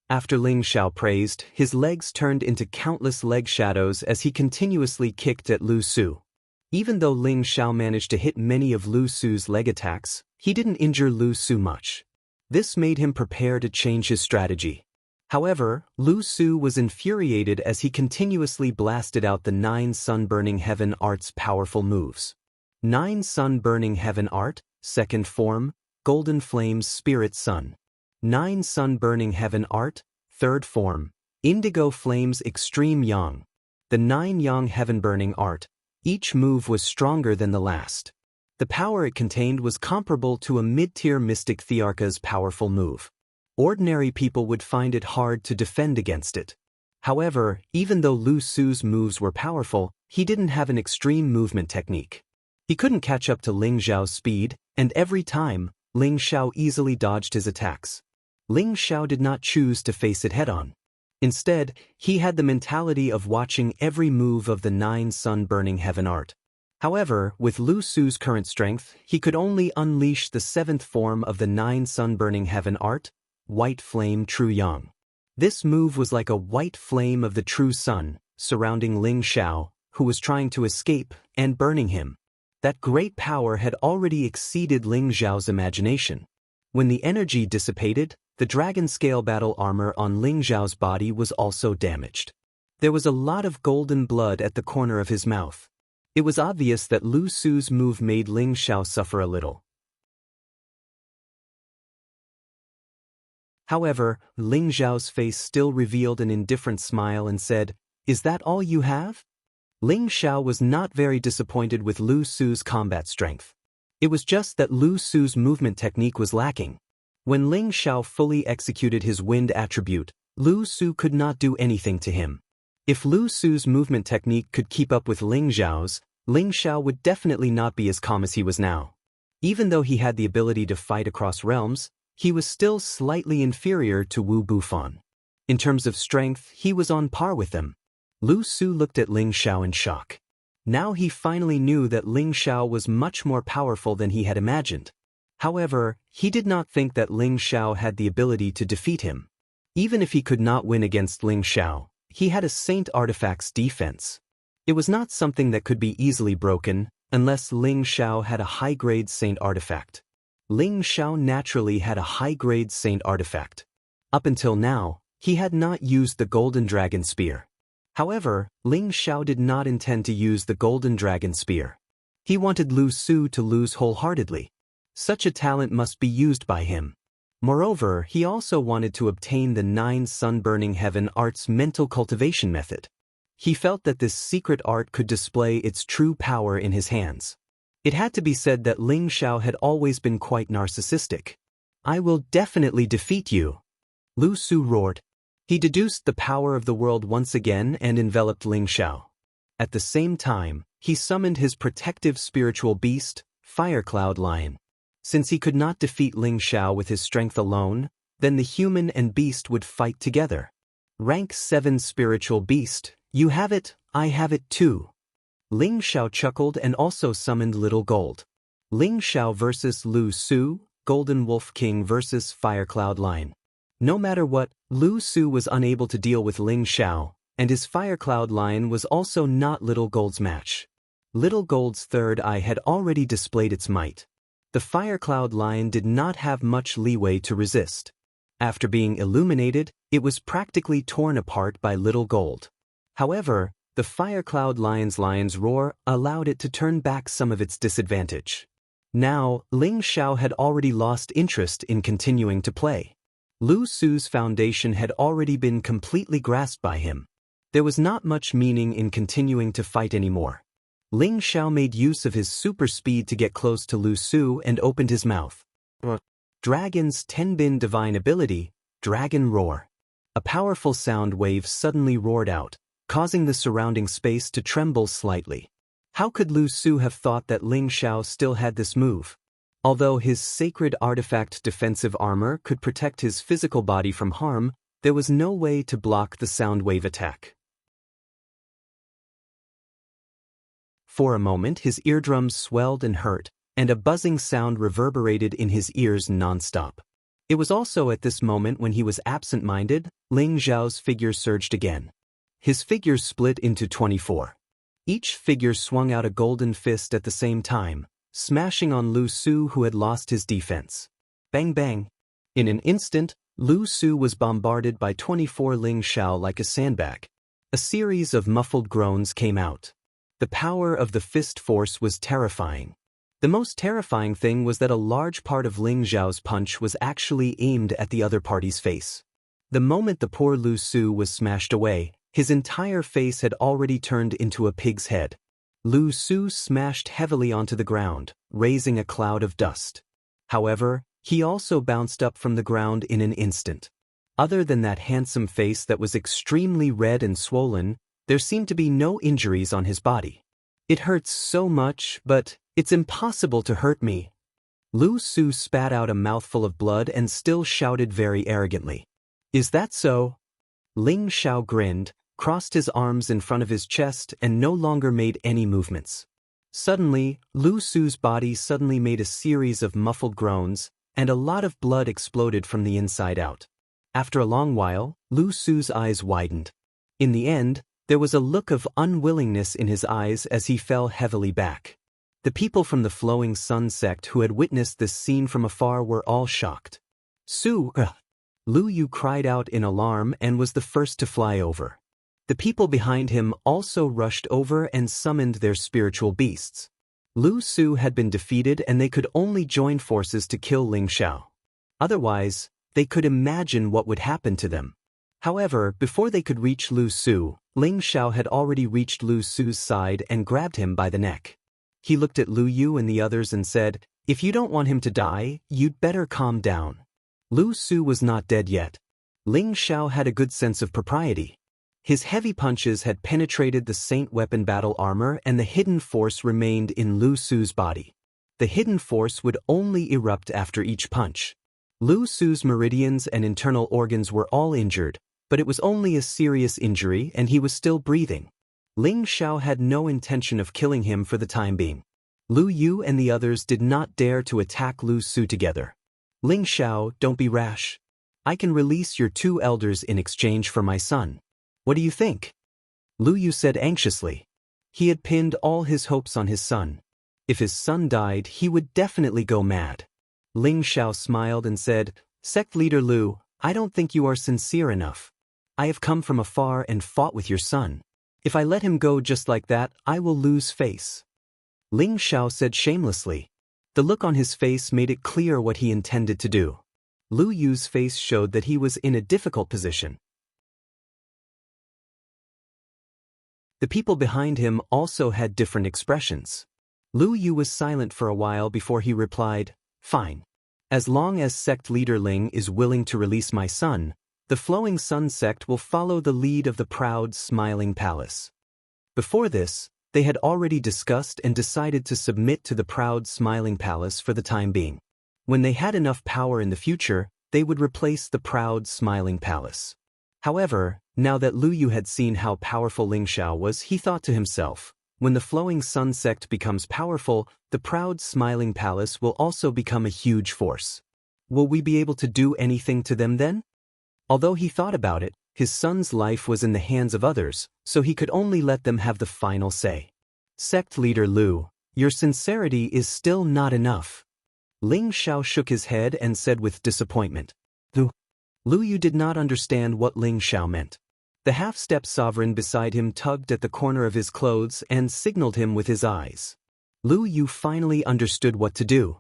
After Ling Zhao praised, his legs turned into countless leg shadows as he continuously kicked at Lu Su. Even though Ling Zhao managed to hit many of Lu Su's leg attacks, he didn't injure Lu Su much. This made him prepare to change his strategy. However, Lu Su was infuriated as he continuously blasted out the 9 Sun-Burning Heaven Art's powerful moves. 9 Sun-Burning Heaven Art, second form, Golden Flames Spirit Sun. 9 Sun-Burning Heaven Art, third form, Indigo Flames Extreme Yang. The 9 Yang Heaven Burning Art, each move was stronger than the last. The power it contained was comparable to a mid-tier Mystic Thearka's powerful move. Ordinary people would find it hard to defend against it. However, even though Lu Su's moves were powerful, he didn't have an extreme movement technique. He couldn't catch up to Ling Zhao's speed, and every time, Ling Zhao easily dodged his attacks. Ling Zhao did not choose to face it head-on. Instead, he had the mentality of watching every move of the 9 Sun-Burning Heaven Art. However, with Lu Su's current strength, he could only unleash the 7th form of the 9 Sun-Burning Heaven Art, White Flame True Yang. This move was like a white flame of the true sun, surrounding Ling Zhao, who was trying to escape, and burning him. That great power had already exceeded Ling Zhao's imagination. When the energy dissipated, the dragon scale battle armor on Ling Zhao's body was also damaged. There was a lot of golden blood at the corner of his mouth. It was obvious that Lu Su's move made Ling Zhao suffer a little. However, Ling Zhao's face still revealed an indifferent smile and said, "Is that all you have?" Ling Zhao was not very disappointed with Lu Su's combat strength. It was just that Lu Su's movement technique was lacking. When Ling Zhao fully executed his wind attribute, Lu Su could not do anything to him. If Lu Su's movement technique could keep up with Ling Zhao's, Ling Zhao would definitely not be as calm as he was now. Even though he had the ability to fight across realms, he was still slightly inferior to Wu Bufan. In terms of strength, he was on par with them. Lu Su looked at Ling Zhao in shock. Now he finally knew that Ling Zhao was much more powerful than he had imagined. However, he did not think that Ling Zhao had the ability to defeat him. Even if he could not win against Ling Zhao, he had a Saint Artifact's defense. It was not something that could be easily broken, unless Ling Zhao had a high-grade Saint Artifact. Ling Zhao naturally had a high-grade Saint Artifact. Up until now, he had not used the Golden Dragon Spear. However, Ling Zhao did not intend to use the Golden Dragon Spear. He wanted Lu Su to lose wholeheartedly. Such a talent must be used by him. Moreover, he also wanted to obtain the 9 Sun-Burning Heaven Art's mental cultivation method. He felt that this secret art could display its true power in his hands. It had to be said that Ling Zhao had always been quite narcissistic. "I will definitely defeat you," Lu Su roared. He deduced the power of the world once again and enveloped Ling Zhao. At the same time, he summoned his protective spiritual beast, Fire Cloud Lion. Since he could not defeat Ling Zhao with his strength alone, then the human and beast would fight together. Rank 7 Spiritual Beast, you have it, I have it too. Ling Zhao chuckled and also summoned Little Gold. Ling Zhao versus Lu Su, Golden Wolf King versus Fire Cloud Lion. No matter what, Lu Su was unable to deal with Ling Zhao, and his Fire Cloud Lion was also not Little Gold's match. Little Gold's third eye had already displayed its might. The Fire Cloud Lion did not have much leeway to resist. After being illuminated, it was practically torn apart by Little Gold. However, the Fire Cloud Lion's roar allowed it to turn back some of its disadvantage. Now, Ling Zhao had already lost interest in continuing to play. Lu Su's foundation had already been completely grasped by him. There was not much meaning in continuing to fight anymore. Ling Xiao made use of his super speed to get close to Lu Su and opened his mouth. Dragon's Tenbin divine ability, Dragon Roar. A powerful sound wave suddenly roared out, causing the surrounding space to tremble slightly. How could Lu Su have thought that Ling Xiao still had this move? Although his sacred artifact defensive armor could protect his physical body from harm, there was no way to block the sound wave attack. For a moment his eardrums swelled and hurt, and a buzzing sound reverberated in his ears non-stop. It was also at this moment when he was absent-minded, Ling Xiao's figure surged again. His figures split into 24. Each figure swung out a golden fist at the same time, smashing on Lu Su, who had lost his defense. Bang bang. In an instant, Lu Su was bombarded by 24 Ling Xiao like a sandbag. A series of muffled groans came out. The power of the fist force was terrifying. The most terrifying thing was that a large part of Ling Xiao's punch was actually aimed at the other party's face. The moment the poor Lu Su was smashed away, his entire face had already turned into a pig's head. Lu Su smashed heavily onto the ground, raising a cloud of dust. However, he also bounced up from the ground in an instant. Other than that handsome face that was extremely red and swollen, there seemed to be no injuries on his body. It hurts so much, but it's impossible to hurt me. Lu Su spat out a mouthful of blood and still shouted very arrogantly. Is that so? Ling Xiao grinned, crossed his arms in front of his chest and no longer made any movements. Suddenly, Lu Su's body suddenly made a series of muffled groans, and a lot of blood exploded from the inside out. After a long while, Lu Su's eyes widened. In the end, there was a look of unwillingness in his eyes as he fell heavily back. The people from the Flowing Sun sect who had witnessed this scene from afar were all shocked. Su! Lu Yu cried out in alarm and was the first to fly over. The people behind him also rushed over and summoned their spiritual beasts. Lu Su had been defeated and they could only join forces to kill Ling Xiao. Otherwise, they could imagine what would happen to them. However, before they could reach Lu Su, Ling Xiao had already reached Lu Su's side and grabbed him by the neck. He looked at Lu Yu and the others and said, "If you don't want him to die, you'd better calm down." Lu Su was not dead yet. Ling Xiao had a good sense of propriety. His heavy punches had penetrated the Saint Weapon battle armor and the hidden force remained in Lu Su's body. The hidden force would only erupt after each punch. Lu Su's meridians and internal organs were all injured, but it was only a serious injury and he was still breathing. Ling Xiao had no intention of killing him for the time being. Lu Yu and the others did not dare to attack Lu Su together. Ling Xiao, don't be rash. I can release your 2 elders in exchange for my son. What do you think? Lu Yu said anxiously. He had pinned all his hopes on his son. If his son died, he would definitely go mad. Ling Xiao smiled and said, Sect leader Lu, I don't think you are sincere enough. I have come from afar and fought with your son. If I let him go just like that, I will lose face. Ling Xiao said shamelessly. The look on his face made it clear what he intended to do. Lu Yu's face showed that he was in a difficult position. The people behind him also had different expressions. Lu Yu was silent for a while before he replied, Fine. As long as sect leader Ling is willing to release my son, the Flowing Sun sect will follow the lead of the proud, smiling palace. Before this, they had already discussed and decided to submit to the proud, smiling palace for the time being. When they had enough power in the future, they would replace the proud, smiling palace. However, now that Lu Yu had seen how powerful Ling Xiao was, he thought to himself, when the Flowing Sun sect becomes powerful, the proud, smiling palace will also become a huge force. Will we be able to do anything to them then? Although he thought about it, his son's life was in the hands of others, so he could only let them have the final say. Sect leader Lu, your sincerity is still not enough. Ling Xiao shook his head and said with disappointment. Lu Yu did not understand what Ling Xiao meant. The half-step sovereign beside him tugged at the corner of his clothes and signaled him with his eyes. Lu Yu finally understood what to do.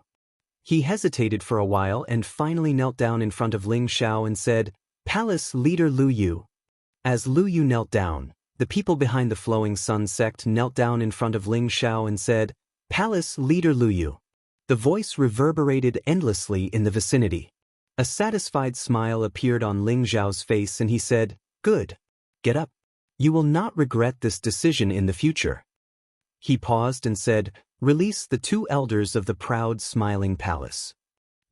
He hesitated for a while and finally knelt down in front of Ling Xiao and said, "Palace leader Lu Yu." As Lu Yu knelt down, the people behind the Flowing Sun sect knelt down in front of Ling Xiao and said, "Palace leader Lu Yu." The voice reverberated endlessly in the vicinity. A satisfied smile appeared on Ling Xiao's face and he said, "Good. Get up. You will not regret this decision in the future." He paused and said, "Release the two elders of the proud smiling palace."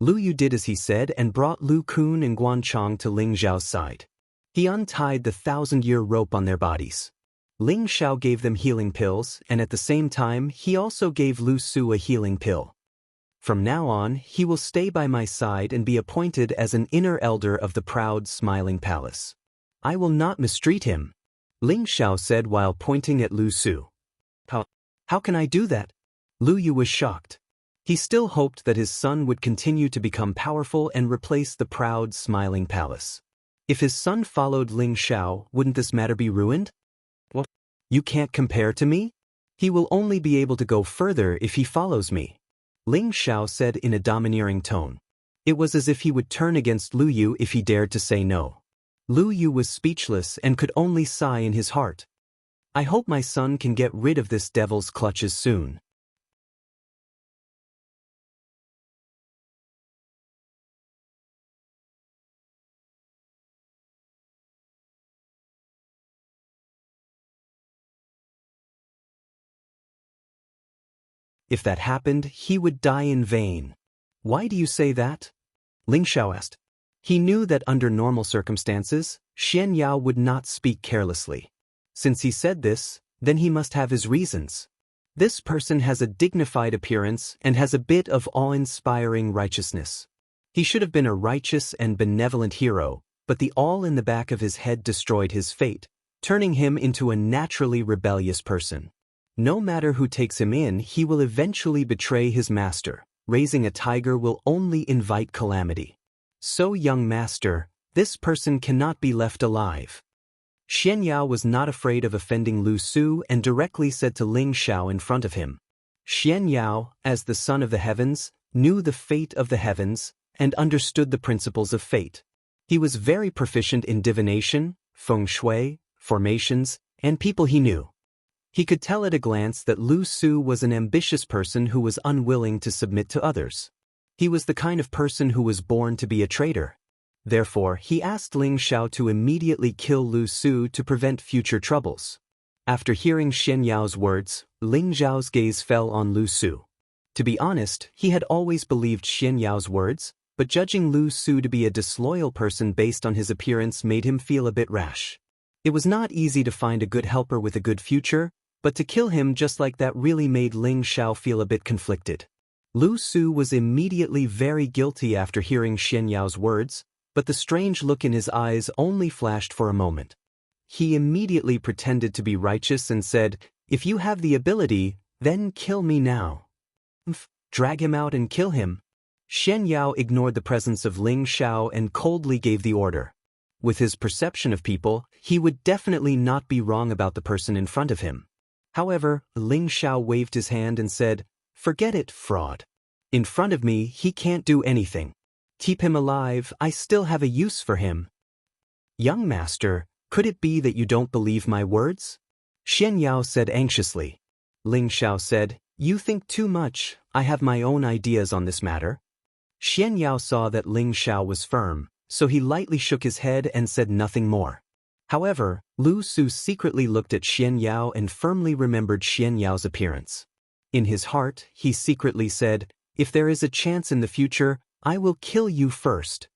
Lu Yu did as he said and brought Lu Kun and Guan Chong to Ling Xiao's side. He untied the 1,000-year rope on their bodies. Ling Xiao gave them healing pills, and at the same time he also gave Lu Su a healing pill. "From now on, he will stay by my side and be appointed as an inner elder of the proud smiling palace. I will not mistreat him," Ling Xiao said while pointing at Lu Su. How can I do that?" Lu Yu was shocked. He still hoped that his son would continue to become powerful and replace the proud smiling palace. If his son followed Ling Xiao, wouldn't this matter be ruined? "What? You can't compare to me? He will only be able to go further if he follows me," Ling Xiao said in a domineering tone. It was as if he would turn against Lu Yu if he dared to say no. Lu Yu was speechless and could only sigh in his heart. "I hope my son can get rid of this devil's clutches soon." If that happened, he would die in vain. "Why do you say that?" Ling Xiao asked. He knew that under normal circumstances, Xian Yao would not speak carelessly. Since he said this, then he must have his reasons. This person has a dignified appearance and has a bit of awe-inspiring righteousness. He should have been a righteous and benevolent hero, but the awe in the back of his head destroyed his fate, turning him into a naturally rebellious person. No matter who takes him in, he will eventually betray his master. Raising a tiger will only invite calamity. So, young master, this person cannot be left alive. Xian Yao was not afraid of offending Lu Su and directly said to Ling Xiao in front of him. Xian Yao, as the son of the heavens, knew the fate of the heavens and understood the principles of fate. He was very proficient in divination, feng shui, formations, and people he knew. He could tell at a glance that Lu Su was an ambitious person who was unwilling to submit to others. He was the kind of person who was born to be a traitor. Therefore, he asked Ling Xiao to immediately kill Lu Su to prevent future troubles. After hearing Xian Yao's words, Ling Xiao's gaze fell on Lu Su. To be honest, he had always believed Xian Yao's words, but judging Lu Su to be a disloyal person based on his appearance made him feel a bit rash. It was not easy to find a good helper with a good future, but to kill him just like that really made Ling Xiao feel a bit conflicted. Lu Su was immediately very guilty after hearing Xian Yao's words, but the strange look in his eyes only flashed for a moment. He immediately pretended to be righteous and said, "If you have the ability, then kill me now." Drag him out and kill him. Xian Yao ignored the presence of Ling Xiao and coldly gave the order. With his perception of people, he would definitely not be wrong about the person in front of him. However, Ling Xiao waved his hand and said, "Forget it, fraud. In front of me, he can't do anything. Keep him alive, I still have a use for him." "Young master, could it be that you don't believe my words?" Xian Yao said anxiously. Ling Xiao said, "You think too much, I have my own ideas on this matter." Xian Yao saw that Ling Xiao was firm, so he lightly shook his head and said nothing more. However, Lu Su secretly looked at Xian Yao and firmly remembered Xian Yao's appearance. In his heart, he secretly said, "If there is a chance in the future, I will kill you first."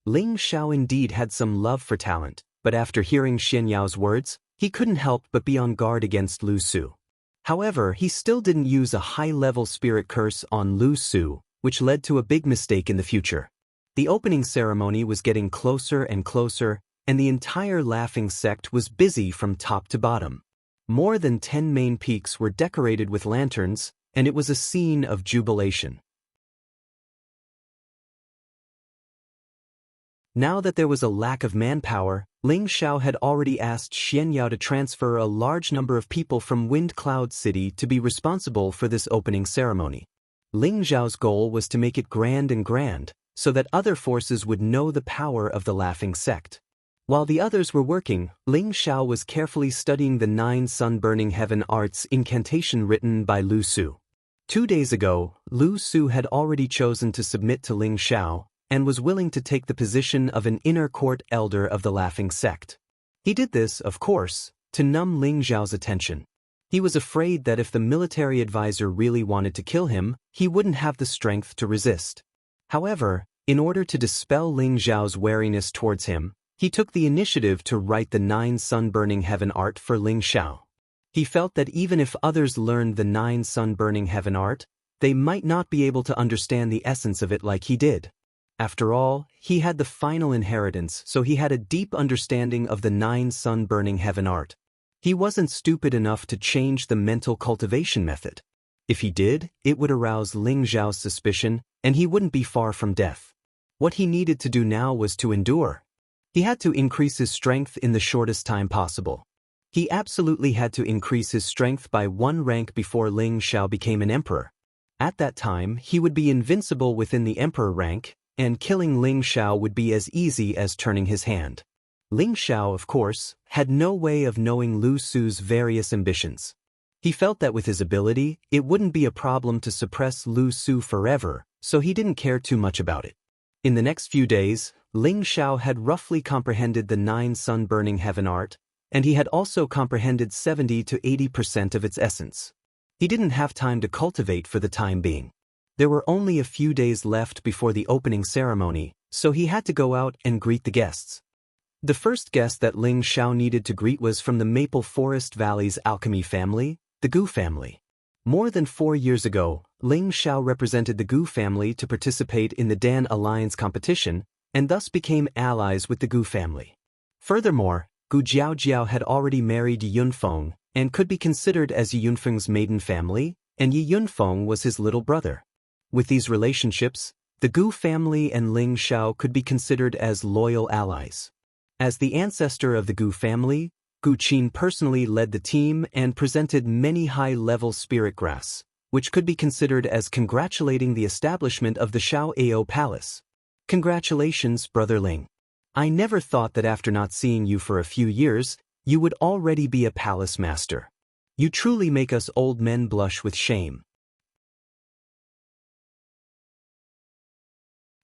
Ling Xiao indeed had some love for talent, but after hearing Xian Yao's words, he couldn't help but be on guard against Lu Su. However, he still didn't use a high-level spirit curse on Lu Su, which led to a big mistake in the future. The opening ceremony was getting closer and closer, and the entire Laughing Sect was busy from top to bottom. More than 10 main peaks were decorated with lanterns, and it was a scene of jubilation. Now that there was a lack of manpower, Ling Xiao had already asked Xian Yao to transfer a large number of people from Wind Cloud City to be responsible for this opening ceremony. Ling Zhao's goal was to make it grand and grand, so that other forces would know the power of the laughing sect. While the others were working, Ling Xiao was carefully studying the 9 sun-burning heaven arts incantation written by Lu Su. 2 days ago, Lu Su had already chosen to submit to Ling Xiao, and was willing to take the position of an inner court elder of the laughing sect. He did this, of course, to numb Ling Xiao's attention. He was afraid that if the military advisor really wanted to kill him, he wouldn't have the strength to resist. However, in order to dispel Ling Xiao's wariness towards him, he took the initiative to write the 9 sun-burning heaven art for Ling Xiao. He felt that even if others learned the 9 sun-burning heaven art, they might not be able to understand the essence of it like he did. After all, he had the final inheritance, so he had a deep understanding of the 9 sun-burning heaven art. He wasn't stupid enough to change the mental cultivation method. If he did, it would arouse Ling Zhao's suspicion, and he wouldn't be far from death. What he needed to do now was to endure. He had to increase his strength in the shortest time possible. He absolutely had to increase his strength by 1 rank before Ling Xiao became an emperor. At that time, he would be invincible within the emperor rank, and killing Ling Xiao would be as easy as turning his hand. Ling Xiao, of course, had no way of knowing Lu Su's various ambitions. He felt that with his ability, it wouldn't be a problem to suppress Lu Su forever, so he didn't care too much about it. In the next few days, Ling Xiao had roughly comprehended the 9 sun-burning heaven art, and he had also comprehended 70 to 80% of its essence. He didn't have time to cultivate for the time being. There were only a few days left before the opening ceremony, so he had to go out and greet the guests. The first guest that Ling Xiao needed to greet was from the Maple Forest Valley's alchemy family, the Gu family. More than 4 years ago, Ling Xiao represented the Gu family to participate in the Dan Alliance competition, and thus became allies with the Gu family. Furthermore, Gu Jiaojiao had already married Yi Yunfeng, and could be considered as Yi Yunfeng's maiden family, and Yi Yunfeng was his little brother. With these relationships, the Gu family and Ling Xiao could be considered as loyal allies. As the ancestor of the Gu family, Gu Qin personally led the team and presented many high-level spirit graphs, which could be considered as congratulating the establishment of the Shao Ao Palace. Congratulations, Brother Ling. I never thought that after not seeing you for a few years, you would already be a palace master. You truly make us old men blush with shame.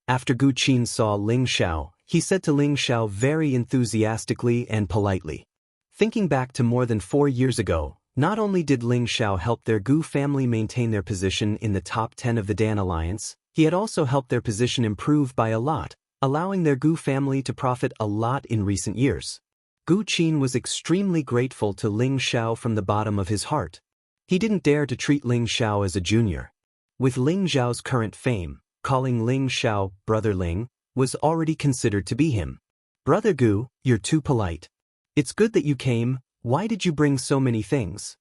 After Gu Qin saw Ling Xiao, he said to Ling Xiao very enthusiastically and politely. Thinking back to more than 4 years ago, not only did Ling Xiao help their Gu family maintain their position in the top 10 of the Dan Alliance, he had also helped their position improve by a lot, allowing their Gu family to profit a lot in recent years. Gu Qin was extremely grateful to Ling Xiao from the bottom of his heart. He didn't dare to treat Ling Xiao as a junior. With Ling Xiao's current fame, calling Ling Xiao Brother Ling was already considered to be him. Brother Gu, you're too polite. It's good that you came. Why did you bring so many things?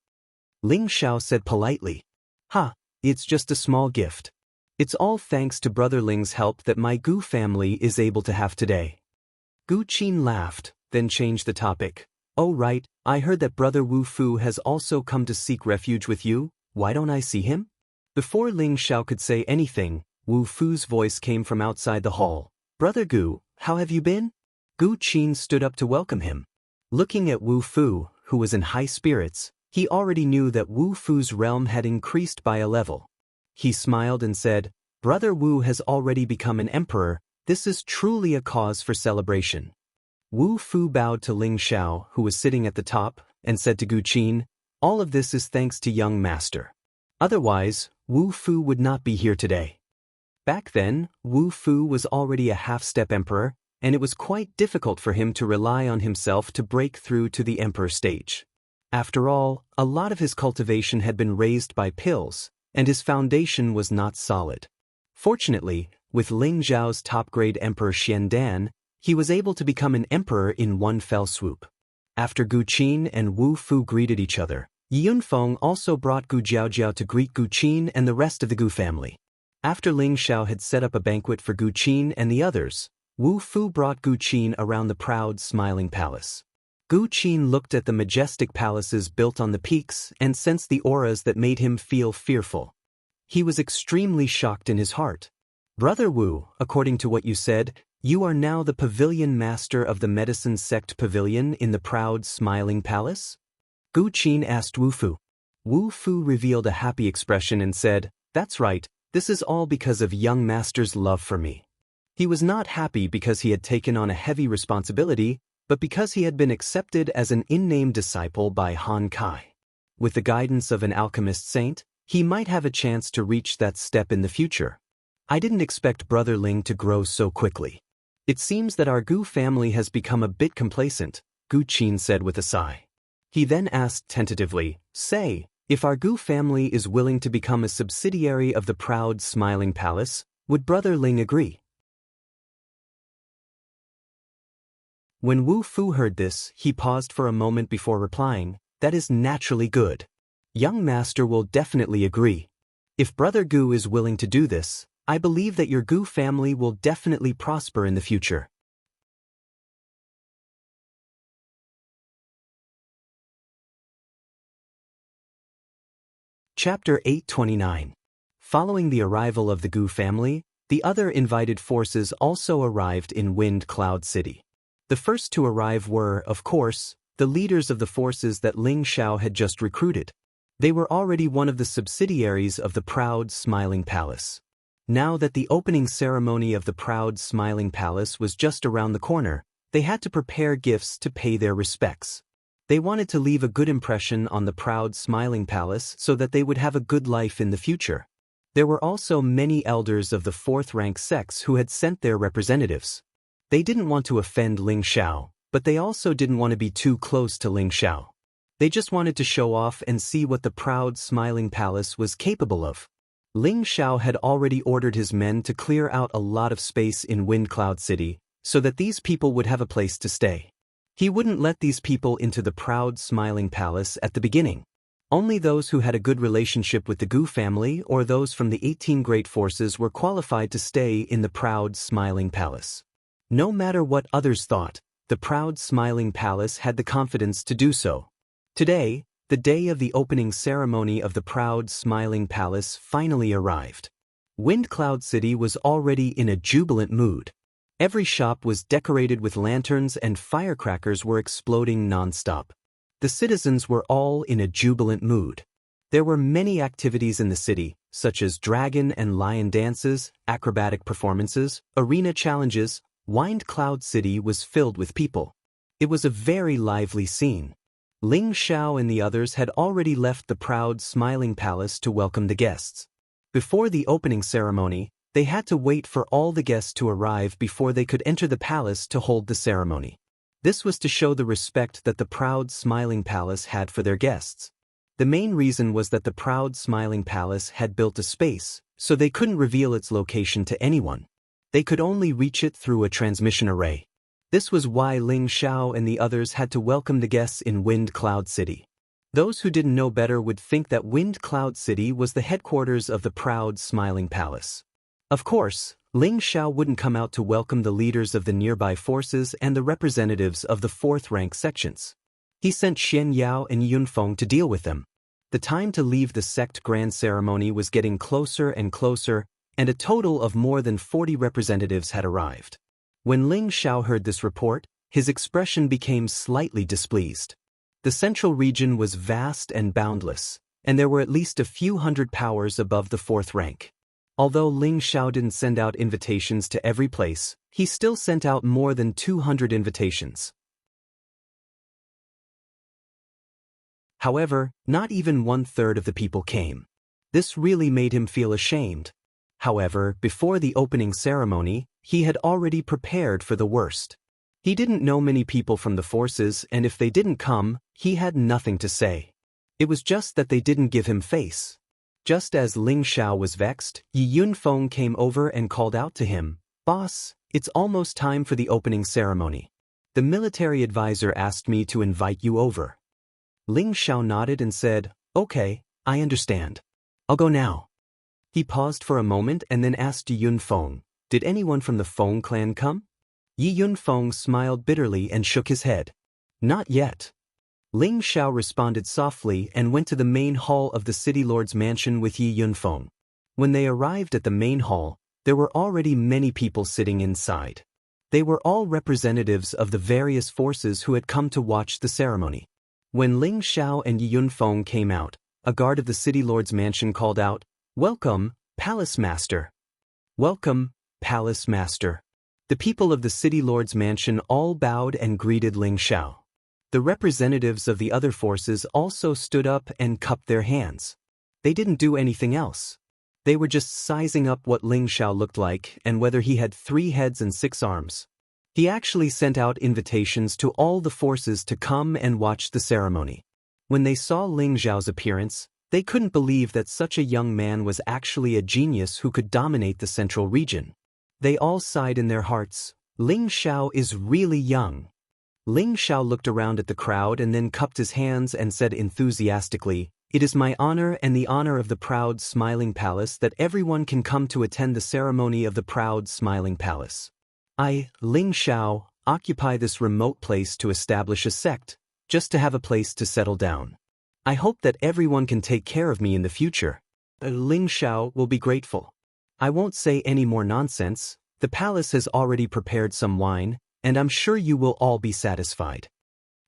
Ling Xiao said politely. It's just a small gift. It's all thanks to Brother Ling's help that my Gu family is able to have today. Gu Qin laughed, then changed the topic. Oh right, I heard that Brother Wu Fu has also come to seek refuge with you. Why don't I see him? Before Ling Xiao could say anything, Wu Fu's voice came from outside the hall. Brother Gu, how have you been? Gu Qin stood up to welcome him. Looking at Wu Fu, who was in high spirits, he already knew that Wu Fu's realm had increased by a level. He smiled and said, Brother Wu has already become an emperor. This is truly a cause for celebration. Wu Fu bowed to Ling Xiao, who was sitting at the top, and said to Gu Qin, all of this is thanks to young master. Otherwise, Wu Fu would not be here today. Back then, Wu Fu was already a half-step emperor, and it was quite difficult for him to rely on himself to break through to the emperor stage. After all, a lot of his cultivation had been raised by pills, and his foundation was not solid. Fortunately, with Ling Zhao's top-grade emperor Xiandan, he was able to become an emperor in one fell swoop. After Gu Qin and Wu Fu greeted each other, Yi Yunfeng also brought Gu Jiaojiao to greet Gu Qin and the rest of the Gu family. After Ling Xiao had set up a banquet for Gu Qin and the others, Wu Fu brought Gu Qin around the proud, smiling palace. Gu Qin looked at the majestic palaces built on the peaks and sensed the auras that made him feel fearful. He was extremely shocked in his heart. "Brother Wu, according to what you said, you are now the pavilion master of the medicine sect pavilion in the proud smiling palace?" Gu Qin asked Wu Fu. Wu Fu revealed a happy expression and said, "That's right, this is all because of young master's love for me." He was not happy because he had taken on a heavy responsibility, but because he had been accepted as an in-name disciple by Han Kai. With the guidance of an alchemist saint, he might have a chance to reach that step in the future. "I didn't expect Brother Ling to grow so quickly. It seems that our Gu family has become a bit complacent," Gu Qin said with a sigh. He then asked tentatively, "Say, if our Gu family is willing to become a subsidiary of the proud smiling palace, would Brother Ling agree?" When Wu Fu heard this, he paused for a moment before replying, "That is naturally good. Young master will definitely agree. If Brother Gu is willing to do this, I believe that your Gu family will definitely prosper in the future." Chapter 829. Following the arrival of the Gu family, the other invited forces also arrived in Wind Cloud City. The first to arrive were, of course, the leaders of the forces that Ling Xiao had just recruited. They were already one of the subsidiaries of the proud smiling palace. Now that the opening ceremony of the proud smiling palace was just around the corner, they had to prepare gifts to pay their respects. They wanted to leave a good impression on the proud smiling palace so that they would have a good life in the future. There were also many elders of the fourth-rank sects who had sent their representatives. They didn't want to offend Ling Xiao, but they also didn't want to be too close to Ling Xiao. They just wanted to show off and see what the proud smiling palace was capable of. Ling Xiao had already ordered his men to clear out a lot of space in Wind Cloud City so that these people would have a place to stay. He wouldn't let these people into the proud smiling palace at the beginning. Only those who had a good relationship with the Gu family or those from the 18 great forces were qualified to stay in the proud smiling palace. No matter what others thought, the proud smiling palace had the confidence to do so. Today, the day of the opening ceremony of the proud smiling palace finally arrived. Wind Cloud City was already in a jubilant mood. Every shop was decorated with lanterns and firecrackers were exploding non-stop. The citizens were all in a jubilant mood. There were many activities in the city, such as dragon and lion dances, acrobatic performances, arena challenges. Wind Cloud City was filled with people. It was a very lively scene. Ling Xiao and the others had already left the proud smiling palace to welcome the guests. Before the opening ceremony, they had to wait for all the guests to arrive before they could enter the palace to hold the ceremony. This was to show the respect that the proud smiling palace had for their guests. The main reason was that the proud smiling palace had built a space, so they couldn't reveal its location to anyone. They could only reach it through a transmission array. This was why Ling Xiao and the others had to welcome the guests in Wind Cloud City. Those who didn't know better would think that Wind Cloud City was the headquarters of the proud smiling palace. Of course, Ling Xiao wouldn't come out to welcome the leaders of the nearby forces and the representatives of the fourth-rank sections. He sent Xian Yao and Yunfeng to deal with them. The time to leave the sect grand ceremony was getting closer and closer, and a total of more than 40 representatives had arrived. When Ling Xiao heard this report, his expression became slightly displeased. The central region was vast and boundless, and there were at least a few hundred powers above the fourth rank. Although Ling Xiao didn't send out invitations to every place, he still sent out more than 200 invitations. However, not even 1/3 of the people came. This really made him feel ashamed. However, before the opening ceremony, he had already prepared for the worst. He didn't know many people from the forces, and if they didn't come, he had nothing to say. It was just that they didn't give him face. Just as Ling Xiao was vexed, Yi Yunfeng came over and called out to him, "Boss, it's almost time for the opening ceremony. The military advisor asked me to invite you over." Ling Xiao nodded and said, "Okay, I understand. I'll go now." He paused for a moment and then asked Yi Yunfeng, "Did anyone from the Feng clan come?" Yi Yunfeng smiled bitterly and shook his head. "Not yet." Ling Xiao responded softly and went to the main hall of the city lord's mansion with Yi Yunfeng. When they arrived at the main hall, there were already many people sitting inside. They were all representatives of the various forces who had come to watch the ceremony. When Ling Xiao and Yi Yunfeng came out, a guard of the city lord's mansion called out, "Welcome, Palace Master." "Welcome, Palace Master." The people of the city lord's mansion all bowed and greeted Ling Xiao. The representatives of the other forces also stood up and cupped their hands. They didn't do anything else. They were just sizing up what Ling Xiao looked like and whether he had 3 heads and 6 arms. He actually sent out invitations to all the forces to come and watch the ceremony. When they saw Ling Xiao's appearance, they couldn't believe that such a young man was actually a genius who could dominate the central region. They all sighed in their hearts, "Ling Xiao is really young." Ling Xiao looked around at the crowd and then cupped his hands and said enthusiastically, "It is my honor and the honor of the proud Smiling Palace that everyone can come to attend the ceremony of the proud Smiling Palace. I, Ling Xiao, occupy this remote place to establish a sect, just to have a place to settle down. I hope that everyone can take care of me in the future. Ling Xiao will be grateful. I won't say any more nonsense. The palace has already prepared some wine, and I'm sure you will all be satisfied."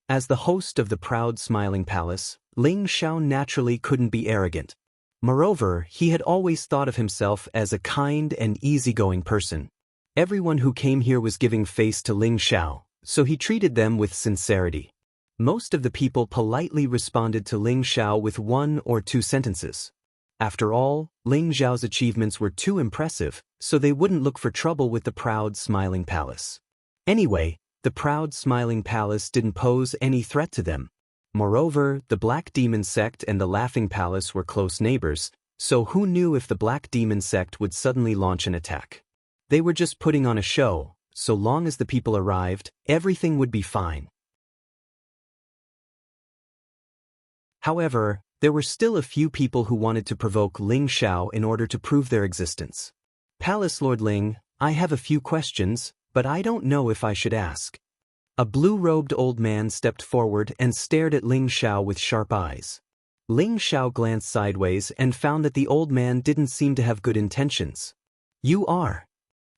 As the host of the proud Smiling Palace, Ling Xiao naturally couldn't be arrogant. Moreover, he had always thought of himself as a kind and easygoing person. Everyone who came here was giving face to Ling Xiao, so he treated them with sincerity. Most of the people politely responded to Ling Xiao with 1 or 2 sentences. After all, Ling Xiao's achievements were too impressive, so they wouldn't look for trouble with the proud Smiling Palace. Anyway, the proud Smiling Palace didn't pose any threat to them. Moreover, the Black Demon Sect and the Laughing Palace were close neighbors, so who knew if the Black Demon Sect would suddenly launch an attack? They were just putting on a show. So long as the people arrived, everything would be fine. However, there were still a few people who wanted to provoke Ling Xiao in order to prove their existence. "Palace Lord Ling, I have a few questions, but I don't know if I should ask." A blue-robed old man stepped forward and stared at Ling Xiao with sharp eyes. Ling Xiao glanced sideways and found that the old man didn't seem to have good intentions. "You are?"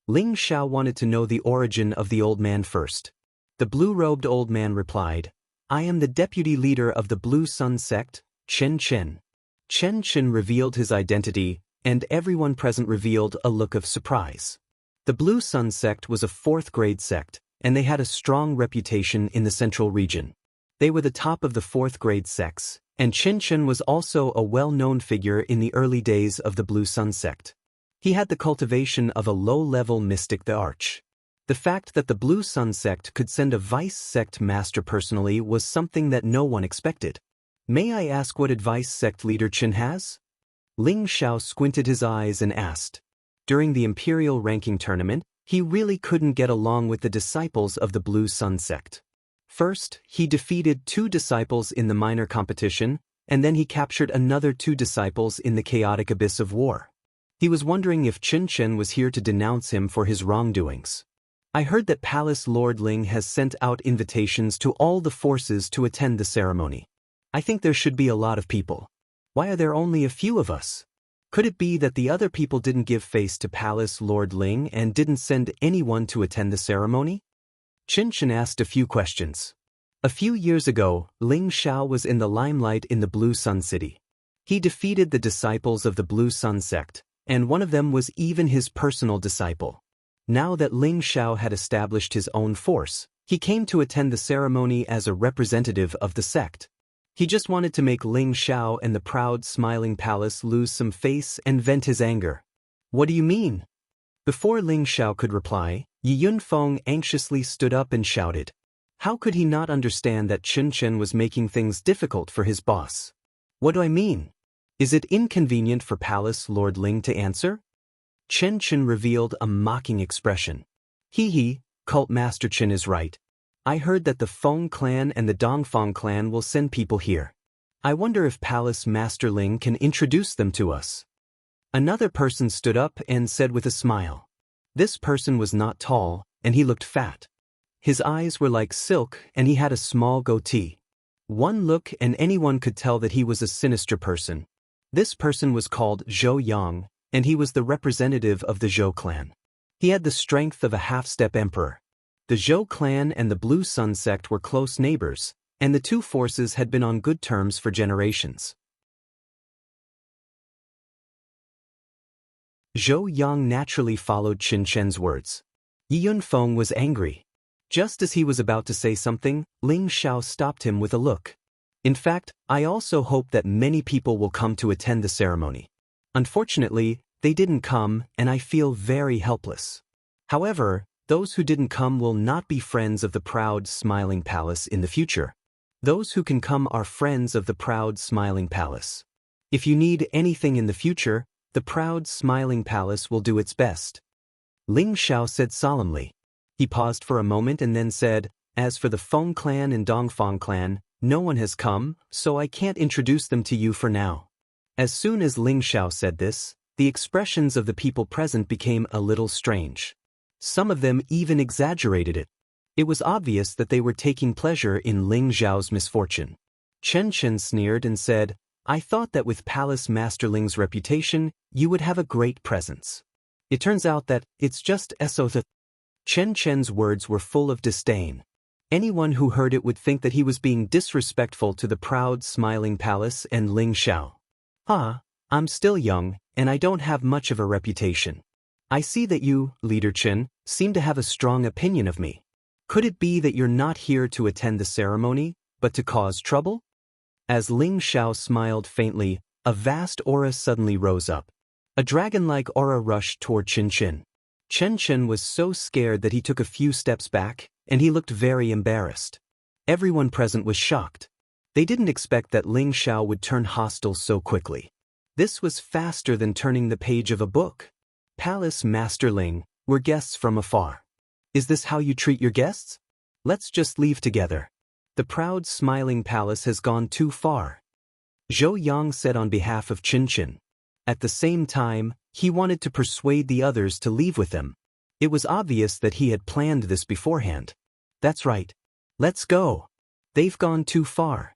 Ling Xiao wanted to know the origin of the old man first. The blue-robed old man replied, "I am the deputy leader of the Blue Sun sect, Chen Chen." Chen Chen revealed his identity, and everyone present revealed a look of surprise. The Blue Sun sect was a 4th-grade sect, and they had a strong reputation in the central region. They were the top of the 4th-grade sects, and Chen Chen was also a well-known figure in the early days of the Blue Sun sect. He had the cultivation of a low-level mystic, the Arch. The fact that the Blue Sun sect could send a vice sect master personally was something that no one expected. "May I ask what advice sect leader Chen has?" Ling Xiao squinted his eyes and asked. During the Imperial ranking tournament, he really couldn't get along with the disciples of the Blue Sun sect. First, he defeated 2 disciples in the minor competition, and then he captured another 2 disciples in the chaotic abyss of war. He was wondering if Chen Chen was here to denounce him for his wrongdoings. "I heard that Palace Lord Ling has sent out invitations to all the forces to attend the ceremony. I think there should be a lot of people. Why are there only a few of us? Could it be that the other people didn't give face to Palace Lord Ling and didn't send anyone to attend the ceremony?" Chen Chen asked a few questions. A few years ago, Ling Xiao was in the limelight in the Blue Sun City. He defeated the disciples of the Blue Sun sect, and one of them was even his personal disciple. Now that Ling Xiao had established his own force, he came to attend the ceremony as a representative of the sect. He just wanted to make Ling Xiao and the proud Smiling Palace lose some face and vent his anger. "What do you mean?" Before Ling Xiao could reply, Yi Yunfeng anxiously stood up and shouted. How could he not understand that Chen Chen was making things difficult for his boss? "What do I mean? Is it inconvenient for Palace Lord Ling to answer?" Chen Chen revealed a mocking expression. "Hee, Cult Master Chen is right. I heard that the Feng clan and the Dongfang clan will send people here. I wonder if Palace Master Ling can introduce them to us." Another person stood up and said with a smile. This person was not tall, and he looked fat. His eyes were like silk, and he had a small goatee. One look and anyone could tell that he was a sinister person. This person was called Zhou Yang, and he was the representative of the Zhou clan. He had the strength of a half-step emperor. The Zhou clan and the Blue Sun sect were close neighbors, and the two forces had been on good terms for generations. Zhou Yang naturally followed Qin Shen's words. Yi Yunfeng was angry. Just as he was about to say something, Ling Xiao stopped him with a look. In fact, I also hope that many people will come to attend the ceremony. Unfortunately, they didn't come, and I feel very helpless. However, those who didn't come will not be friends of the proud, smiling palace in the future. Those who can come are friends of the proud, smiling palace. If you need anything in the future, the proud, smiling palace will do its best. Ling Xiao said solemnly. He paused for a moment and then said, as for the Feng clan and Dongfang clan, no one has come, so I can't introduce them to you for now. As soon as Ling Xiao said this, the expressions of the people present became a little strange. Some of them even exaggerated it. It was obvious that they were taking pleasure in Ling Xiao's misfortune. Chen Chen sneered and said, I thought that with Palace Master Ling's reputation, you would have a great presence. It turns out that it's just Esotha. Chen Chen's words were full of disdain. Anyone who heard it would think that he was being disrespectful to the proud, smiling palace and Ling Xiao. I'm still young, and I don't have much of a reputation. I see that you, Leader Chen, seem to have a strong opinion of me. Could it be that you're not here to attend the ceremony, but to cause trouble? As Ling Xiao smiled faintly, a vast aura suddenly rose up. A dragon-like aura rushed toward Chen Chen. Chen Chen was so scared that he took a few steps back, and he looked very embarrassed. Everyone present was shocked. They didn't expect that Ling Xiao would turn hostile so quickly. This was faster than turning the page of a book. Palace Master Ling, we're guests from afar. Is this how you treat your guests? Let's just leave together. The proud, smiling palace has gone too far. Zhou Yang said on behalf of Qin Qin. At the same time, he wanted to persuade the others to leave with him. It was obvious that he had planned this beforehand. That's right. Let's go. They've gone too far.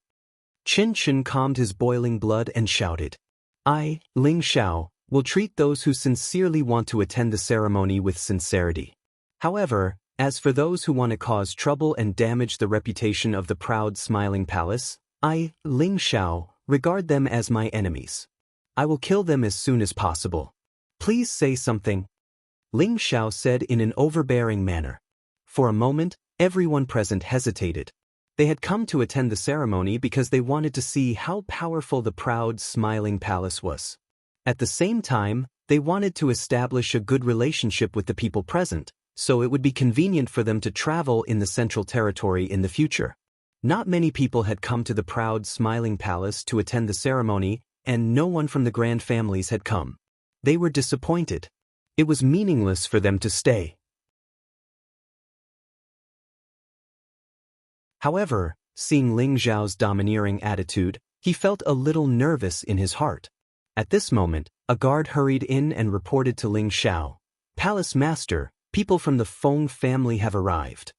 Qin Qin calmed his boiling blood and shouted. I, Ling Xiao, will treat those who sincerely want to attend the ceremony with sincerity. However, as for those who want to cause trouble and damage the reputation of the proud, smiling palace, I, Ling Xiao, regard them as my enemies. I will kill them as soon as possible. Please say something. Ling Xiao said in an overbearing manner. For a moment, everyone present hesitated. They had come to attend the ceremony because they wanted to see how powerful the proud, smiling palace was. At the same time, they wanted to establish a good relationship with the people present, so it would be convenient for them to travel in the Central Territory in the future. Not many people had come to the proud, smiling palace to attend the ceremony, and no one from the grand families had come. They were disappointed. It was meaningless for them to stay. However, seeing Ling Xiao's domineering attitude, he felt a little nervous in his heart. At this moment, a guard hurried in and reported to Ling Xiao, Palace Master, people from the Feng family have arrived.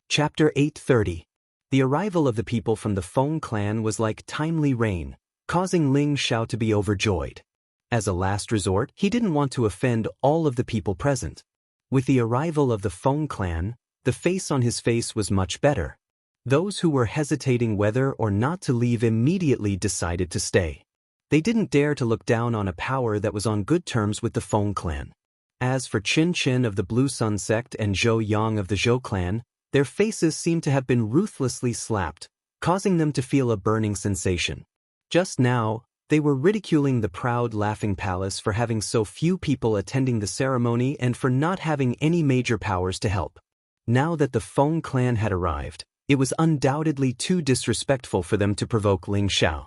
Chapter 830. The arrival of the people from the Feng clan was like timely rain, causing Ling Xiao to be overjoyed. As a last resort, he didn't want to offend all of the people present. With the arrival of the Feng clan, the face on his face was much better. Those who were hesitating whether or not to leave immediately decided to stay. They didn't dare to look down on a power that was on good terms with the Feng clan. As for Qin Qin of the Blue Sun sect and Zhou Yang of the Zhou clan, their faces seemed to have been ruthlessly slapped, causing them to feel a burning sensation. Just now, they were ridiculing the proud, laughing palace for having so few people attending the ceremony and for not having any major powers to help. Now that the Feng clan had arrived, it was undoubtedly too disrespectful for them to provoke Ling Xiao.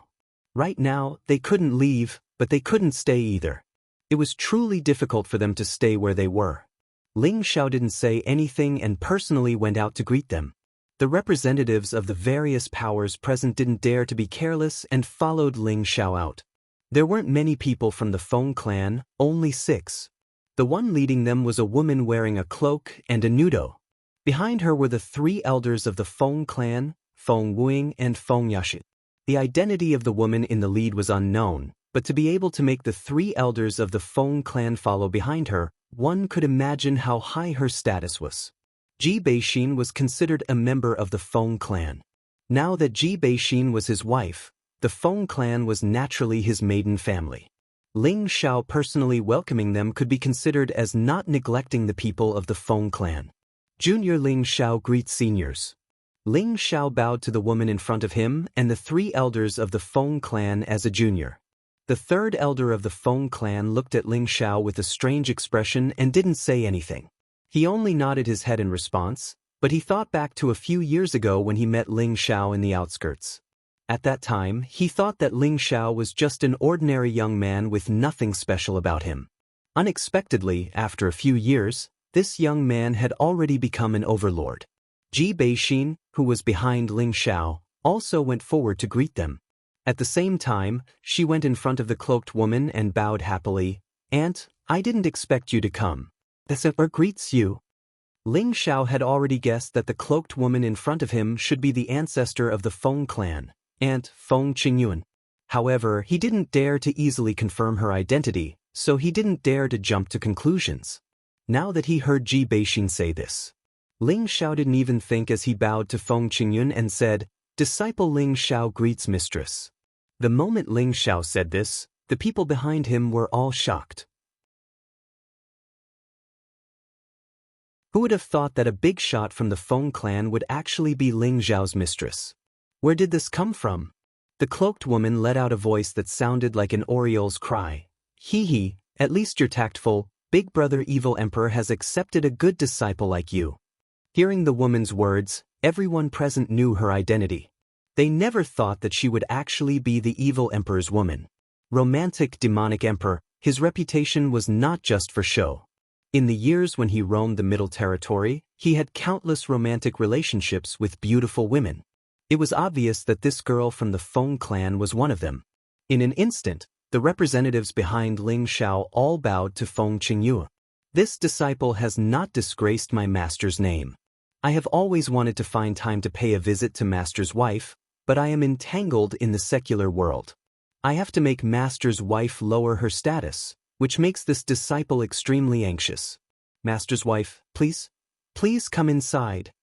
Right now, they couldn't leave, but they couldn't stay either. It was truly difficult for them to stay where they were. Ling Xiao didn't say anything and personally went out to greet them. The representatives of the various powers present didn't dare to be careless and followed Ling Xiao out. There weren't many people from the Feng clan, only 6. The one leading them was a woman wearing a cloak and a nudo. Behind her were the 3 elders of the Feng clan, Feng Wuing, and Feng Yashi. The identity of the woman in the lead was unknown, but to be able to make the three elders of the Feng clan follow behind her, one could imagine how high her status was. Ji Beixin was considered a member of the Feng clan. Now that Ji Beixin was his wife, the Feng clan was naturally his maiden family. Ling Xiao personally welcoming them could be considered as not neglecting the people of the Feng clan. Junior Ling Xiao greets seniors. Ling Xiao bowed to the woman in front of him and the three elders of the Feng clan as a junior. The third elder of the Feng clan looked at Ling Xiao with a strange expression and didn't say anything. He only nodded his head in response, but he thought back to a few years ago when he met Ling Xiao in the outskirts. At that time, he thought that Ling Xiao was just an ordinary young man with nothing special about him. Unexpectedly, after a few years, this young man had already become an overlord. Ji Beixin, who was behind Ling Xiao, also went forward to greet them. At the same time, she went in front of the cloaked woman and bowed happily. "Aunt, I didn't expect you to come." "This greets you." Ling Xiao had already guessed that the cloaked woman in front of him should be the ancestor of the Feng clan, Aunt Feng Qingyuan. However, he didn't dare to easily confirm her identity, so he didn't dare to jump to conclusions. Now that he heard Ji Beixin say this, Ling Xiao didn't even think as he bowed to Feng Qingyuan and said, "Disciple Ling Xiao greets mistress." The moment Ling Xiao said this, the people behind him were all shocked. Who would have thought that a big shot from the Feng clan would actually be Ling Xiao's mistress? Where did this come from? The cloaked woman let out a voice that sounded like an oriole's cry. "Hee hee, at least you're tactful. Big brother evil emperor has accepted a good disciple like you." Hearing the woman's words, everyone present knew her identity. They never thought that she would actually be the evil emperor's woman. Romantic demonic emperor, his reputation was not just for show. In the years when he roamed the Middle Territory, he had countless romantic relationships with beautiful women. It was obvious that this girl from the Feng clan was one of them. In an instant, the representatives behind Ling Xiao all bowed to Feng Qingyue. "This disciple has not disgraced my master's name. I have always wanted to find time to pay a visit to master's wife, but I am entangled in the secular world. I have to make master's wife lower her status, which makes this disciple extremely anxious. Master's wife, please come inside."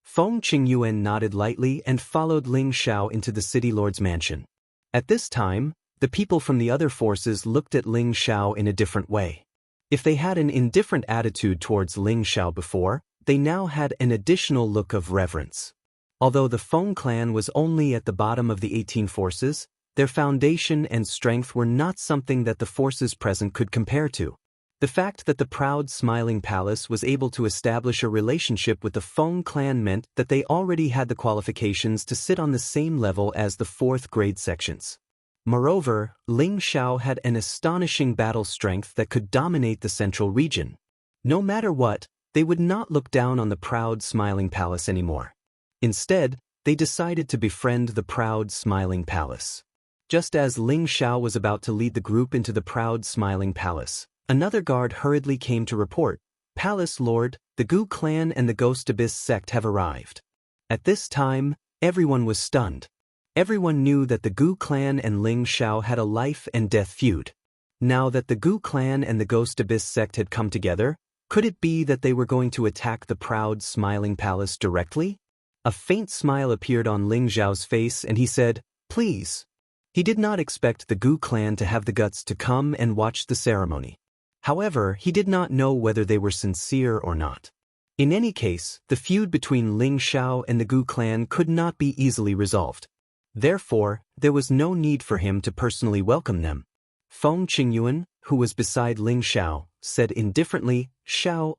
Feng Qingyuan nodded lightly and followed Ling Xiao into the city lord's mansion. At this time, the people from the other forces looked at Ling Xiao in a different way. If they had an indifferent attitude towards Ling Xiao before, they now had an additional look of reverence. Although the Feng clan was only at the bottom of the 18 forces, their foundation and strength were not something that the forces present could compare to. The fact that the proud Smiling Palace was able to establish a relationship with the Feng clan meant that they already had the qualifications to sit on the same level as the 4th grade sections. Moreover, Ling Xiao had an astonishing battle strength that could dominate the central region. No matter what, they would not look down on the proud Smiling Palace anymore. Instead, they decided to befriend the proud Smiling Palace. Just as Ling Xiao was about to lead the group into the proud Smiling Palace, another guard hurriedly came to report, "Palace Lord, the Gu clan and the Ghost Abyss sect have arrived." At this time, everyone was stunned. Everyone knew that the Gu clan and Ling Xiao had a life and death feud. Now that the Gu clan and the Ghost Abyss sect had come together, could it be that they were going to attack the proud Smiling Palace directly? A faint smile appeared on Ling Xiao's face and he said, "Please." He did not expect the Gu clan to have the guts to come and watch the ceremony. However, he did not know whether they were sincere or not. In any case, the feud between Ling Xiao and the Gu clan could not be easily resolved. Therefore, there was no need for him to personally welcome them. Feng Qingyuan, who was beside Ling Xiao, said indifferently, "Xiao,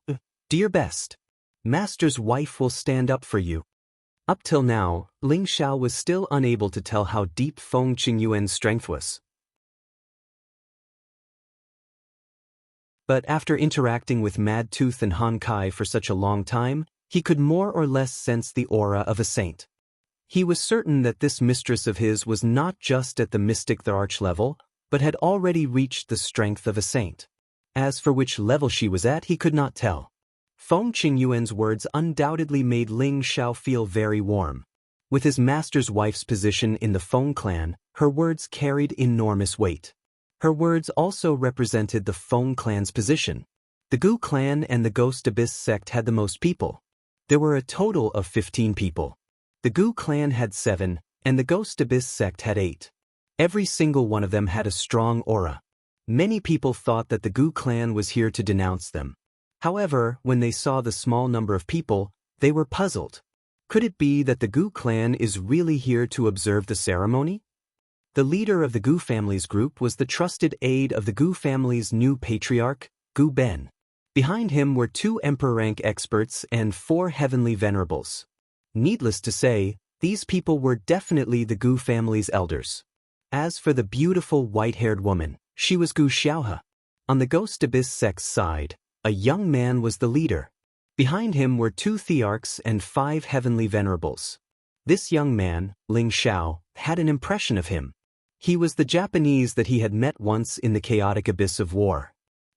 dear best, master's wife will stand up for you." Up till now, Ling Xiao was still unable to tell how deep Feng Qingyuan's strength was. But after interacting with Mad Tooth and Han Kai for such a long time, he could more or less sense the aura of a saint. He was certain that this mistress of his was not just at the mystic the arch level, but had already reached the strength of a saint. As for which level she was at, he could not tell. Feng Qingyuan's words undoubtedly made Ling Xiao feel very warm. With his master's wife's position in the Feng clan, her words carried enormous weight. Her words also represented the Feng clan's position. The Gu clan and the Ghost Abyss sect had the most people. There were a total of 15 people. The Gu clan had 7, and the Ghost Abyss sect had 8. Every single one of them had a strong aura. Many people thought that the Gu clan was here to denounce them. However, when they saw the small number of people, they were puzzled. Could it be that the Gu clan is really here to observe the ceremony? The leader of the Gu family's group was the trusted aide of the Gu family's new patriarch, Gu Ben. Behind him were 2 emperor-rank experts and 4 heavenly venerables. Needless to say, these people were definitely the Gu family's elders. As for the beautiful white-haired woman, she was Gu Xiaohe. On the Ghost Abyss sect's side, a young man was the leader. Behind him were 2 thearchs and 5 heavenly venerables. This young man, Ling Xiao, had an impression of him. He was the Japanese that he had met once in the chaotic abyss of war.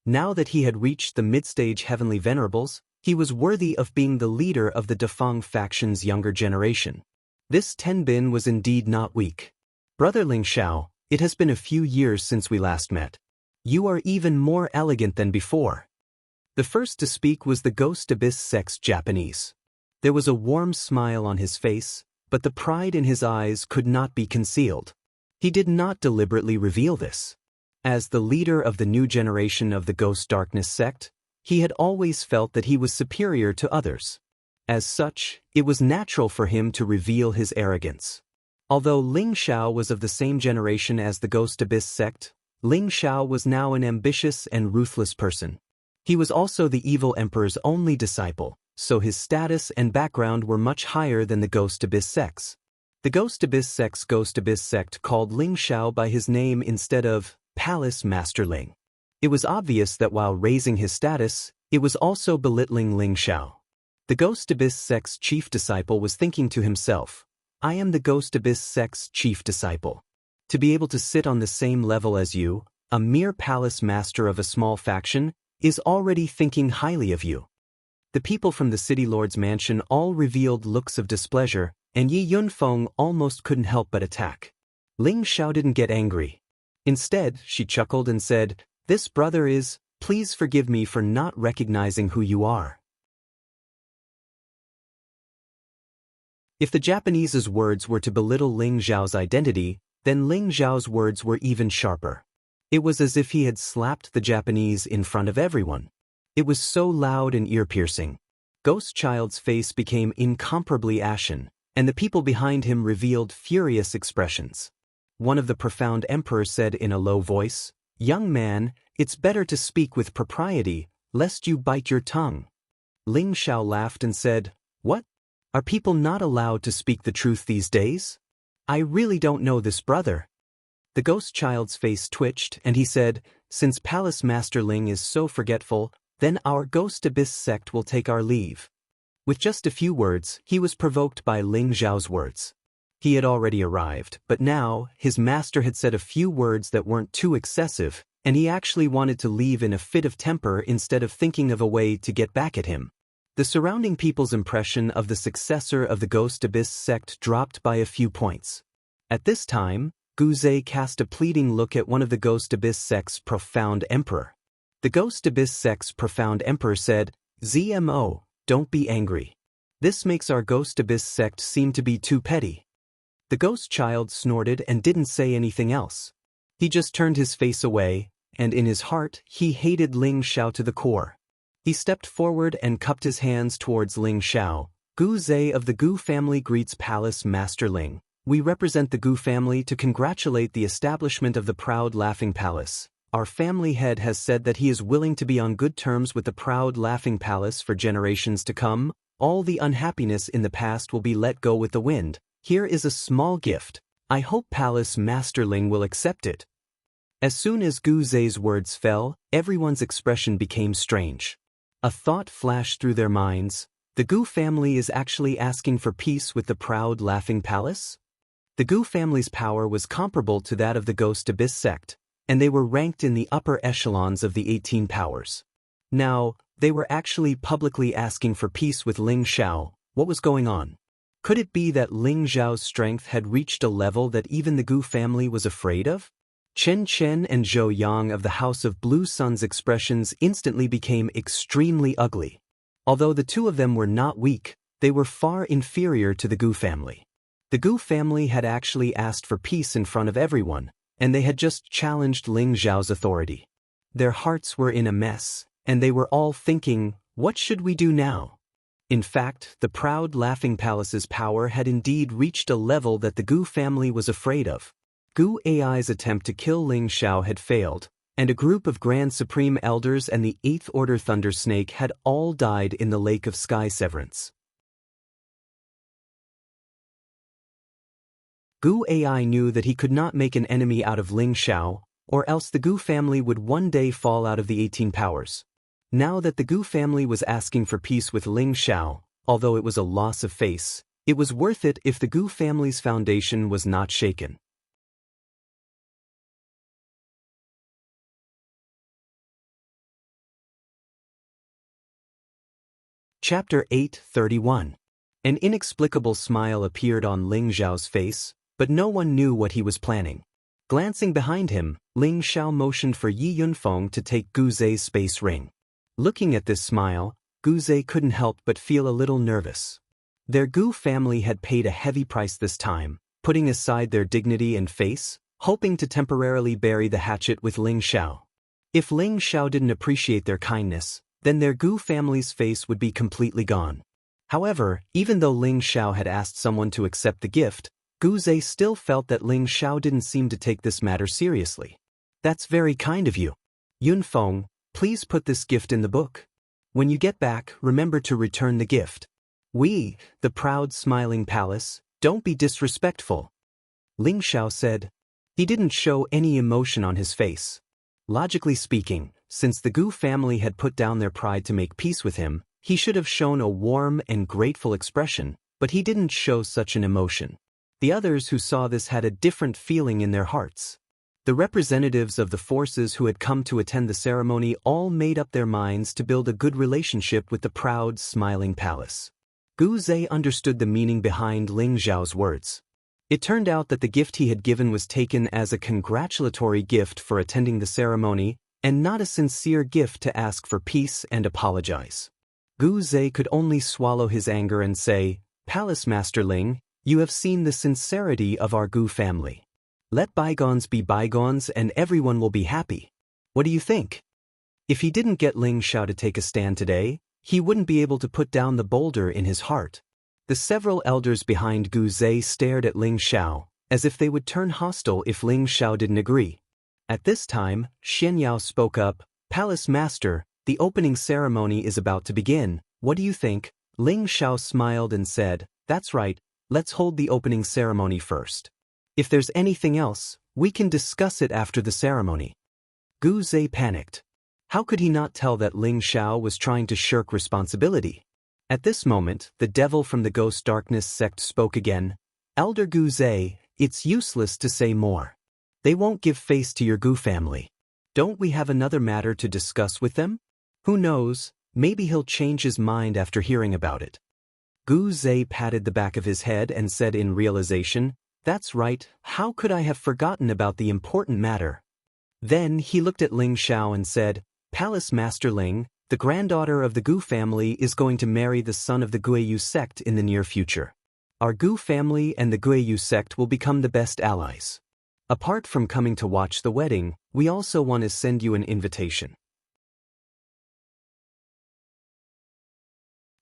Now that he had reached the mid-stage heavenly venerables, he was worthy of being the leader of the Defang faction's younger generation. This Tenbin was indeed not weak. Brother Ling Xiao, it has been a few years since we last met. You are even more elegant than before. The first to speak was the Ghost Abyss sect's Japanese. There was a warm smile on his face, but the pride in his eyes could not be concealed. He did not deliberately reveal this. As the leader of the new generation of the Ghost Darkness sect, he had always felt that he was superior to others. As such, it was natural for him to reveal his arrogance. Although Ling Xiao was of the same generation as the Ghost Abyss sect, Ling Xiao was now an ambitious and ruthless person. He was also the evil emperor's only disciple, so his status and background were much higher than the Ghost Abyss sect's. The Ghost Abyss sect's Ghost Abyss sect called Ling Xiao by his name instead of Palace Master Ling. It was obvious that while raising his status, it was also belittling Ling Xiao. The Ghost Abyss sect's chief disciple was thinking to himself, I am the Ghost Abyss sect's chief disciple. To be able to sit on the same level as you, a mere palace master of a small faction, is already thinking highly of you. The people from the city lord's mansion all revealed looks of displeasure, and Yi Yunfeng almost couldn't help but attack. Ling Xiao didn't get angry. Instead, she chuckled and said, This brother is, please forgive me for not recognizing who you are. If the Japanese's words were to belittle Ling Xiao's identity, then Ling Xiao's words were even sharper. It was as if he had slapped the Japanese in front of everyone. It was so loud and ear-piercing. Ghost Child's face became incomparably ashen, and the people behind him revealed furious expressions. One of the profound emperors said in a low voice, Young man, it's better to speak with propriety, lest you bite your tongue. Ling Xiao laughed and said, What? Are people not allowed to speak the truth these days? I really don't know this brother. The Ghost Child's face twitched, and he said, Since Palace Master Ling is so forgetful, then our Ghost Abyss sect will take our leave. With just a few words, he was provoked by Ling Xiao's words. He had already arrived, but now, his master had said a few words that weren't too excessive, and he actually wanted to leave in a fit of temper instead of thinking of a way to get back at him. The surrounding people's impression of the successor of the Ghost Abyss sect dropped by a few points. At this time, Gu Zhe cast a pleading look at one of the Ghost Abyss sect's profound emperor. The Ghost Abyss sect's profound emperor said, ZMO, don't be angry. This makes our Ghost Abyss sect seem to be too petty. The Ghost Child snorted and didn't say anything else. He just turned his face away, and in his heart, he hated Ling Xiao to the core. He stepped forward and cupped his hands towards Ling Xiao. Gu Zhe of the Gu family greets Palace Master Ling. We represent the Gu family to congratulate the establishment of the proud Laughing Palace. Our family head has said that he is willing to be on good terms with the proud Laughing Palace for generations to come. All the unhappiness in the past will be let go with the wind. Here is a small gift. I hope Palace Master Ling will accept it. As soon as Gu Zhe's words fell, everyone's expression became strange. A thought flashed through their minds. The Gu family is actually asking for peace with the proud Laughing Palace? The Gu family's power was comparable to that of the Ghost Abyss sect, and they were ranked in the upper echelons of the 18 powers. Now, they were actually publicly asking for peace with Ling Xiao. What was going on? Could it be that Ling Xiao's strength had reached a level that even the Gu family was afraid of? Chen Chen and Zhou Yang of the House of Blue Sun's expressions instantly became extremely ugly. Although the two of them were not weak, they were far inferior to the Gu family. The Gu family had actually asked for peace in front of everyone, and they had just challenged Ling Xiao's authority. Their hearts were in a mess, and they were all thinking, what should we do now? In fact, the proud Laughing Palace's power had indeed reached a level that the Gu family was afraid of. Gu Ai's attempt to kill Ling Xiao had failed, and a group of Grand Supreme Elders and the 8th Order Thunder Snake had all died in the Lake of Sky Severance. Gu Ai knew that he could not make an enemy out of Ling Xiao, or else the Gu family would one day fall out of the 18 powers. Now that the Gu family was asking for peace with Ling Xiao, although it was a loss of face, it was worth it if the Gu family's foundation was not shaken. Chapter 8:31. An inexplicable smile appeared on Ling Xiao's face, but no one knew what he was planning. Glancing behind him, Ling Xiao motioned for Yi Yunfeng to take Gu Zai's space ring. Looking at this smile, Gu Zai couldn't help but feel a little nervous. Their Gu family had paid a heavy price this time, putting aside their dignity and face, hoping to temporarily bury the hatchet with Ling Xiao. If Ling Xiao didn't appreciate their kindness, then their Gu family's face would be completely gone. However, even though Ling Xiao had asked someone to accept the gift, Gu Zai still felt that Ling Xiao didn't seem to take this matter seriously. That's very kind of you. Yunfeng, please put this gift in the book. When you get back, remember to return the gift. We, the proud smiling palace, don't be disrespectful. Ling Xiao said. He didn't show any emotion on his face. Logically speaking, since the Gu family had put down their pride to make peace with him, he should have shown a warm and grateful expression, but he didn't show such an emotion. The others who saw this had a different feeling in their hearts. The representatives of the forces who had come to attend the ceremony all made up their minds to build a good relationship with the proud, smiling palace. Gu Zai understood the meaning behind Ling Xiao's words. It turned out that the gift he had given was taken as a congratulatory gift for attending the ceremony, and not a sincere gift to ask for peace and apologize. Gu Zai could only swallow his anger and say, Palace Master Ling, you have seen the sincerity of our Gu family. Let bygones be bygones and everyone will be happy. What do you think? If he didn't get Ling Xiao to take a stand today, he wouldn't be able to put down the boulder in his heart. The several elders behind Gu Zai stared at Ling Xiao, as if they would turn hostile if Ling Xiao didn't agree. At this time, Xian Yao spoke up, Palace Master, the opening ceremony is about to begin, what do you think? Ling Xiao smiled and said, that's right, let's hold the opening ceremony first. If there's anything else, we can discuss it after the ceremony. Gu Zai panicked. How could he not tell that Ling Xiao was trying to shirk responsibility? At this moment, the devil from the Ghost Darkness sect spoke again. Elder Gu Zai, it's useless to say more. They won't give face to your Gu family. Don't we have another matter to discuss with them? Who knows, maybe he'll change his mind after hearing about it. Gu Zai patted the back of his head and said in realization, that's right, how could I have forgotten about the important matter? Then he looked at Ling Xiao and said, Palace Master Ling, the granddaughter of the Gu family is going to marry the son of the Guiyu sect in the near future. Our Gu family and the Guiyu sect will become the best allies. Apart from coming to watch the wedding, we also want to send you an invitation.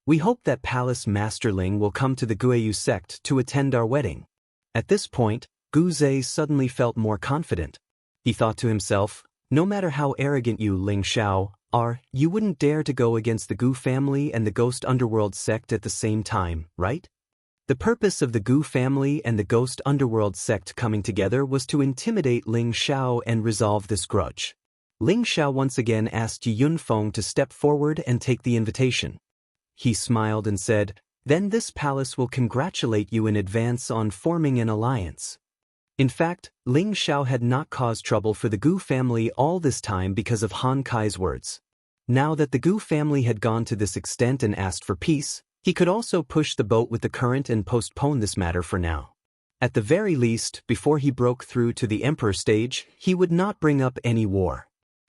We hope that Palace Master Ling will come to the Guiyu sect to attend our wedding. At this point, Gu Zai suddenly felt more confident. He thought to himself, no matter how arrogant you, Ling Xiao, are, you wouldn't dare to go against the Gu family and the Ghost Underworld sect at the same time, right? The purpose of the Gu family and the Ghost Underworld sect coming together was to intimidate Ling Xiao and resolve this grudge. Ling Xiao once again asked Yi Yunfeng to step forward and take the invitation. He smiled and said, then this palace will congratulate you in advance on forming an alliance. In fact, Ling Xiao had not caused trouble for the Gu family all this time because of Han Kai's words. Now that the Gu family had gone to this extent and asked for peace, He could also push the boat with the current and postpone this matter for now. At the very least, before he broke through to the emperor stage, he would not bring up any war.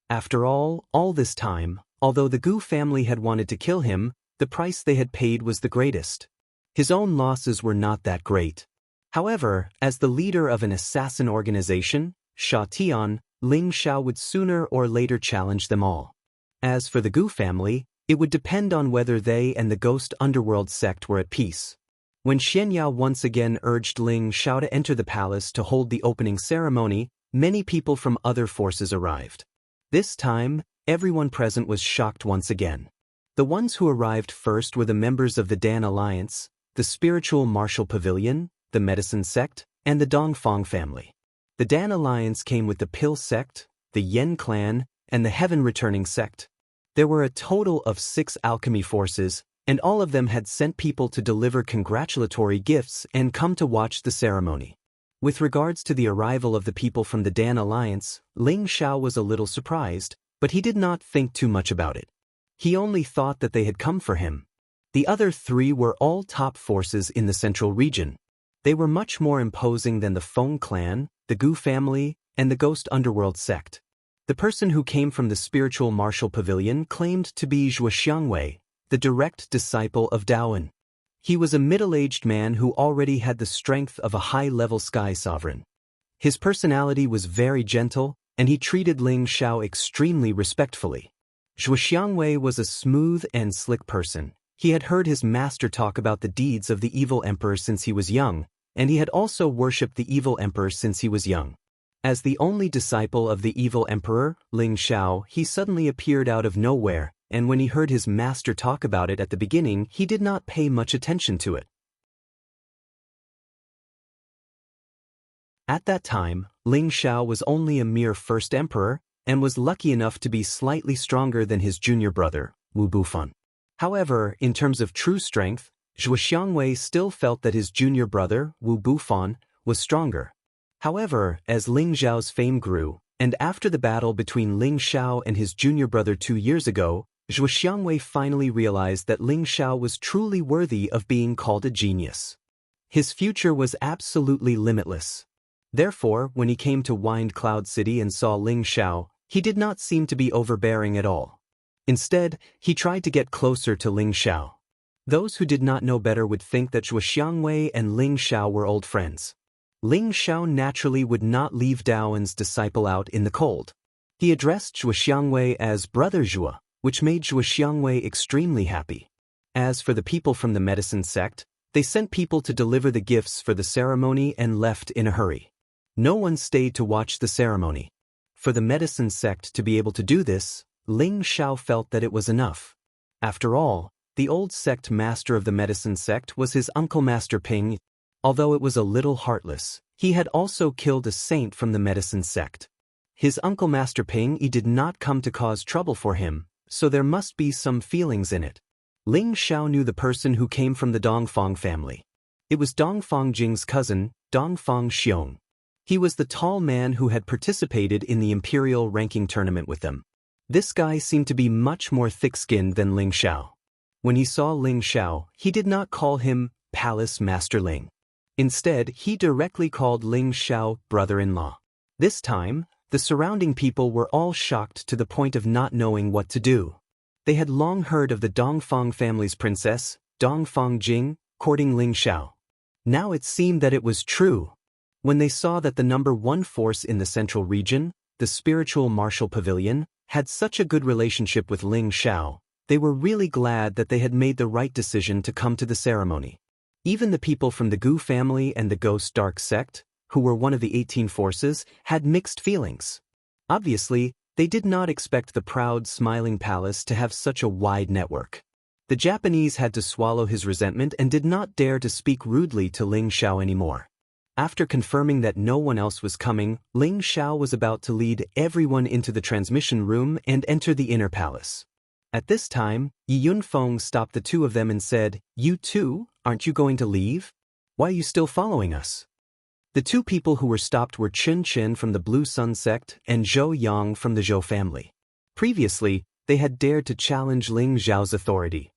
After all this time, although the Gu family had wanted to kill him, the price they had paid was the greatest. His own losses were not that great. However, as the leader of an assassin organization, Sha Tian, Ling Xiao would sooner or later challenge them all. As for the Gu family, it would depend on whether they and the ghost underworld sect were at peace. When Xianyao once again urged Ling Xiao to enter the palace to hold the opening ceremony, many people from other forces arrived. This time, everyone present was shocked once again. The ones who arrived first were the members of the Dan Alliance, the Spiritual Martial Pavilion, the Medicine Sect, and the Dongfang family. The Dan Alliance came with the Pill Sect, the Yen Clan, and the Heaven Returning Sect. There were a total of 6 alchemy forces, and all of them had sent people to deliver congratulatory gifts and come to watch the ceremony. With regards to the arrival of the people from the Dan Alliance, Ling Xiao was a little surprised, but he did not think too much about it. He only thought that they had come for him. The other 3 were all top forces in the central region. They were much more imposing than the Feng clan, the Gu family, and the Ghost Underworld sect. The person who came from the Spiritual Martial Pavilion claimed to be Zhuo Xiangwei, the direct disciple of Daoan. He was a middle-aged man who already had the strength of a high-level sky sovereign. His personality was very gentle, and he treated Ling Xiao extremely respectfully. Zhuo Xiangwei was a smooth and slick person. He had heard his master talk about the deeds of the evil emperor since he was young, and he had also worshipped the evil emperor since he was young. As the only disciple of the evil emperor, Ling Xiao, he suddenly appeared out of nowhere, and when he heard his master talk about it at the beginning, he did not pay much attention to it. At that time, Ling Xiao was only a mere first emperor, and was lucky enough to be slightly stronger than his junior brother, Wu Bufan. However, in terms of true strength, Zhuo Xiangwei still felt that his junior brother, Wu Bufan, was stronger. However, as Ling Xiao's fame grew, and after the battle between Ling Xiao and his junior brother 2 years ago, Zhuo Xiangwei finally realized that Ling Xiao was truly worthy of being called a genius. His future was absolutely limitless. Therefore, when he came to Wind Cloud City and saw Ling Xiao, he did not seem to be overbearing at all. Instead, he tried to get closer to Ling Xiao. Those who did not know better would think that Zhuo Xiangwei and Ling Xiao were old friends. Ling Xiao naturally would not leave Daoan's disciple out in the cold. He addressed Zhuo Xiangwei as Brother Zhuo, which made Zhuo Xiangwei extremely happy. As for the people from the medicine sect, they sent people to deliver the gifts for the ceremony and left in a hurry. No one stayed to watch the ceremony. For the medicine sect to be able to do this, Ling Xiao felt that it was enough. After all, the old sect master of the medicine sect was his uncle Master Ping. Although it was a little heartless, he had also killed a saint from the medicine sect. His uncle Master Ping did not come to cause trouble for him, so there must be some feelings in it. Ling Xiao knew the person who came from the Dongfang family. It was Dongfang Jing's cousin, Dongfang Xiong. He was the tall man who had participated in the imperial ranking tournament with them. This guy seemed to be much more thick-skinned than Ling Xiao. When he saw Ling Xiao, he did not call him Palace Master Ling. Instead, he directly called Ling Xiao brother-in-law. This time, the surrounding people were all shocked to the point of not knowing what to do. They had long heard of the Dongfang family's princess, Dongfang Jing, courting Ling Xiao. Now it seemed that it was true. When they saw that the number 1 force in the central region, the Spiritual Martial Pavilion, had such a good relationship with Ling Xiao, they were really glad that they had made the right decision to come to the ceremony. Even the people from the Gu family and the Ghost Dark sect, who were one of the 18 forces, had mixed feelings. Obviously, they did not expect the proud, smiling palace to have such a wide network. The Japanese had to swallow his resentment and did not dare to speak rudely to Ling Xiao anymore. After confirming that no one else was coming, Ling Xiao was about to lead everyone into the transmission room and enter the inner palace. At this time, Yi Yunfeng stopped the 2 of them and said, "You too, aren't you going to leave? Why are you still following us?" The 2 people who were stopped were Chun Chen from the Blue Sun sect and Zhou Yang from the Zhou family. Previously, they had dared to challenge Ling Xiao's authority.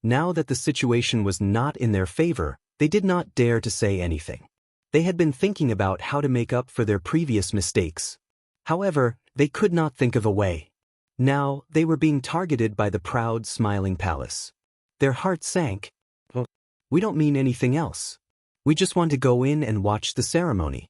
Now that the situation was not in their favor, they did not dare to say anything. They had been thinking about how to make up for their previous mistakes. However, they could not think of a way. Now, they were being targeted by the proud, smiling palace. Their hearts sank. We don't mean anything else. We just want to go in and watch the ceremony.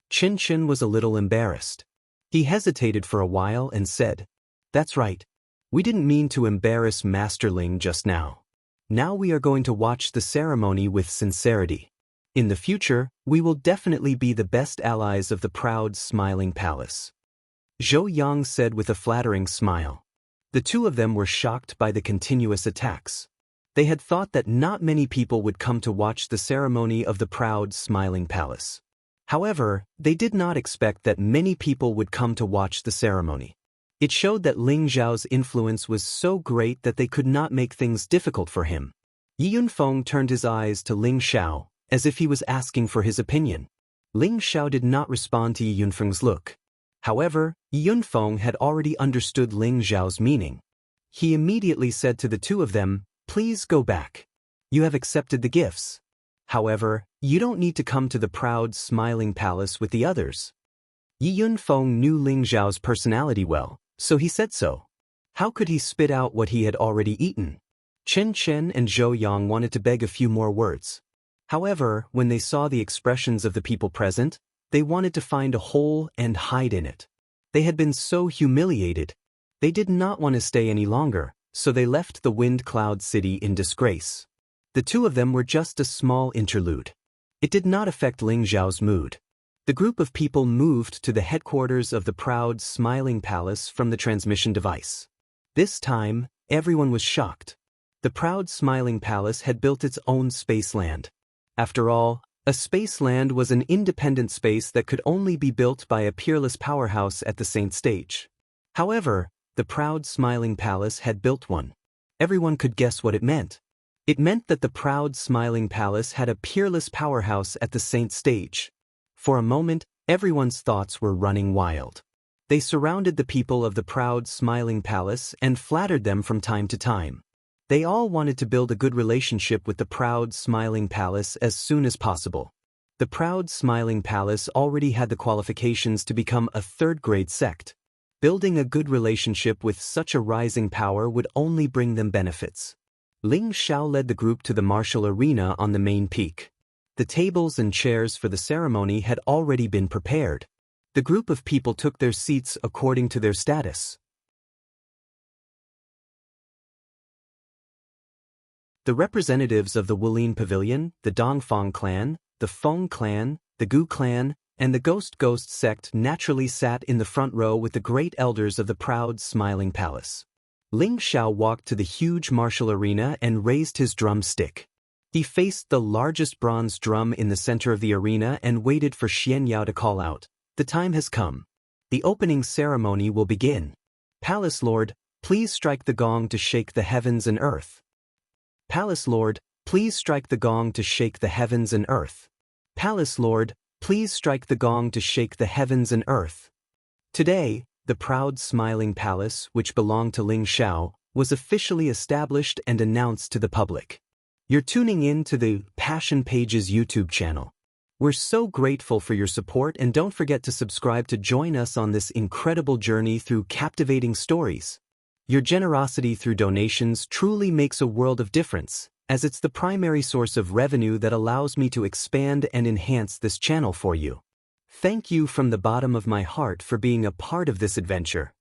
Chin Chin was a little embarrassed. He hesitated for a while and said, "That's right. We didn't mean to embarrass Master Ling just now. Now we are going to watch the ceremony with sincerity. In the future, we will definitely be the best allies of the proud, smiling palace." Zhou Yang said with a flattering smile. The two of them were shocked by the continuous attacks. They had thought that not many people would come to watch the ceremony of the proud, smiling palace. However, they did not expect that many people would come to watch the ceremony. It showed that Ling Zhao's influence was so great that they could not make things difficult for him. Yi Yunfeng turned his eyes to Ling Xiao, as if he was asking for his opinion. Ling Xiao did not respond to Yi Yunfeng's look. However, Yi Yunfeng had already understood Ling Zhao's meaning. He immediately said to the two of them, "Please go back. You have accepted the gifts. However, you don't need to come to the proud, smiling palace with the others." Yi Yunfeng knew Ling Zhao's personality well, so he said so. How could he spit out what he had already eaten? Chen Chen and Zhou Yang wanted to beg a few more words. However, when they saw the expressions of the people present, they wanted to find a hole and hide in it. They had been so humiliated. They did not want to stay any longer, so they left the Wind Cloud City in disgrace. The two of them were just a small interlude. It did not affect Ling Zhao's mood. The group of people moved to the headquarters of the proud, smiling palace from the transmission device. This time, everyone was shocked. The proud, smiling palace had built its own spaceland. After all, a spaceland was an independent space that could only be built by a peerless powerhouse at the Saint stage. However, the proud, smiling palace had built one. Everyone could guess what it meant. It meant that the proud, smiling palace had a peerless powerhouse at the Saint stage. For a moment, everyone's thoughts were running wild. They surrounded the people of the proud, smiling palace and flattered them from time to time. They all wanted to build a good relationship with the proud, smiling palace as soon as possible. The proud, smiling palace already had the qualifications to become a third-grade sect. Building a good relationship with such a rising power would only bring them benefits. Ling Xiao led the group to the martial arena on the main peak. The tables and chairs for the ceremony had already been prepared. The group of people took their seats according to their status. The representatives of the Wulin Pavilion, the Dongfang clan, the Feng clan, the Gu clan, and the Ghost sect naturally sat in the front row with the great elders of the proud, smiling palace. Ling Xiao walked to the huge martial arena and raised his drum stick. He faced the largest bronze drum in the center of the arena and waited for Xian Yao to call out, "The time has come. The opening ceremony will begin. Palace Lord, please strike the gong to shake the heavens and earth. Palace Lord, please strike the gong to shake the heavens and earth. Palace Lord, please strike the gong to shake the heavens and earth." Today, the proud, smiling palace, which belonged to Ling Xiao, was officially established and announced to the public. You're tuning in to the Passion Pages YouTube channel. We're so grateful for your support, and don't forget to subscribe to join us on this incredible journey through captivating stories. Your generosity through donations truly makes a world of difference, as it's the primary source of revenue that allows me to expand and enhance this channel for you. Thank you from the bottom of my heart for being a part of this adventure.